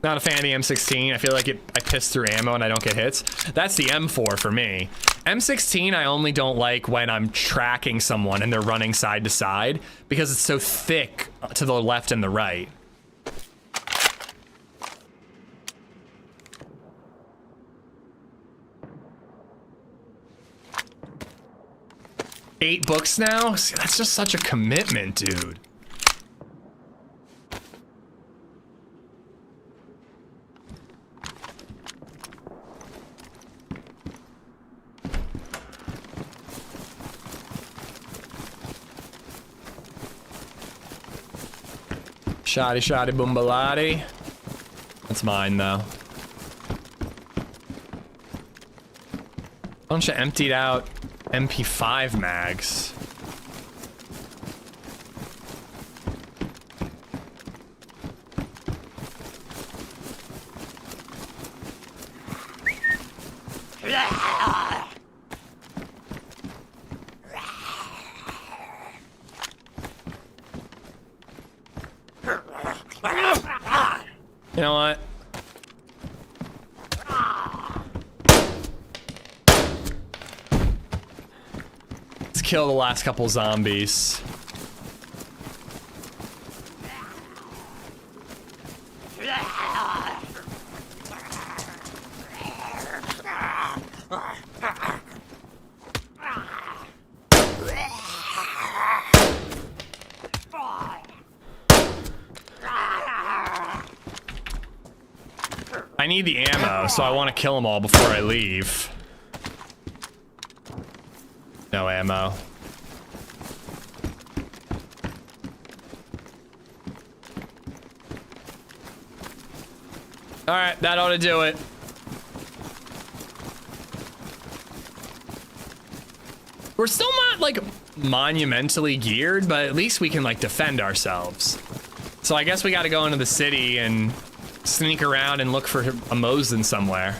Not a fan of the M16. I feel like I piss through ammo and I don't get hits. That's the M4 for me. M16 I only don't like when I'm tracking someone and they're running side to side because it's so thick to the left and the right. Eight books now? See, that's just such a commitment, dude. Shoddy shoddy boombalati. That's mine though. Bunch of emptied out MP5 mags. You know what? Let's kill the last couple zombies. need the ammo, so I want to kill them all before I leave. No ammo. All right, that ought to do it. We're still not like monumentally geared, but at least we can like defend ourselves. So I guess we got to go into the city and sneak around and look for a Mosin somewhere.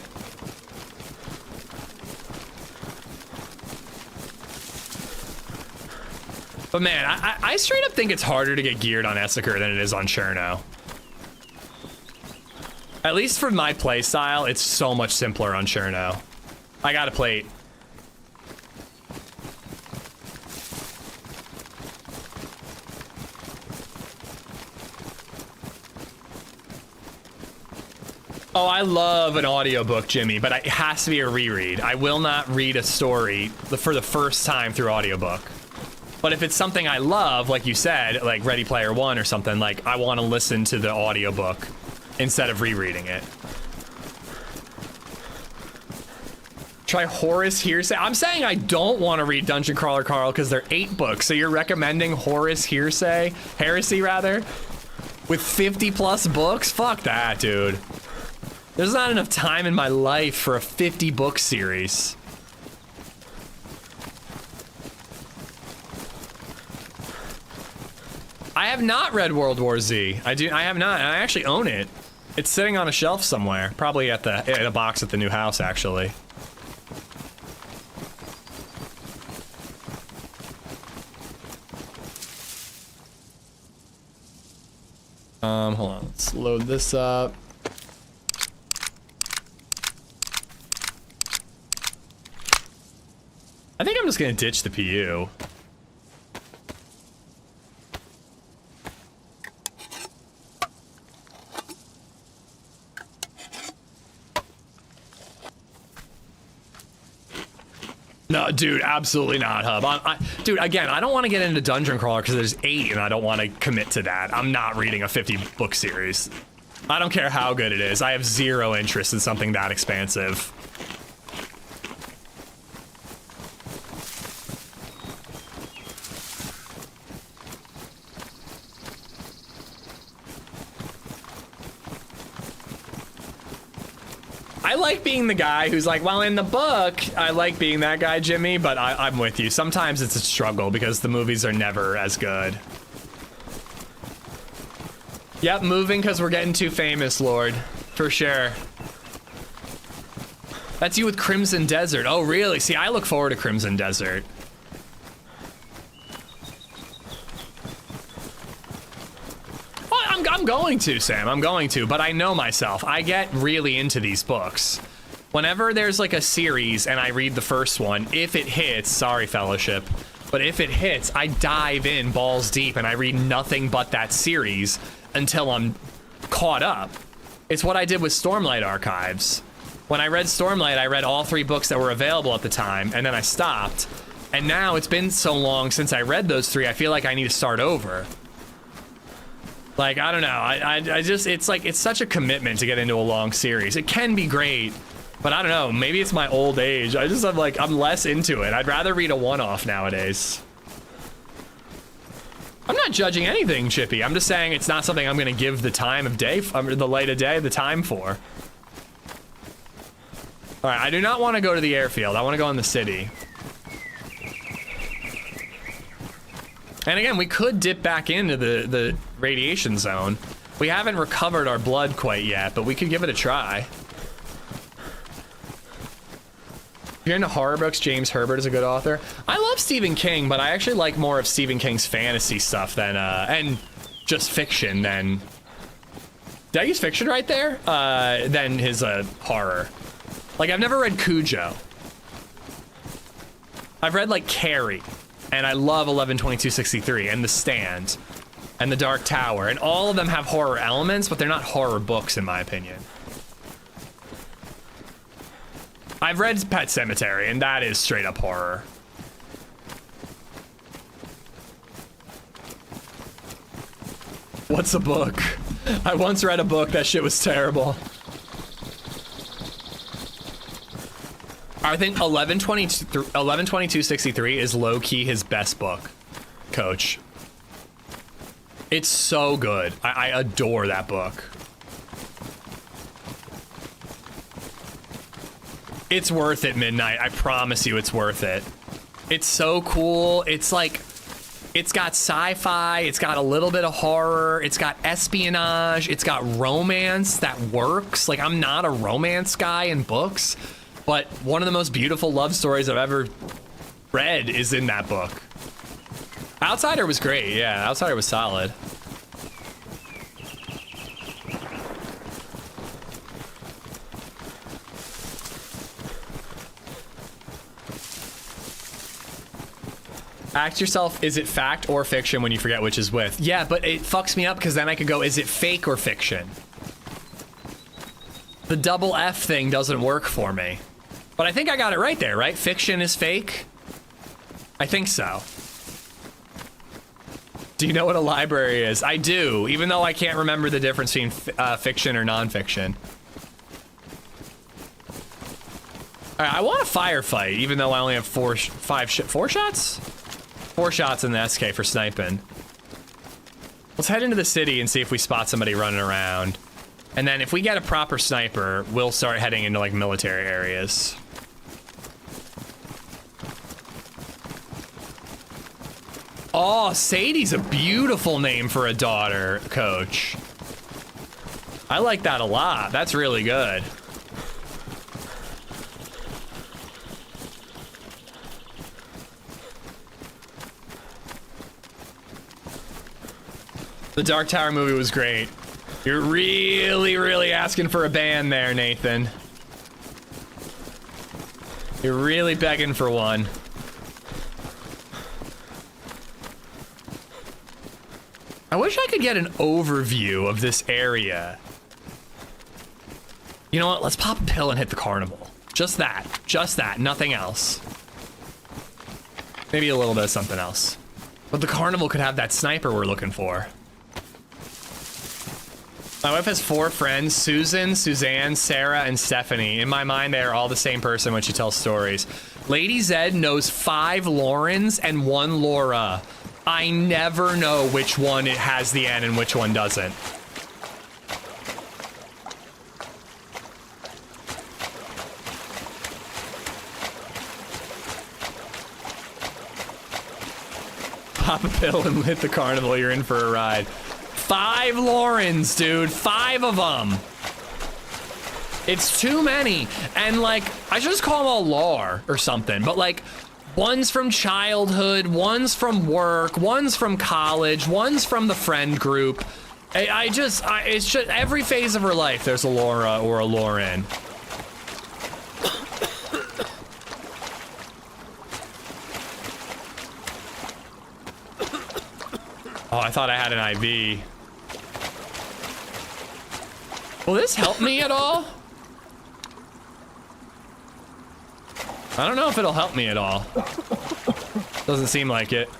But man, I straight up think it's harder to get geared on Esseker than it is on Cherno. At least for my play style, it's so much simpler on Cherno. I got a plate. Oh, I love an audiobook, Jimmy, but it has to be a reread. I will not read a story for the first time through audiobook. But if it's something I love, like you said, like Ready Player One or something, like I want to listen to the audiobook instead of rereading it. Try Horus Hearsay. I'm saying I don't want to read Dungeon Crawler Carl because they're 8 books. So you're recommending Horus Heresy rather? With 50 plus books? Fuck that, dude. There's not enough time in my life for a 50 book series. I have not read World War Z. I have not, and I actually own it. It's sitting on a shelf somewhere, probably in a box at the new house, actually. Hold on, let's load this up. I think I'm just gonna ditch the PU. No, dude, absolutely not, Hub. Dude, again, I don't want to get into Dungeon Crawler because there's 8 and I don't want to commit to that. I'm not reading a 50 book series. I don't care how good it is. I have zero interest in something that expansive. I like being the guy who's like, well, in the book, I like being that guy, Jimmy, but I'm with you. Sometimes it's a struggle because the movies are never as good. Yep, moving because we're getting too famous, Lord. For sure. That's you with Crimson Desert. Oh, really? See, I look forward to Crimson Desert. I'm going to, Sam. I'm going to, but I know myself. I get really into these books. Whenever there's like a series and I read the first one, if it hits, sorry, Fellowship, but if it hits, I dive in balls deep and I read nothing but that series until I'm caught up. It's what I did with Stormlight Archives. When I read Stormlight, I read all 3 books that were available at the time, and then I stopped. And now it's been so long since I read those 3, I feel like I need to start over. Like, I don't know, I just, it's like, it's such a commitment to get into a long series. It can be great, but I don't know, maybe it's my old age. I'm less into it. I'd rather read a one-off nowadays. I'm not judging anything, Chippy. I'm just saying it's not something I'm gonna give the time of day, the light of day, the time for. All right, I do not want to go to the airfield. I want to go in the city. And again, we could dip back into the radiation zone. We haven't recovered our blood quite yet, but we could give it a try. If you're into horror books, James Herbert is a good author. I love Stephen King, but I actually like more of Stephen King's fantasy stuff than, and just fiction than... Did I use fiction right there? Than his horror. Like, I've never read Cujo. I've read, like, Carrie. And I love 11/22/63 and The Stand and The Dark Tower, and all of them have horror elements, but they're not horror books in my opinion. I've read Pet Sematary, and that is straight up horror. What's a book? I once read a book, that shit was terrible. I think 112263 is low-key his best book, Coach. It's so good. I adore that book. It's worth it, Midnight. I promise you it's worth it. It's so cool. It's like, it's got sci-fi, it's got a little bit of horror, it's got espionage, it's got romance that works. Like, I'm not a romance guy in books, but one of the most beautiful love stories I've ever read is in that book. Outsider was great, yeah, Outsider was solid. Ask yourself, is it fact or fiction when you forget which is with? Yeah, but it fucks me up because then I could go, is it fake or fiction? The double F thing doesn't work for me. But I think I got it right there, right? Fiction is fake? I think so. Do you know what a library is? I do, even though I can't remember the difference between fiction or nonfiction. All right, I want a firefight, even though I only have four shots? 4 shots in the SK for sniping. Let's head into the city and see if we spot somebody running around. And then if we get a proper sniper, we'll start heading into like military areas. Oh, Sadie's a beautiful name for a daughter, Coach. I like that a lot. That's really good. The Dark Tower movie was great. You're really, really asking for a ban there, Nathan. You're really begging for one. I wish I could get an overview of this area. You know what? Let's pop a pill and hit the carnival. Just that. Just that. Nothing else. Maybe a little bit of something else. But the carnival could have that sniper we're looking for. My wife has 4 friends, Susan, Suzanne, Sarah, and Stephanie. In my mind, they are all the same person when she tells stories. LadyZed knows 5 Laurens and 1 Laura. I never know which one it has the N and which one doesn't. Pop a pill and hit the carnival, you're in for a ride. 5 Laurens, dude. 5 of them. It's too many. And like, I should just call them all Lar or something. But like, one's from childhood, one's from work, one's from college, one's from the friend group. It's just every phase of her life, there's a Laura or a Lauren. Oh, I thought I had an IV. Will this help me at all? I don't know if it'll help me at all. Doesn't seem like it.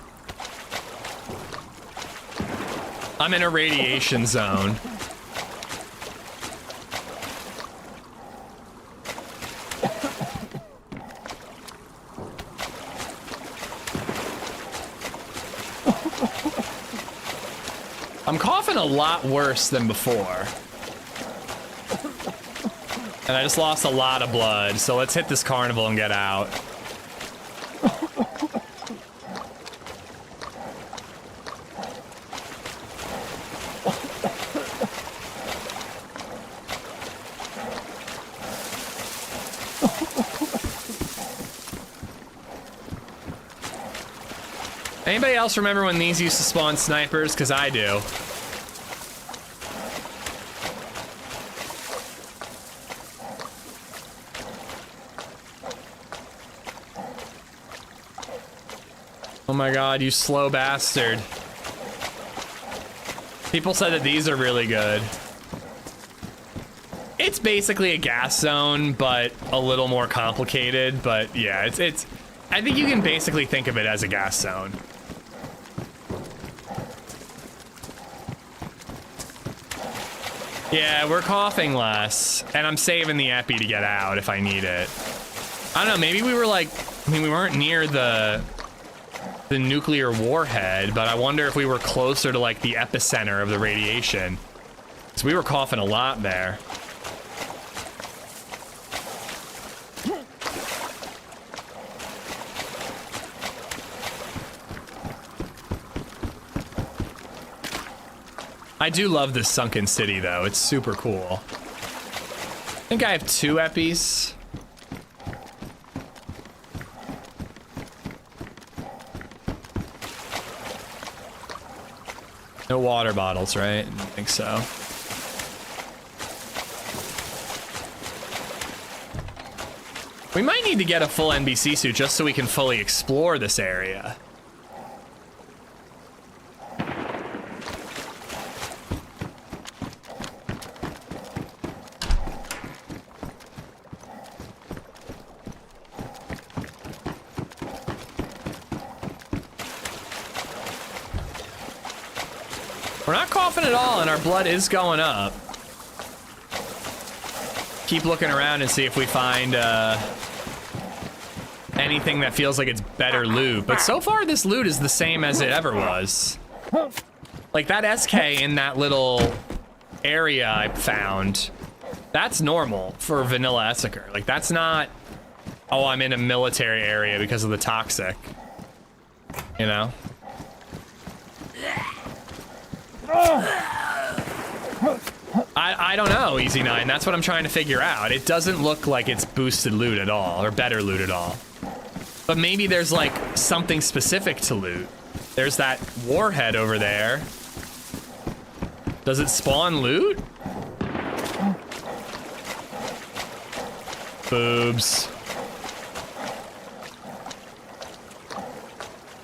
I'm in a radiation zone. I'm coughing a lot worse than before. And I just lost a lot of blood, so let's hit this carnival and get out. Anybody else remember when these used to spawn snipers? Because I do. Oh my god, you slow bastard. People said that these are really good. It's basically a gas zone, but a little more complicated. But yeah, it's I think you can basically think of it as a gas zone. Yeah, we're coughing less, and I'm saving the epi to get out if I need it. I don't know, maybe we were like, I mean, we weren't near the nuclear warhead, but I wonder if we were closer to like the epicenter of the radiation. So we were coughing a lot there. I do love this sunken city though, it's super cool. I think I have 2 eppies. No water bottles, right? I don't think so. We might need to get a full NBC suit just so we can fully explore this area. We're not coughing at all, and our blood is going up. Keep looking around and see if we find anything that feels like it's better loot. But so far, this loot is the same as it ever was. Like that SK in that little area I found, that's normal for vanilla Esseker. Like that's not, oh, I'm in a military area because of the toxic, you know? I don't know, Easy 9. That's what I'm trying to figure out. It doesn't look like it's boosted loot at all, or better loot at all. But maybe there's like something specific to loot. There's that warhead over there. Does it spawn loot? Boobs.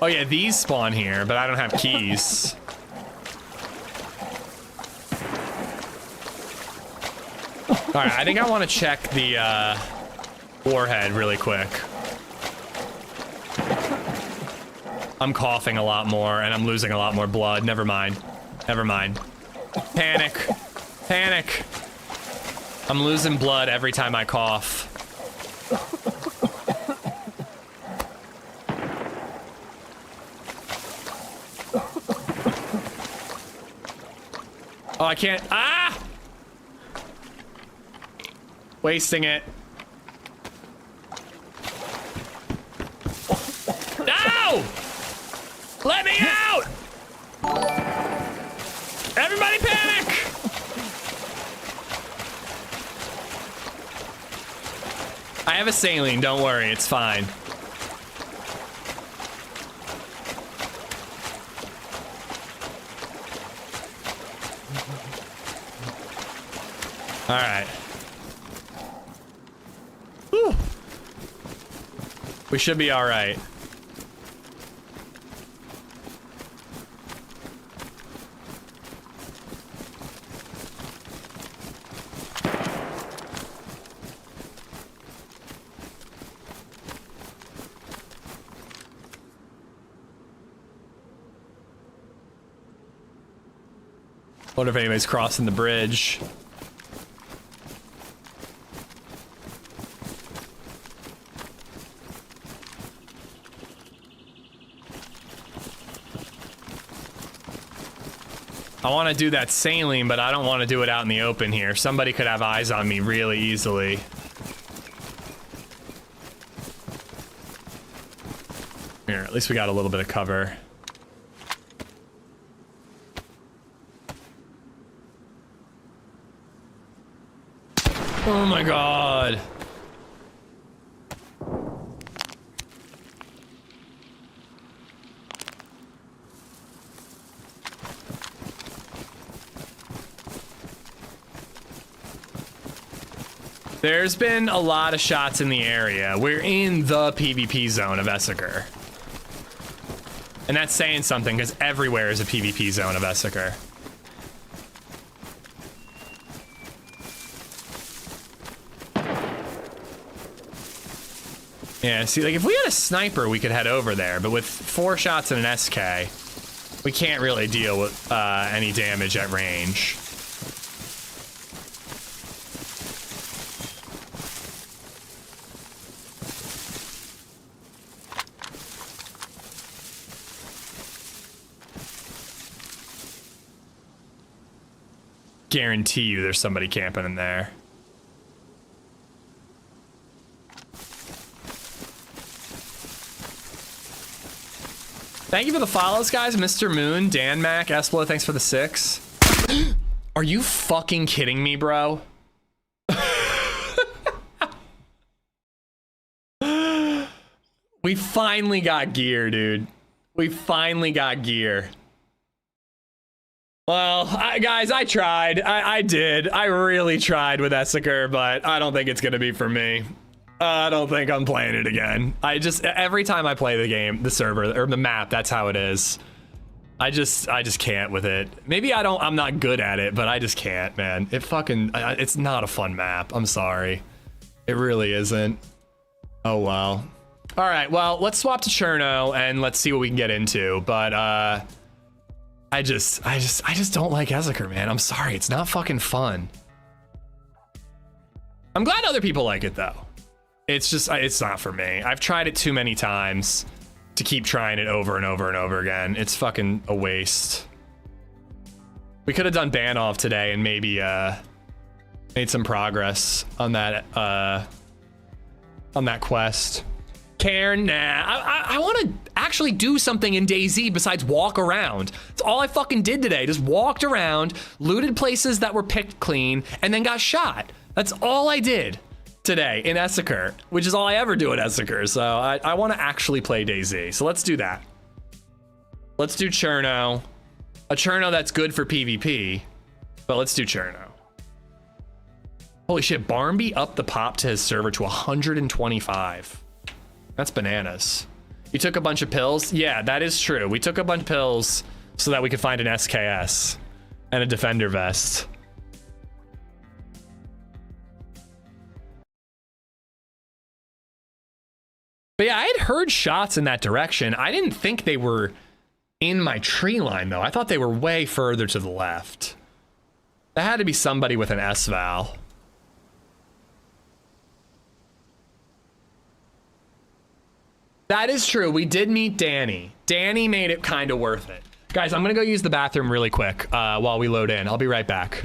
Oh yeah, these spawn here, but I don't have keys. All right, I think I want to check the warhead really quick. I'm coughing a lot more and I'm losing a lot more blood. Never mind. Never mind. Panic. Panic. I'm losing blood every time I cough. Oh, I can't. Ah! Wasting it. No! Let me out! Everybody panic! I have a saline, don't worry, it's fine. All right. Whew. We should be all right. Wonder if anybody's crossing the bridge. I want to do that saline, but I don't want to do it out in the open here. Somebody could have eyes on me really easily. Here, at least we got a little bit of cover. Oh my god. There's been a lot of shots in the area. We're in the PvP zone of Esseker. And that's saying something, because everywhere is a PvP zone of Esseker. Yeah, see, like, if we had a sniper, we could head over there, but with 4 shots and an SK, we can't really deal with any damage at range. guarantee you there's somebody camping in there. Thank you for the follows, guys. Mr. Moon, Dan Mac, Esplo, thanks for the 6. Are you fucking kidding me, bro? We finally got gear, dude. We finally got gear. Well, guys, I tried. I did. I really tried with Esseker, but I don't think it's going to be for me. I don't think I'm playing it again. Every time I play the game, the server, or the map, that's how it is. I just can't with it. Maybe I'm not good at it, but I just can't, man. It's not a fun map. I'm sorry. It really isn't. Oh, well. All right, well, let's swap to Cherno and let's see what we can get into. But I just don't like Esseker, man. I'm sorry, it's not fucking fun. I'm glad other people like it though. It's not for me. I've tried it too many times to keep trying it over and over and over again. It's fucking a waste. We could have done ban off today and maybe made some progress on that quest. Cairn, nah. I want to actually do something in DayZ besides walk around. That's all I fucking did today. Just walked around, looted places that were picked clean, and then got shot. That's all I did today in Esseker, which is all I ever do at Esseker. So I want to actually play DayZ. So let's do that. Let's do Cherno. A Cherno that's good for PvP, but let's do Cherno. Holy shit, Barnby upped the pop to his server to 125. That's bananas. You took a bunch of pills? Yeah, that is true. We took a bunch of pills so that we could find an SKS and a defender vest. But yeah, I had heard shots in that direction. I didn't think they were in my tree line though. I thought they were way further to the left. That had to be somebody with an S-Val. That is true. We did meet Danny. Danny made it kind of worth it. Guys, I'm going to go use the bathroom really quick while we load in. I'll be right back.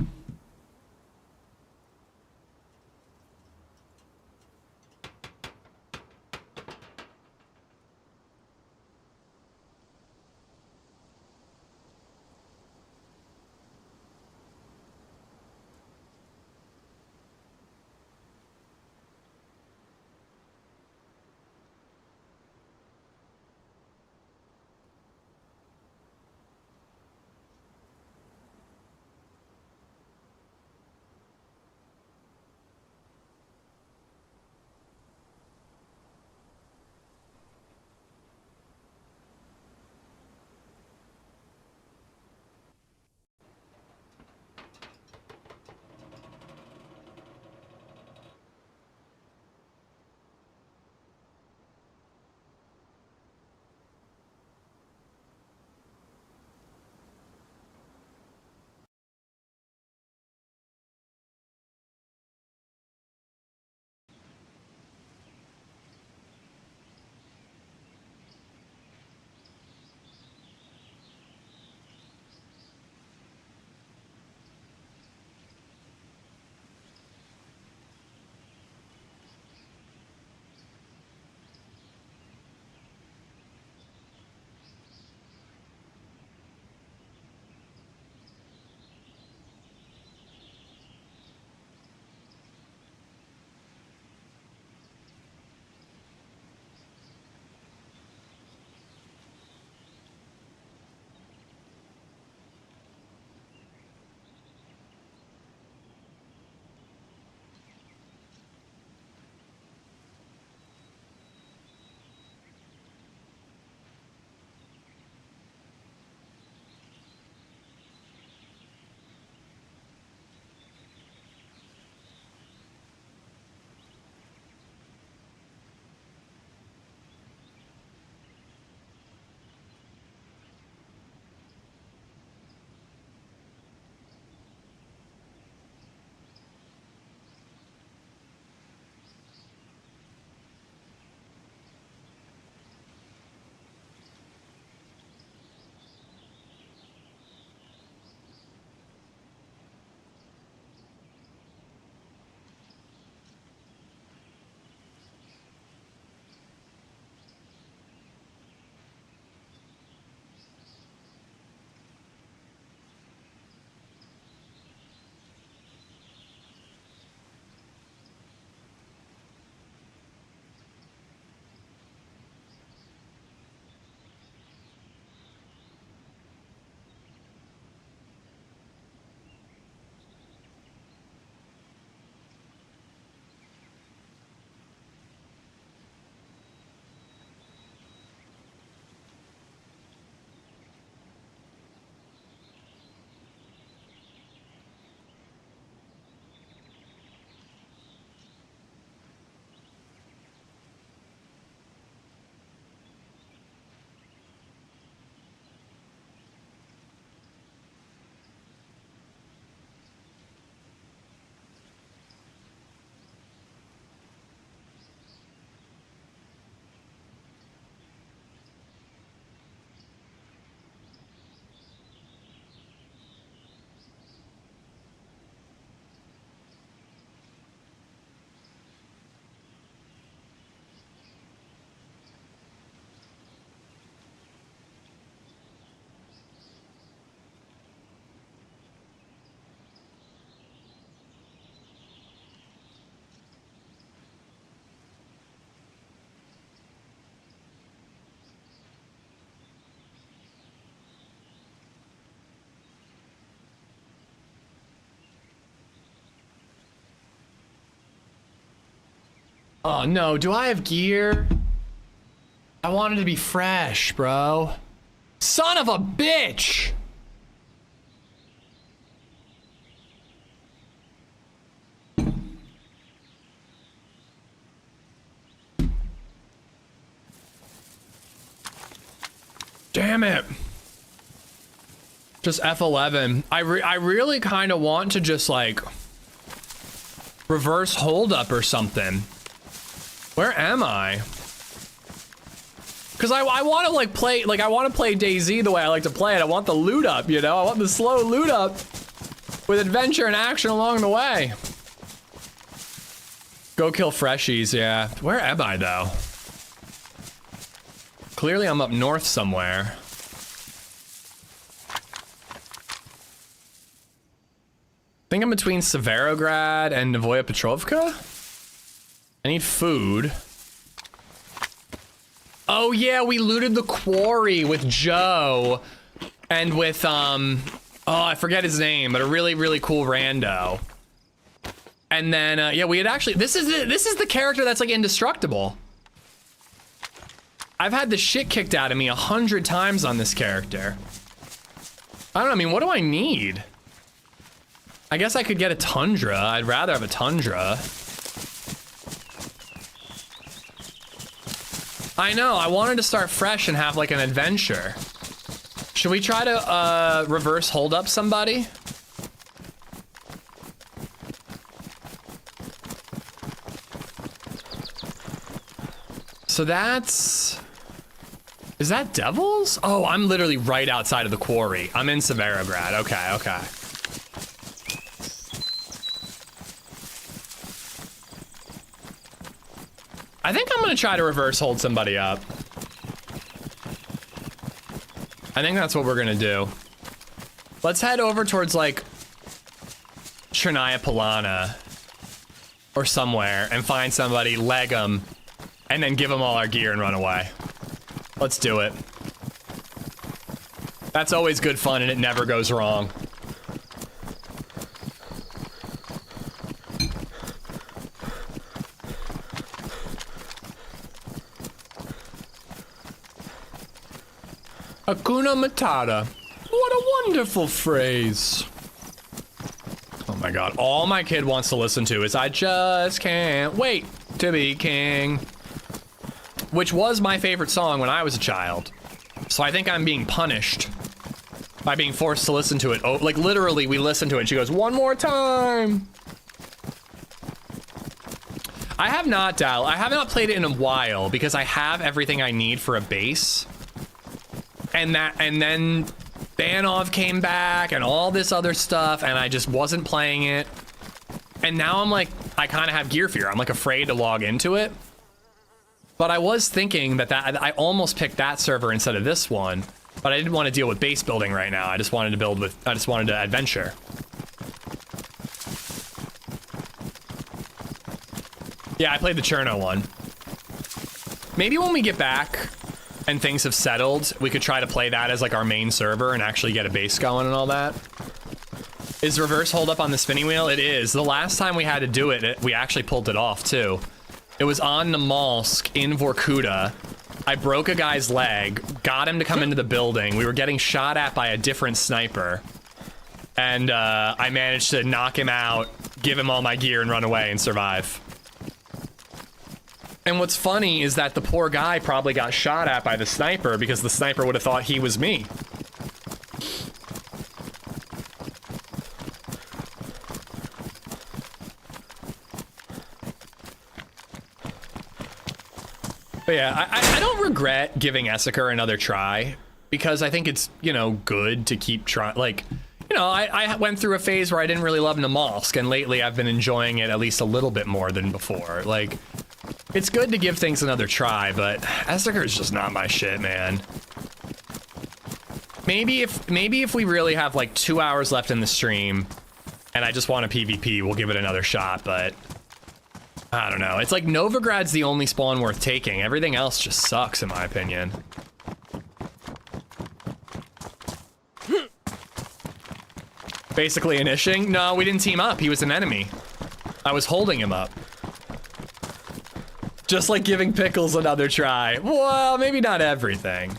Oh no, do I have gear? I wanted to be fresh, bro. Son of a bitch! Damn it. Just F11. I really kind of want to just like reverse hold up or something. Where am I? Because I want to like play, like I want to play DayZ the way I like to play it. I want the loot up, you know? I want the slow loot up with adventure and action along the way. Go kill freshies, yeah. Where am I though? Clearly I'm up north somewhere. I think I'm between Severograd and Novoya Petrovka. I need food. Oh yeah, we looted the quarry with Joe and with oh, I forget his name, but a really, really cool rando. And then yeah, we had actually, this is the character that's like indestructible. I've had the shit kicked out of me 100 times on this character. I don't know, I mean, what do I need? I guess I could get a Tundra. I'd rather have a Tundra. I know, I wanted to start fresh and have like an adventure. Should we try to reverse hold up somebody? So that's... Is that Devils? Oh, I'm literally right outside of the quarry. I'm in Severograd. Okay, okay. I think I'm gonna try to reverse hold somebody up. I think that's what we're gonna do. Let's head over towards like Chernarus Polana or somewhere and find somebody, leg them, and then give them all our gear and run away. Let's do it. That's always good fun and it never goes wrong. Hakuna Matata. What a wonderful phrase. Oh my god, all my kid wants to listen to is I just can't wait to be king. Which was my favorite song when I was a child. So I think I'm being punished by being forced to listen to it. Oh, like literally we listened to it and she goes, one more time. I have not played it in a while because I have everything I need for a base. And then Banov came back and all this other stuff and I just wasn't playing it. And now I'm like, I kind of have gear fear. I'm like afraid to log into it. But I was thinking that I almost picked that server instead of this one, but I didn't want to deal with base building right now. I just wanted to adventure. Yeah, I played the Cherno one. Maybe when we get back and things have settled, we could try to play that as like our main server and actually get a base going and all that. Is reverse hold up on the spinning wheel? It is. The last time we had to do it, we actually pulled it off too. It was on Namalsk in Vorkuta. I broke a guy's leg, got him to come into the building. We were getting shot at by a different sniper. And I managed to knock him out, give him all my gear and run away and survive. And what's funny is that the poor guy probably got shot at by the sniper because the sniper would have thought he was me. But yeah, I don't regret giving Esseker another try because I think it's, you know, good to keep trying. Like, you know, I went through a phase where I didn't really love Namalsk, and lately I've been enjoying it at least a little bit more than before. Like, it's good to give things another try, but Esseker is just not my shit, man. Maybe if we really have like 2 hours left in the stream and I just want a PvP, we'll give it another shot, but I don't know. It's like Novigrad's the only spawn worth taking. Everything else just sucks in my opinion. Basically inishing? No, we didn't team up. He was an enemy. I was holding him up. Just like giving pickles another try. Well, maybe not everything.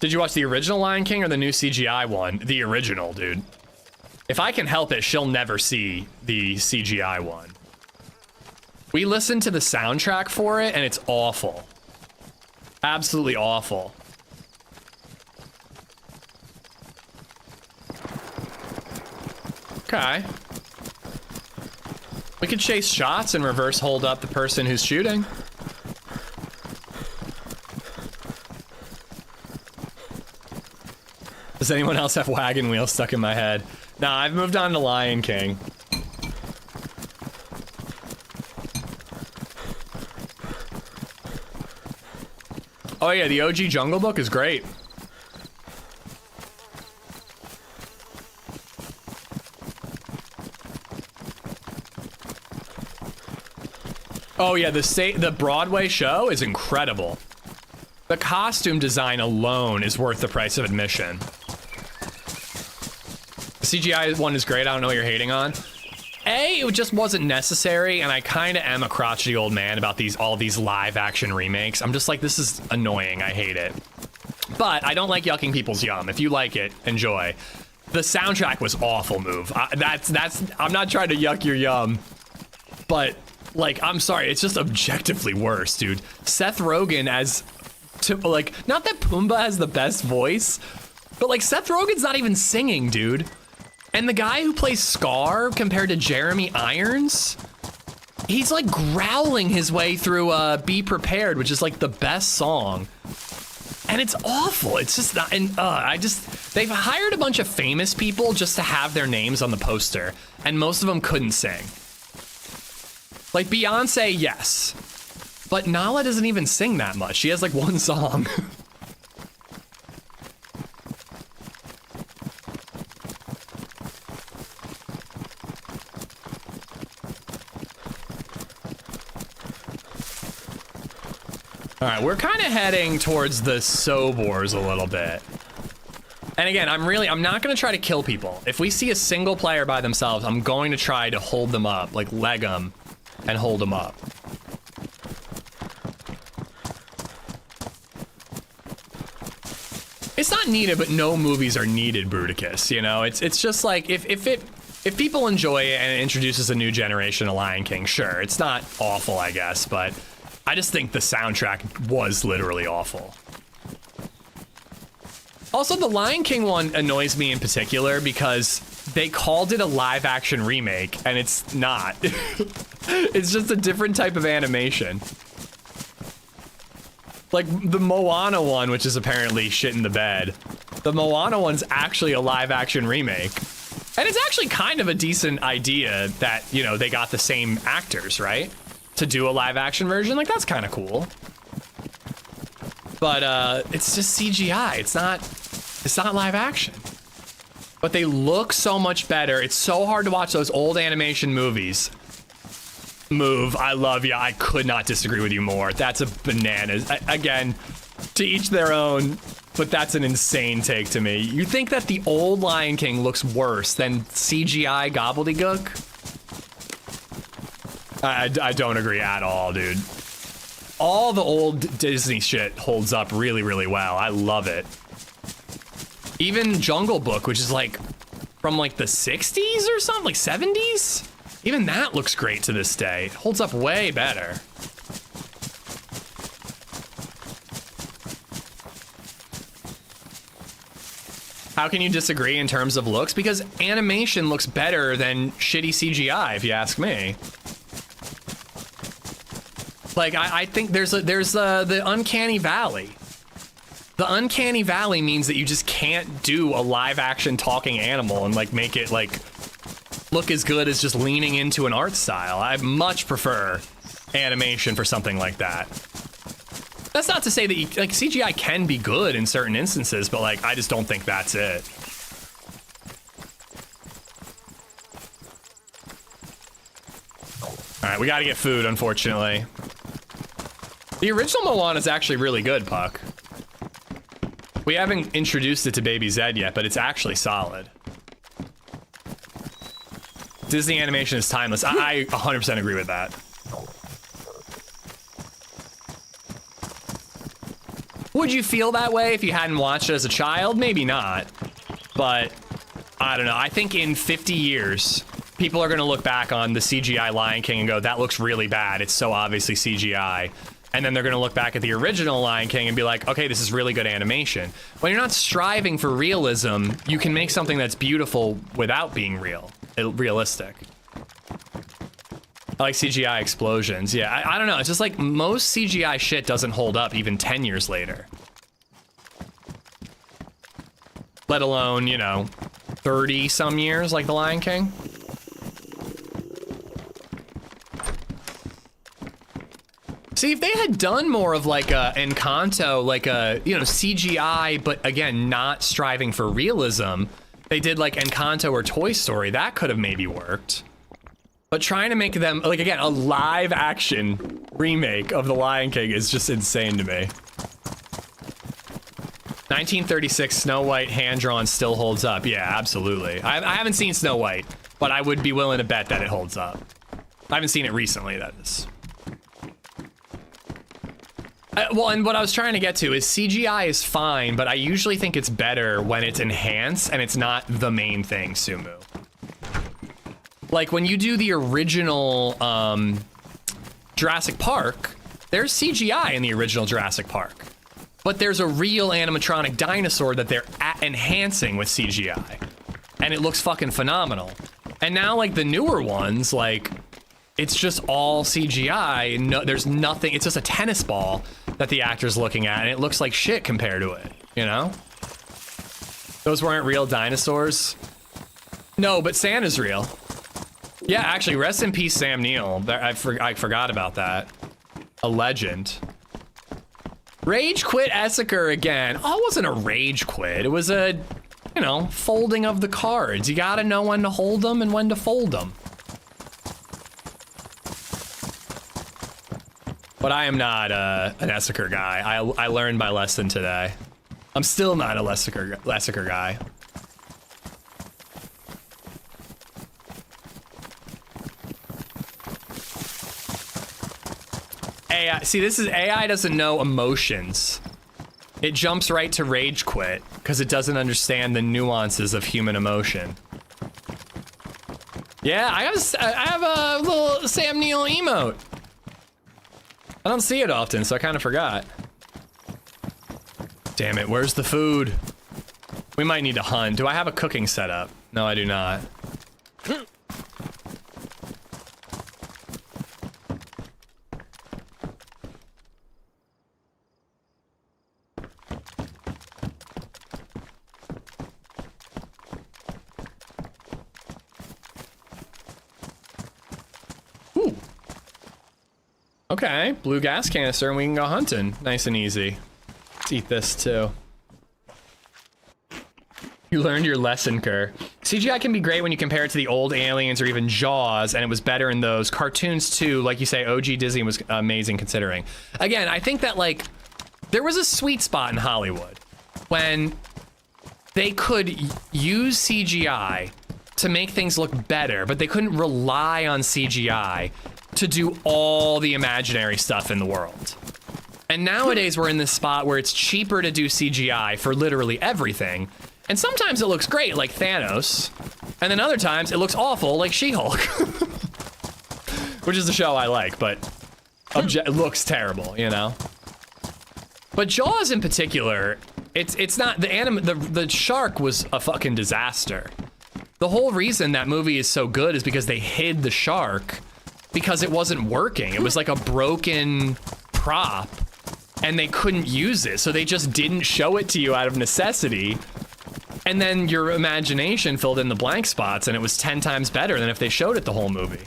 Did you watch the original Lion King or the new CGI one? The original, dude. If I can help it, she'll never see the CGI one. We listened to the soundtrack for it, and it's awful. Absolutely awful. Okay. We could chase shots and reverse hold up the person who's shooting. Does anyone else have wagon wheel stuck in my head? Nah, I've moved on to Lion King. Oh yeah, the OG Jungle Book is great. Oh yeah, the Broadway show is incredible. The costume design alone is worth the price of admission. The CGI one is great. I don't know what you're hating on. It just wasn't necessary, and I kind of am a crotchety old man about all these live action remakes. I'm just like, this is annoying. I hate it. But I don't like yucking people's yum. If you like it, enjoy. The soundtrack was awful, Move. I'm not trying to yuck your yum, but like, I'm sorry, it's just objectively worse, dude. Seth Rogen not that Pumbaa has the best voice, but like Seth Rogen's not even singing, dude. And the guy who plays Scar compared to Jeremy Irons, he's like growling his way through Be Prepared, which is like the best song. And it's awful. It's just not, and they've hired a bunch of famous people just to have their names on the poster, and most of them couldn't sing. Like Beyonce, yes. But Nala doesn't even sing that much. She has like one song. All right, we're kind of heading towards the Sobors a little bit. And again, I'm not gonna try to kill people. If we see a single player by themselves, I'm going to try to hold them up, like leg them and hold them up. It's not needed, but no movies are needed, Bruticus. You know, it's just like if people enjoy it and it introduces a new generation of Lion King, sure, it's not awful, I guess, but I just think the soundtrack was literally awful. Also, the Lion King one annoys me in particular because they called it a live action remake, and it's not. It's just a different type of animation. Like the Moana one, which is apparently shit in the bed. The Moana one's actually a live action remake. And it's actually kind of a decent idea that, you know, they got the same actors, right? To do a live action version, like that's kind of cool. But it's just CGI. It's not live action. But they look so much better. It's so hard to watch those old animation movies. Move, I love you. I could not disagree with you more. That's a bananas. Again, to each their own, but that's an insane take to me. You think that the old Lion King looks worse than CGI gobbledygook? I don't agree at all, dude. All the old Disney shit holds up really, really well. I love it. Even Jungle Book, which is like from like the 60s or something, like 70s? Even that looks great to this day. It holds up way better. How can you disagree in terms of looks? Because animation looks better than shitty CGI, if you ask me. Like, I think there's the uncanny valley. The uncanny valley means that you just can't do a live action talking animal and like make it like look as good as just leaning into an art style. I much prefer animation for something like that. That's not to say that like CGI can be good in certain instances, but like I just don't think that's it. All right, we gotta get food, unfortunately. The original Moana is actually really good, Puck. We haven't introduced it to Baby Zed yet, but it's actually solid. Disney animation is timeless. I 100% agree with that. Would you feel that way if you hadn't watched it as a child? Maybe not. But I don't know. I think in 50 years, people are going to look back on the CGI Lion King and go, that looks really bad. It's so obviously CGI. And then they're going to look back at the original Lion King and be like, okay, this is really good animation. When you're not striving for realism, you can make something that's beautiful without being realistic. I like CGI explosions. Yeah, I don't know. It's just like most CGI shit doesn't hold up even 10 years later. Let alone, you know, 30 some years like the Lion King. See, if they had done more of like a Encanto, like a, you know, CGI, but again, not striving for realism, they did like Encanto or Toy Story, that could have maybe worked. But trying to make them, like again, a live action remake of The Lion King is just insane to me. 1936 Snow White hand-drawn still holds up. Yeah, absolutely. I haven't seen Snow White, but I would be willing to bet that it holds up. I haven't seen it recently, that is. Well, and what I was trying to get to is CGI is fine, but I usually think it's better when it's enhanced and it's not the main thing, Sumu. Like when you do the original Jurassic Park, there's CGI in the original Jurassic Park, but there's a real animatronic dinosaur that they're enhancing with CGI, and it looks fucking phenomenal. And now like the newer ones, like it's just all CGI. No, there's nothing. It's just a tennis ball that the actor's looking at, and it looks like shit compared to it, you know? Those weren't real dinosaurs. No, but Santa's real. Yeah, actually, rest in peace, Sam Neill. I forgot about that. A legend. Rage quit Esseker again. Oh, it wasn't a rage quit. It was a, you know, folding of the cards. You gotta know when to hold them and when to fold them. But I am not an Esseker guy. I learned my lesson today. I'm still not a Esseker guy. AI, see, this is AI doesn't know emotions. It jumps right to rage quit because it doesn't understand the nuances of human emotion. Yeah, I have a little Sam Neill emote. I don't see it often, so I kind of forgot. Damn it, where's the food? We might need to hunt. Do I have a cooking setup? No, I do not. Ooh. Okay, blue gas canister and we can go hunting. Nice and easy. Let's eat this too. You learned your lesson, Kerr. CGI can be great when you compare it to the old Aliens or even Jaws, and it was better in those. Cartoons too, like you say, OG Disney was amazing considering. Again, I think that like, there was a sweet spot in Hollywood when they could use CGI to make things look better, but they couldn't rely on CGI to do all the imaginary stuff in the world. And nowadays we're in this spot where it's cheaper to do CGI for literally everything. And sometimes it looks great, like Thanos. And then other times it looks awful, like She-Hulk. Which is a show I like, but it looks terrible, you know? But Jaws in particular, it's not, the shark was a fucking disaster. The whole reason that movie is so good is because they hid the shark because it wasn't working. It was like a broken prop and they couldn't use it. So they just didn't show it to you out of necessity. And then your imagination filled in the blank spots and it was 10 times better than if they showed it the whole movie.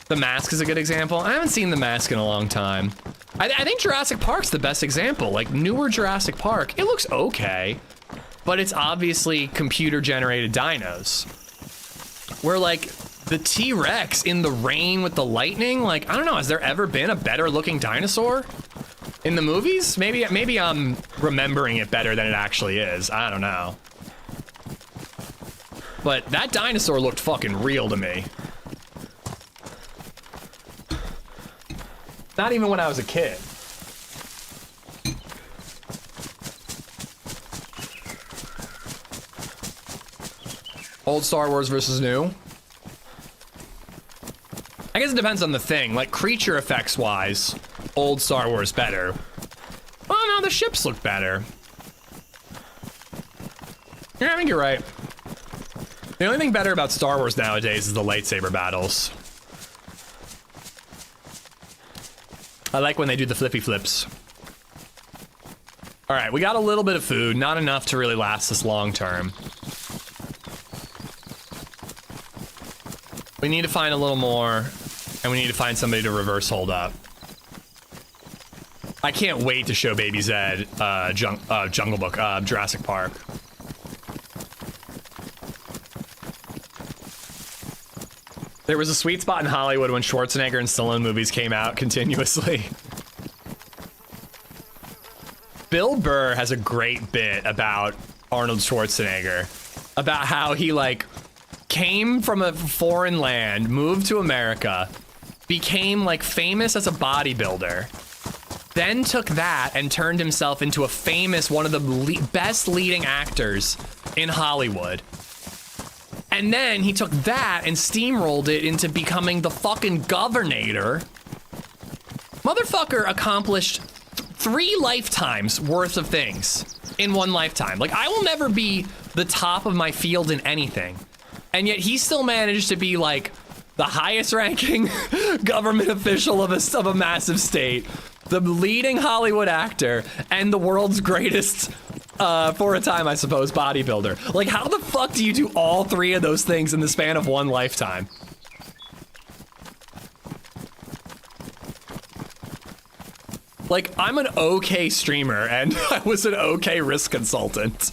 The Mask is a good example. I haven't seen The Mask in a long time. I think Jurassic Park's the best example. Like newer Jurassic Park, it looks okay, but it's obviously computer generated dinos. Where like the T-Rex in the rain with the lightning, like, I don't know, has there ever been a better looking dinosaur in the movies? Maybe I'm remembering it better than it actually is. I don't know. but that dinosaur looked fucking real to me. Not even when I was a kid. Old Star Wars versus new. I guess it depends on the thing. Like, creature effects wise, old Star Wars better. Oh no, the ships look better. Yeah, I think you're right. The only thing better about Star Wars nowadays is the lightsaber battles. I like when they do the flippy flips. All right, we got a little bit of food, not enough to really last us long term. We need to find a little more, and we need to find somebody to reverse hold up. I can't wait to show Baby Zed Jungle Book, Jurassic Park. There was a sweet spot in Hollywood when Schwarzenegger and Stallone movies came out continuously. Bill Burr has a great bit about Arnold Schwarzenegger, about how he like came from a foreign land, moved to America, became like famous as a bodybuilder, then took that and turned himself into a famous, one of the best leading actors in Hollywood. And then he took that and steamrolled it into becoming the fucking governor. Motherfucker accomplished 3 lifetimes worth of things in 1 lifetime. Like, I will never be the top of my field in anything. And yet he still managed to be like the highest ranking government official of a massive state, the leading Hollywood actor, and the world's greatest, for a time, I suppose, bodybuilder. Like, how the fuck do you do all 3 of those things in the span of 1 lifetime? Like, I'm an okay streamer, and I was an okay risk consultant.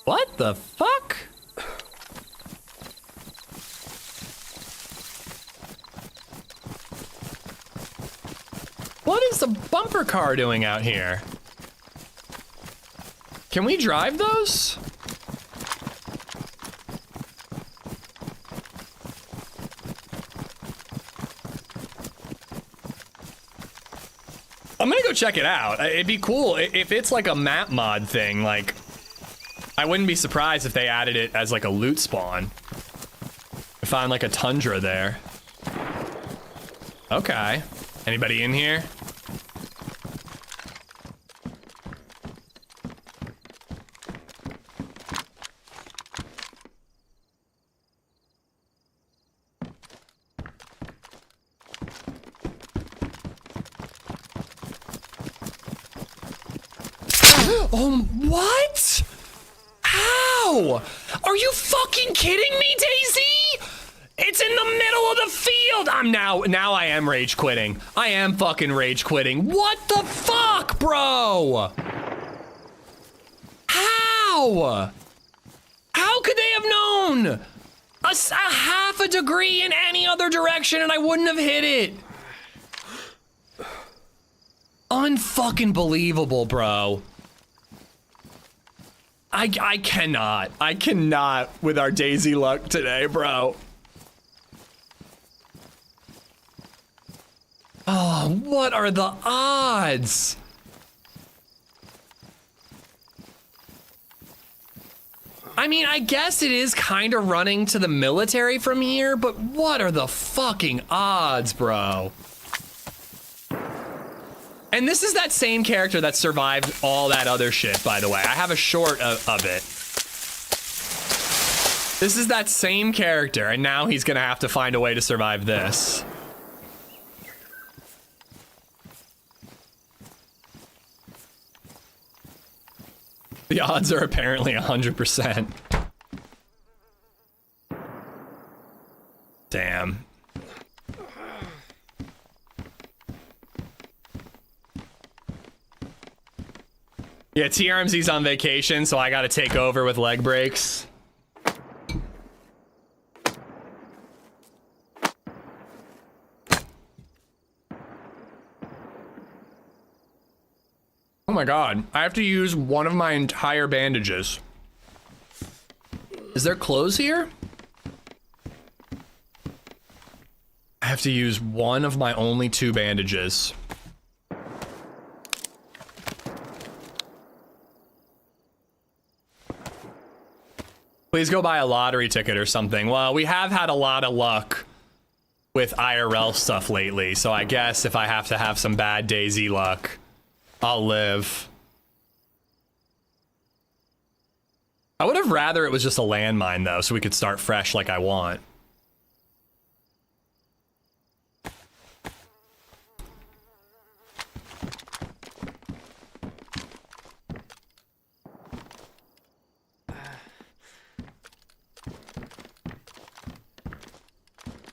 What the fuck? What is the bumper car doing out here? Can we drive those? I'm gonna go check it out. It'd be cool if it's like a map mod thing. Like, I wouldn't be surprised if they added it as like a loot spawn. I found like a tundra there. Okay. Anybody in here? What? How? Are you fucking kidding me, DayZ? It's in the middle of the field. I'm now I am rage quitting. I am fucking rage quitting. What the fuck, bro? How? How could they have known? A half a degree in any other direction and I wouldn't have hit it. Unfucking believable, bro. I cannot with our DayZ luck today, bro. Oh, what are the odds? I mean, I guess it is kind of running to the military from here, but what are the fucking odds, bro? And this is that same character that survived all that other shit, by the way. I have a short of it. This is that same character, and now he's gonna have to find a way to survive this. The odds are apparently 100%. Damn. Yeah, TRMZ's on vacation, so I gotta take over with leg breaks. Oh my god, I have to use one of my entire bandages. Is there clothes here? I have to use one of my only 2 bandages. Please go buy a lottery ticket or something. Well, we have had a lot of luck with IRL stuff lately, so I guess if I have to have some bad DayZ luck, I'll live. I would have rather it was just a landmine though, so we could start fresh like I want.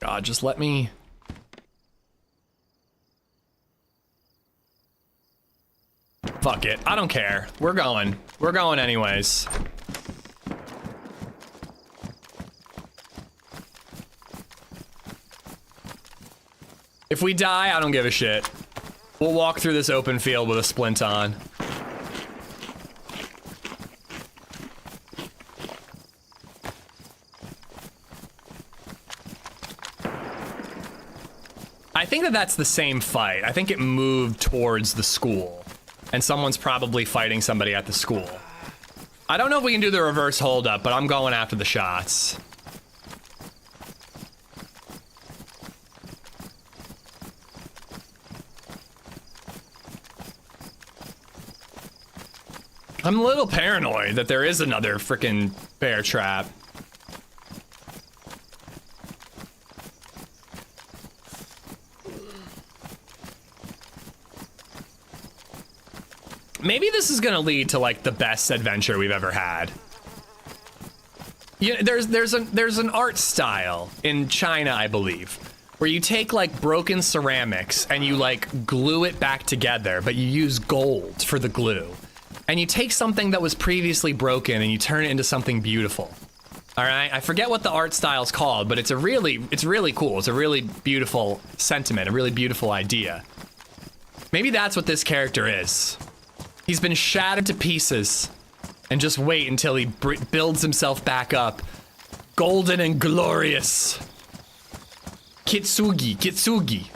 God, just let me... Fuck it. I don't care. We're going. We're going anyways. If we die, I don't give a shit. We'll walk through this open field with a splint on. I think that that's the same fight. I think it moved towards the school. And someone's probably fighting somebody at the school. I don't know if we can do the reverse holdup, but I'm going after the shots. I'm a little paranoid that there is another frickin' bear trap. Maybe this is gonna lead to like the best adventure we've ever had. Yeah, there's an art style in China, I believe, where you take like broken ceramics and you like glue it back together, but you use gold for the glue. And you take something that was previously broken and you turn it into something beautiful. All right, I forget what the art style is called, but it's really cool. It's a really beautiful sentiment, a really beautiful idea. Maybe that's what this character is. He's been shattered to pieces, and just wait until he builds himself back up. Golden and glorious. Kitsugi.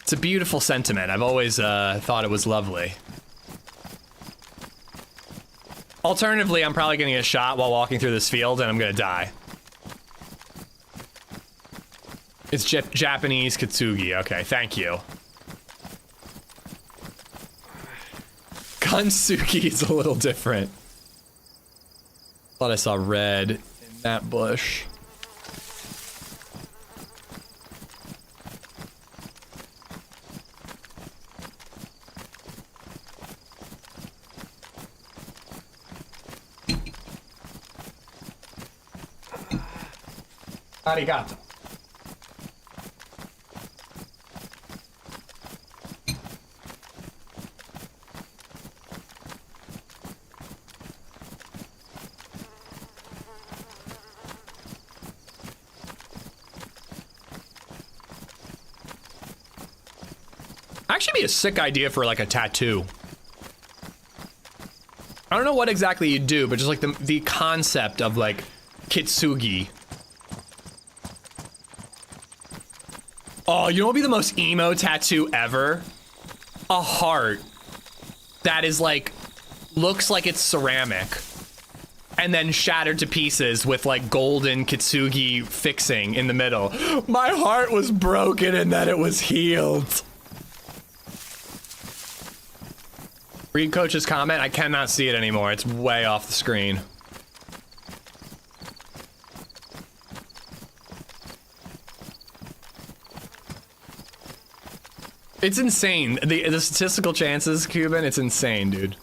It's a beautiful sentiment. I've always thought it was lovely. Alternatively, I'm probably gonna get shot while walking through this field, and I'm gonna die. It's Japanese Kitsugi. Okay, thank you. Gunsuki is a little different. Thought I saw red in that bush. Arigato. Actually be a sick idea for like a tattoo. I don't know what exactly you do, but just like the concept of like Kitsugi. Oh, you know what would be the most emo tattoo ever? A heart that is like, looks like it's ceramic and then shattered to pieces with like golden Kitsugi fixing in the middle. My heart was broken and then it was healed. Read Coach's comment. I cannot see it anymore. It's way off the screen. It's insane. The statistical chances, Cuban, it's insane, dude.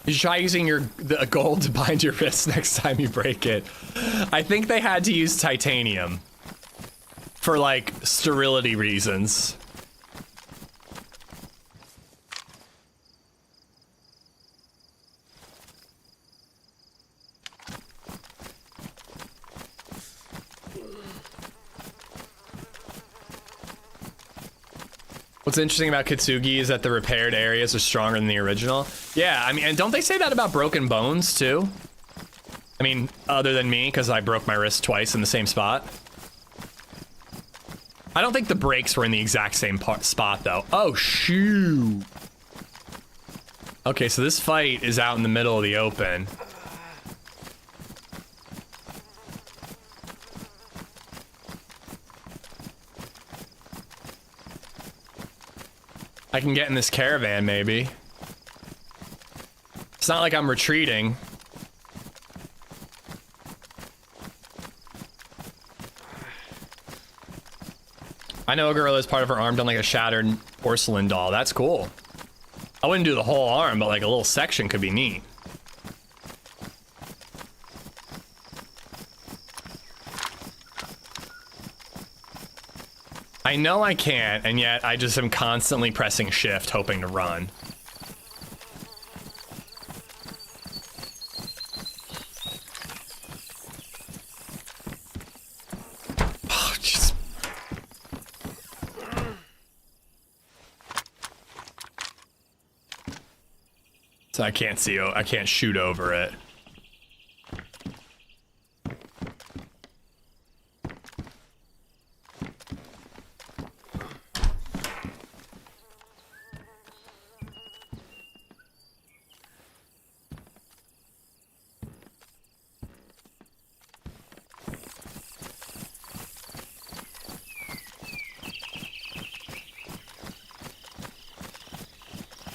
You should try using the gold to bind your wrist next time you break it. I think they had to use titanium for like sterility reasons. What's interesting about Kitsugi is that the repaired areas are stronger than the original. Yeah, I mean, and don't they say that about Broken Bones too? I mean, other than me, because I broke my wrist twice in the same spot. I don't think the breaks were in the exact same spot though. Oh, shoot. Okay, so this fight is out in the middle of the open. I can get in this caravan, maybe. It's not like I'm retreating. I know a girl has part of her arm done like a shattered porcelain doll. That's cool. I wouldn't do the whole arm, but like a little section could be neat. I know I can't, and yet I just am constantly pressing shift, hoping to run. Oh, jeez. So I can't see, I can't shoot over it.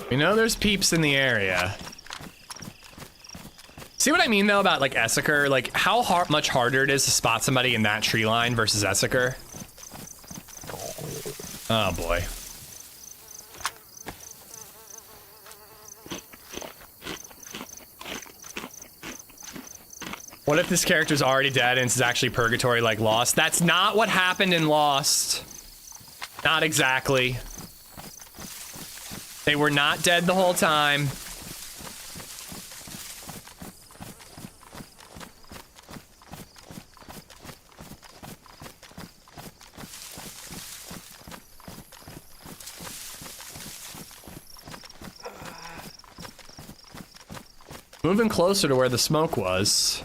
You know there's peeps in the area. See what I mean though about like Esseker? Like how much harder it is to spot somebody in that tree line versus Esseker? Oh boy. What if this character's already dead and it's actually purgatory like Lost? That's not what happened in Lost. Not exactly. They were not dead the whole time. Moving closer to where the smoke was.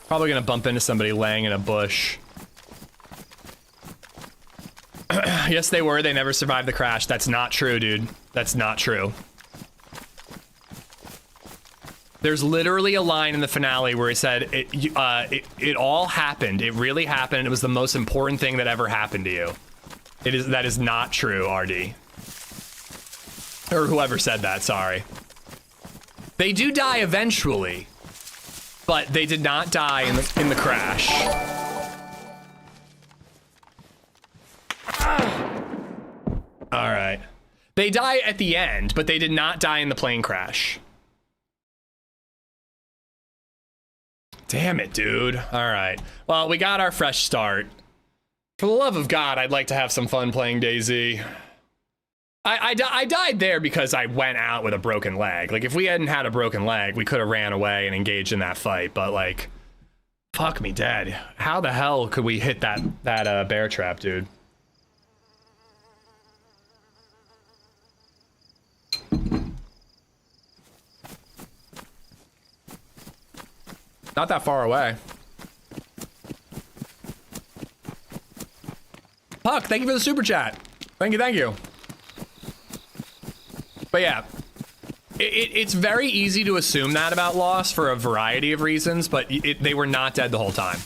Probably gonna bump into somebody laying in a bush. Yes, they were. They never survived the crash. That's not true, dude. That's not true. There's literally a line in the finale where he said, it all happened. It really happened. It was the most important thing that ever happened to you. That is not true, RD. Or whoever said that, sorry. They do die eventually. But they did not die in the crash. All right. They die at the end, but they did not die in the plane crash. Damn it, dude. All right. Well, we got our fresh start. For the love of God, I'd like to have some fun playing DayZ. I died there because I went out with a broken leg. Like, if we hadn't had a broken leg, we could have ran away and engaged in that fight. But, like, fuck me dead. How the hell could we hit that bear trap, dude? Not that far away. Puck, thank you for the super chat. Thank you, thank you. But yeah, it's very easy to assume that about Lost for a variety of reasons, but they were not dead the whole time.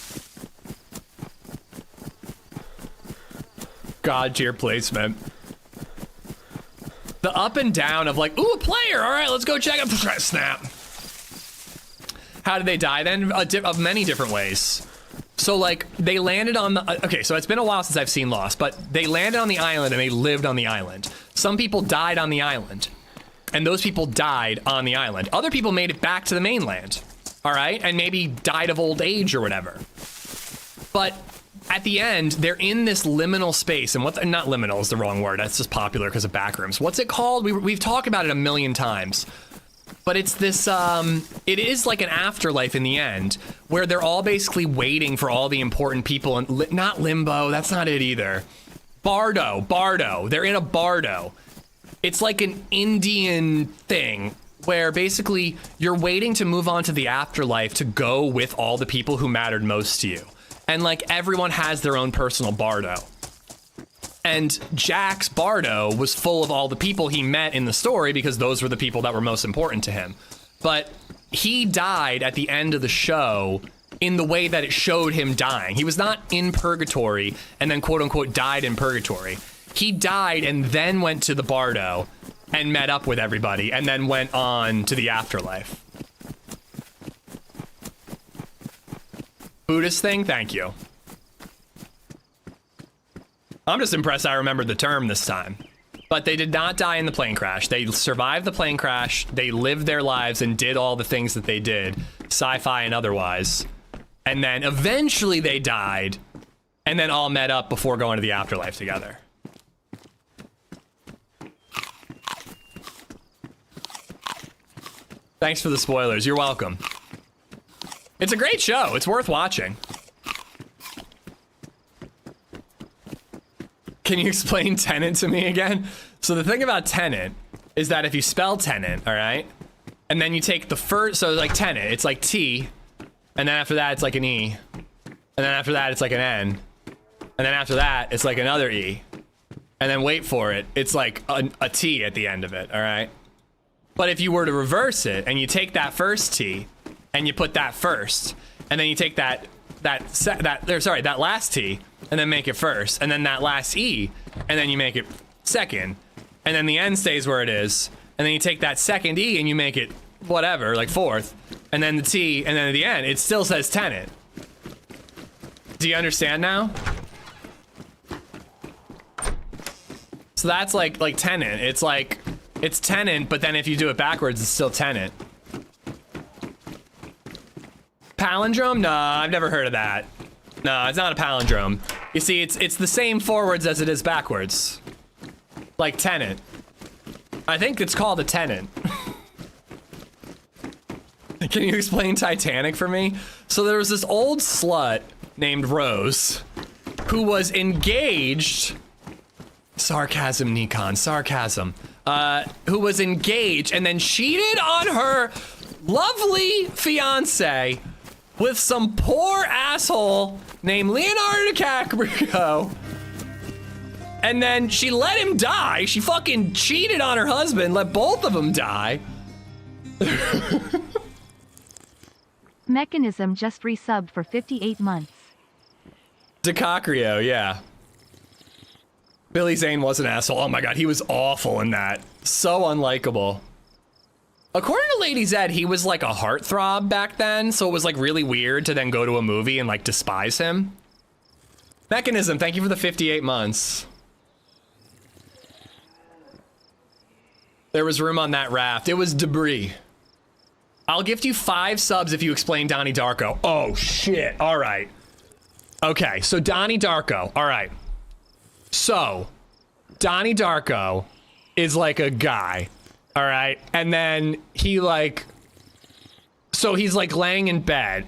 God tier placement. The up and down of like, ooh, a player, all right, let's go check it. Snap. How did they die then? Of many different ways. So like, they landed on the, okay, so it's been a while since I've seen Lost, but they landed on the island and they lived on the island. Some people died on the island. And those people died on the island. Other people made it back to the mainland, all right? And maybe died of old age or whatever. But at the end, they're in this liminal space, and not liminal is the wrong word. That's just popular because of backrooms. What's it called? We've talked about it a million times. But it's this, it is like an afterlife in the end, where they're all basically waiting for all the important people, and not limbo, that's not it either. Bardo, they're in a bardo. It's like an Indian thing, where basically you're waiting to move on to the afterlife to go with all the people who mattered most to you. And like everyone has their own personal bardo. And Jack's bardo was full of all the people he met in the story because those were the people that were most important to him. But he died at the end of the show in the way that it showed him dying. He was not in purgatory and then quote unquote died in purgatory. He died and then went to the bardo and met up with everybody and then went on to the afterlife. Buddhist thing? Thank you. I'm just impressed I remembered the term this time. But they did not die in the plane crash. They survived the plane crash. They lived their lives and did all the things that they did, sci-fi and otherwise. And then eventually they died and then all met up before going to the afterlife together. Thanks for the spoilers. You're welcome. It's a great show. It's worth watching. Can you explain tenant to me again? So the thing about tenant is that if you spell tenant, all right, and then you take the first, so like tenant, it's like T, and then after that it's like an E, and then after that it's like an N, and then after that it's like another E, and then wait for it, it's like a T at the end of it, all right? But if you were to reverse it and you take that first T and you put that first, and then you take that last T and then make it first, and then that last E, and then you make it second, and then the N stays where it is, and then you take that second E and you make it whatever, like fourth, and then the T, and then the N, it still says tenant. Do you understand now? So that's like tenant. It's like, it's tenant, but then if you do it backwards, it's still tenant. Palindrome? Nah, I've never heard of that. No, it's not a palindrome. You see, it's the same forwards as it is backwards. Like tenant. I think it's called a tenant. Can you explain Titanic for me? So there was this old slut named Rose who was engaged. Sarcasm, Nikon, sarcasm. Who was engaged and then cheated on her lovely fiance with some poor asshole named Leonardo DiCaprio. And then she let him die. She fucking cheated on her husband, let both of them die. Mechanism just resubbed for 58 months. DiCaprio, yeah. Billy Zane was an asshole. Oh my god, he was awful in that. So unlikable. According to LadyZed, he was like a heartthrob back then, so it was like really weird to then go to a movie and like despise him. Mechanism, thank you for the 58 months. There was room on that raft. It was debris. I'll gift you 5 subs if you explain Donnie Darko. Oh shit, all right. Okay, so Donnie Darko, all right. So, Donnie Darko is like a guy. All right. And then he like, so he's like laying in bed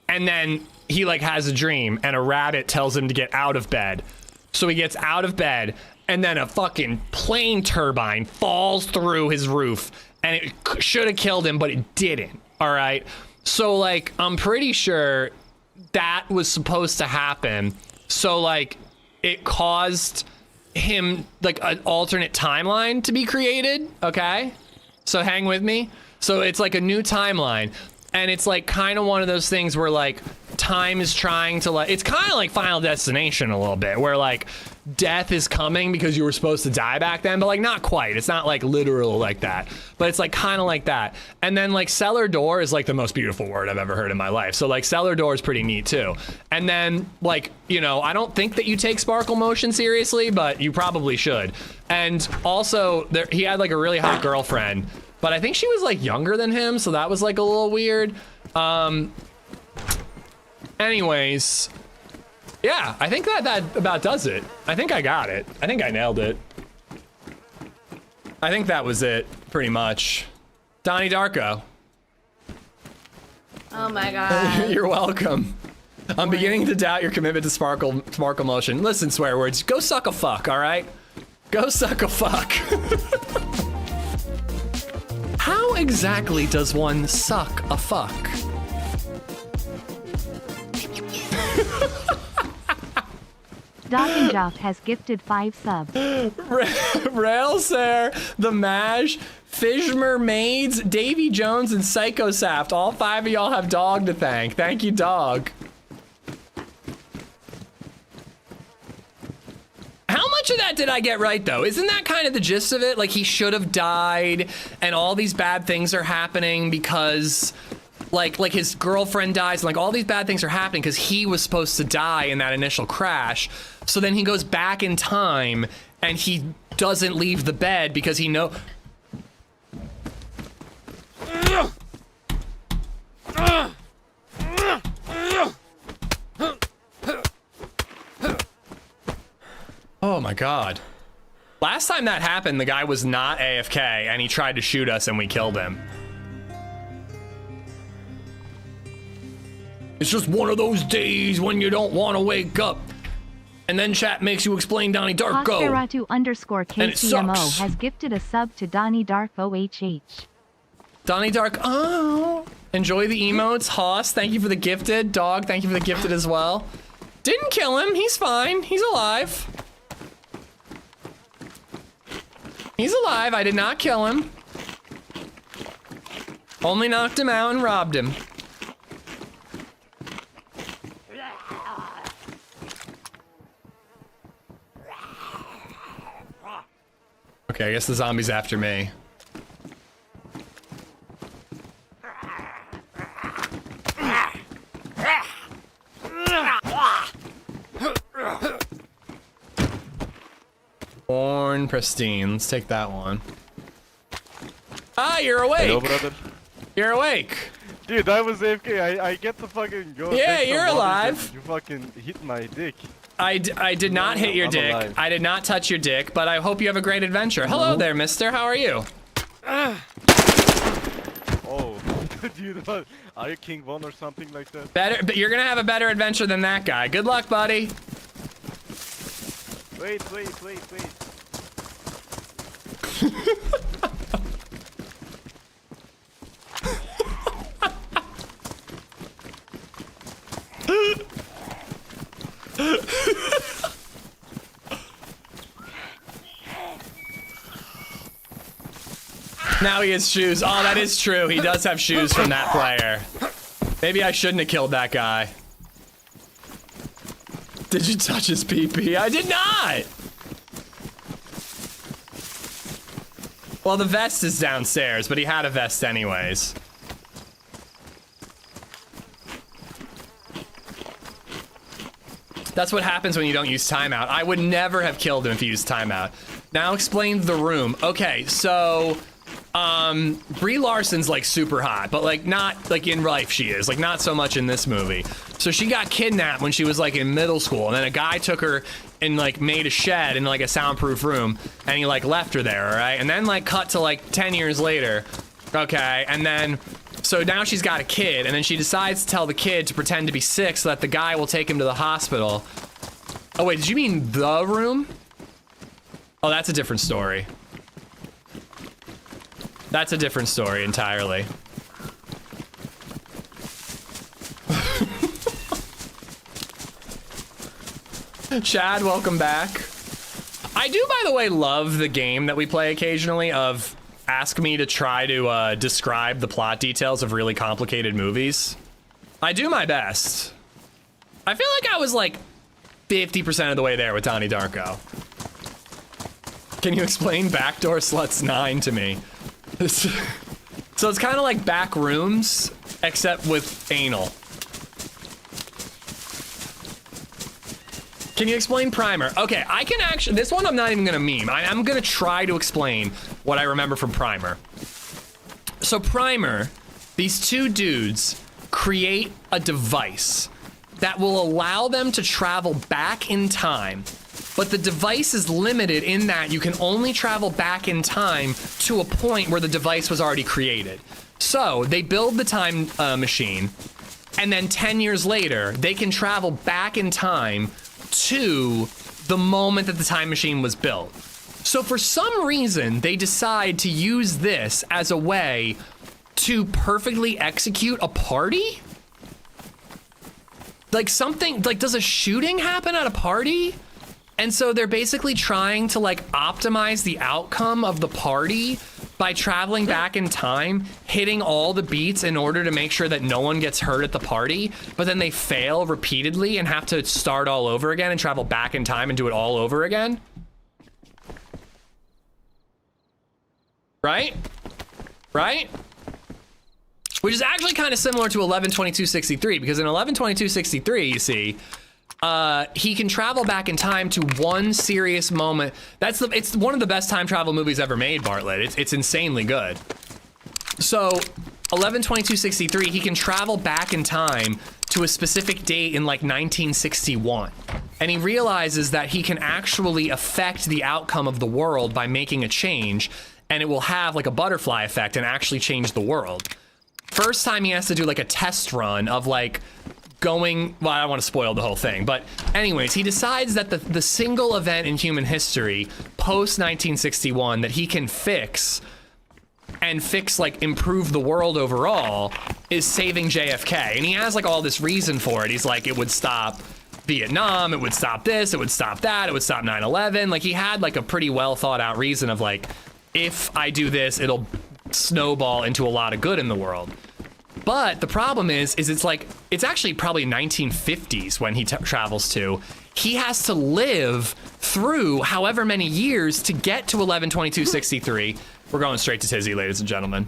and then he like has a dream and a rabbit tells him to get out of bed. So he gets out of bed and then a fucking plane turbine falls through his roof and it should have killed him, but it didn't. All right. So like, I'm pretty sure that was supposed to happen. So like it caused him like an alternate timeline to be created. Okay, so hang with me. So it's like a new timeline and it's like kind of one of those things where like time is trying to like, it's kind of like Final Destination a little bit where like death is coming because you were supposed to die back then, but like not quite. It's not like literal like that, but it's like kind of like that. And then like cellar door is like the most beautiful word I've ever heard in my life. So like cellar door is pretty neat too. And then like, you know, I don't think that you take sparkle motion seriously, but you probably should. And also there, he had like a really hot girlfriend, but I think she was like younger than him. So that was like a little weird. Anyways, Yeah, I think that about does it. I think I got it. I think I nailed it. I think that was it, pretty much. Donnie Darko. Oh my god. You're welcome. I'm beginning to doubt your commitment to Sparkle Motion. Listen, swear words. Go suck a fuck, all right? Go suck a fuck. How exactly does one suck a fuck? Doc and Joff has gifted 5 subs. Railsair, The Maj, Fishmer Maids, Davy Jones, and Psycho Saft. All 5 of y'all have Dog to thank. Thank you, Dog. How much of that did I get right, though? Isn't that kind of the gist of it? Like, he should have died, and all these bad things are happening because, like his girlfriend dies, and like all these bad things are happening because he was supposed to die in that initial crash. So then he goes back in time, and he doesn't leave the bed because he knows. Oh my god. Last time that happened, the guy was not AFK and he tried to shoot us and we killed him. It's just one of those days when you don't want to wake up. And then chat makes you explain Donnie Darko. Oscaratu_KCMO has gifted a sub to Donnie Dark OHH. Donnie Dark, oh. Enjoy the emotes. Hoss, thank you for the gifted. Dog, thank you for the gifted as well. Didn't kill him, he's fine, he's alive. He's alive, I did not kill him. Only knocked him out and robbed him. Okay, I guess the zombie's after me. Born pristine. Let's take that one. Ah, you're awake. Hello, brother. You're awake. Dude, I was AFK. I get to fucking go. Yeah, you're alive. You fucking hit my dick. I did not hit your dick. Alive. I did not touch your dick, but I hope you have a great adventure. Hello there, mister. How are you? Oh, dude, are you King Von or something like that? Better, but you're gonna have a better adventure than that guy. Good luck, buddy. Wait. Now he has shoes. Oh, that is true. He does have shoes from that player. Maybe I shouldn't have killed that guy. Did you touch his pee-pee? I did not! Well, the vest is downstairs, but he had a vest anyways. That's what happens when you don't use timeout. I would never have killed him if he used timeout. Now explain the room. Okay, so... Brie Larson's like super hot, but like not like in life she is, like not so much in this movie. So she got kidnapped when she was like in middle school, and then a guy took her and like made a shed in like a soundproof room, and he like left her there, all right? And then like cut to like 10 years later, okay? And then, so now she's got a kid, and then she decides to tell the kid to pretend to be sick so that the guy will take him to the hospital. Oh wait, did you mean the room? Oh, that's a different story. That's a different story entirely. Chad, welcome back. I do, by the way, love the game that we play occasionally of ask me to try to describe the plot details of really complicated movies. I do my best. I feel like I was like 50% of the way there with Donnie Darko. Can you explain Backdoor Sluts 9 to me? So it's kind of like back rooms, except with anal. Can you explain Primer? Okay, I can actually, this one I'm not even gonna meme. I'm gonna try to explain what I remember from Primer. So Primer, these two dudes create a device that will allow them to travel back in time. But the device is limited in that you can only travel back in time to a point where the device was already created. So they build the time machine, and then 10 years later, they can travel back in time to the moment that the time machine was built. So for some reason, they decide to use this as a way to perfectly execute a party? Like something, like does a shooting happen at a party? And so they're basically trying to like optimize the outcome of the party by traveling back in time, hitting all the beats in order to make sure that no one gets hurt at the party, but then they fail repeatedly and have to start all over again and travel back in time and do it all over again. Right? Right? Which is actually kind of similar to 11/22/63, because in 11/22/63, you see, he can travel back in time to one serious moment. It's one of the best time travel movies ever made, Bartlett. It's insanely good. So 11/22/63, he can travel back in time to a specific date in like 1961. And he realizes that he can actually affect the outcome of the world by making a change, and it will have like a butterfly effect and actually change the world. First time he has to do like a test run of like going, well, I don't want to spoil the whole thing, but anyways, he decides that the single event in human history post 1961 that he can fix like improve the world overall is saving JFK. And he has like all this reason for it. He's like, it would stop Vietnam, it would stop this, it would stop that, it would stop 9/11. Like he had like a pretty well thought out reason of like, if I do this, it'll snowball into a lot of good in the world. But the problem is it's like, it's actually probably 1950s when he travels to. He has to live through however many years to get to 11/22/63. We're going straight to Tizzy, ladies and gentlemen.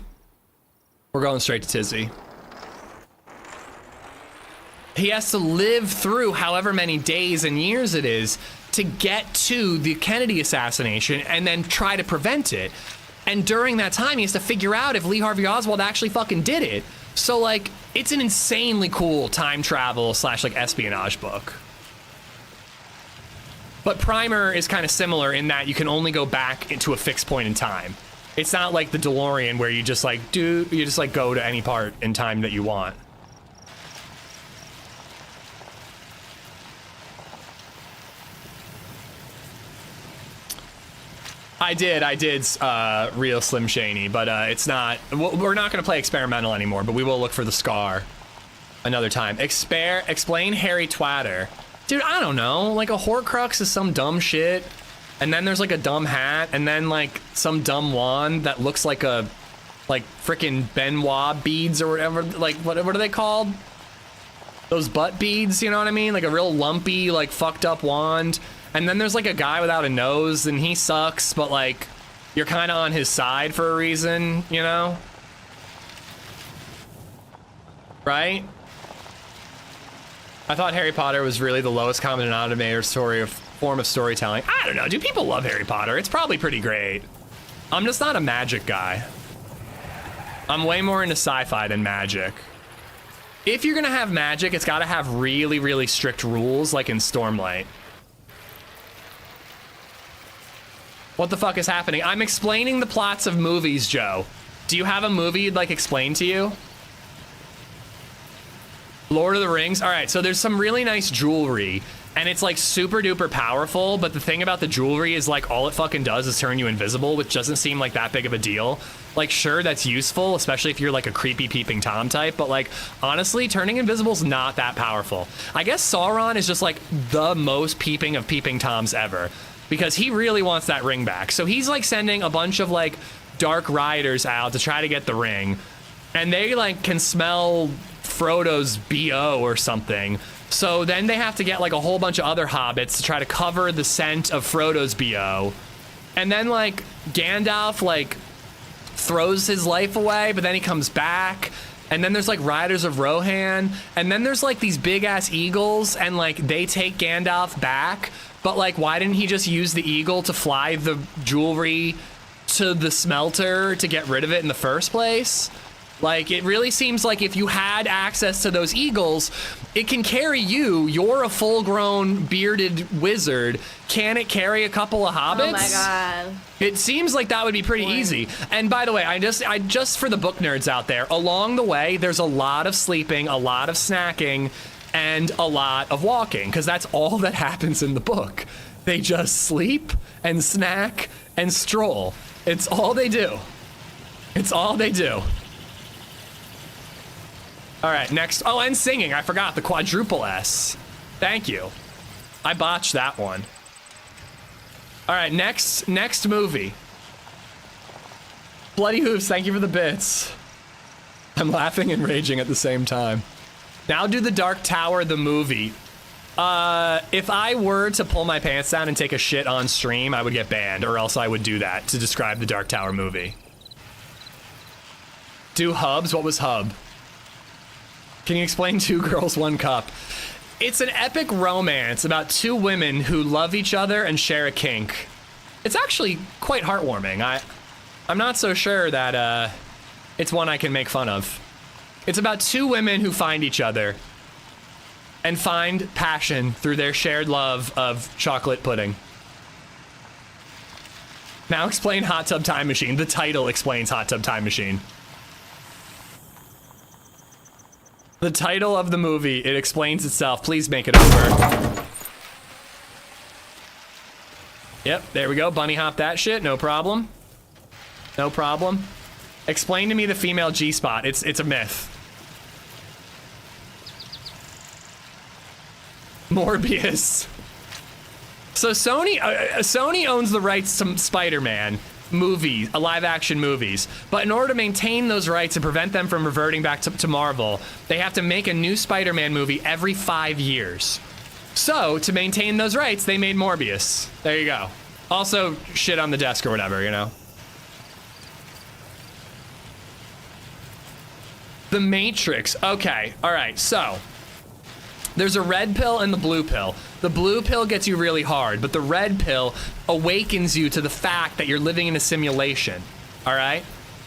We're going straight to Tizzy. He has to live through however many days and years it is to get to the Kennedy assassination and then try to prevent it. And during that time, he has to figure out if Lee Harvey Oswald actually fucking did it. So like, it's an insanely cool time travel / like espionage book. But Primer is kind of similar in that you can only go back into a fixed point in time. It's not like the DeLorean where you just like go to any part in time that you want. I did real Slim Shady, but it's not, we're not gonna play experimental anymore, but we will look for the scar another time. Explain Harry Twatter. Dude, I don't know, like a Horcrux is some dumb shit, and then there's like a dumb hat, and then like some dumb wand that looks like a, like frickin' Benoit beads or whatever, like what are they called? Those butt beads, you know what I mean? Like a real lumpy, like fucked up wand. And then there's like a guy without a nose, and he sucks, but like, you're kind of on his side for a reason, you know? Right? I thought Harry Potter was really the lowest common denominator form of storytelling. I don't know, do people love Harry Potter? It's probably pretty great. I'm just not a magic guy. I'm way more into sci-fi than magic. If you're gonna have magic, it's gotta have really, really strict rules, like in Stormlight. What the fuck is happening? I'm explaining the plots of movies, Joe. Do you have a movie you'd like explained to you? Lord of the Rings? All right, so there's some really nice jewelry, and it's like super duper powerful, but the thing about the jewelry is like all it fucking does is turn you invisible, which doesn't seem like that big of a deal. Like, sure, that's useful, especially if you're like a creepy peeping Tom type, but like, honestly, turning invisible is not that powerful. I guess Sauron is just like the most peeping of peeping Toms ever, because he really wants that ring back. So he's like sending a bunch of like dark riders out to try to get the ring, and they like can smell Frodo's BO or something. So then they have to get like a whole bunch of other hobbits to try to cover the scent of Frodo's BO. And then like Gandalf like throws his life away, but then he comes back. And then there's like Riders of Rohan, and then there's like these big ass eagles, and like they take Gandalf back. But like, why didn't he just use the eagle to fly the jewelry to the smelter to get rid of it in the first place? Like, it really seems like if you had access to those eagles, it can carry you. You're a full-grown bearded wizard. Can it carry a couple of hobbits? Oh my god. It seems like that would be pretty easy. And by the way, I just for the book nerds out there, along the way, there's a lot of sleeping, a lot of snacking, and a lot of walking, because that's all that happens in the book. They just sleep and snack and stroll. It's all they do. It's all they do. All right, next. Oh, and singing. I forgot the quadruple S. Thank you. I botched that one. All right, next movie. Bloody Hooves, thank you for the bits. I'm laughing and raging at the same time. Now do the Dark Tower, the movie. If I were to pull my pants down and take a shit on stream, I would get banned, or else I would do that to describe the Dark Tower movie. Do Hubs? What was Hub? Can you explain Two Girls, One Cup? It's an epic romance about two women who love each other and share a kink. It's actually quite heartwarming. I'm not so sure that it's one I can make fun of. It's about two women who find each other and find passion through their shared love of chocolate pudding. Now explain Hot Tub Time Machine. The title explains Hot Tub Time Machine. The title of the movie, it explains itself. Please make it over. Yep, there we go. Bunny hop that shit. No problem. No problem. Explain to me the female G-spot. It's a myth. Morbius. So Sony owns the rights to Spider-Man movies, live-action movies, but in order to maintain those rights and prevent them from reverting back to Marvel, they have to make a new Spider-Man movie every 5 years. So to maintain those rights, they made Morbius. There you go. Also, shit on the desk or whatever, you know. The Matrix. Okay, all right, so there's a red pill and the blue pill. The blue pill gets you really hard, but the red pill awakens you to the fact that you're living in a simulation, all right?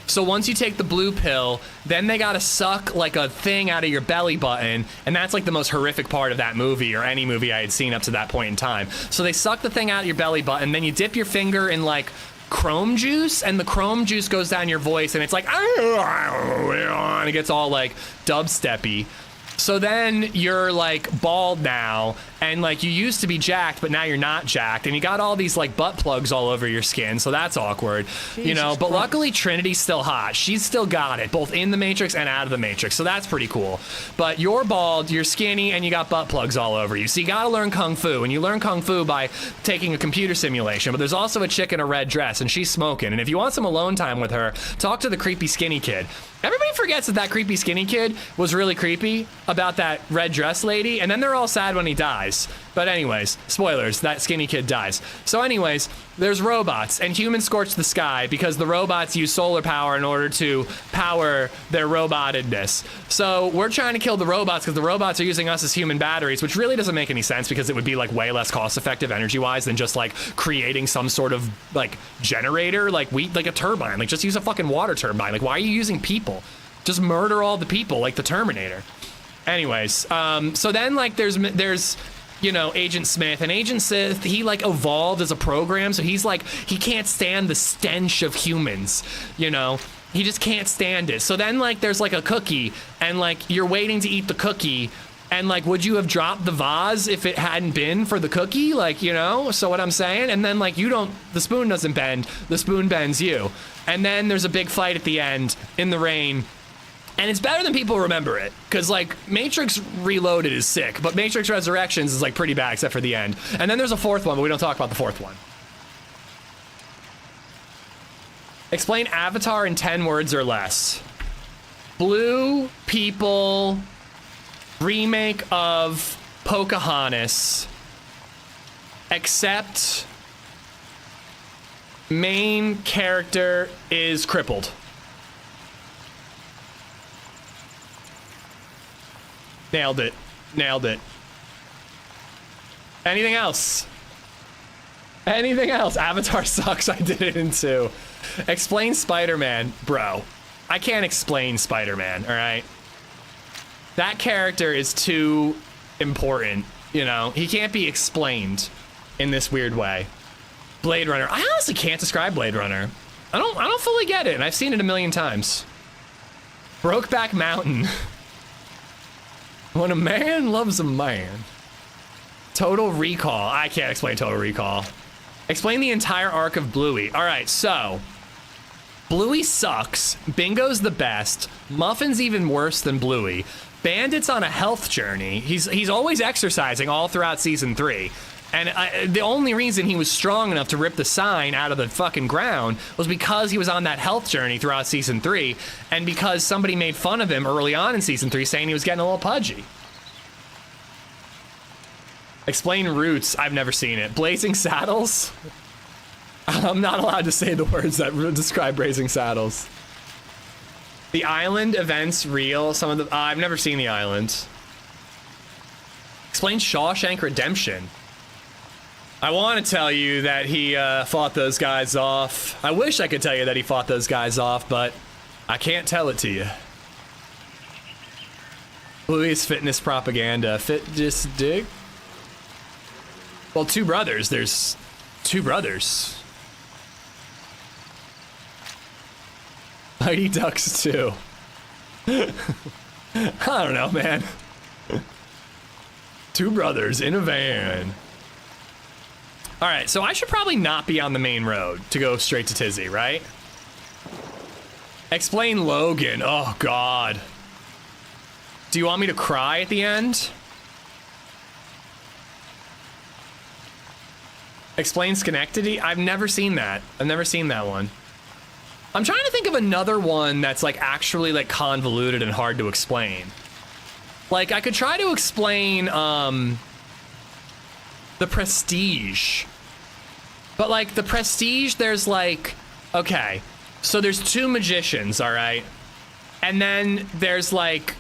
So once you take the blue pill, then they gotta suck like a thing out of your belly button, and that's like the most horrific part of that movie, or any movie I had seen up to that point in time. So they suck the thing out of your belly button, then you dip your finger in like chrome juice, and the chrome juice goes down your voice, and it's like, and it gets all like dubsteppy. So then you're like bald now, and like you used to be jacked, but now you're not jacked, and you got all these like butt plugs all over your skin, so that's awkward, you know. But luckily Trinity's still hot. She's still got it, both in the Matrix and out of the Matrix, so that's pretty cool. But you're bald, you're skinny, and you got butt plugs all over you. So you gotta learn Kung Fu, and you learn Kung Fu by taking a computer simulation. But there's also a chick in a red dress, and she's smoking, and if you want some alone time with her, talk to the creepy skinny kid. Everybody forgets that creepy skinny kid was really creepy about that red dress lady, and then they're all sad when he dies. But anyways, spoilers, that skinny kid dies. So anyways, there's robots, and humans scorch the sky because the robots use solar power in order to power their robotedness. So we're trying to kill the robots because the robots are using us as human batteries, which really doesn't make any sense because it would be like way less cost effective energy-wise than just like creating some sort of like generator, like a turbine. Like just use a fucking water turbine. Like why are you using people? Just murder all the people like the Terminator. Anyways, so then like there's you know, Agent Smith, and Agent Smith, he like evolved as a program, so he's like, he can't stand the stench of humans, you know, he just can't stand it. So then like there's like a cookie, and like you're waiting to eat the cookie, and like would you have dropped the vase if it hadn't been for the cookie, like, you know, so what I'm saying? And then like the spoon doesn't bend, the spoon bends you, and then there's a big fight at the end in the rain. And it's better than people remember it, because like Matrix Reloaded is sick, but Matrix Resurrections is like pretty bad except for the end. And then there's a fourth one, but we don't talk about the fourth one. Explain Avatar in 10 words or less. Blue people, remake of Pocahontas, except main character is crippled. Nailed it. Nailed it. Anything else? Anything else? Avatar sucks. I did it in 2. Explain Spider-Man. Bro, I can't explain Spider-Man, all right? That character is too important, you know? He can't be explained in this weird way. Blade Runner. I honestly can't describe Blade Runner. I don't fully get it, and I've seen it a million times. Brokeback Mountain. When a man loves a man. Total Recall. I can't explain Total Recall. Explain the entire arc of Bluey. All right, so Bluey sucks. Bingo's the best. Muffin's even worse than Bluey. Bandit's on a health journey. He's always exercising all throughout season 3. And the only reason he was strong enough to rip the sign out of the fucking ground was because he was on that health journey throughout season 3, and because somebody made fun of him early on in season 3 saying he was getting a little pudgy. Explain Roots. I've never seen it. Blazing Saddles? I'm not allowed to say the words that describe Blazing Saddles. The Island events real. Some of the I've never seen The Island. Explain Shawshank Redemption. I want to tell you that he fought those guys off. I wish I could tell you that he fought those guys off, but I can't tell it to you. Bluey's fitness propaganda. Just dig. Well, two brothers. There's two brothers. Mighty Ducks 2. I don't know, man. Two brothers in a van. All right, so I should probably not be on the main road to go straight to Tizzy, right? Explain Logan. Oh, God. Do you want me to cry at the end? Explain Schenectady? I've never seen that. I've never seen that one. I'm trying to think of another one that's like actually like convoluted and hard to explain. Like I could try to explain The Prestige. But like The Prestige, there's like, okay, so there's two magicians, all right? And then there's like,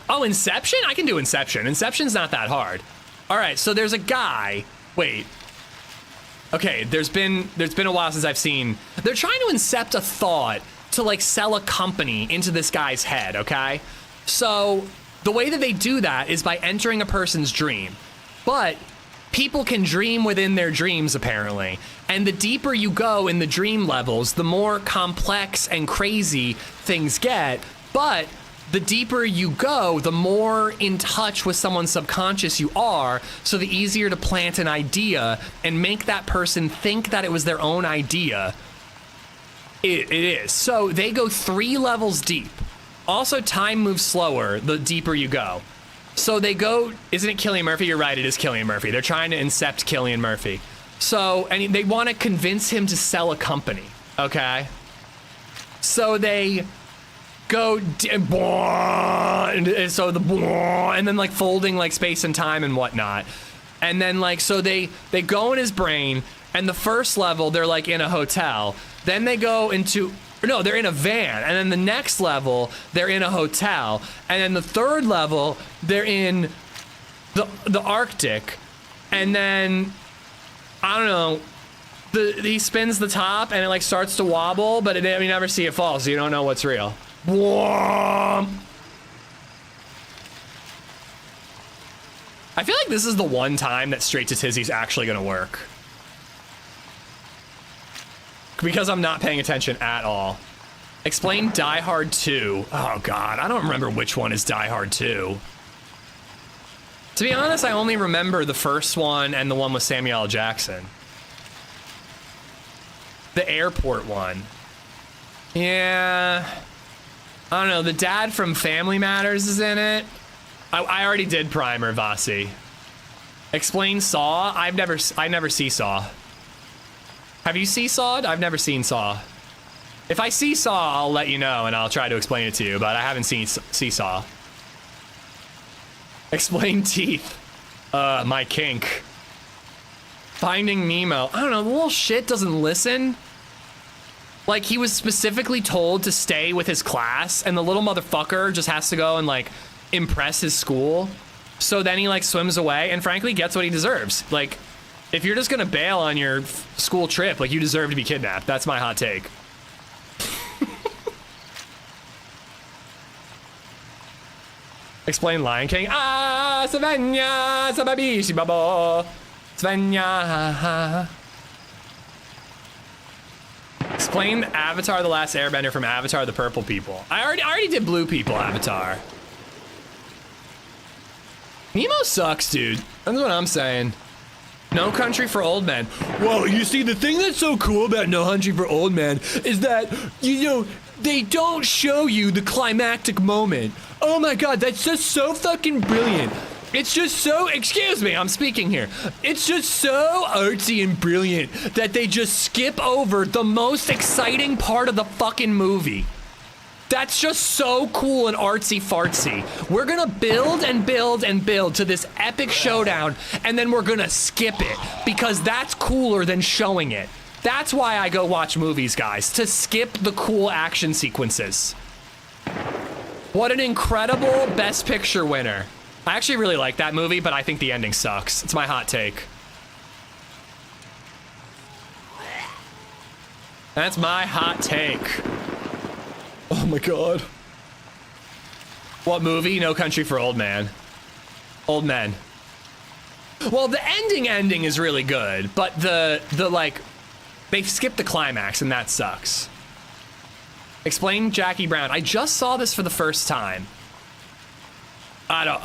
oh, Inception? I can do Inception. Inception's not that hard. All right, so there's a guy, wait. Okay, there's been a while since I've seen, they're trying to incept a thought to like sell a company into this guy's head, okay? So the way that they do that is by entering a person's dream. But people can dream within their dreams, apparently. And the deeper you go in the dream levels, the more complex and crazy things get. But the deeper you go, the more in touch with someone's subconscious you are, so the easier to plant an idea and make that person think that it was their own idea. It is. So they go 3 levels deep. Also, time moves slower the deeper you go. So they go, isn't it Cillian Murphy? You're right, it is Cillian Murphy. They're trying to incept Cillian Murphy. So, and they want to convince him to sell a company, okay? So they go, and so the, and then like folding like space and time and whatnot. And then like, so they go in his brain, and the first level, they're like in a hotel. Then they go into, no, they're in a van. And then the next level, they're in a hotel. And then the third level, they're in the Arctic. And then, I don't know, he spins the top and it like starts to wobble, but you never see it fall, so you don't know what's real. I feel like this is the one time that Straight to Tizzy's actually gonna work. Because I'm not paying attention at all. Explain Die Hard 2. Oh God, I don't remember which one is Die Hard 2. To be honest, I only remember the first one and the one with Samuel L. Jackson. The airport one. Yeah. I don't know, the dad from Family Matters is in it. I already did Primer, Vasi. Explain Saw. I never see Saw. Have you Seesawed? I've never seen Saw. If I see Saw, I'll let you know and I'll try to explain it to you, but I haven't seen Seesaw. Explain Teeth. My kink. Finding Nemo. I don't know, the little shit doesn't listen. Like, he was specifically told to stay with his class, and the little motherfucker just has to go and, like, impress his school. So then he, like, swims away, and frankly, gets what he deserves. Like, if you're just gonna bail on your school trip, like, you deserve to be kidnapped. That's my hot take. Explain Lion King. Ah, Savanya, Sababishi Babo. Svenya. Explain Avatar: The Last Airbender from Avatar: The Purple People. I already did Blue People Avatar. Nemo sucks, dude. That's what I'm saying. No Country for Old Men. Well, you see, the thing that's so cool about No Country for Old Men is that, you know, they don't show you the climactic moment. Oh my God, that's just so fucking brilliant. It's just so, excuse me, I'm speaking here. It's just so artsy and brilliant that they just skip over the most exciting part of the fucking movie. That's just so cool and artsy fartsy. We're gonna build and build and build to this epic showdown, and then we're gonna skip it because that's cooler than showing it. That's why I go watch movies, guys, to skip the cool action sequences. What an incredible Best Picture winner. I actually really like that movie, but I think the ending sucks. It's my hot take. That's my hot take. Oh my God. What movie? No Country for Old Men. Old Men. Well, the ending is really good, but the like, they've skipped the climax and that sucks. Explain Jackie Brown. I just saw this for the first time. I don't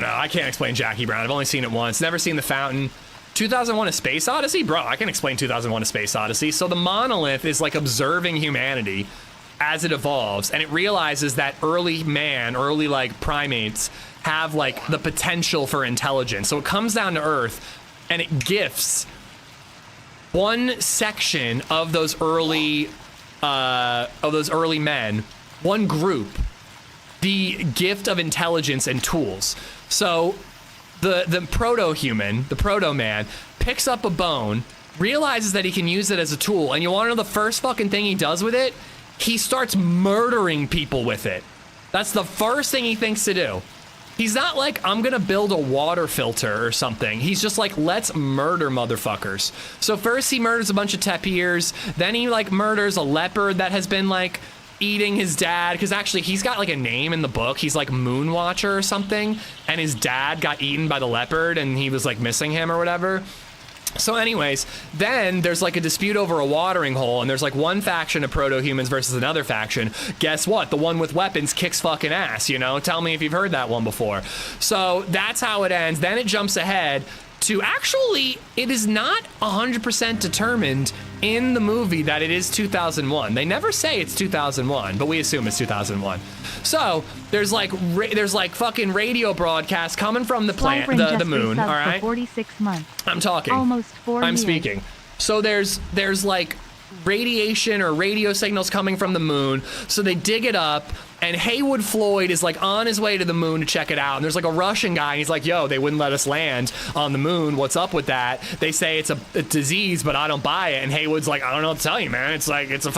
know. I can't explain Jackie Brown. I've only seen it once. Never seen The Fountain. 2001: A Space Odyssey? Bro, I can explain 2001: A Space Odyssey. So the monolith is like observing humanity as it evolves, and it realizes that early like primates have like the potential for intelligence. So it comes down to Earth and it gifts one section of those early men, one group, the gift of intelligence and tools. So the proto-human, the proto-man, picks up a bone, realizes that he can use it as a tool, and you want to know the first fucking thing he does with it? He starts murdering people with it. That's the first thing he thinks to do. He's not like, I'm gonna build a water filter or something. He's just like, let's murder motherfuckers. So first he murders a bunch of tapirs, then he like murders a leopard that has been like eating his dad, because actually he's got like a name in the book. He's like Moonwatcher or something, and his dad got eaten by the leopard and he was like missing him or whatever. So anyways, then there's like a dispute over a watering hole, and there's like one faction of proto-humans versus another faction. Guess what? The one with weapons kicks fucking ass, you know? Tell me if you've heard that one before. So that's how it ends. Then it jumps ahead to, actually, it is not 100% determined in the movie that it is 2001. They never say it's 2001, but we assume it's 2001. So there's like fucking radio broadcasts coming from the planet, the moon. All right. 46 months. I'm talking. Almost 4 years. I'm speaking. So there's like radiation or radio signals coming from the moon. So they dig it up, and Haywood Floyd is like on his way to the moon to check it out. And there's like a Russian guy, and he's like, yo, they wouldn't let us land on the moon. What's up with that? They say it's a disease, but I don't buy it. And Haywood's like, I don't know what to tell you, man. It's like, it's a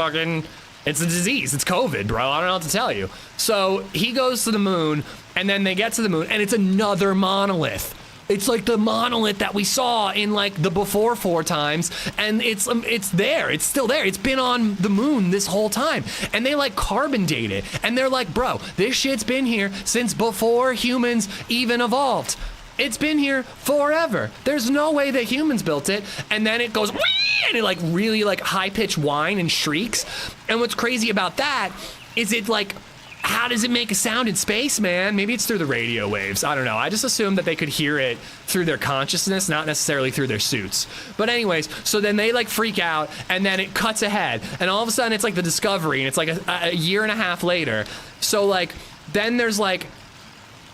disease. It's COVID, bro. I don't know what to tell you. So he goes to the moon, and then they get to the moon, and it's another monolith. It's like the monolith that we saw in like the before 4 times, and it's there. It's still there. It's been on the moon this whole time, and they like carbon date it, and they're like, bro, this shit's been here since before humans even evolved. It's been here forever. There's no way that humans built it. And then it goes, and it like really like high-pitched whine and shrieks. And what's crazy about that is it like, how does it make a sound in space, man? Maybe it's through the radio waves. I don't know. I just assumed that they could hear it through their consciousness, not necessarily through their suits. But anyways, so then they like freak out, and then it cuts ahead, and all of a sudden it's like the Discovery, and it's like a year and a half later. So like, then there's like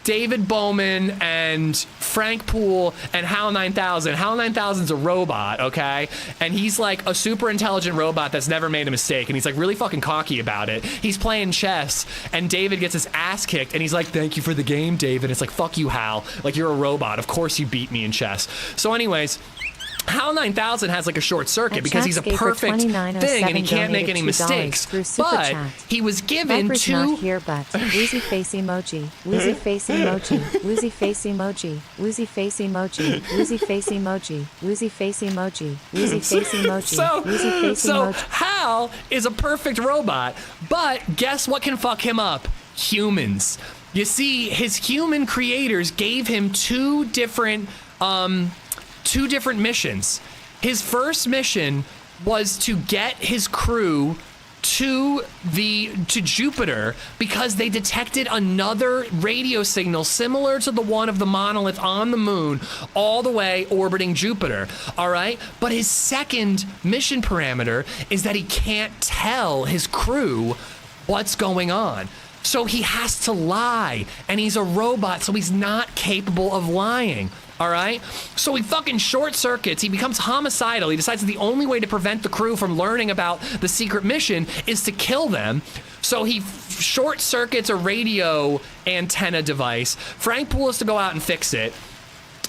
David Bowman and Frank Poole and HAL 9000. HAL 9000's a robot, okay? And he's like a super intelligent robot that's never made a mistake, and he's like really fucking cocky about it. He's playing chess, and David gets his ass kicked, and he's like, thank you for the game, David. It's like, fuck you, Hal. Like, you're a robot. Of course you beat me in chess. So anyways, HAL 9000 has like a short circuit because he's a Chatscaper perfect thing and he 2907 can't make any donated $2 mistakes. through Super But Chat. he was given Viper's two. not here, but woozy face emoji, woozy face emoji, woozy face emoji, woozy face emoji, woozy face emoji, woozy face emoji, woozy face emoji, woozy face So emoji. HAL is a perfect robot, but guess what can fuck him up? Humans. You see, his human creators gave him two different missions. His first mission was to get his crew to Jupiter because they detected another radio signal similar to the one of the monolith on the moon all the way orbiting Jupiter. All right, but his second mission parameter is that he can't tell his crew what's going on. So he has to lie, and he's a robot, so he's not capable of lying. All right, so he fucking short circuits. He becomes homicidal. He decides that the only way to prevent the crew from learning about the secret mission is to kill them. So he short circuits a radio antenna device. Frank Poole has to go out and fix it.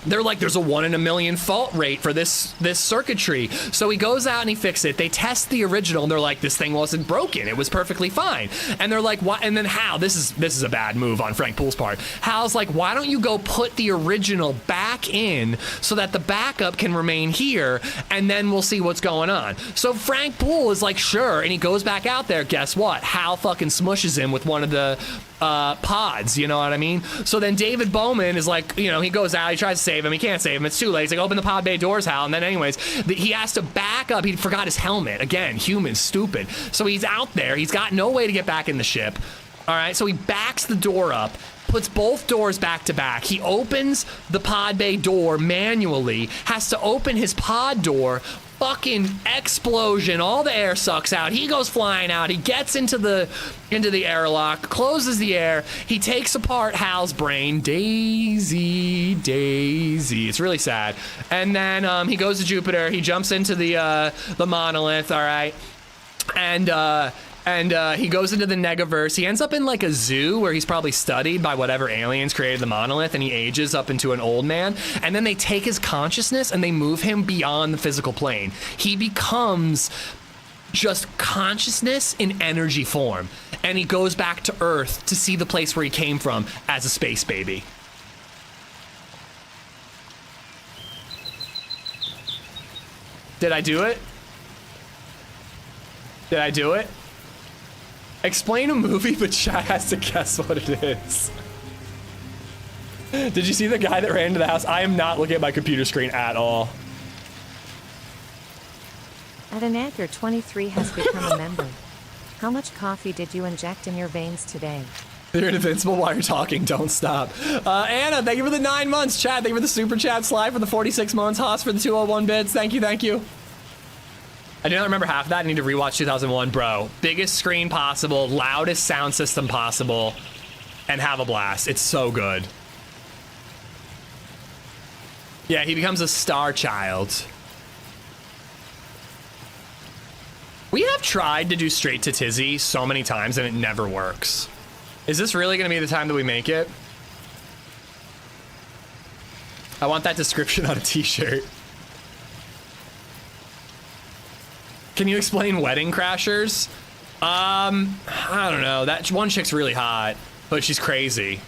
They're like, there's a 1 in a million fault rate for this circuitry. So he goes out and he fixes it. They test the original and they're like, this thing wasn't broken. It was perfectly fine. And they're like, what? And then Hal, this is a bad move on Frank Poole's part. Hal's like, why don't you go put the original back in so that the backup can remain here and then we'll see what's going on. So Frank Poole is like, sure. And he goes back out there. Guess what? Hal fucking smushes him with one of the pods, you know what I mean? So then David Bowman is like, you know, he goes out, he tries to save him, he can't save him, it's too late. He's like, open the pod bay doors, Hal. And then anyways, he has to back up. He forgot his helmet. Again, human, stupid. So he's out there, he's got no way to get back in the ship. All right, so he backs the door up, puts both doors back to back. He opens the pod bay door manually, has to open his pod door. Fucking explosion, all the air sucks out. He goes flying out. He gets into the airlock, closes the air. He takes apart Hal's brain. DayZ. It's really sad. And then he goes to Jupiter. He jumps into the monolith. All right, and he goes into the Negaverse. He ends up in like a zoo where he's probably studied by whatever aliens created the monolith, and he ages up into an old man. And then they take his consciousness and they move him beyond the physical plane. He becomes just consciousness in energy form. And he goes back to Earth to see the place where he came from as a space baby. Did I do it? Did I do it? Explain a movie, but chat has to guess what it is. Did you see the guy that ran into the house? I am not looking at my computer screen at all. At an Edgar 23 has become a member. How much coffee did you inject in your veins today? You're invincible while you're talking. Don't stop. Anna, thank you for the 9 months. Chad, thank you for the super chat. Sly for the 46 months. Haas for the 201 bids. Thank you, thank you. I do not remember half of that. I need to rewatch 2001, bro. Biggest screen possible, loudest sound system possible, and have a blast. It's so good. Yeah, he becomes a star child. We have tried to do straight to Tizzy so many times and it never works. Is this really gonna be the time that we make it? I want that description on a t-shirt. Can you explain Wedding Crashers? I don't know. That one chick's really hot, but she's crazy.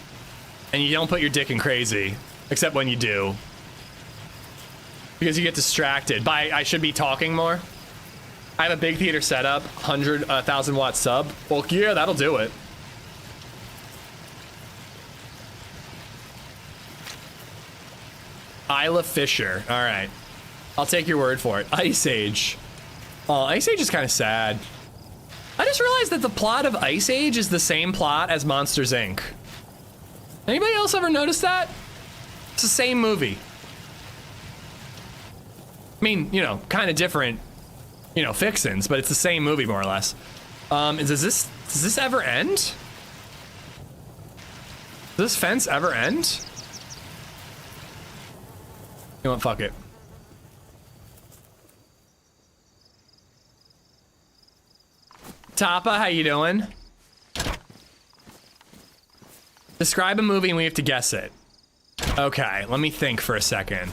And you don't put your dick in crazy, except when you do. Because you get distracted by, I should be talking more. I have a big theater setup, 1,000 watt sub. Well, yeah, that'll do it. Isla Fisher, all right. I'll take your word for it. Ice Age. Oh, Ice Age is kind of sad. I just realized that the plot of Ice Age is the same plot as Monsters, Inc. Anybody else ever notice that? It's the same movie. I mean, you know, kind of different, you know, fixins, but it's the same movie more or less. Does this ever end? Does this fence ever end? You know what, fuck it. Tapa, how you doing? Describe a movie and we have to guess it. Okay, let me think for a second.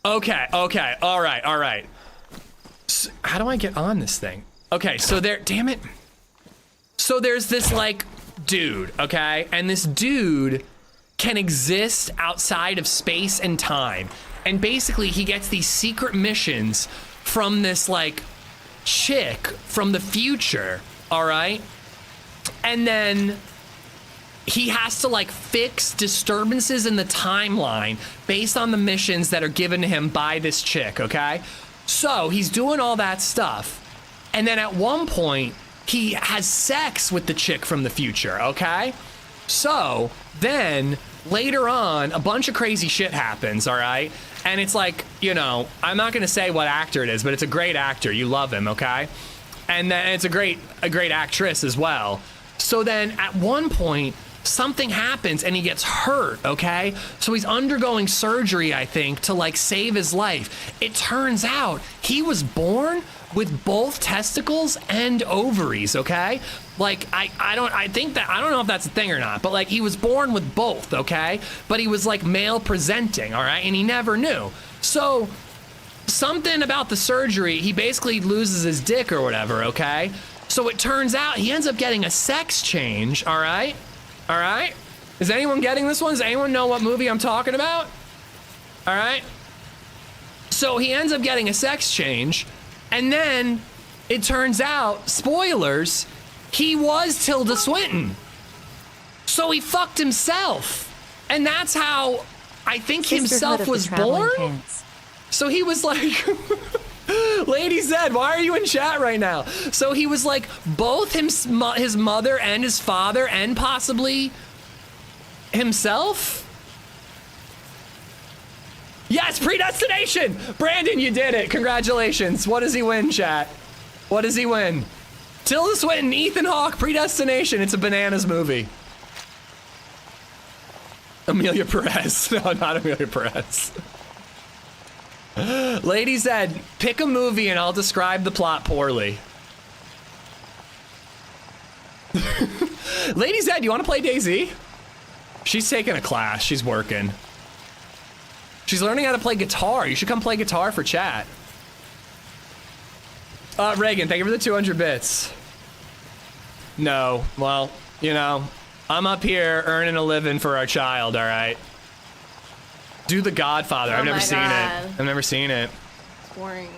Okay, all right. So, how do I get on this thing? Okay, so damn it. So there's this like dude, okay? And this dude can exist outside of space and time. And basically he gets these secret missions from this like chick from the future, all right? And then he has to like fix disturbances in the timeline based on the missions that are given to him by this chick, okay? So he's doing all that stuff. And then at one point, he has sex with the chick from the future, okay? So then later on, a bunch of crazy shit happens, all right? And it's like, you know, I'm not gonna say what actor it is, but it's a great actor. You love him, okay? And then it's a great actress as well. So then at one point, something happens and he gets hurt, okay? So he's undergoing surgery, I think, to like save his life. It turns out he was born with both testicles and ovaries, okay? Like, I don't know if that's a thing or not, but like he was born with both, okay? But he was like male presenting, all right? And he never knew. So something about the surgery, he basically loses his dick or whatever, okay? So it turns out he ends up getting a sex change, all right? All right? Is anyone getting this one? Does anyone know what movie I'm talking about? All right? So he ends up getting a sex change, and then it turns out, spoilers, he was Tilda Swinton. So he fucked himself. And that's how I think himself was born. Pants. So he was like, LadyZed, why are you in chat right now? So he was like both his mother and his father and possibly himself? Yes, predestination! Brandon, you did it. Congratulations. What does he win, chat? What does he win? Tilda Swinton, Ethan Hawke, predestination. It's a bananas movie. Amelia Perez. No, not Amelia Perez. LadyZed, pick a movie and I'll describe the plot poorly. LadyZed, you want to play DayZ? She's taking a class. She's working. She's learning how to play guitar. You should come play guitar for chat. Reagan, thank you for the 200 bits. No, well, you know, I'm up here earning a living for our child, all right? Do The Godfather. I've never seen it. I've never seen it. It's boring.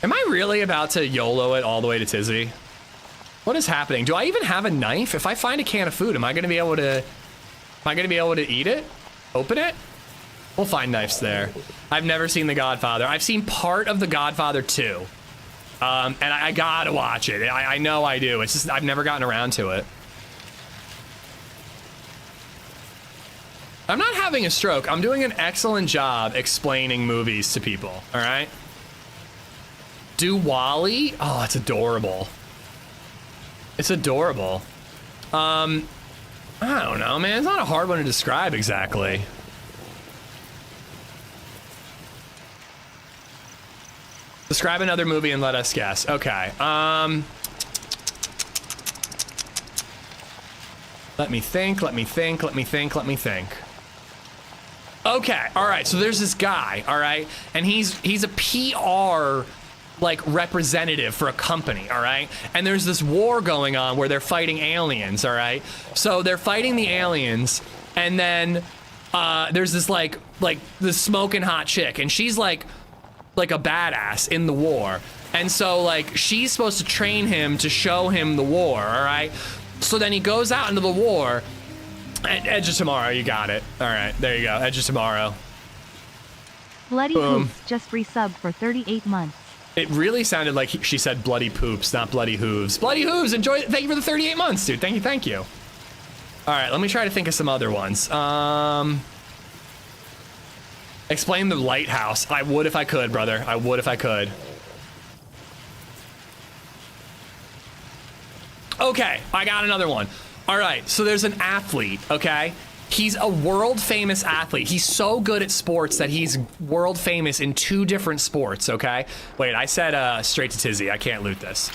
Am I really about to YOLO it all the way to Tizzy? What is happening? Do I even have a knife? If I find a can of food, am I gonna be able to eat it? Open it? We'll find knives there. I've never seen The Godfather. I've seen part of The Godfather 2. And I gotta watch it. I know I do. It's just I've never gotten around to it. I'm not having a stroke. I'm doing an excellent job explaining movies to people, all right? Do Wall-E? Oh, it's adorable. It's adorable. I don't know, man. It's not a hard one to describe exactly. Describe another movie and let us guess. Okay. Let me think. Okay, all right, so there's this guy, all right, and he's a PR like representative for a company, all right, and there's this war going on where they're fighting aliens, all right, so they're fighting the aliens, and then there's this like this smoking hot chick, and she's like a badass in the war, and so like she's supposed to train him to show him the war, all right, so then he goes out into the war. Edge of Tomorrow, you got it. All right, there you go. Edge of Tomorrow. Bloody Boom. Hoops just resubbed for 38 months. It really sounded like she said bloody poops, not bloody hooves. Bloody hooves, enjoy it. Thank you for the 38 months, dude. Thank you. All right, let me try to think of some other ones. Explain The Lighthouse. I would if I could, brother. I would if I could. Okay, I got another one. All right, so there's an athlete, okay? He's a world famous athlete. He's so good at sports that he's world famous in 2 different sports, okay? Wait, I said straight to Tizzy. I can't loot this.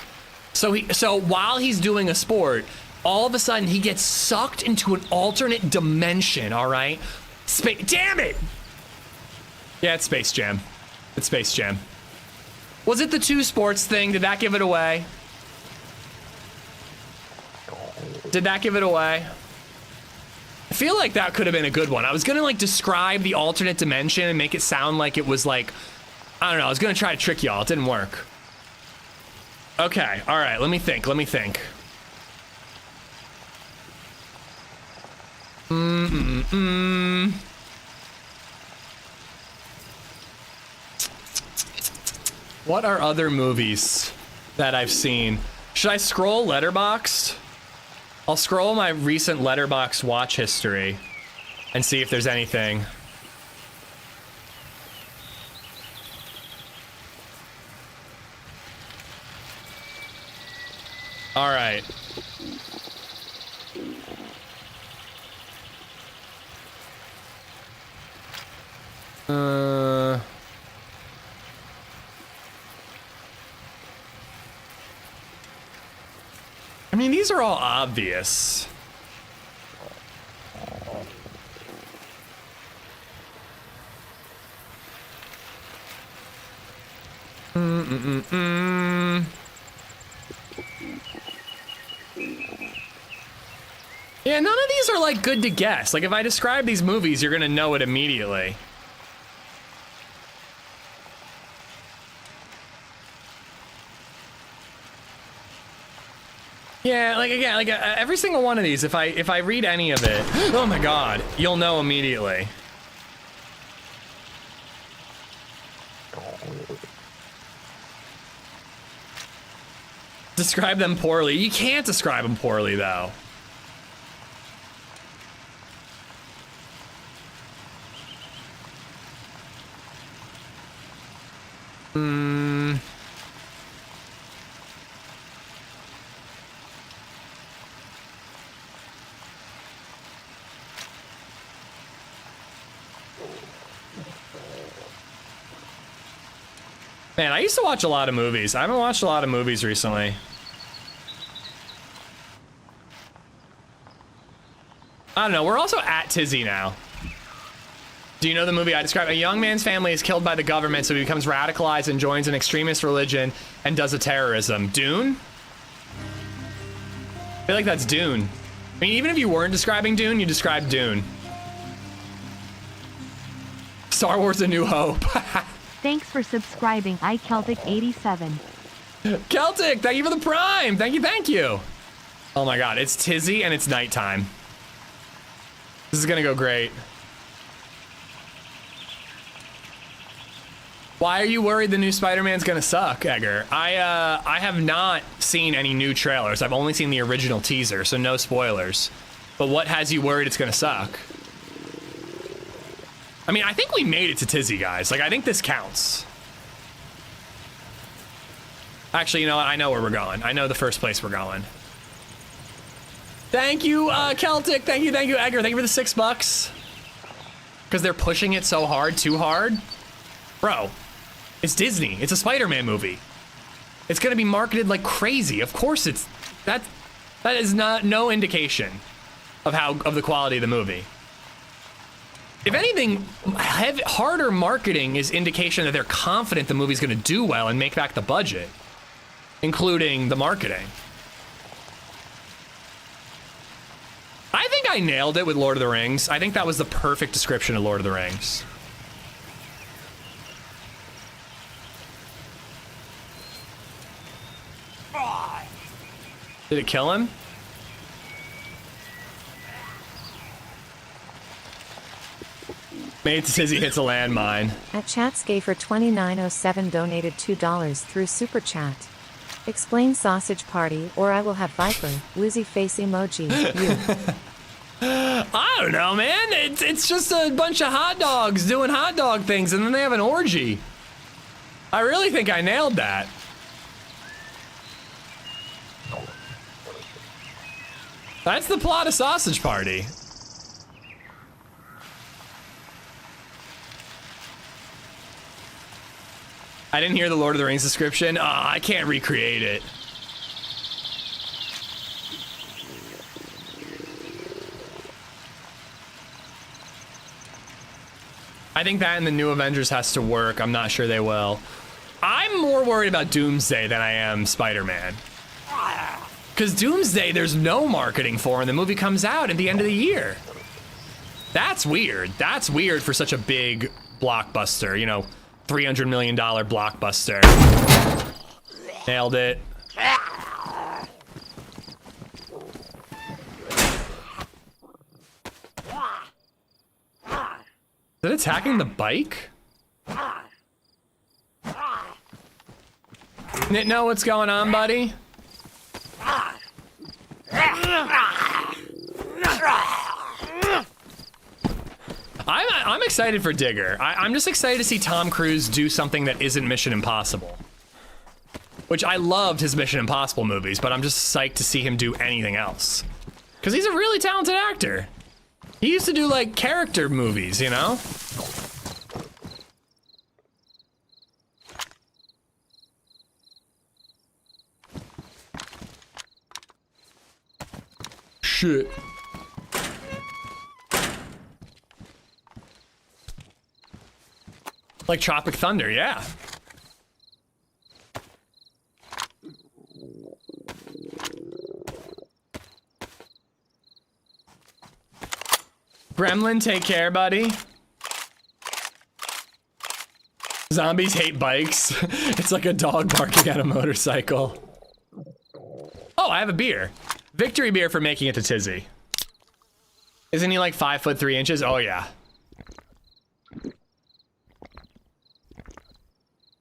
So while he's doing a sport, all of a sudden he gets sucked into an alternate dimension, all right? Damn it! Yeah, it's Space Jam. It's Space Jam. Was it the 2 Sports thing? Did that give it away? Did that give it away? I feel like that could have been a good one. I was gonna like describe the alternate dimension and make it sound like it was like, I don't know, I was gonna try to trick y'all. It didn't work. Okay, all right, let me think. What are other movies that I've seen? Should I scroll Letterboxd? I'll scroll my recent Letterboxd watch history and see if there's anything. All right. I mean, these are all obvious. Yeah, none of these are like good to guess. Like if I describe these movies, you're gonna know it immediately. Yeah, like again, like every single one of these, if I read any of it, oh my god, you'll know immediately. Describe them poorly. You can't describe them poorly though. Man, I used to watch a lot of movies. I haven't watched a lot of movies recently. I don't know, we're also at Tizzy now. Do you know the movie I described? A young man's family is killed by the government, so he becomes radicalized and joins an extremist religion and does a terrorism. Dune? I feel like that's Dune. I mean, even if you weren't describing Dune, you described Dune. Star Wars A New Hope. Thanks for subscribing, iCeltic87. Celtic, thank you for the prime. Thank you. Oh my god, it's Tizzy and it's nighttime. This is gonna go great. Why are you worried the new Spider-Man's gonna suck, Edgar? I have not seen any new trailers. I've only seen the original teaser, so no spoilers. But what has you worried it's gonna suck? I mean, I think we made it to Tizzy, guys. Like, I think this counts. Actually, you know what? I know where we're going. I know the first place we're going. Thank you, Celtic. Thank you, Edgar. Thank you for the $6. Because they're pushing it so hard, too hard. Bro, it's Disney. It's a Spider-Man movie. It's gonna be marketed like crazy. Of course it's... That is no indication of the quality of the movie. If anything, harder marketing is indication that they're confident the movie's gonna do well and make back the budget, including the marketing. I think I nailed it with Lord of the Rings. I think that was the perfect description of Lord of the Rings. Did it kill him? Made Tizzy hits a landmine. At Chatscafer 2907 donated $2 through Super Chat. Explain sausage party, or I will have Viper. Woozy face emoji. You. I don't know, man. It's just a bunch of hot dogs doing hot dog things, and then they have an orgy. I really think I nailed that. That's the plot of Sausage Party. I didn't hear the Lord of the Rings description. I can't recreate it. I think that and the new Avengers has to work. I'm not sure they will. I'm more worried about Doomsday than I am Spider-Man. Because Doomsday, there's no marketing for, and the movie comes out at the end of the year. That's weird. That's weird for such a big blockbuster, you know, $300 million blockbuster. Nailed it. Is it attacking the bike? Know what's going on, buddy? I'm excited for Digger. I'm just excited to see Tom Cruise do something that isn't Mission Impossible. Which I loved his Mission Impossible movies, but I'm just psyched to see him do anything else. Because he's a really talented actor. He used to do like character movies, you know? Shit. Like Tropic Thunder, yeah. Gremlin, take care, buddy. Zombies hate bikes. It's like a dog barking at a motorcycle. Oh, I have a beer. Victory beer for making it to Tizzy. Isn't he like 5'3"? Oh yeah.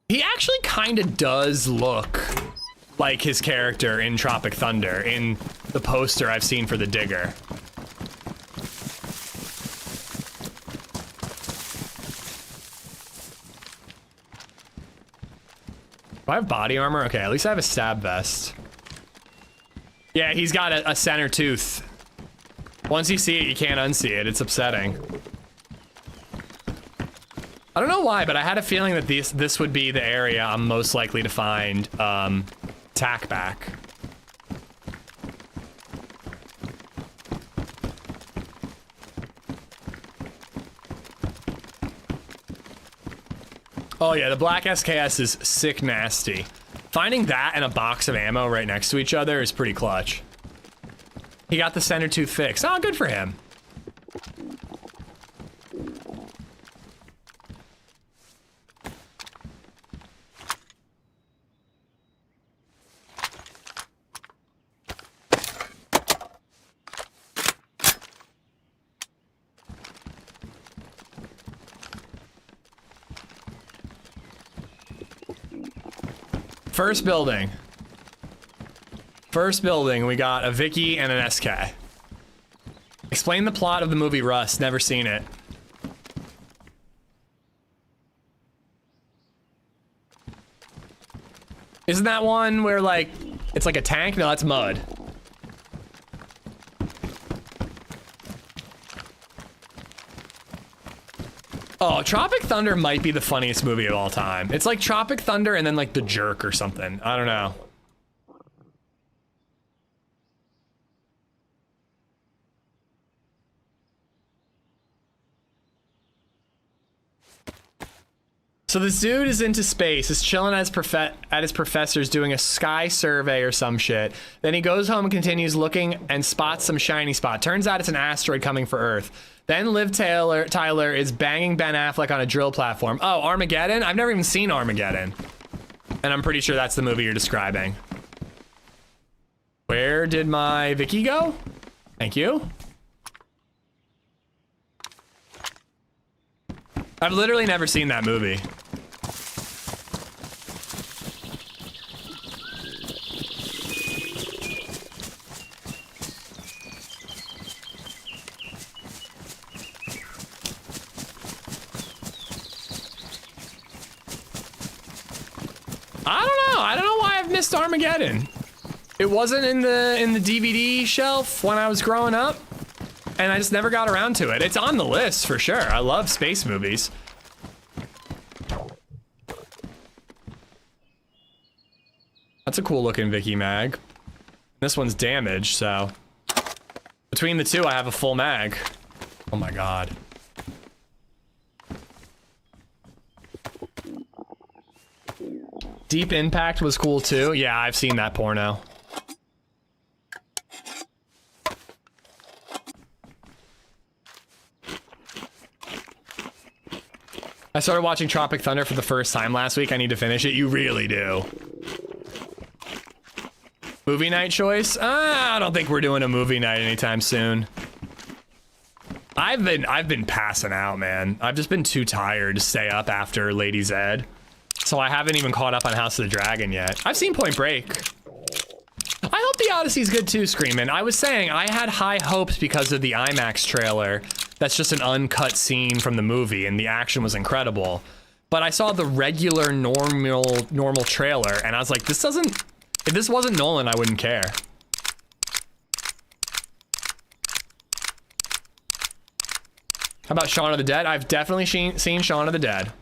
He actually kind of does look like his character in Tropic Thunder in the poster I've seen for the Digger. Do I have body armor? Okay, at least I have a stab vest. Yeah, he's got a center tooth. Once you see it, you can't unsee it. It's upsetting. I don't know why, but I had a feeling that this would be the area I'm most likely to find tack back. Oh yeah, the black SKS is sick nasty. Finding that and a box of ammo right next to each other is pretty clutch. He got the center tooth fixed. Oh, good for him. First building. First building, we got a Vicky and an SK. Explain the plot of the movie Rust. Never seen it. Isn't that one where like, it's like a tank? No, that's mud. Oh, Tropic Thunder might be the funniest movie of all time. It's like Tropic Thunder and then like The Jerk or something. I don't know. So this dude is into space, is chilling at his professor's doing a sky survey or some shit. Then he goes home and continues looking and spots some shiny spot. Turns out it's an asteroid coming for Earth. Then Liv Tyler is banging Ben Affleck on a drill platform. Oh, Armageddon? I've never even seen Armageddon. And I'm pretty sure that's the movie you're describing. Where did my Vicky go? Thank you. I've literally never seen that movie. I don't know why I've missed Armageddon. It wasn't in the DVD shelf when I was growing up, and I just never got around to it. It's on the list for sure. I love space movies. That's a cool looking Vicky mag. This one's damaged, so between the two, I have a full mag. Oh my god. Deep Impact was cool too. Yeah, I've seen that porno. I started watching Tropic Thunder for the first time last week. I need to finish it. You really do. Movie night choice? I don't think we're doing a movie night anytime soon. I've been passing out, man. I've just been too tired to stay up after LadyZed. So I haven't even caught up on House of the Dragon yet. I've seen Point Break. I hope the Odyssey's good too, Screamin'. I was saying I had high hopes because of the IMAX trailer. That's just an uncut scene from the movie, and the action was incredible. But I saw the regular normal trailer, and I was like, this doesn't... If this wasn't Nolan, I wouldn't care. How about Shaun of the Dead? I've definitely seen Shaun of the Dead.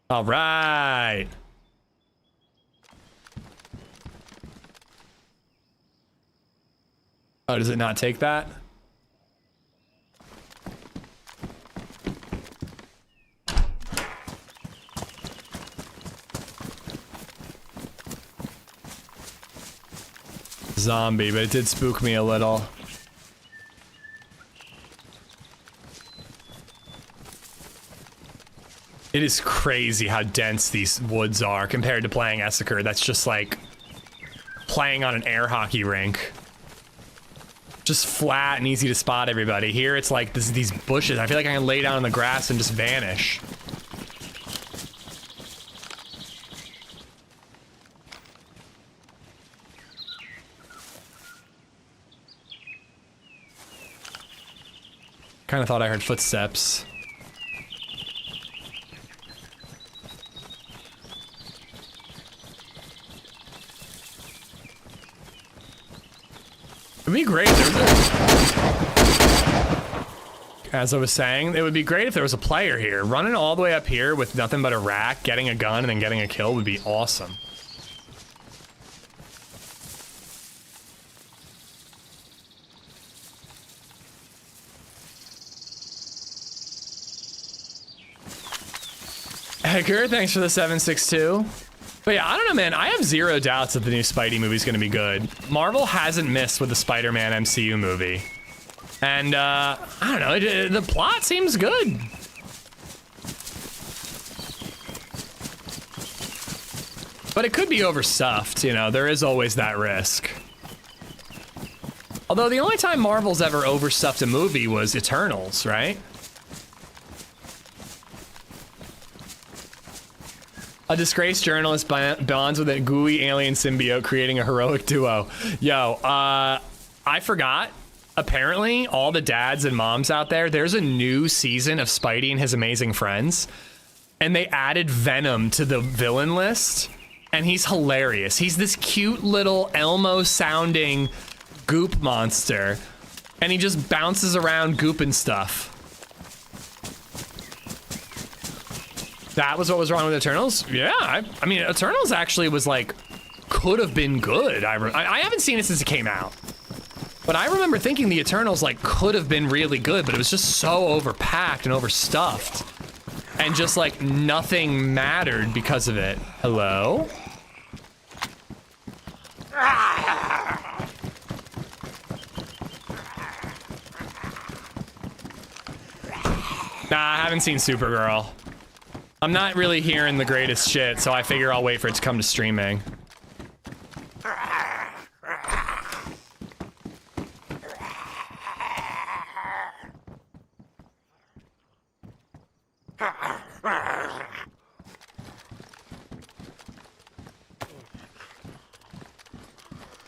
All right. Oh, does it not take that? Zombie, but it did spook me a little. It is crazy how dense these woods are compared to playing Esseker. That's just like playing on an air hockey rink. Just flat and easy to spot everybody. Here it's like these bushes. I feel like I can lay down in the grass and just vanish. Kind of thought I heard footsteps. It'd be great if there was as I was saying, it would be great if there was a player here. Running all the way up here with nothing but a rack, getting a gun, and then getting a kill would be awesome. Edgar, thanks for the 762. But yeah, I don't know, man. I have zero doubts that the new Spidey movie is going to be good. Marvel hasn't missed with the Spider-Man MCU movie. And, I don't know, the plot seems good. But it could be overstuffed, you know, there is always that risk. Although the only time Marvel's ever overstuffed a movie was Eternals, right? A disgraced journalist bonds with a gooey alien symbiote, creating a heroic duo. Yo, I forgot. Apparently, all the dads and moms out there, there's a new season of Spidey and His Amazing Friends. And they added Venom to the villain list. And he's hilarious. He's this cute little Elmo-sounding goop monster. And he just bounces around gooping stuff. That was what was wrong with Eternals? Yeah, I mean, Eternals actually was like, could have been good. I haven't seen it since it came out. But I remember thinking the Eternals like could have been really good, but it was just so overpacked and overstuffed. And just like nothing mattered because of it. Hello? Nah, I haven't seen Supergirl. I'm not really hearing the greatest shit, so I figure I'll wait for it to come to streaming.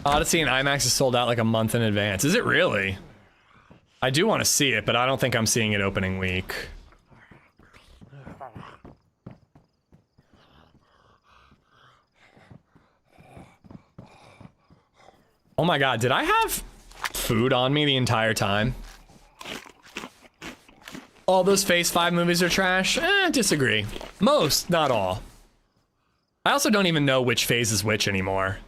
Odyssey and IMAX is sold out like a month in advance. Is it really? I do want to see it, but I don't think I'm seeing it opening week. Oh my god, did I have food on me the entire time? All those Phase 5 movies are trash? Disagree. Most, not all. I also don't even know which phase is which anymore.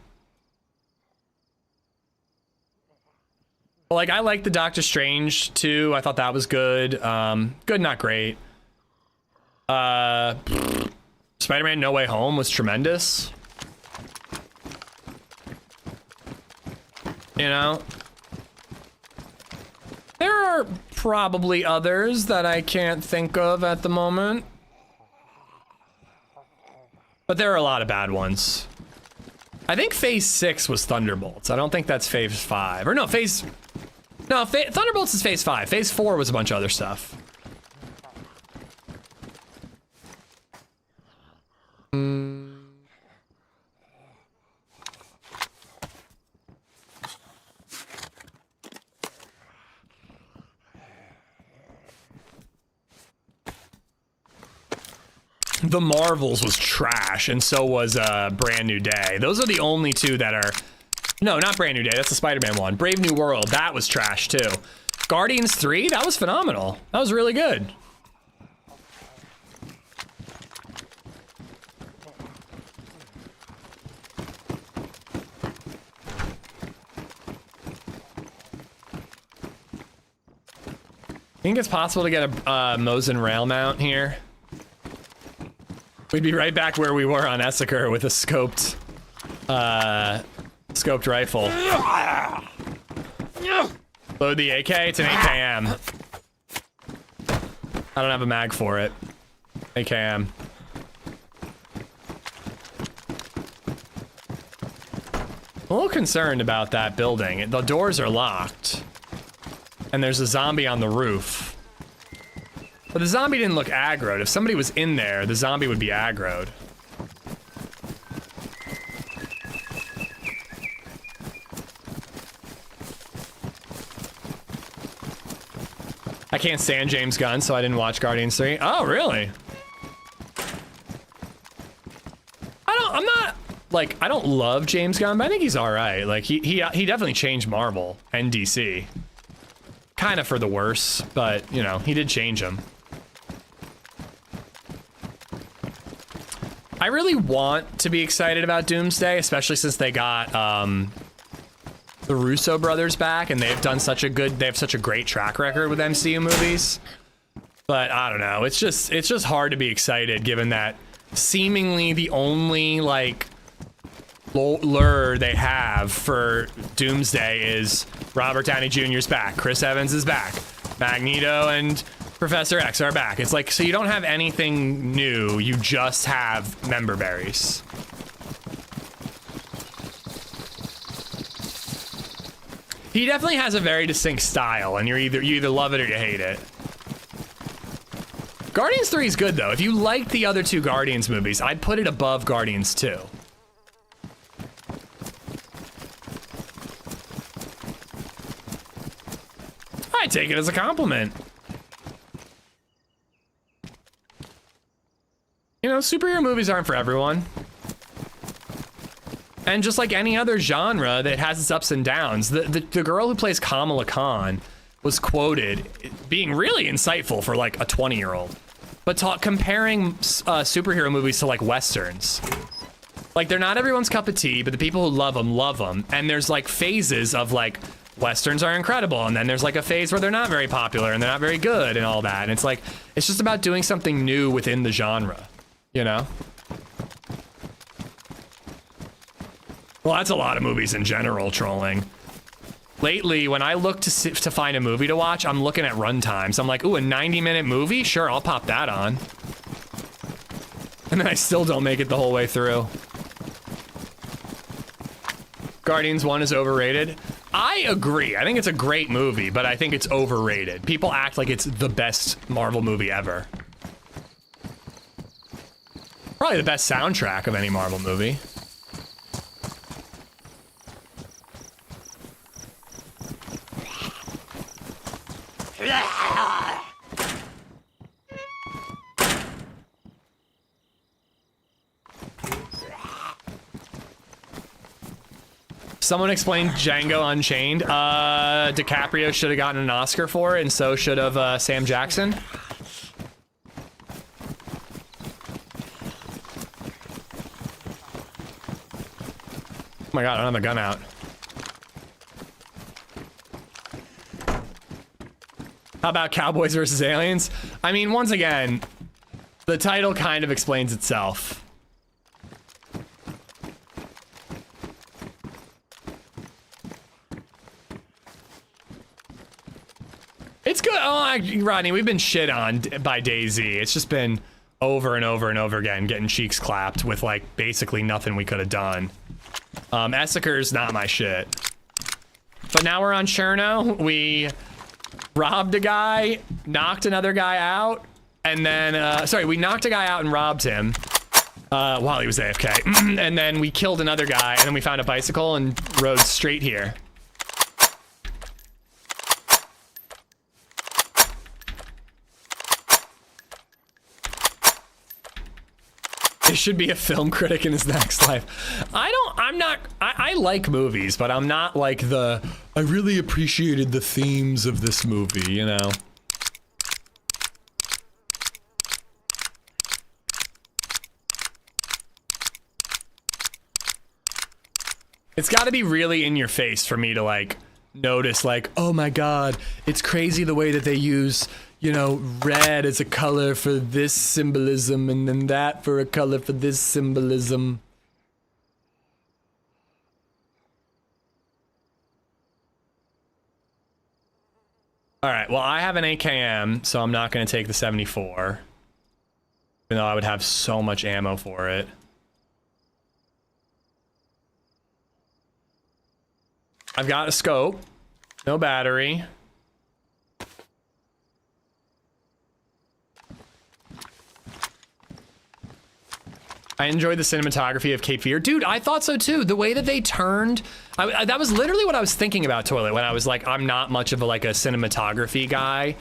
Like, I like the Doctor Strange 2. I thought that was good. Good, not great. Spider-Man No Way Home was tremendous. You know? There are probably others that I can't think of at the moment. But there are a lot of bad ones. I think Phase 6 was Thunderbolts. I don't think that's Phase 5. Or no, Thunderbolts is Phase 5. Phase 4 was a bunch of other stuff. The Marvels was trash, and so was Brand New Day. Those are the only two that are... No, not Brand New Day. That's the Spider-Man one. Brave New World. That was trash, too. Guardians 3? That was phenomenal. That was really good. Think it's possible to get a Mosin rail mount here? We'd be right back where we were on Esseker with a scoped rifle. Load the AK, it's an AKM. I don't have a mag for it. AKM. A little concerned about that building. The doors are locked. And there's a zombie on the roof. But the zombie didn't look aggroed. If somebody was in there, the zombie would be aggroed. I can't stand James Gunn, so I didn't watch Guardians 3. Oh, really? I don't love James Gunn, but I think he's all right. Like, he definitely changed Marvel and DC. Kind of for the worse, but, you know, he did change them. I really want to be excited about Doomsday, especially since they got the Russo brothers back, and they have such a great track record with MCU movies. But I don't know, it's just hard to be excited given that seemingly the only like lure they have for Doomsday is Robert Downey Jr.'s back, Chris Evans is back, Magneto and Professor X are back. It's like, so you don't have anything new, you just have member berries. He definitely has a very distinct style, and you either love it or you hate it. Guardians 3 is good though. If you liked the other two Guardians movies, I'd put it above Guardians 2. I take it as a compliment. You know, superhero movies aren't for everyone. And just like any other genre that has its ups and downs, the girl who plays Kamala Khan was quoted being really insightful for like a 20-year-old, but comparing superhero movies to like Westerns. Like, they're not everyone's cup of tea, but the people who love them. And there's like phases of like, Westerns are incredible, and then there's like a phase where they're not very popular and they're not very good and all that. And it's like, it's just about doing something new within the genre, you know? Well, that's a lot of movies in general, trolling. Lately, when I look to find a movie to watch, I'm looking at runtimes. I'm like, ooh, a 90-minute movie? Sure, I'll pop that on. And then I still don't make it the whole way through. Guardians 1 is overrated. I agree. I think it's a great movie, but I think it's overrated. People act like it's the best Marvel movie ever. Probably the best soundtrack of any Marvel movie. Someone explained Django Unchained. DiCaprio should have gotten an Oscar for it, and so should have Sam Jackson. Oh my god, I don't have a gun out. How about Cowboys versus Aliens? I mean, once again, The title kind of explains itself. It's good. Oh, Rodney, we've been shit on by DayZ. It's just been over and over and over again, getting cheeks clapped with like basically nothing we could have done. Esseker's not my shit. But now we're on Cherno. We robbed a guy, knocked another guy out, and then, sorry, we knocked a guy out and robbed him while he was AFK. And then we killed another guy, and then we found a bicycle and rode straight here. There should be a film critic in his next life. I like movies, but I'm not like I really appreciated the themes of this movie, you know? It's gotta be really in your face for me to like notice like, oh my God, it's crazy the way that they use, you know, red as a color for this symbolism and then that for a color for this symbolism. All right, well, I have an AKM, so I'm not going to take the 74. Even though I would have so much ammo for it. I've got a scope. No battery. I enjoyed the cinematography of Cape Fear. Dude, I thought so too. The way that they turned, that was literally what I was thinking about Toilet when I was like, I'm not much of a cinematography guy,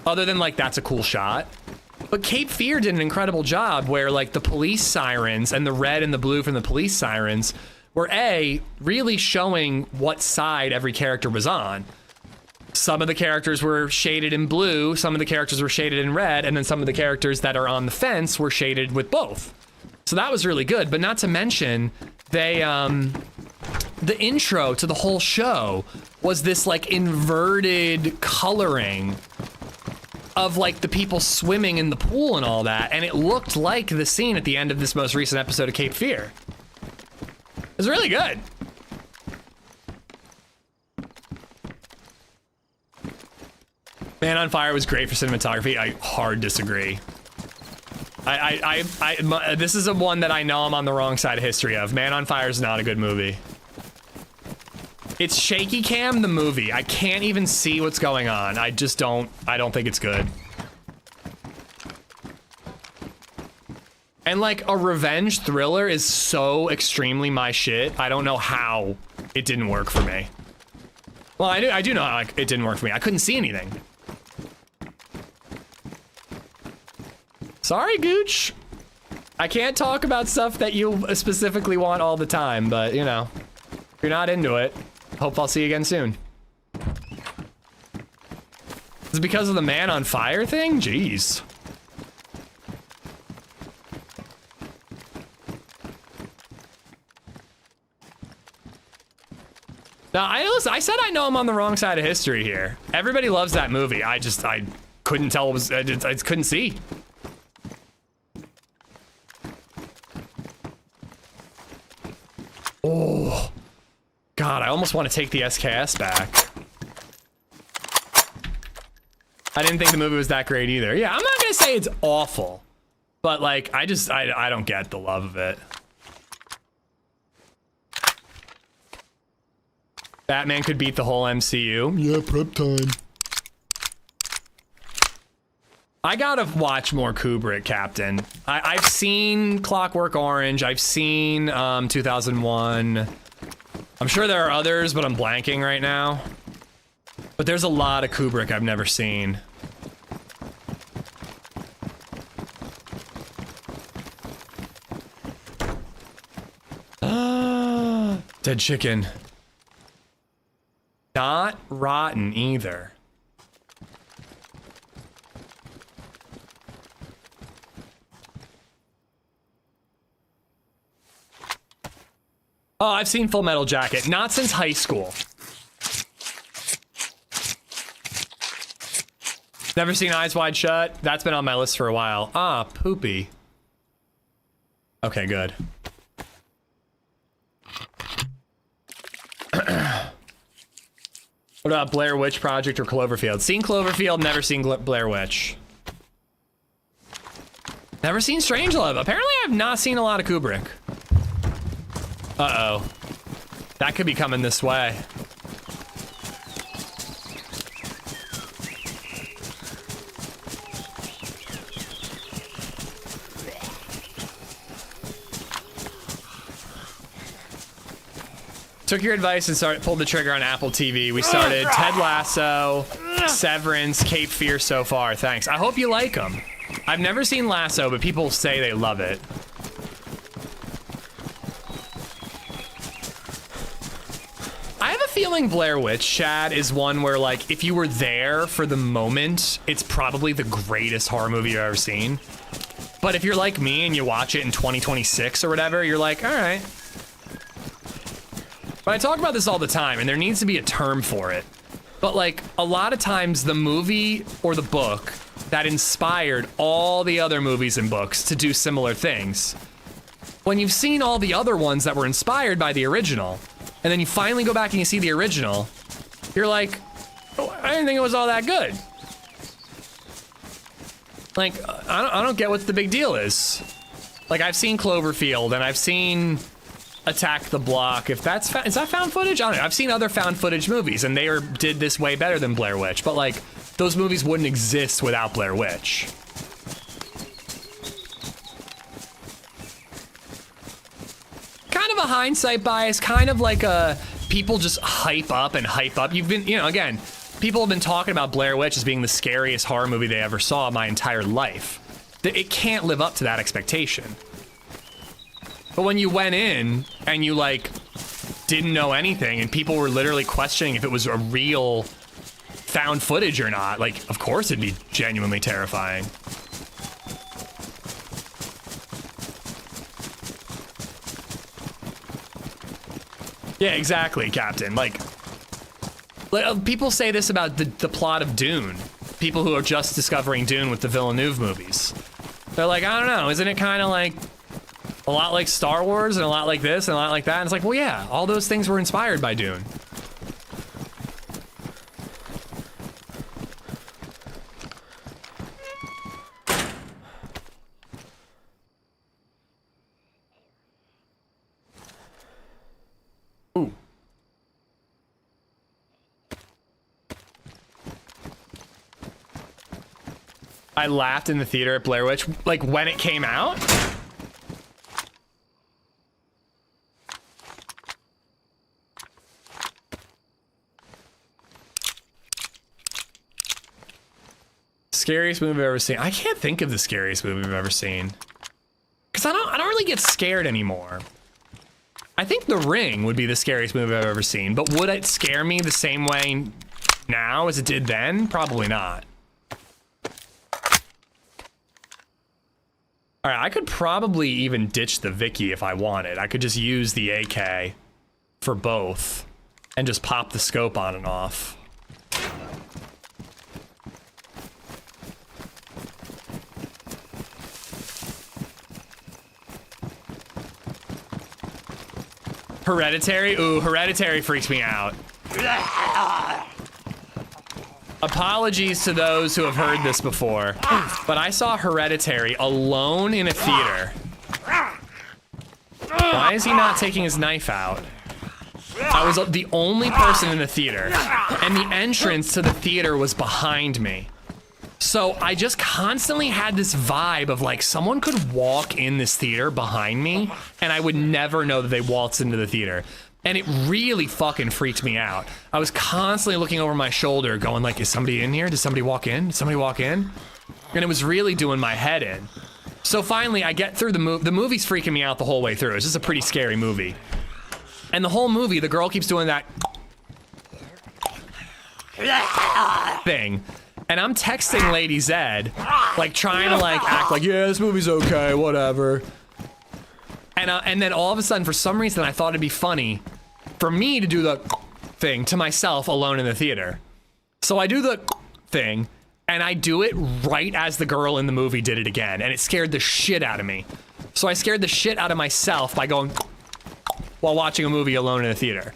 other than like, that's a cool shot. But Cape Fear did an incredible job where like the police sirens and the red and the blue from the police sirens were really showing what side every character was on. Some of the characters were shaded in blue, some of the characters were shaded in red, and then some of the characters that are on the fence were shaded with both. So that was really good, but not to mention, they, the intro to the whole show was this like inverted coloring of like the people swimming in the pool and all that, and it looked like the scene at the end of this most recent episode of Cape Fear. It was really good. Man on Fire was great for cinematography. I hard disagree. This is a one that I know I'm on the wrong side of history of. Man on Fire is not a good movie. It's shaky cam, the movie. I can't even see what's going on. I don't think it's good. And like a revenge thriller is so extremely my shit. I don't know how it didn't work for me. Well, I do know how it didn't work for me. I couldn't see anything. Sorry, Gooch. I can't talk about stuff that you specifically want all the time, but you know, if you're not into it, hope I'll see you again soon. Is it because of the Man on Fire thing? Jeez. Now, I said I know I'm on the wrong side of history here. Everybody loves that movie. I couldn't tell what was, I couldn't see. Oh, God, I almost want to take the SKS back. I didn't think the movie was that great either. Yeah, I'm not gonna say it's awful, but like, I don't get the love of it. Batman could beat the whole MCU. Yeah, prep time. I gotta watch more Kubrick, Captain. I've seen Clockwork Orange. I've seen 2001. I'm sure there are others, but I'm blanking right now. But there's a lot of Kubrick I've never seen. Dead chicken. Not rotten either. Oh, I've seen Full Metal Jacket. Not since high school. Never seen Eyes Wide Shut. That's been on my list for a while. Ah, poopy. Okay, good. What about Blair Witch Project or Cloverfield? Seen Cloverfield, never seen Blair Witch. Never seen Strangelove. Apparently I've not seen a lot of Kubrick. Uh-oh. That could be coming this way. Took your advice and pulled the trigger on Apple TV. We started Ted Lasso, Severance, Cape Fear so far. Thanks. I hope you like them. I've never seen Lasso, but people say they love it. I have a feeling Blair Witch, Chad, is one where, like, if you were there for the moment, it's probably the greatest horror movie you've ever seen. But if you're like me and you watch it in 2026 or whatever, you're like, all right. But I talk about this all the time, and there needs to be a term for it. But like, a lot of times the movie or the book that inspired all the other movies and books to do similar things, when you've seen all the other ones that were inspired by the original, and then you finally go back and you see the original, you're like, oh, I didn't think it was all that good. Like, I don't get what the big deal is. Like, I've seen Cloverfield, and I've seen Attack the Block. If that's is that found footage? I don't know. I've seen other found footage movies, and they did this way better than Blair Witch. But like, those movies wouldn't exist without Blair Witch. Kind of a hindsight bias. Kind of like a people just hype up and hype up. You've been, you know, again, people have been talking about Blair Witch as being the scariest horror movie they ever saw my entire life. It can't live up to that expectation. But when you went in and you like didn't know anything and people were literally questioning if it was a real found footage or not, like, of course it'd be genuinely terrifying. Yeah, exactly, Captain. Like people say this about the plot of Dune. People who are just discovering Dune with the Villeneuve movies. They're like, I don't know, isn't it kind of like a lot like Star Wars and a lot like this and a lot like that? And it's like, well, yeah, all those things were inspired by Dune. Ooh. I laughed in the theater at Blair Witch, like when it came out. Scariest movie I've ever seen. I can't think of the scariest movie I've ever seen. Cause I don't really get scared anymore. I think The Ring would be the scariest movie I've ever seen, but would it scare me the same way now as it did then? Probably not. All right, I could probably even ditch the Vicky if I wanted. I could just use the AK for both and just pop the scope on and off. Hereditary? Ooh, Hereditary freaks me out. Apologies to those who have heard this before, but I saw Hereditary alone in a theater. Why is he not taking his knife out? I was the only person in the theater, and the entrance to the theater was behind me. So I just constantly had this vibe of like someone could walk in this theater behind me and I would never know that they waltzed into the theater. And it really fucking freaked me out. I was constantly looking over my shoulder going like, is somebody in here? Did somebody walk in? Did somebody walk in? And it was really doing my head in. So finally I get through the movie. The movie's freaking me out the whole way through. It's just a pretty scary movie. And the whole movie, the girl keeps doing that thing. And I'm texting LadyZed, like trying to like act like, yeah, this movie's okay, whatever. And then all of a sudden, for some reason, I thought it'd be funny for me to do the thing to myself alone in the theater. So I do the thing, and I do it right as the girl in the movie did it again, and it scared the shit out of me. So I scared the shit out of myself by going while watching a movie alone in a theater.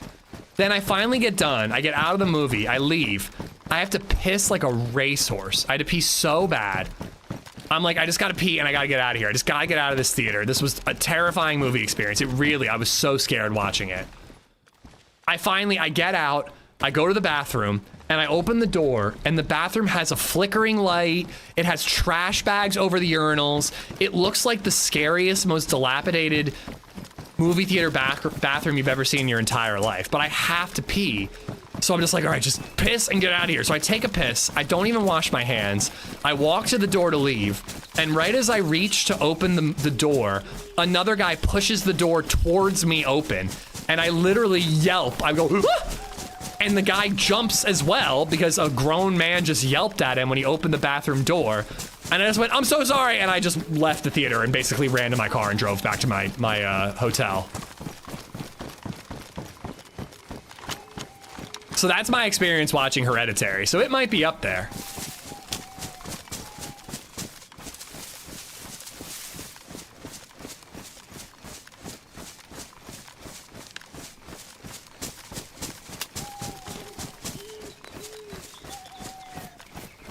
Then I finally get done, I get out of the movie, I leave. I have to piss like a racehorse. I had to pee so bad. I'm like, I just gotta pee and I gotta get out of here. I just gotta get out of this theater. This was a terrifying movie experience. I was so scared watching it. I get out, I go to the bathroom, and I open the door, and the bathroom has a flickering light. It has trash bags over the urinals. It looks like the scariest, most dilapidated movie theater bathroom you've ever seen in your entire life. But I have to pee. So I'm just like, all right, just piss and get out of here. So I take a piss. I don't even wash my hands. I walk to the door to leave. And right as I reach to open the door, another guy pushes the door towards me open. And I literally yelp. I go, ah! And the guy jumps as well because a grown man just yelped at him when he opened the bathroom door. And I just went, I'm so sorry. And I just left the theater and basically ran to my car and drove back to my hotel. So that's my experience watching Hereditary. So it might be up there.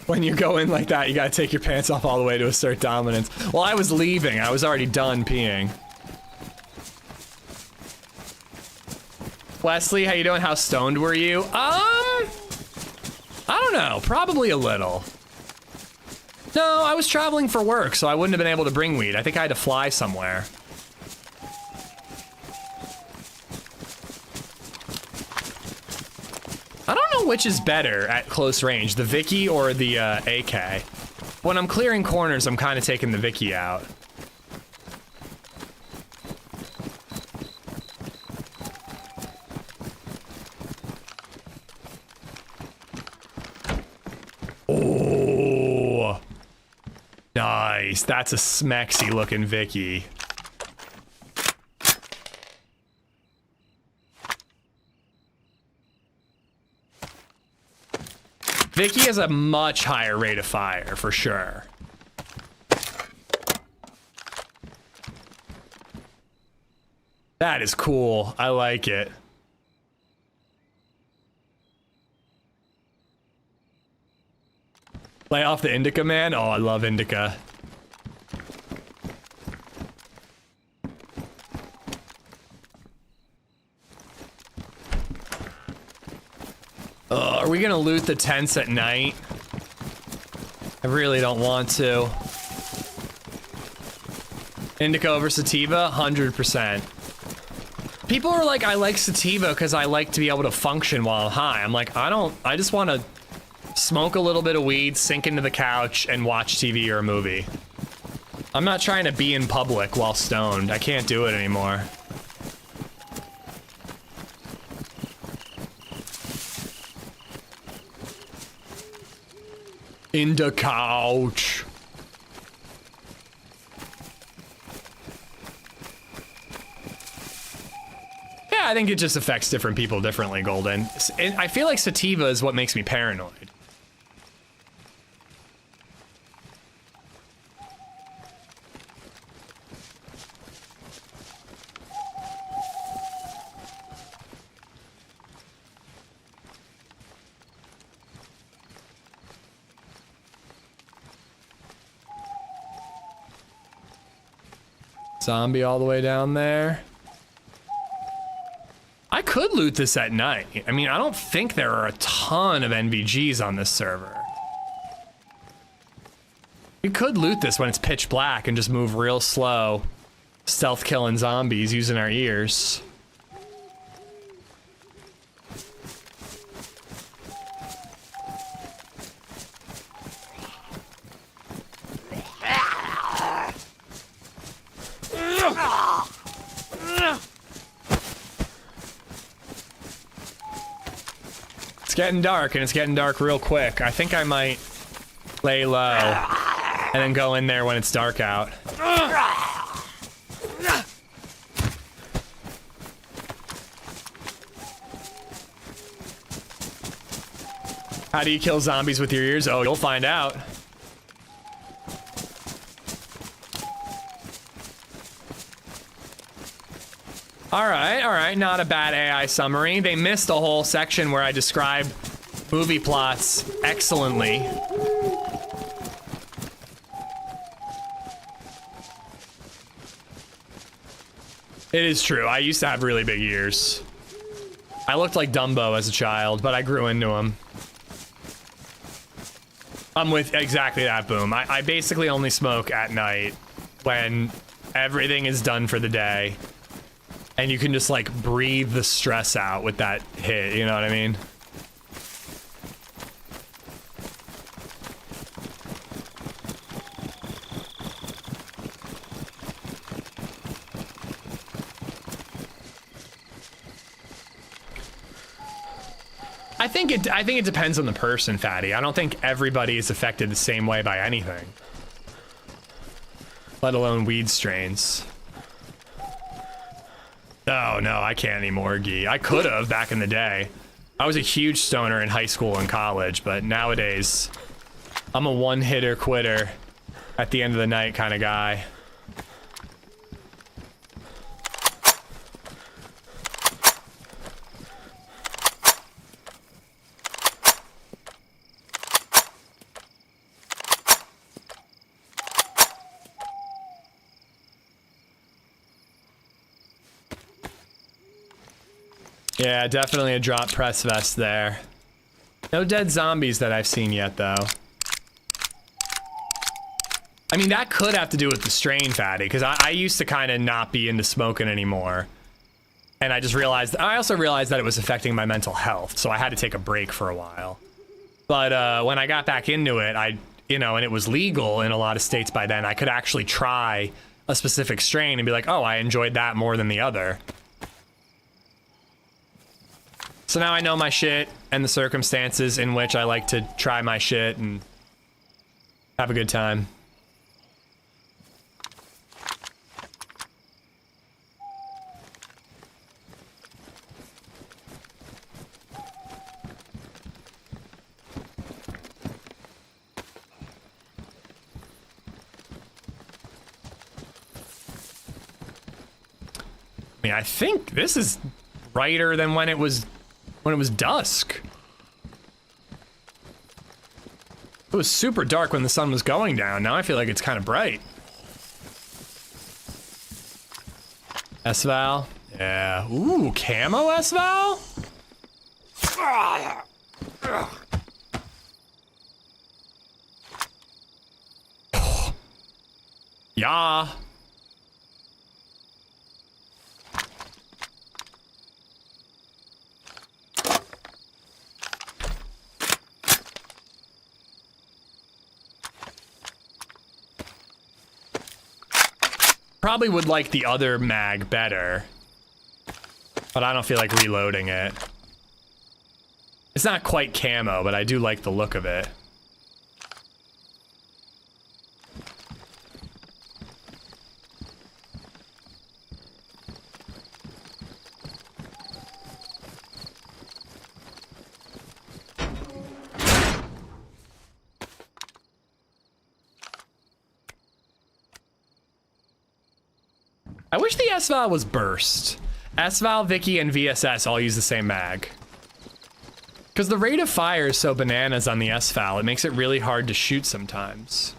When you go in like that, you gotta take your pants off all the way to assert dominance. Well, I was leaving. I was already done peeing. Wesley, how you doing? How stoned were you? I don't know. Probably a little. No, I was traveling for work, so I wouldn't have been able to bring weed. I think I had to fly somewhere. I don't know which is better at close range, the Vicky or the AK. When I'm clearing corners, I'm kind of taking the Vicky out. Oh, nice. That's a smexy looking Vicky. Vicky has a much higher rate of fire, for sure. That is cool. I like it. Lay off the indica, man. Oh, I love indica. Are we gonna loot the tents at night? I really don't want to. Indica over sativa? 100%. People are like, I like sativa because I like to be able to function while I'm high. I'm like, I just want to smoke a little bit of weed, sink into the couch, and watch TV or a movie. I'm not trying to be in public while stoned. I can't do it anymore. In the couch. Yeah, I think it just affects different people differently, Golden. I feel like sativa is what makes me paranoid. Zombie all the way down there. I could loot this at night. I mean, I don't think there are a ton of NVGs on this server. We could loot this when it's pitch black and just move real slow. Stealth killing zombies using our ears. It's getting dark, and it's getting dark real quick. I think I might lay low and then go in there when it's dark out. How do you kill zombies with your ears? Oh, you'll find out. All right, not a bad AI summary. They missed a whole section where I describe movie plots excellently. It is true, I used to have really big ears. I looked like Dumbo as a child, but I grew into them. I'm with exactly that, Boom. I basically only smoke at night when everything is done for the day. And you can just like breathe the stress out with that hit, you know what I mean? I think it depends on the person, Fatty. I don't think everybody is affected the same way by anything. Let alone weed strains. Oh no, I can't anymore, Gee. I could have back in the day. I was a huge stoner in high school and college, but nowadays I'm a one-hitter quitter at the end of the night kind of guy. Yeah, definitely a drop press vest there. No dead zombies that I've seen yet, though. I mean, that could have to do with the strain, Fatty, because I used to kind of not be into smoking anymore. And I just realized, I also realized that it was affecting my mental health, so I had to take a break for a while. But when I got back into it, you know, and it was legal in a lot of states by then, I could actually try a specific strain and be like, oh, I enjoyed that more than the other. So now I know my shit and the circumstances in which I like to try my shit and have a good time. I mean, I think this is brighter than when it was dusk. It was super dark when the sun was going down. Now I feel like it's kind of bright. S-Val? Yeah. Ooh, camo S-Val? Yeah. Probably would like the other mag better, but I don't feel like reloading it. It's not quite camo, but I do like the look of it. I wish the S-Val was burst. S-Val, Vicky, and VSS all use the same mag. Because the rate of fire is so bananas on the S-Val, it makes it really hard to shoot sometimes.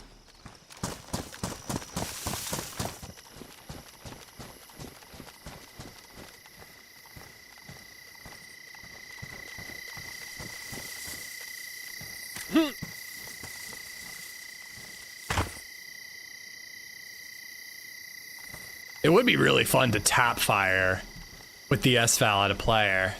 It would be really fun to tap fire with the S-Val at a player.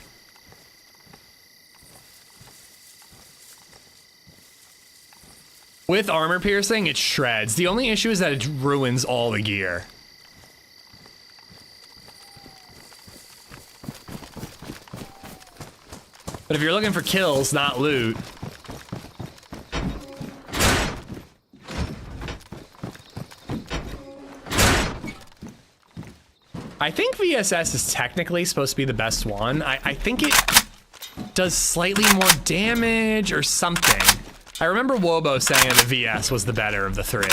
With armor piercing, it shreds. The only issue is that it ruins all the gear. But if you're looking for kills, not loot. I think VSS is technically supposed to be the best one. I think it... does slightly more damage or something. I remember Wobo saying that the VS was the better of the three.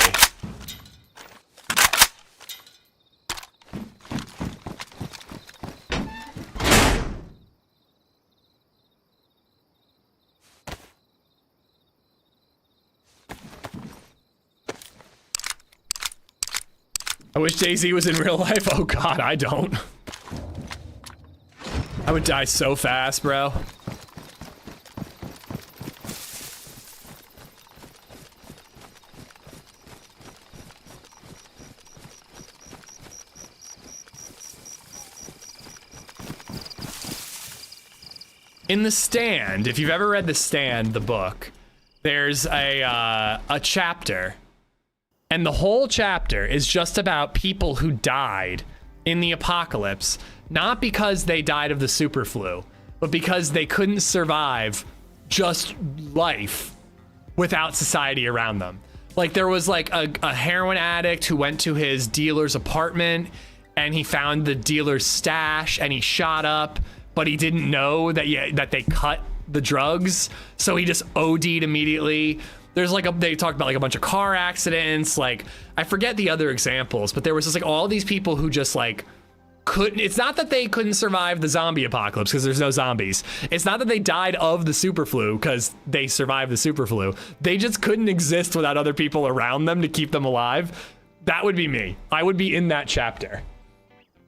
I wish DayZ was in real life. Oh god, I don't. I would die so fast, bro. In The Stand, if you've ever read The Stand, the book, there's a chapter, and the whole chapter is just about people who died in the apocalypse, not because they died of the super flu, but because they couldn't survive just life without society around them. Like there was like a heroin addict who went to his dealer's apartment and he found the dealer's stash and he shot up, but he didn't know that they cut the drugs, so he just OD'd immediately. There's like they talked about like a bunch of car accidents, like I forget the other examples, but there was just like all these people who just like couldn't. It's not that they couldn't survive the zombie apocalypse because there's no zombies. It's not that they died of the super flu because they survived the super flu. They just couldn't exist without other people around them to keep them alive. That would be me. I would be in that chapter.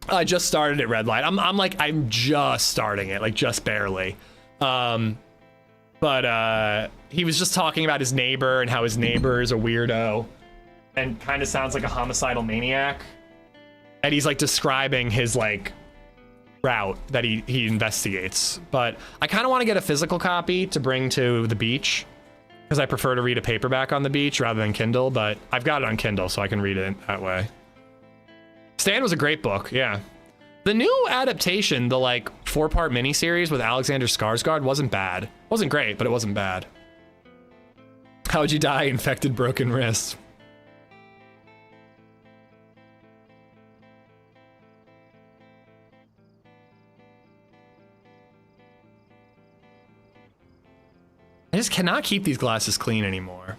I just started at Red Light. I'm just starting it, like just barely. But he was just talking about his neighbor and how his neighbor is a weirdo and kind of sounds like a homicidal maniac. And he's like describing his like route that he investigates. But I kind of want to get a physical copy to bring to the beach because I prefer to read a paperback on the beach rather than Kindle, but I've got it on Kindle so I can read it that way. Stand was a great book, yeah. The new adaptation, the like 4-part miniseries with Alexander Skarsgård wasn't bad. Wasn't great, but it wasn't bad. How would you die? Infected broken wrist. I just cannot keep these glasses clean anymore.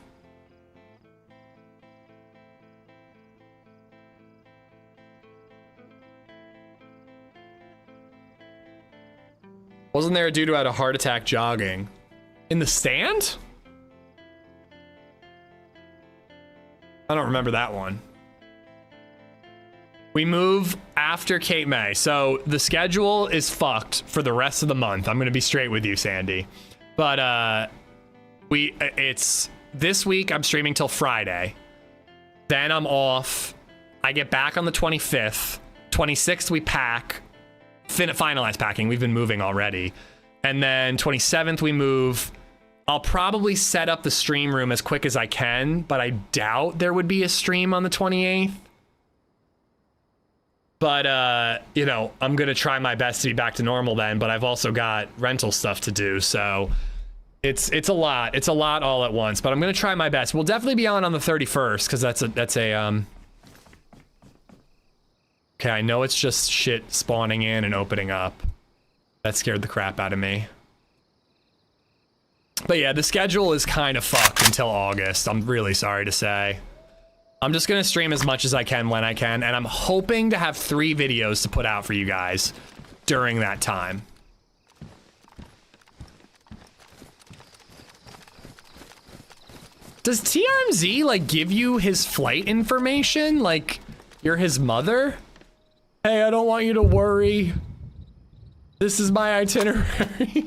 Wasn't there a dude who had a heart attack jogging? In The Stand? I don't remember that one. We move after Cape May. So the schedule is fucked for the rest of the month. I'm gonna be straight with you, Sandy. But it's this week I'm streaming till Friday. Then I'm off. I get back on the 25th. 26th we pack. Finalize packing. We've been moving already. And then 27th we move. I'll probably set up the stream room as quick as I can, but I doubt there would be a stream on the 28th. But you know, I'm gonna try my best to be back to normal then, but I've also got rental stuff to do, so it's a lot. It's a lot all at once, but I'm gonna try my best. We'll definitely be on the 31st because that's a okay, I know it's just shit spawning in and opening up. That scared the crap out of me. But yeah, the schedule is kind of fucked until August. I'm really sorry to say. I'm just gonna stream as much as I can when I can, and I'm hoping to have 3 videos to put out for you guys during that time. Does TRMZ like give you his flight information? Like you're his mother? Hey, I don't want you to worry. This is my itinerary.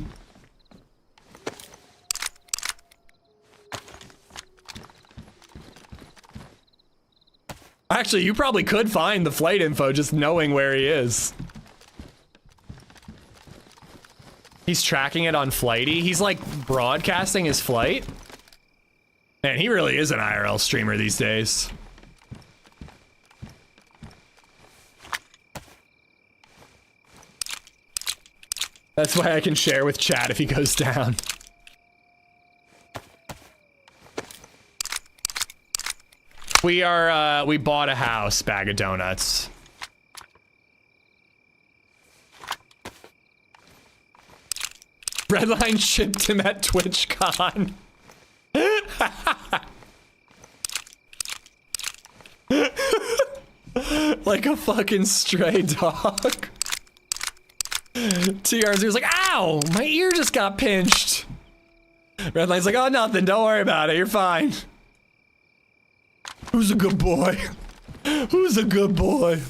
Actually, you probably could find the flight info just knowing where he is. He's tracking it on Flighty. He's like broadcasting his flight. Man, he really is an IRL streamer these days. That's why I can share with chat if he goes down. We bought a house, bag of donuts. Redline shipped him at TwitchCon. Like a fucking stray dog. TRZ was like, ow, my ear just got pinched. Redline's like, oh, nothing, don't worry about it, you're fine. Who's a good boy? Who's a good boy?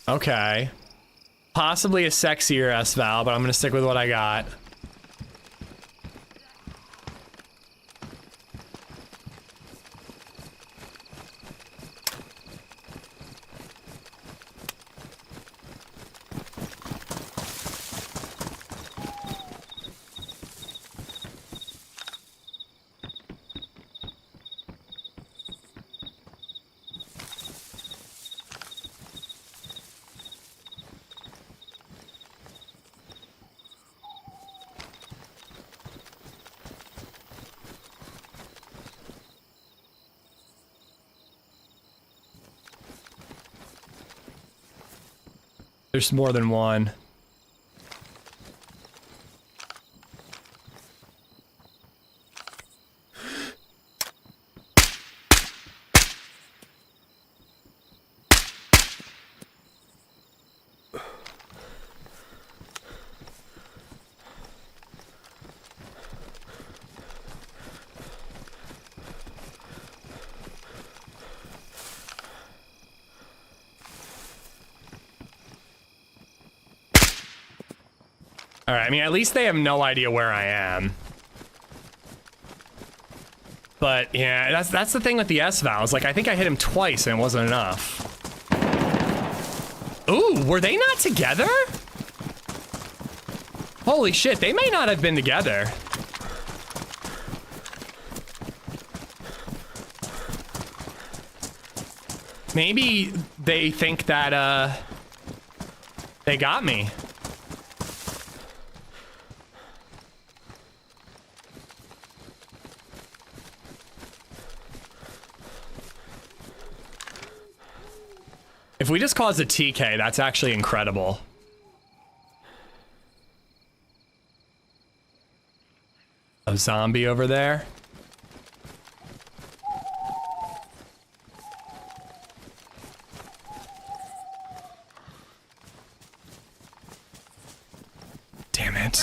Okay. Possibly a sexier S-Val, but I'm gonna stick with what I got. There's more than one. Alright, I mean, at least they have no idea where I am. But, yeah, that's the thing with the S-Vals. Like, I think I hit him twice and it wasn't enough. Ooh, were they not together? Holy shit, they may not have been together. Maybe they think that, they got me. If we just caused a TK, that's actually incredible. A zombie over there. Damn it.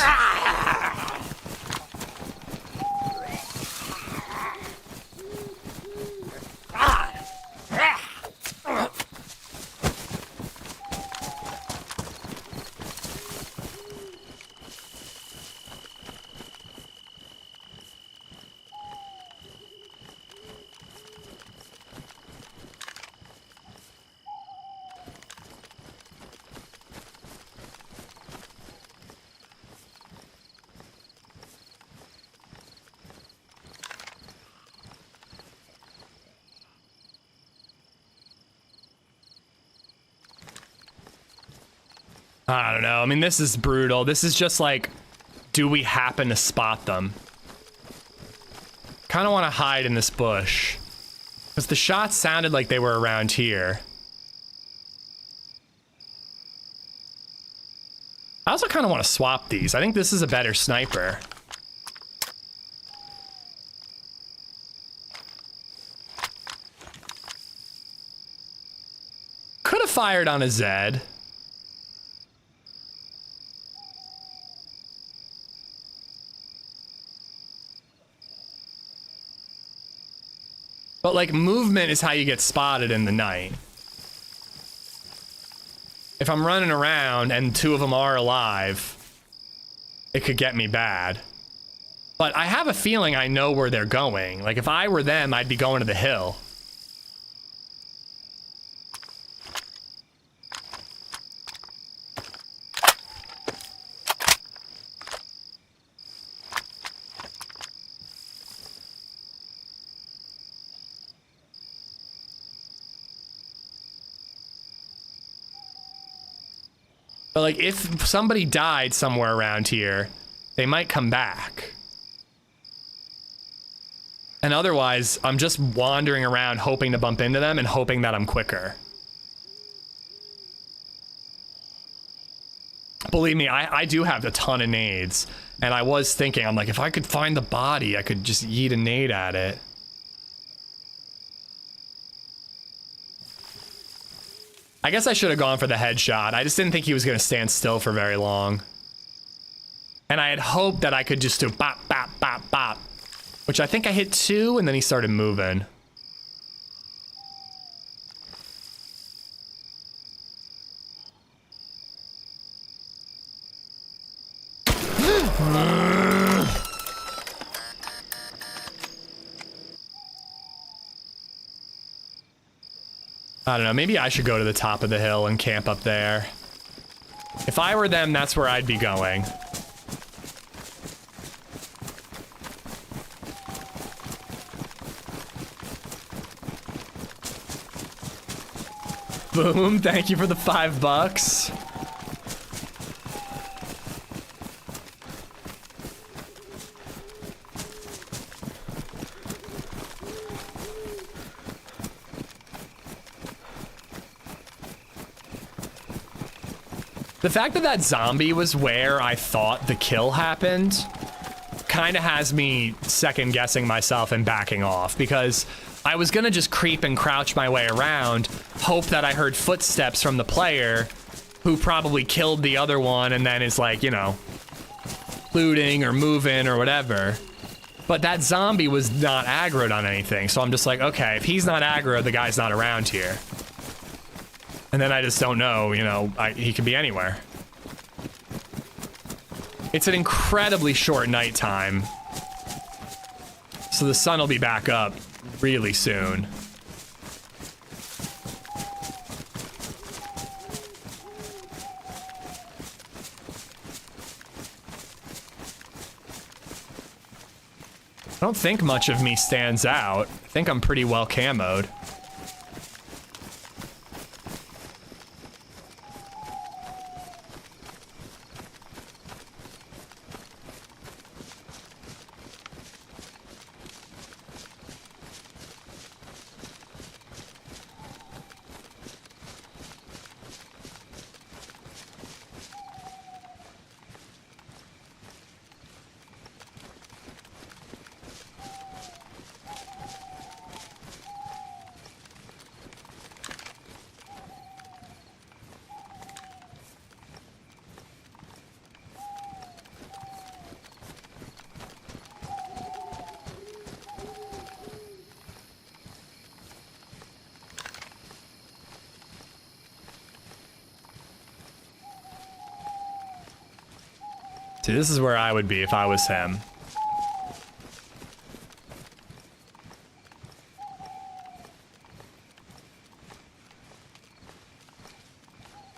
I don't know. I mean, this is brutal. This is just like, do we happen to spot them? Kind of want to hide in this bush. Because the shots sounded like they were around here. I also kind of want to swap these. I think this is a better sniper. Could have fired on a Zed. But, like, movement is how you get spotted in the night. If I'm running around and two of them are alive, it could get me bad. But I have a feeling I know where they're going. Like, if I were them, I'd be going to the hill. But But like, if somebody died somewhere around here, they might come back. And otherwise, I'm just wandering around hoping to bump into them and hoping that I'm quicker. Believe me, I do have a ton of nades. And I was thinking, I'm like, if I could find the body, I could just yeet a nade at it. I guess I should have gone for the headshot. I just didn't think he was going to stand still for very long. And I had hoped that I could just do bop, bop, bop, bop. Which I think I hit 2, and then he started moving. I don't know, maybe I should go to the top of the hill and camp up there. If I were them, that's where I'd be going. Boom, thank you for the $5. The fact that that zombie was where I thought the kill happened kind of has me second guessing myself and backing off, because I was gonna just creep and crouch my way around, hope that I heard footsteps from the player who probably killed the other one and then is like, you know, looting or moving or whatever. But that zombie was not aggroed on anything, so I'm just like, okay, if he's not aggro, the guy's not around here. And then I just don't know, you know, he could be anywhere. It's an incredibly short nighttime, so the sun will be back up really soon. I don't think much of me stands out. I think I'm pretty well camoed. See, this is where I would be if I was him.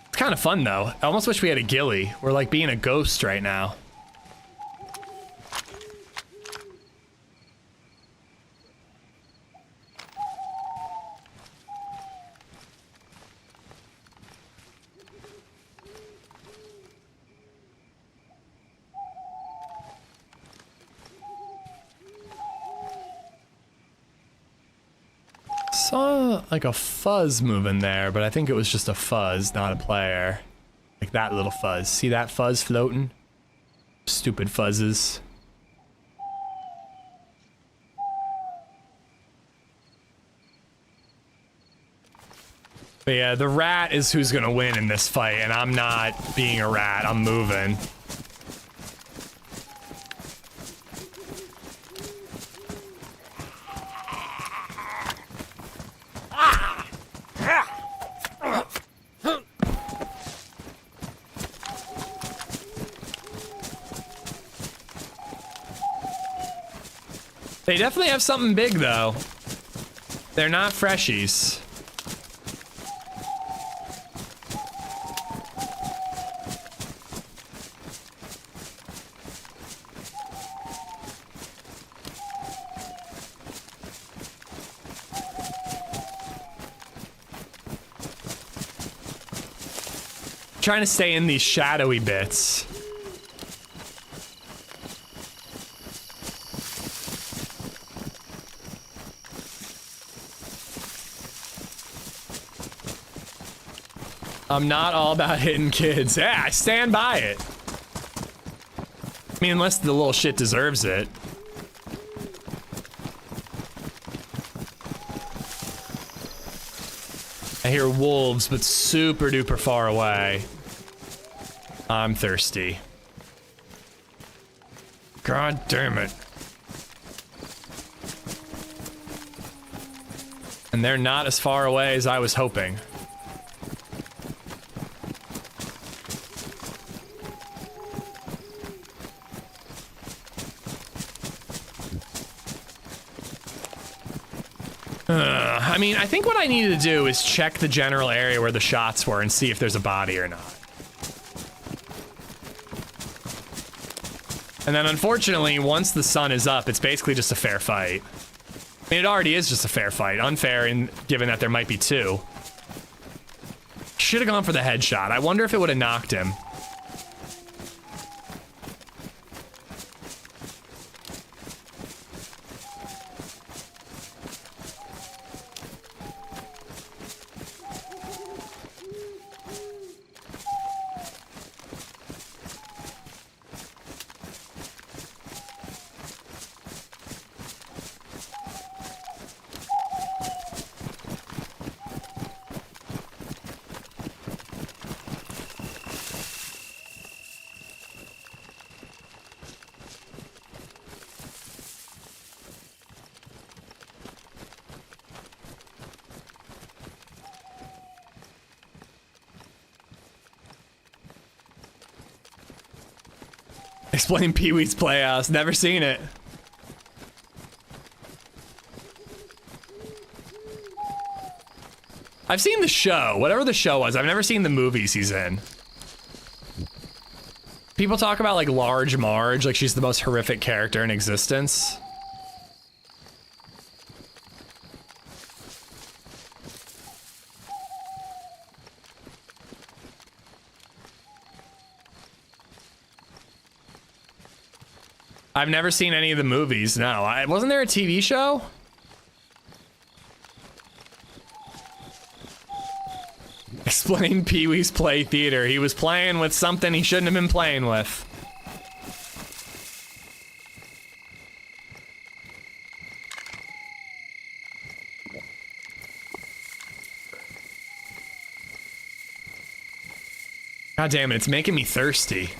It's kind of fun, though. I almost wish we had a ghillie. We're like being a ghost right now. Saw like a fuzz moving there, but I think it was just a fuzz, not a player. Like that little fuzz. See that fuzz floating? Stupid fuzzes. But yeah, the rat is who's gonna win in this fight, and I'm not being a rat, I'm moving. They definitely have something big, though. They're not freshies. trying to stay in these shadowy bits. I'm not all about hitting kids. Yeah, I stand by it. I mean, unless the little shit deserves it. I hear wolves, but super duper far away. I'm thirsty. God damn it. And they're not as far away as I was hoping. I mean, I think what I needed to do is check the general area where the shots were and see if there's a body or not. And then unfortunately, once the sun is up, it's basically just a fair fight. I mean, it already is just a fair fight. Unfair in given that there might be two. Should have gone for the headshot. I wonder if it would have knocked him. Explain Pee-wee's Playhouse. Never seen it. I've seen the show, whatever the show was. I've never seen the movies he's in. People talk about like Large Marge, like she's the most horrific character in existence. I've never seen any of the movies, no. Wasn't there a TV show? Explain Pee-wee's Play Theater. He was playing with something he shouldn't have been playing with. God damn it, it's making me thirsty.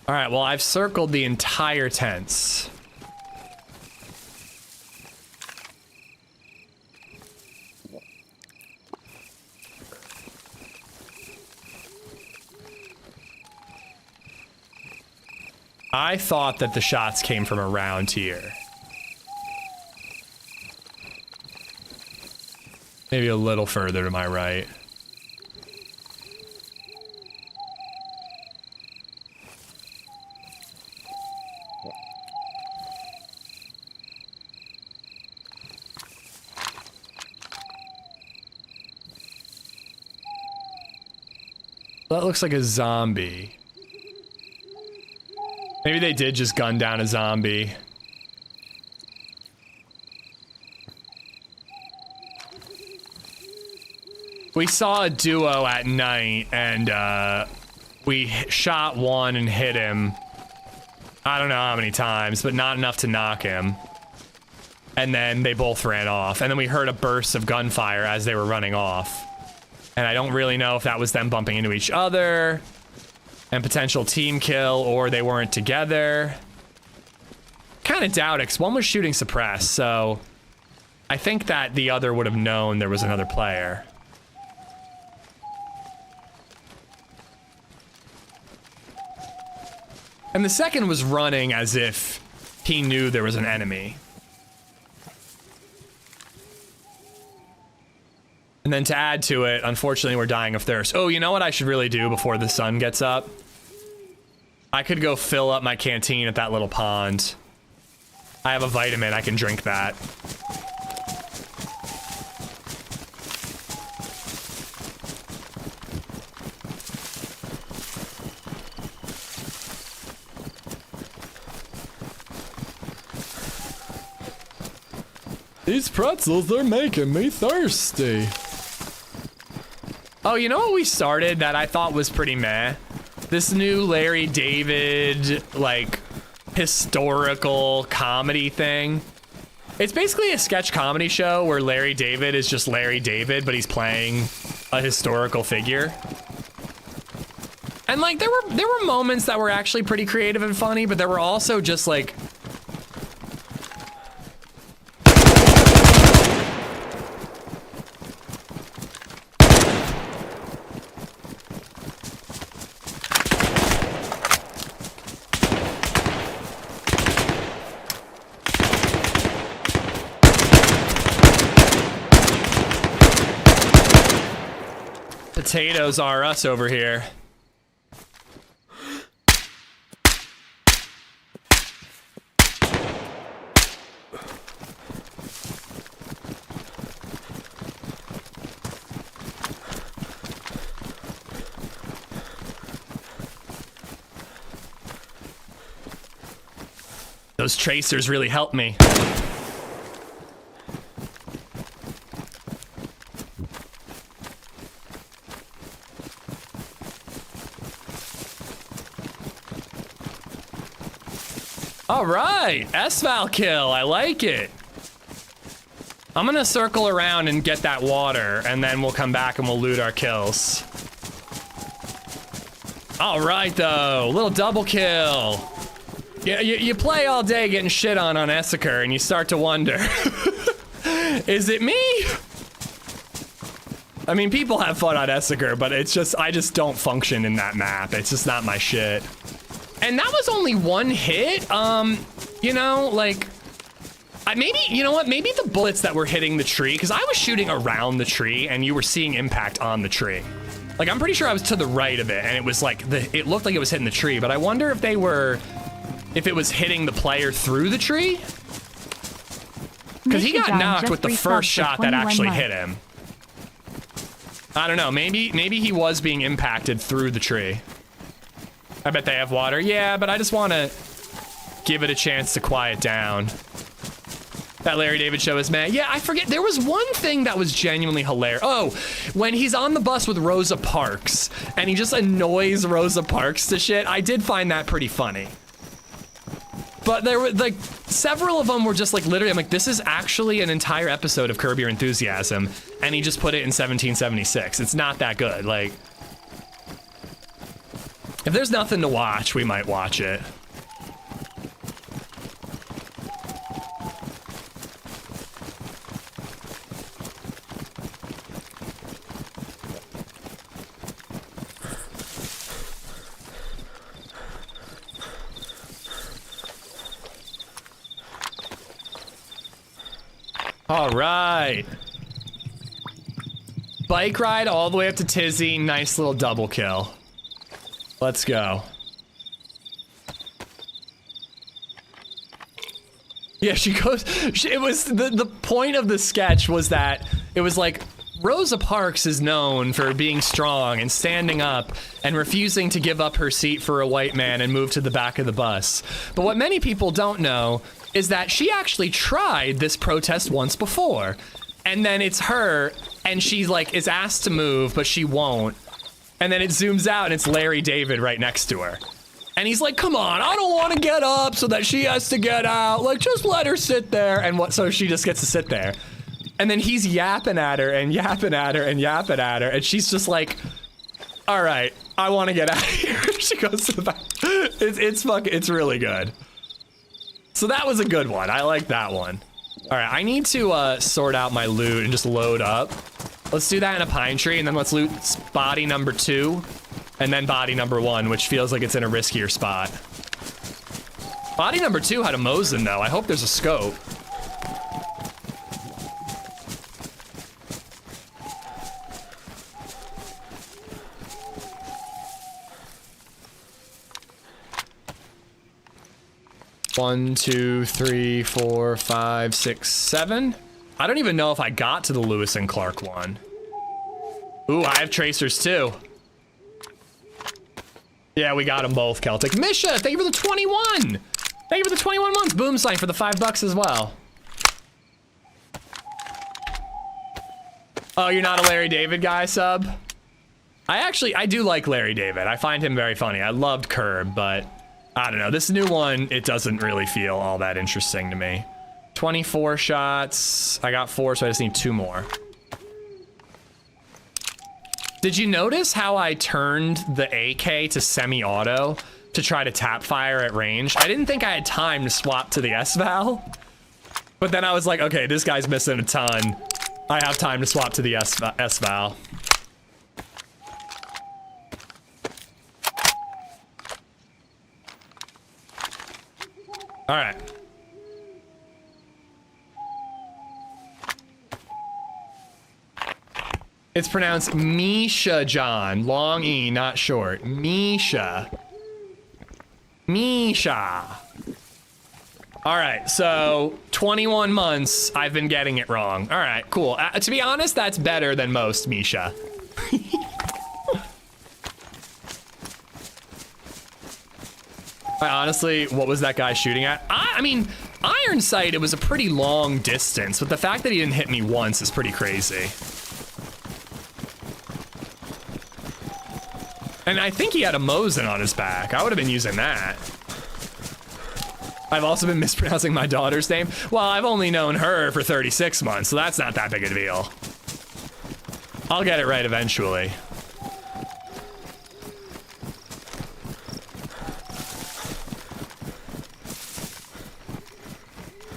All right, well, I've circled the entire tents. I thought that the shots came from around here. Maybe a little further to my right. That looks like a zombie. Maybe they did just gun down a zombie. We saw a duo at night and we shot one and hit him. I don't know how many times, but not enough to knock him. And then they both ran off. And then we heard a burst of gunfire as they were running off. And I don't really know if that was them bumping into each other and potential team kill, or they weren't together. Kind of doubt it, because one was shooting suppress, so I think that the other would have known there was another player. And the second was running as if he knew there was an enemy. And then to add to it, unfortunately, we're dying of thirst. Oh, you know what I should really do before the sun gets up? I could go fill up my canteen at that little pond. I have a vitamin, I can drink that. These pretzels, they're making me thirsty. Oh, you know what we started that I thought was pretty meh? This new Larry David, like, historical comedy thing. It's basically a sketch comedy show where Larry David is just Larry David, but he's playing a historical figure. And like, there were moments that were actually pretty creative and funny, but there were also just like, potatoes are us over here. Those tracers really helped me. All right, S-Val kill, I like it. I'm gonna circle around and get that water, and then we'll come back and we'll loot our kills. All right, though, little double kill. You play all day getting shit on Esseker, and you start to wonder, is it me? I mean, people have fun on Esseker, but it's just, I just don't function in that map. It's just not my shit. And that was only one hit. You know, like, maybe, you know what? Maybe the bullets that were hitting the tree, because I was shooting around the tree and you were seeing impact on the tree. Like, I'm pretty sure I was to the right of it and it was like, it looked like it was hitting the tree, but I wonder if if it was hitting the player through the tree? Because he got knocked with the first shot that actually hit him. I don't know, maybe he was being impacted through the tree. I bet they have water. Yeah, but I just want to give it a chance to quiet down. That Larry David show is mad. Yeah, I forget. There was one thing that was genuinely hilarious. Oh, when he's on the bus with Rosa Parks and he just annoys Rosa Parks to shit. I did find that pretty funny. But there were like several of them were just like literally, I'm like, this is actually an entire episode of Curb Your Enthusiasm. And he just put it in 1776. It's not that good. Like, if there's nothing to watch, we might watch it. All right. Bike ride all the way up to Tizzy. Nice little double kill. Let's go. Yeah, she goes, it was, the point of the sketch was that it was like, Rosa Parks is known for being strong and standing up and refusing to give up her seat for a white man and move to the back of the bus. But what many people don't know is that she actually tried this protest once before. And then it's her, and she's like, is asked to move, but she won't. And then it zooms out and it's Larry David right next to her. And he's like, come on, I don't want to get up so that she has to get out. Like, just let her sit there. And so she just gets to sit there. And then he's yapping at her and yapping at her and yapping at her. And she's just like, all right, I want to get out of here. She goes to the back. It's really good. So that was a good one. I like that one. All right, I need to sort out my loot and just load up. Let's do that in a pine tree, and then let's loot body number 2, and then body number 1, which feels like it's in a riskier spot. Body number 2 had a Mosin, though. I hope there's a scope. 1, 2, 3, 4, 5, 6, 7. I don't even know if I got to the Lewis and Clark one. Ooh, I have tracers too. Yeah, we got them both, Celtic. Misha, thank you for the 21. Thank you for the 21 months. Boom sign for the $5 as well. Oh, you're not a Larry David guy, sub? I do like Larry David. I find him very funny. I loved Curb, but I don't know. This new one, it doesn't really feel all that interesting to me. 24 shots. I got 4, so I just need 2 more. Did you notice how I turned the AK to semi-auto to try to tap fire at range? I didn't think I had time to swap to the S-Val, but then I was like, okay, this guy's missing a ton. I have time to swap to the S-Val. All right. It's pronounced Misha John. Long E, not short. Misha. Misha. All right, so 21 months, I've been getting it wrong. All right, cool. To be honest, that's better than most, Misha. Honestly, what was that guy shooting at? I mean, iron sight, it was a pretty long distance, but the fact that he didn't hit me once is pretty crazy. And I think he had a Mosin on his back. I would have been using that. I've also been mispronouncing my daughter's name. Well, I've only known her for 36 months, so that's not that big a deal. I'll get it right eventually.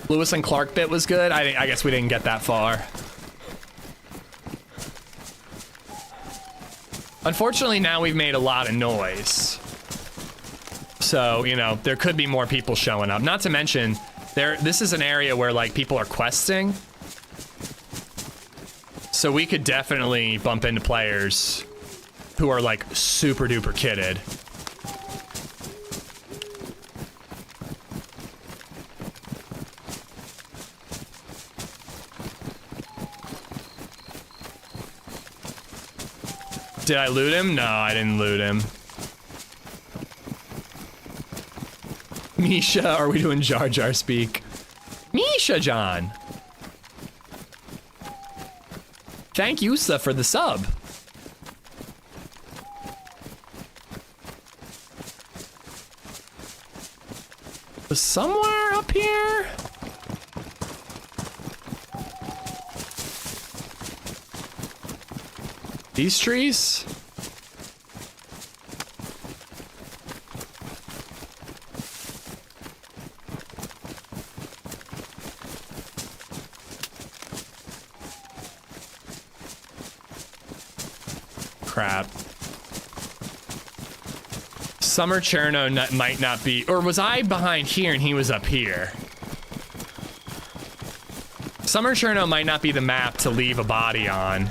Lewis and Clark bit was good. I guess we didn't get that far. Unfortunately, now we've made a lot of noise. So, you know, there could be more people showing up. Not to mention, this is an area where, like, people are questing. So we could definitely bump into players who are, like, super duper kitted. Did I loot him? No, I didn't loot him. Misha, are we doing Jar Jar speak? Misha John. Thank you, Sa, for the sub. Was somewhere up here? These trees? Crap. Summer Cherno might not be, or was I behind here and he was up here? Summer Cherno might not be the map to leave a body on.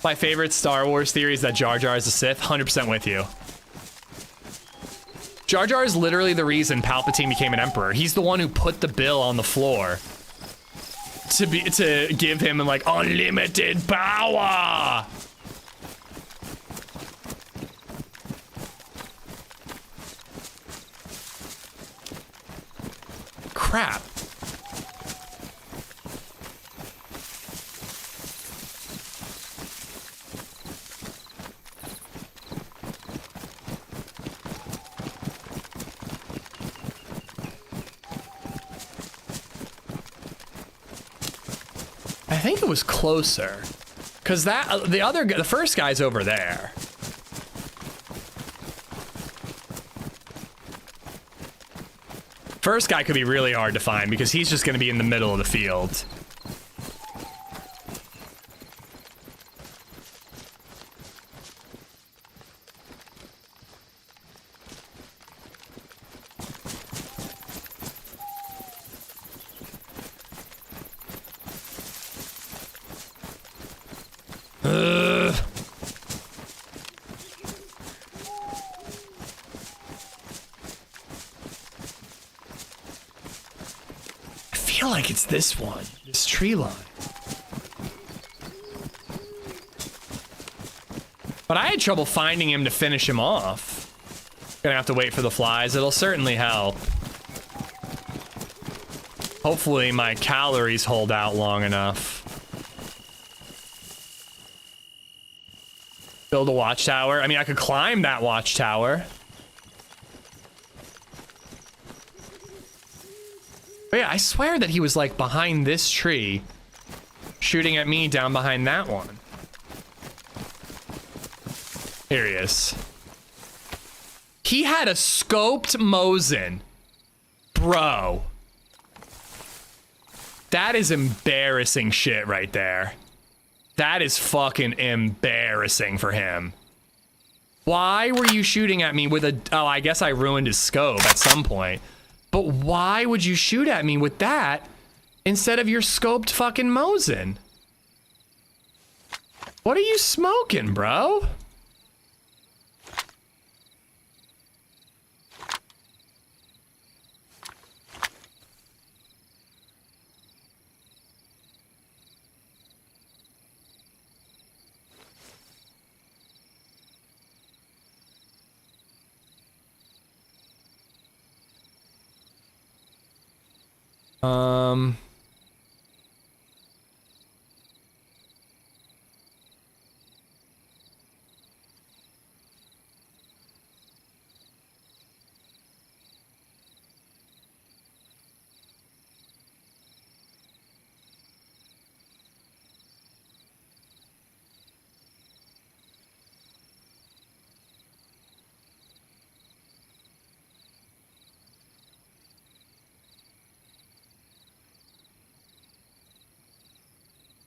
My favorite Star Wars theory is that Jar Jar is a Sith. 100% with you. Jar Jar is literally the reason Palpatine became an Emperor. He's the one who put the bill on the floor to give him like unlimited power. Crap. I think it was closer, cause the first guy's over there. First guy could be really hard to find because he's just gonna be in the middle of the field. think it's this one. This tree line. But I had trouble finding him to finish him off. Gonna have to wait for the flies. It'll certainly help. Hopefully my calories hold out long enough. Build a watchtower. I mean, I could climb that watchtower. But yeah, I swear that he was like behind this tree, shooting at me down behind that one. Here he is. He had a scoped Mosin. Bro. That is embarrassing shit right there. That is fucking embarrassing for him. Why were you shooting at me with a... Oh, I guess I ruined his scope at some point. But why would you shoot at me with that instead of your scoped fucking Mosin? What are you smoking, bro?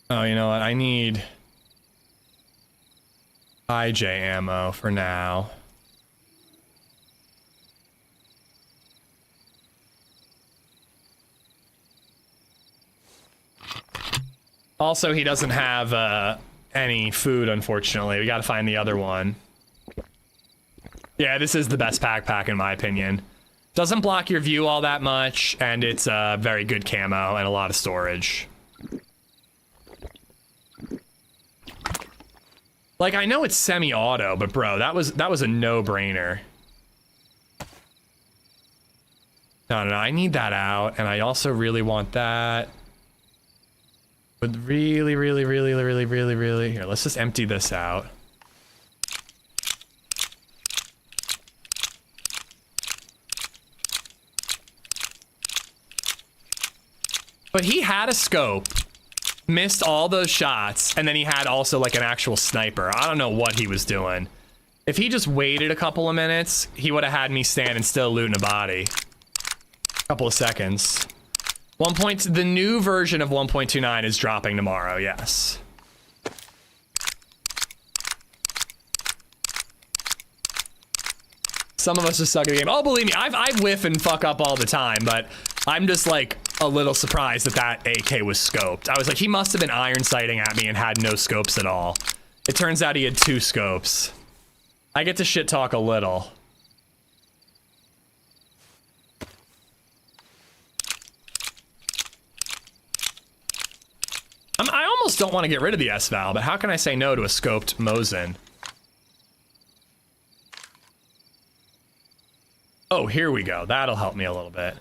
Oh, you know what? I need IJ ammo for now. Also, he doesn't have any food, unfortunately. We gotta find the other one. Yeah, this is the best backpack in my opinion. Doesn't block your view all that much, and it's very good camo and a lot of storage. Like, I know it's semi-auto, but bro, that was a no-brainer. No, I need that out, and I also really want that. But really... Here, let's just empty this out. But he had a scope. Missed all those shots, and then he had also like an actual sniper. I don't know what he was doing. If he just waited a couple of minutes, he would have had me standing still looting a body. Couple of seconds. The new version of 1.29 is dropping tomorrow, yes. Some of us just suck at the game. Oh, believe me, I whiff and fuck up all the time, but I'm just like a little surprised that AK was scoped. I was like, he must have been iron sighting at me and had no scopes at all. It turns out he had 2 scopes. I get to shit talk a little. I almost don't want to get rid of the S-Val, but how can I say no to a scoped Mosin? Oh, here we go. That'll help me a little bit.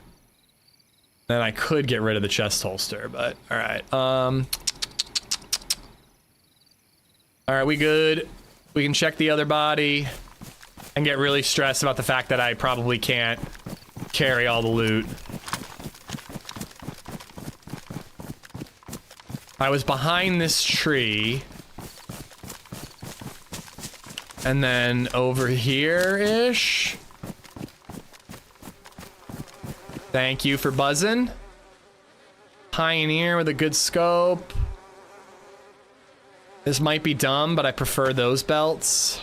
Then I could get rid of the chest holster, but all right. All right, we good. We can check the other body and get really stressed about the fact that I probably can't carry all the loot. I was behind this tree. And then over here-ish. Thank you for buzzing. Pioneer with a good scope. This might be dumb, but I prefer those belts.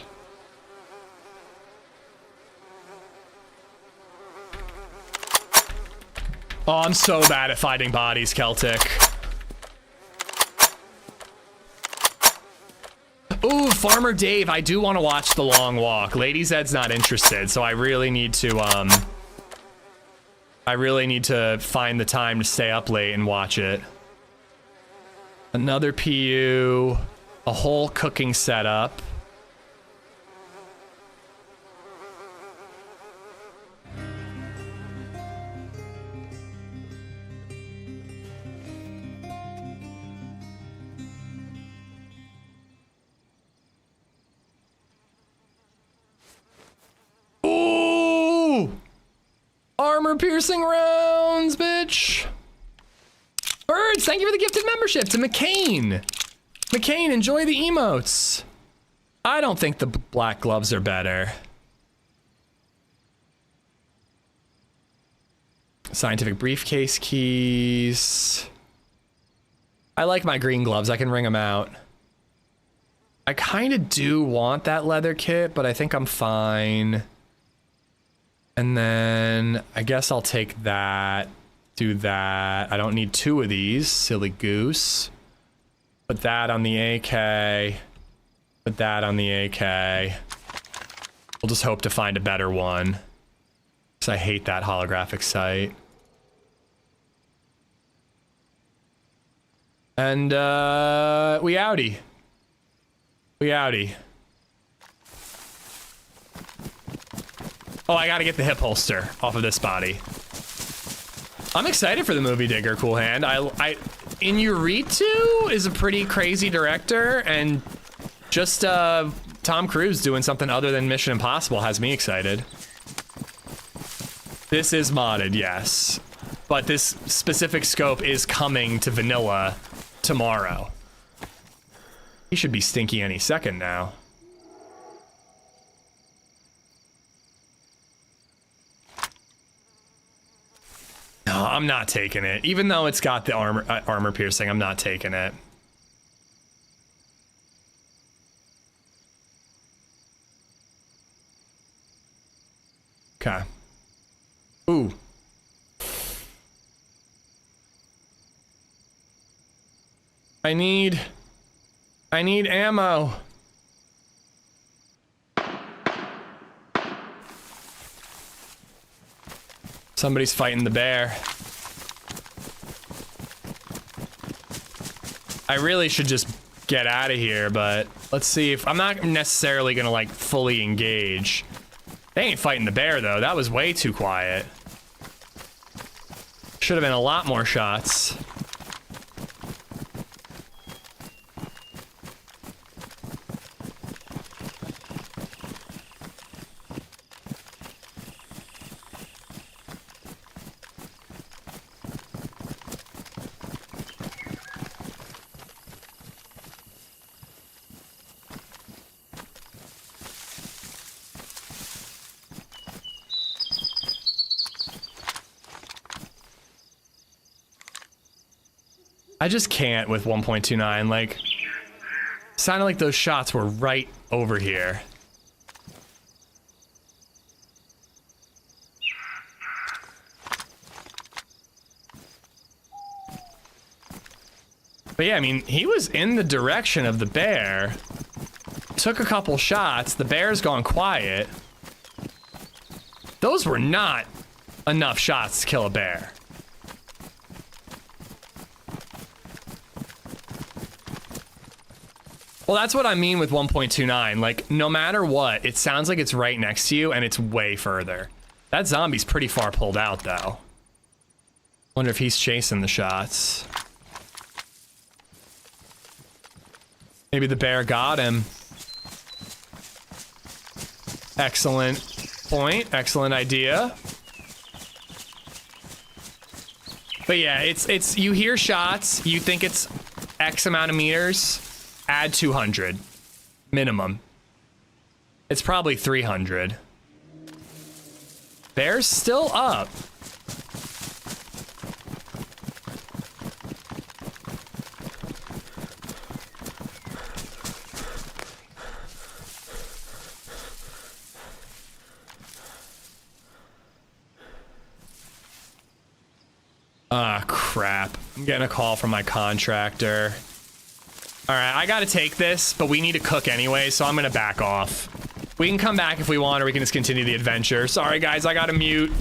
Oh, I'm so bad at fighting bodies, Celtic. Ooh, Farmer Dave, I do want to watch The Long Walk. LadyZed's not interested, so I really need to, I really need to find the time to stay up late and watch it. Another PU, a whole cooking setup. Ooh! Armor-piercing rounds, bitch! Birds, thank you for the gifted membership to McCain. McCain, enjoy the emotes. I don't think the black gloves are better. Scientific briefcase keys. I like my green gloves. I can wring them out. I kind of do want that leather kit, but I think I'm fine. And then I guess I'll take that. Do that. I don't need two of these. Silly goose. Put that on the AK. Put that on the AK. We'll just hope to find a better one. Because I hate that holographic sight. And, we outie. We outie. Oh, I gotta get the hip holster off of this body. I'm excited for the movie Digger, Cool Hand. Inarritu is a pretty crazy director, and just Tom Cruise doing something other than Mission Impossible has me excited. This is modded, yes. But this specific scope is coming to vanilla tomorrow. He should be stinky any second now. No, I'm not taking it. Even though it's got the armor piercing, I'm not taking it. Okay. Ooh. I need ammo. Somebody's fighting the bear. I really should just get out of here, but let's see if I'm not necessarily gonna like fully engage. They ain't fighting the bear though. That was way too quiet. Should have been a lot more shots. I just can't with 1.29, like, sounded like those shots were right over here. But yeah, I mean, he was in the direction of the bear, took a couple shots, the bear's gone quiet. Those were not enough shots to kill a bear. Well, that's what I mean with 1.29. Like, no matter what, it sounds like it's right next to you, and it's way further. That zombie's pretty far pulled out, though. Wonder if he's chasing the shots. Maybe the bear got him. Excellent point. Excellent idea. But yeah, it's you hear shots, you think it's X amount of meters. Add 200 minimum. It's probably 300. Bear's still up. Ah, crap. I'm getting a call from my contractor. All right, I gotta take this, but we need to cook anyway, so I'm gonna back off. We can come back if we want, or we can just continue the adventure. Sorry, guys, I gotta mute.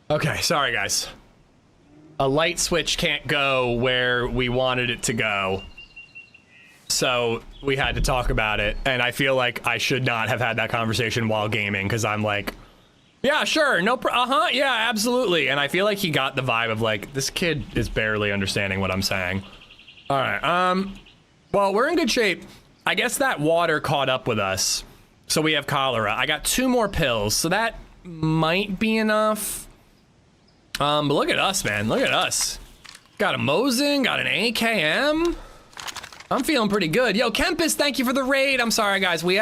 Okay, sorry guys. A light switch can't go where we wanted it to go. So we had to talk about it, and I feel like I should not have had that conversation while gaming, because I'm like, yeah, sure, no yeah, absolutely. And I feel like he got the vibe of like, this kid is barely understanding what I'm saying. All right, well, we're in good shape. I guess that water caught up with us, so we have cholera. I got 2 more pills, so that might be enough. But look at us, man, look at us. Got a Mosin, got an AKM. I'm feeling pretty good. Yo, Kempis, thank you for the raid. I'm sorry, guys. We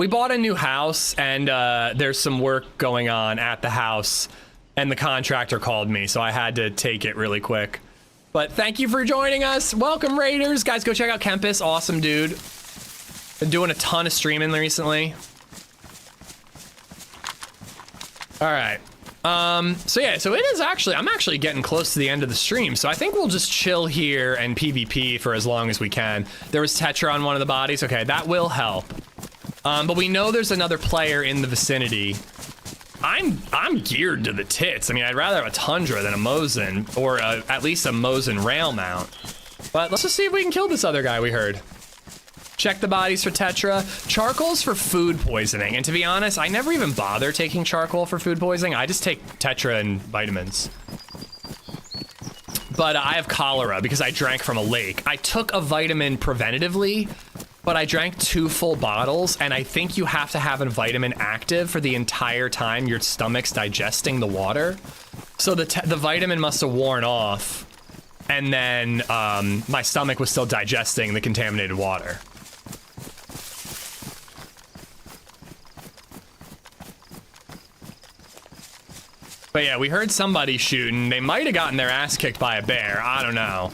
bought a new house, and there's some work going on at the house, and the contractor called me, so I had to take it really quick. But thank you for joining us. Welcome, raiders. Guys, go check out Kempis. Awesome dude. Been doing a ton of streaming recently. All right. So yeah, so it is actually, I'm actually getting close to the end of the stream, so I think we'll just chill here and PvP for as long as we can. There was Tetra on one of the bodies. Okay, that will help. But we know there's another player in the vicinity. I'm geared to the tits. I mean, I'd rather have a Tundra than a Mosin, or at least a Mosin rail mount. But let's just see if we can kill this other guy we heard. Check the bodies for Tetra. Charcoal's for food poisoning, and to be honest, I never even bother taking charcoal for food poisoning. I just take Tetra and vitamins. But I have cholera because I drank from a lake. I took a vitamin preventatively, but I drank 2 full bottles, and I think you have to have a vitamin active for the entire time your stomach's digesting the water. So the vitamin must have worn off, and then my stomach was still digesting the contaminated water. But yeah, we heard somebody shooting. They might have gotten their ass kicked by a bear. I don't know.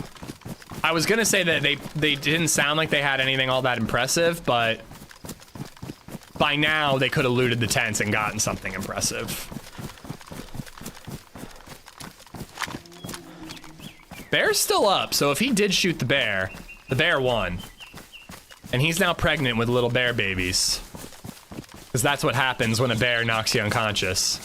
I was gonna say that they didn't sound like they had anything all that impressive, but by now they could have looted the tents and gotten something impressive. Bear's still up, so if he did shoot the bear won. And he's now pregnant with little bear babies. Because that's what happens when a bear knocks you unconscious.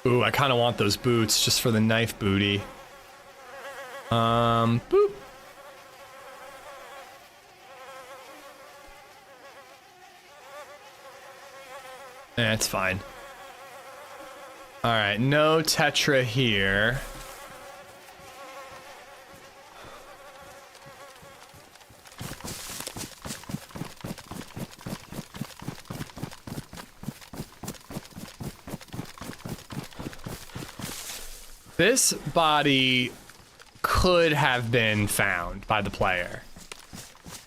Ooh, I kind of want those boots just for the knife booty. Boop. It's fine. All right, no Tetra here. This body could have been found by the player.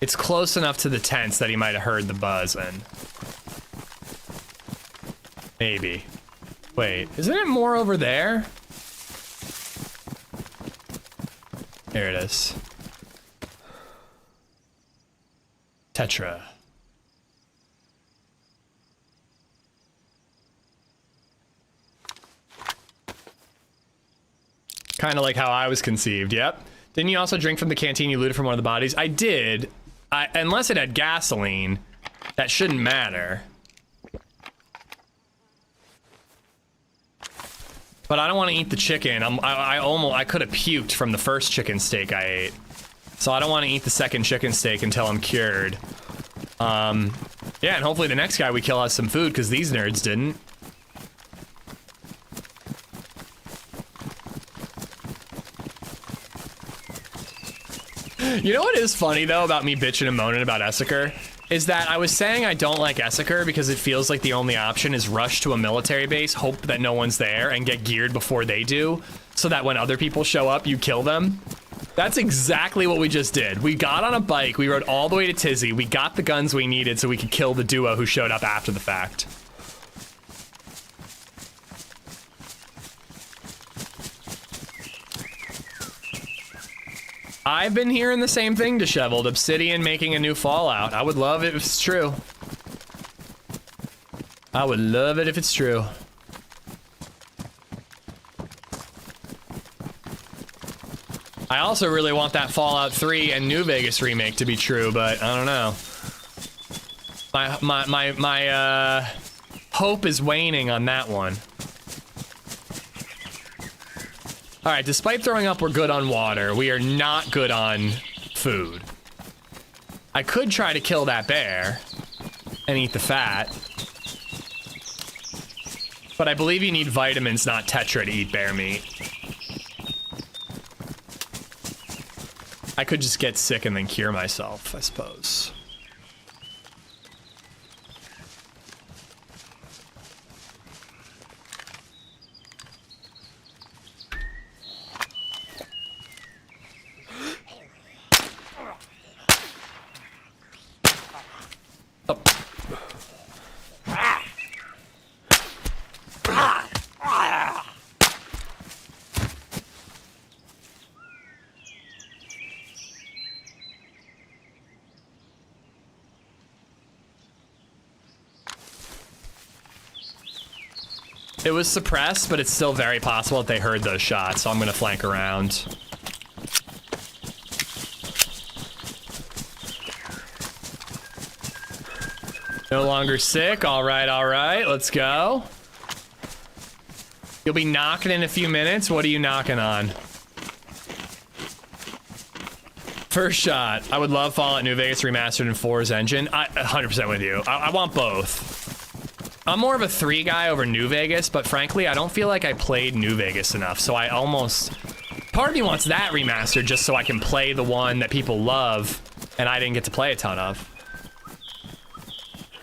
It's close enough to the tents that he might have heard the buzz in. Maybe. Wait, isn't it more over there? There it is. Tetra. Kind of like how I was conceived, yep. Didn't you also drink from the canteen you looted from one of the bodies? I did. Unless it had gasoline, that shouldn't matter. But I don't want to eat the chicken. I could have puked from the first chicken steak I ate. So I don't want to eat the second chicken steak until I'm cured. Yeah, and hopefully the next guy we kill has some food, because these nerds didn't. You know what is funny, though, about me bitching and moaning about Esseker? Is that I was saying I don't like Esseker because it feels like the only option is rush to a military base, hope that no one's there, and get geared before they do, so that when other people show up, you kill them. That's exactly what we just did. We got on a bike, we rode all the way to Tizzy, we got the guns we needed so we could kill the duo who showed up after the fact. I've been hearing the same thing, Disheveled. Obsidian making a new Fallout. I would love it if it's true. I would love it if it's true. I also really want that Fallout 3 and New Vegas remake to be true, but I don't know. My hope is waning on that one. All right, despite throwing up, we're good on water. We are not good on food. I could try to kill that bear and eat the fat. But I believe you need vitamins, not Tetra, to eat bear meat. I could just get sick and then cure myself, I suppose. It was suppressed, but it's still very possible that they heard those shots, so I'm gonna flank around. No longer sick. All right, let's go. You'll be knocking in a few minutes. What are you knocking on? First shot. I would love Fallout New Vegas remastered in 4's engine. 100% with you. I want both. I'm more of a 3 guy over New Vegas, but frankly, I don't feel like I played New Vegas enough, so I almost... Part of me wants that remastered just so I can play the one that people love, and I didn't get to play a ton of.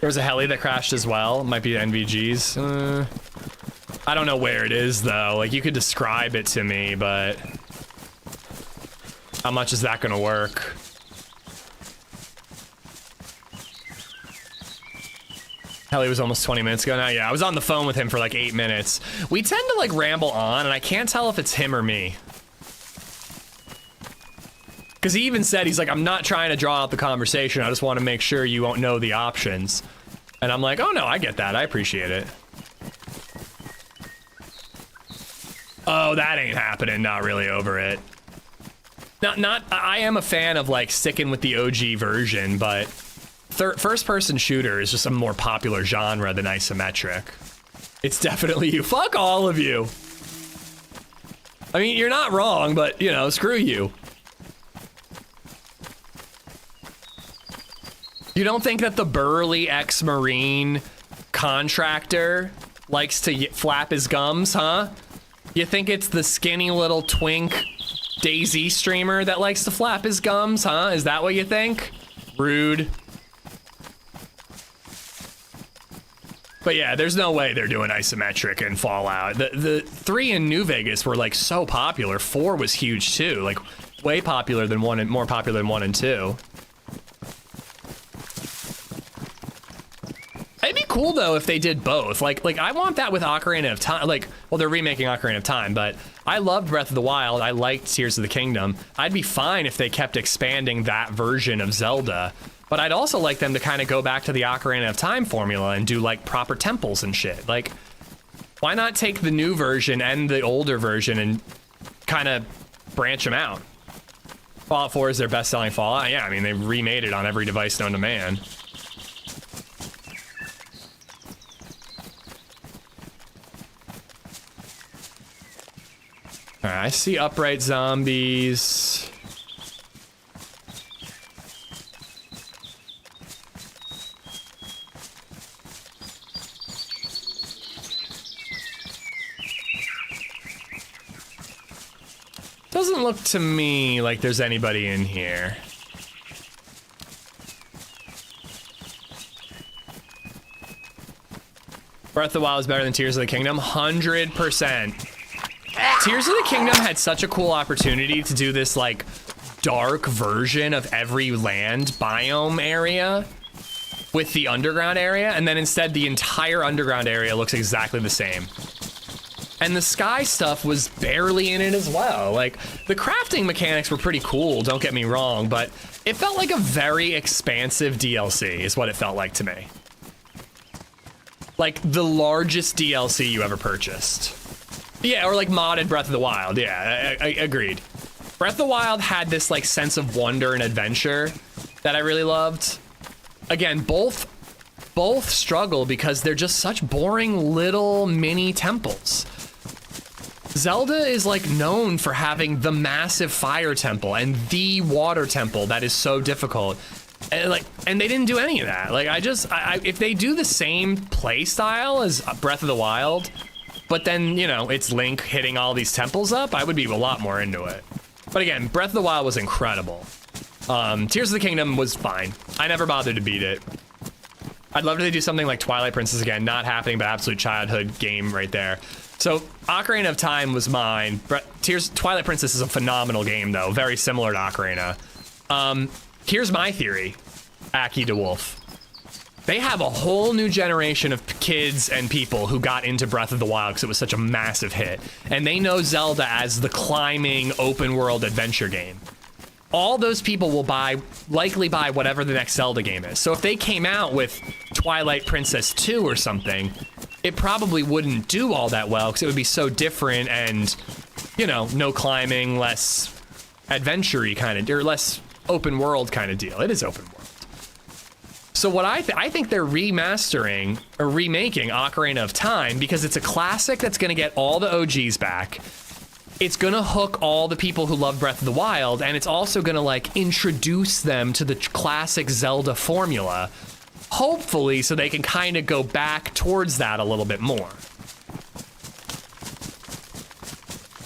There was a heli that crashed as well. Might be NVG's. I don't know where it is, though. Like, you could describe it to me, but... How much is that gonna work? Heli was almost 20 minutes ago now. Yeah, I was on the phone with him for like 8 minutes. We tend to like ramble on, and I can't tell if it's him or me. Because he even said, he's like, I'm not trying to draw out the conversation. I just want to make sure you won't know the options. And I'm like, oh no, I get that. I appreciate it. Oh, that ain't happening. Not really over it. I am a fan of like sticking with the OG version, but first-person shooter is just a more popular genre than isometric. It's definitely you. Fuck all of you. I mean, you're not wrong, but, you know, screw you. You don't think that the burly ex-Marine contractor likes to flap his gums, huh? You think it's the skinny little twink DayZ streamer that likes to flap his gums, huh? Is that what you think? Rude. But yeah, there's no way they're doing isometric in Fallout. The 3 in New Vegas were like so popular. 4 was huge too, like way popular than 1 and more popular than 1 and 2. It'd be cool though if they did both. Like I want that with Ocarina of Time. Like, well, they're remaking Ocarina of Time, but I loved Breath of the Wild. I liked Tears of the Kingdom. I'd be fine if they kept expanding that version of Zelda. But I'd also like them to kind of go back to the Ocarina of Time formula and do like proper temples and shit. Like, why not take the new version and the older version and kind of branch them out? Fallout 4 is their best-selling Fallout. Yeah, I mean, they remade it on every device known to man. All right, I see upright zombies. Doesn't look to me like there's anybody in here. Breath of the Wild is better than Tears of the Kingdom? 100%. Tears of the Kingdom had such a cool opportunity to do this like dark version of every land biome area with the underground area, and then instead the entire underground area looks exactly the same. And the sky stuff was barely in it as well. Like, the crafting mechanics were pretty cool, don't get me wrong, but it felt like a very expansive DLC is what it felt like to me. like the largest DLC you ever purchased. Yeah, or like modded Breath of the Wild. Yeah, I agreed. Breath of the Wild had this like sense of wonder and adventure that I really loved. Again, both struggle because they're just such boring little mini temples. Zelda is like known for having the massive fire temple and the water temple that is so difficult. And they didn't do any of that. Like if they do the same play style as Breath of the Wild, but then, you know, it's Link hitting all these temples up, I would be a lot more into it. But again, Breath of the Wild was incredible. Tears of the Kingdom was fine. I never bothered to beat it. I'd love to do something like Twilight Princess again. Not happening, but absolute childhood game right there. So Ocarina of Time was mine. Twilight Princess is a phenomenal game, though. Very similar to Ocarina. Here's my theory, Aki DeWolf. They have a whole new generation of kids and people who got into Breath of the Wild because it was such a massive hit. And they know Zelda as the climbing, open world adventure game. All those people will likely buy whatever the next Zelda game is. So if they came out with Twilight Princess 2 or something, it probably wouldn't do all that well because it would be so different and, you know, no climbing, less adventure-y kind of, or less open world kind of deal. It is open world. So what I think they're remastering or remaking Ocarina of Time because it's a classic that's going to get all the OGs back. It's going to hook all the people who love Breath of the Wild, and it's also going to like introduce them to the classic Zelda formula, hopefully so they can kind of go back towards that a little bit more.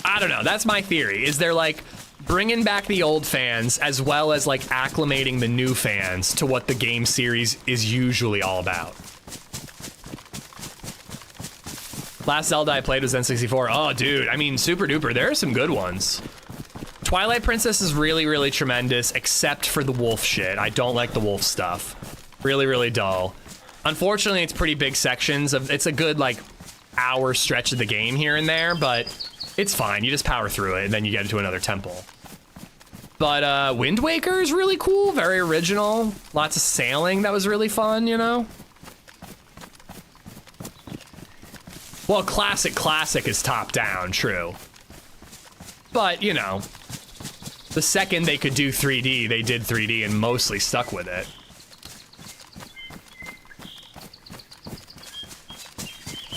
I don't know. That's my theory. Is they're like bringing back the old fans as well as like acclimating the new fans to what the game series is usually all about. Last Zelda I played was N64. Oh, dude, I mean, super duper. There are some good ones. Twilight Princess is really, really tremendous, except for the wolf shit. I don't like the wolf stuff. Really, really dull. Unfortunately, it's pretty big sections of. It's a good like hour stretch of the game here and there, but it's fine. You just power through it, and then you get into another temple. But Wind Waker is really cool, very original. Lots of sailing that was really fun, you know? Well, classic is top down, true. But, you know, the second they could do 3D, they did 3D and mostly stuck with it.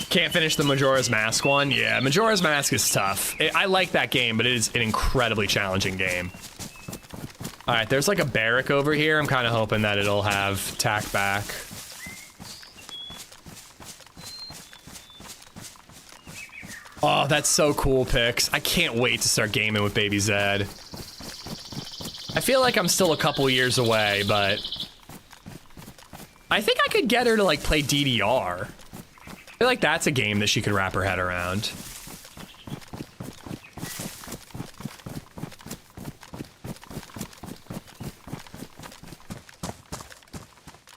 Can't finish the Majora's Mask one? Yeah, Majora's Mask is tough. I like that game, but it is an incredibly challenging game. All right, there's like a barrack over here. I'm kind of hoping that it'll have tack back. Oh, that's so cool, Pix. I can't wait to start gaming with Baby Zed. I feel like I'm still a couple years away, but I think I could get her to like play DDR. I feel like that's a game that she could wrap her head around.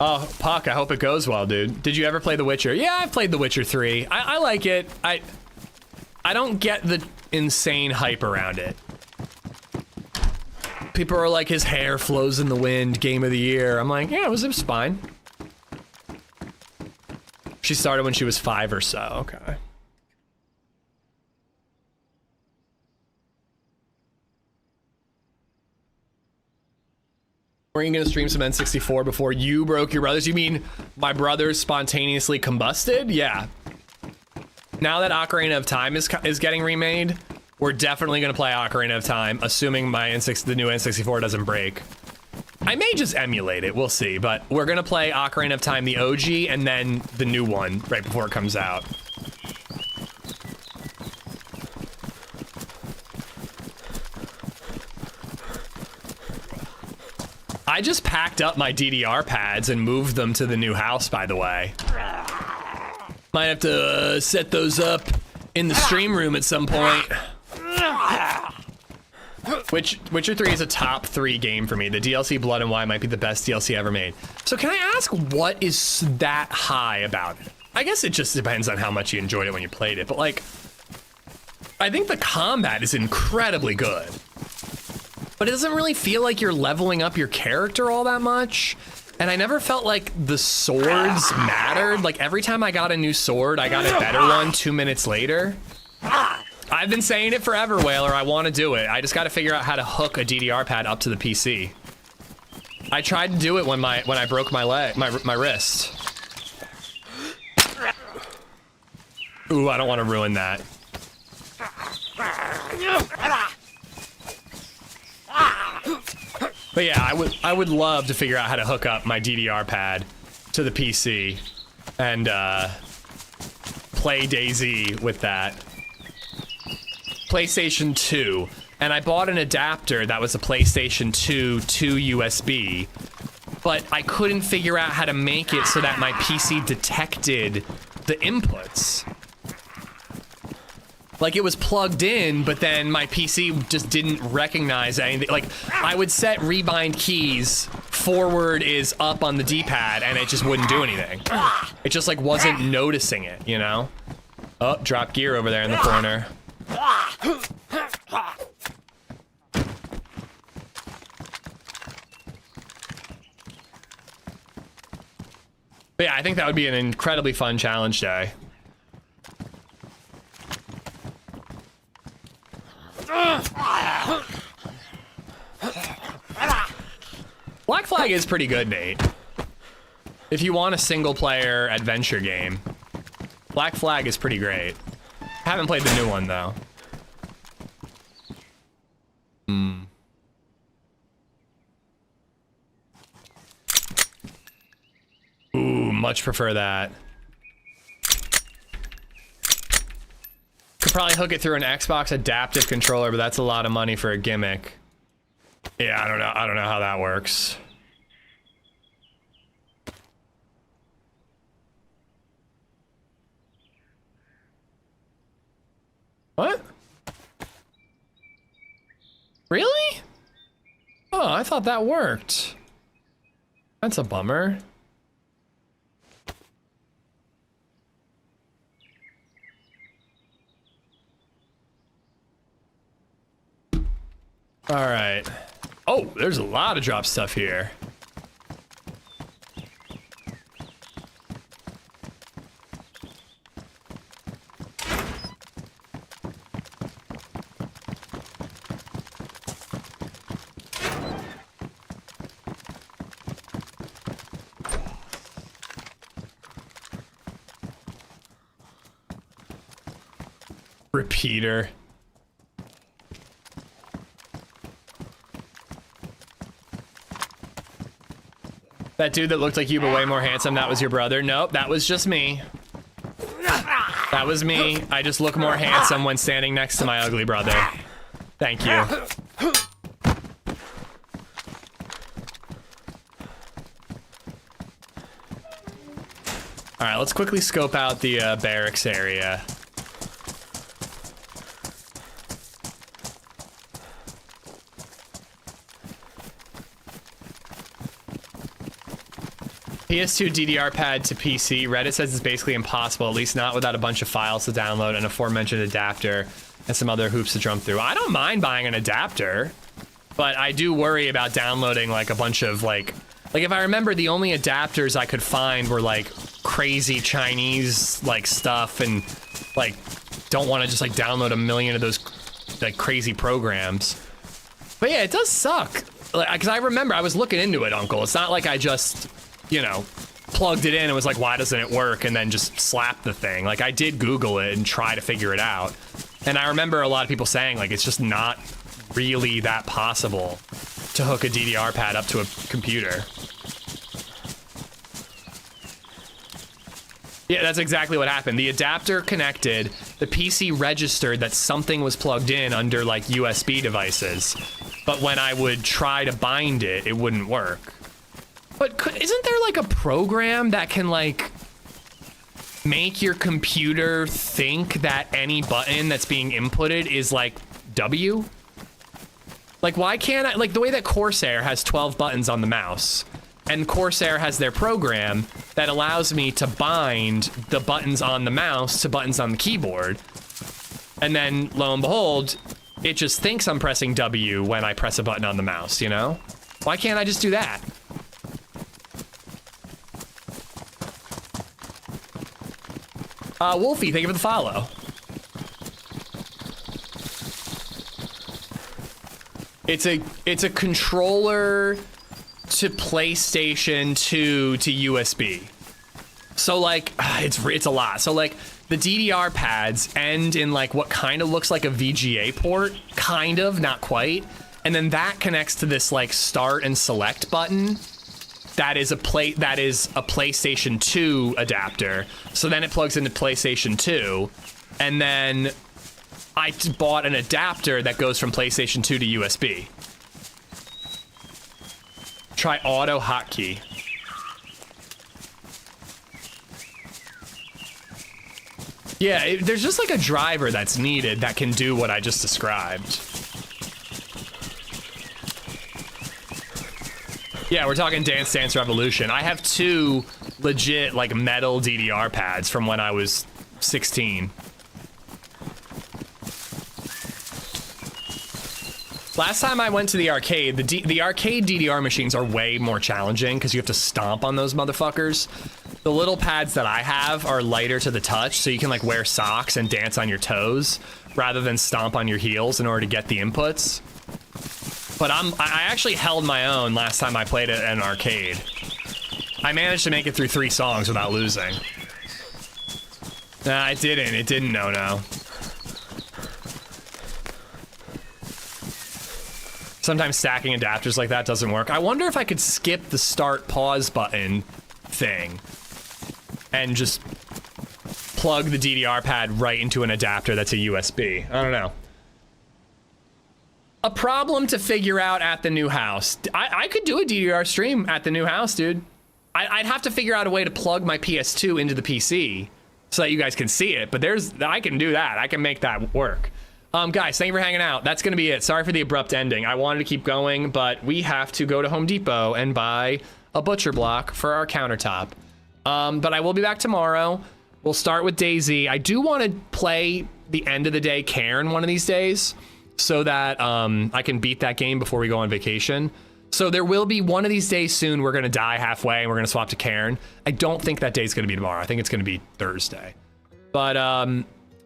Oh, Puck, I hope it goes well, dude. Did you ever play The Witcher? Yeah, I've played The Witcher 3. I like it. I don't get the insane hype around it. People are like, his hair flows in the wind, game of the year. I'm like, yeah, it was fine. She started when she was 5 or so, okay. Were you gonna stream some N64 before you broke your brothers? You mean my brothers spontaneously combusted? Yeah. Now that Ocarina of Time is getting remade, we're definitely gonna play Ocarina of Time, assuming the new N64 doesn't break. I may just emulate it, we'll see, but we're gonna play Ocarina of Time, the OG, and then the new one right before it comes out. I just packed up my DDR pads and moved them to the new house, by the way. Might have to set those up in the stream room at some point. Witcher 3 is a top 3 game for me. The DLC Blood and Wine might be the best DLC ever made. So can I ask what is that high about it? I guess it just depends on how much you enjoyed it when you played it, but like, I think the combat is incredibly good. But it doesn't really feel like you're leveling up your character all that much. And I never felt like the swords mattered. Like every time I got a new sword, I got a better one 2 minutes later. I've been saying it forever, Whaler. I want to do it. I just got to figure out how to hook a DDR pad up to the PC. I tried to do it when I broke my leg, my wrist. Ooh, I don't want to ruin that. But yeah, I would love to figure out how to hook up my DDR pad to the PC and play DayZ with that. PlayStation 2, and I bought an adapter that was a PlayStation 2 to USB, but I couldn't figure out how to make it so that my PC detected the inputs. Like it was plugged in, but then my PC just didn't recognize anything. Like I would set rebind keys, forward is up on the D-pad, and it just wouldn't do anything. It just like wasn't noticing it, you know? Oh, drop gear over there in the corner. But yeah, I think that would be an incredibly fun challenge day. Black Flag is pretty good, Nate. If you want a single-player adventure game, Black Flag is pretty great. Haven't played the new one, though. Ooh, much prefer that. Could probably hook it through an Xbox adaptive controller, but that's a lot of money for a gimmick. Yeah, I don't know how that works. What? Really? Oh, I thought that worked. That's a bummer. All right. Oh, there's a lot of drop stuff here. Repeater. That dude that looked like you but way more handsome, that was your brother? Nope, that was just me. That was me. I just look more handsome when standing next to my ugly brother. Thank you. Alright, let's quickly scope out the barracks area. PS2 DDR pad to PC. Reddit says it's basically impossible, at least not without a bunch of files to download, an aforementioned adapter, and some other hoops to jump through. I don't mind buying an adapter, but I do worry about downloading like a bunch of like if I remember, the only adapters I could find were like crazy Chinese like stuff, and like don't want to just like download a million of those like crazy programs. But yeah, it does suck. Because I remember I was looking into it, Uncle. It's not like I just, you know, plugged it in and was like, why doesn't it work? And then just slapped the thing. Like I did Google it and try to figure it out. And I remember a lot of people saying like, it's just not really that possible to hook a DDR pad up to a computer. Yeah, that's exactly what happened. The adapter connected, the PC registered that something was plugged in under like USB devices. But when I would try to bind it, it wouldn't work. But isn't there like a program that can like make your computer think that any button that's being inputted is like W? Like why can't I, like the way that Corsair has 12 buttons on the mouse, and Corsair has their program that allows me to bind the buttons on the mouse to buttons on the keyboard. And then lo and behold, it just thinks I'm pressing W when I press a button on the mouse, you know? Why can't I just do that? Wolfie, thank you for the follow. It's a controller to PlayStation 2 to USB. So like, it's a lot. So like the DDR pads end in like what kind of looks like a VGA port, kind of, not quite. And then that connects to this like start and select button. That is a PlayStation 2 adapter. So then it plugs into PlayStation 2. And then I bought an adapter that goes from PlayStation 2 to USB. Try auto hotkey. Yeah, there's just like a driver that's needed that can do what I just described. Yeah, we're talking Dance Dance Revolution. I have 2 legit like metal DDR pads from when I was 16. Last time I went to the arcade, the arcade DDR machines are way more challenging because you have to stomp on those motherfuckers. The little pads that I have are lighter to the touch, so you can like wear socks and dance on your toes rather than stomp on your heels in order to get the inputs. But I actually held my own last time I played it at an arcade. I managed to make it through 3 songs without losing. Nah, it didn't, no. Sometimes stacking adapters like that doesn't work. I wonder if I could skip the start pause button thing and just plug the DDR pad right into an adapter that's a USB. I don't know. A problem to figure out at the new house. I could do a DDR stream at the new house, dude. I'd have to figure out a way to plug my PS2 into the PC so that you guys can see it, but I can do that. I can make that work. Guys, thank you for hanging out. That's gonna be it. Sorry for the abrupt ending. I wanted to keep going, but we have to go to Home Depot and buy a butcher block for our countertop. But I will be back tomorrow. We'll start with DayZ. I do want to play the end of the day Cairn one of these days so that I can beat that game before we go on vacation. So there will be one of these days soon we're gonna die halfway and we're gonna swap to Cairn. I don't think that day's gonna be tomorrow. I think it's gonna be Thursday. But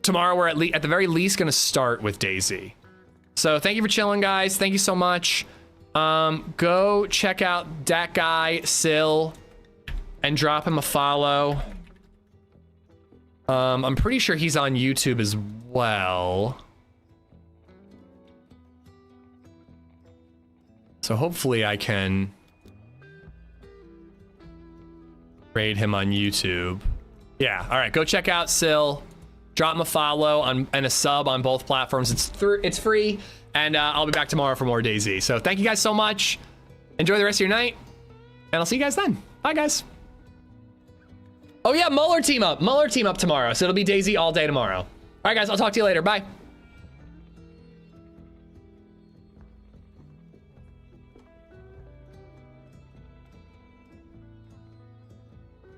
tomorrow we're at the very least gonna start with DayZ. So thank you for chilling, guys. Thank you so much. Go check out that guy, Sil, and drop him a follow. I'm pretty sure he's on YouTube as well. So hopefully I can raid him on YouTube. Yeah, all right, go check out Sil. Drop him a follow and a sub on both platforms. It's free, and I'll be back tomorrow for more DayZ. So thank you guys so much. Enjoy the rest of your night, and I'll see you guys then. Bye, guys. Oh yeah, Muller team up tomorrow. So it'll be DayZ all day tomorrow. All right, guys, I'll talk to you later. Bye.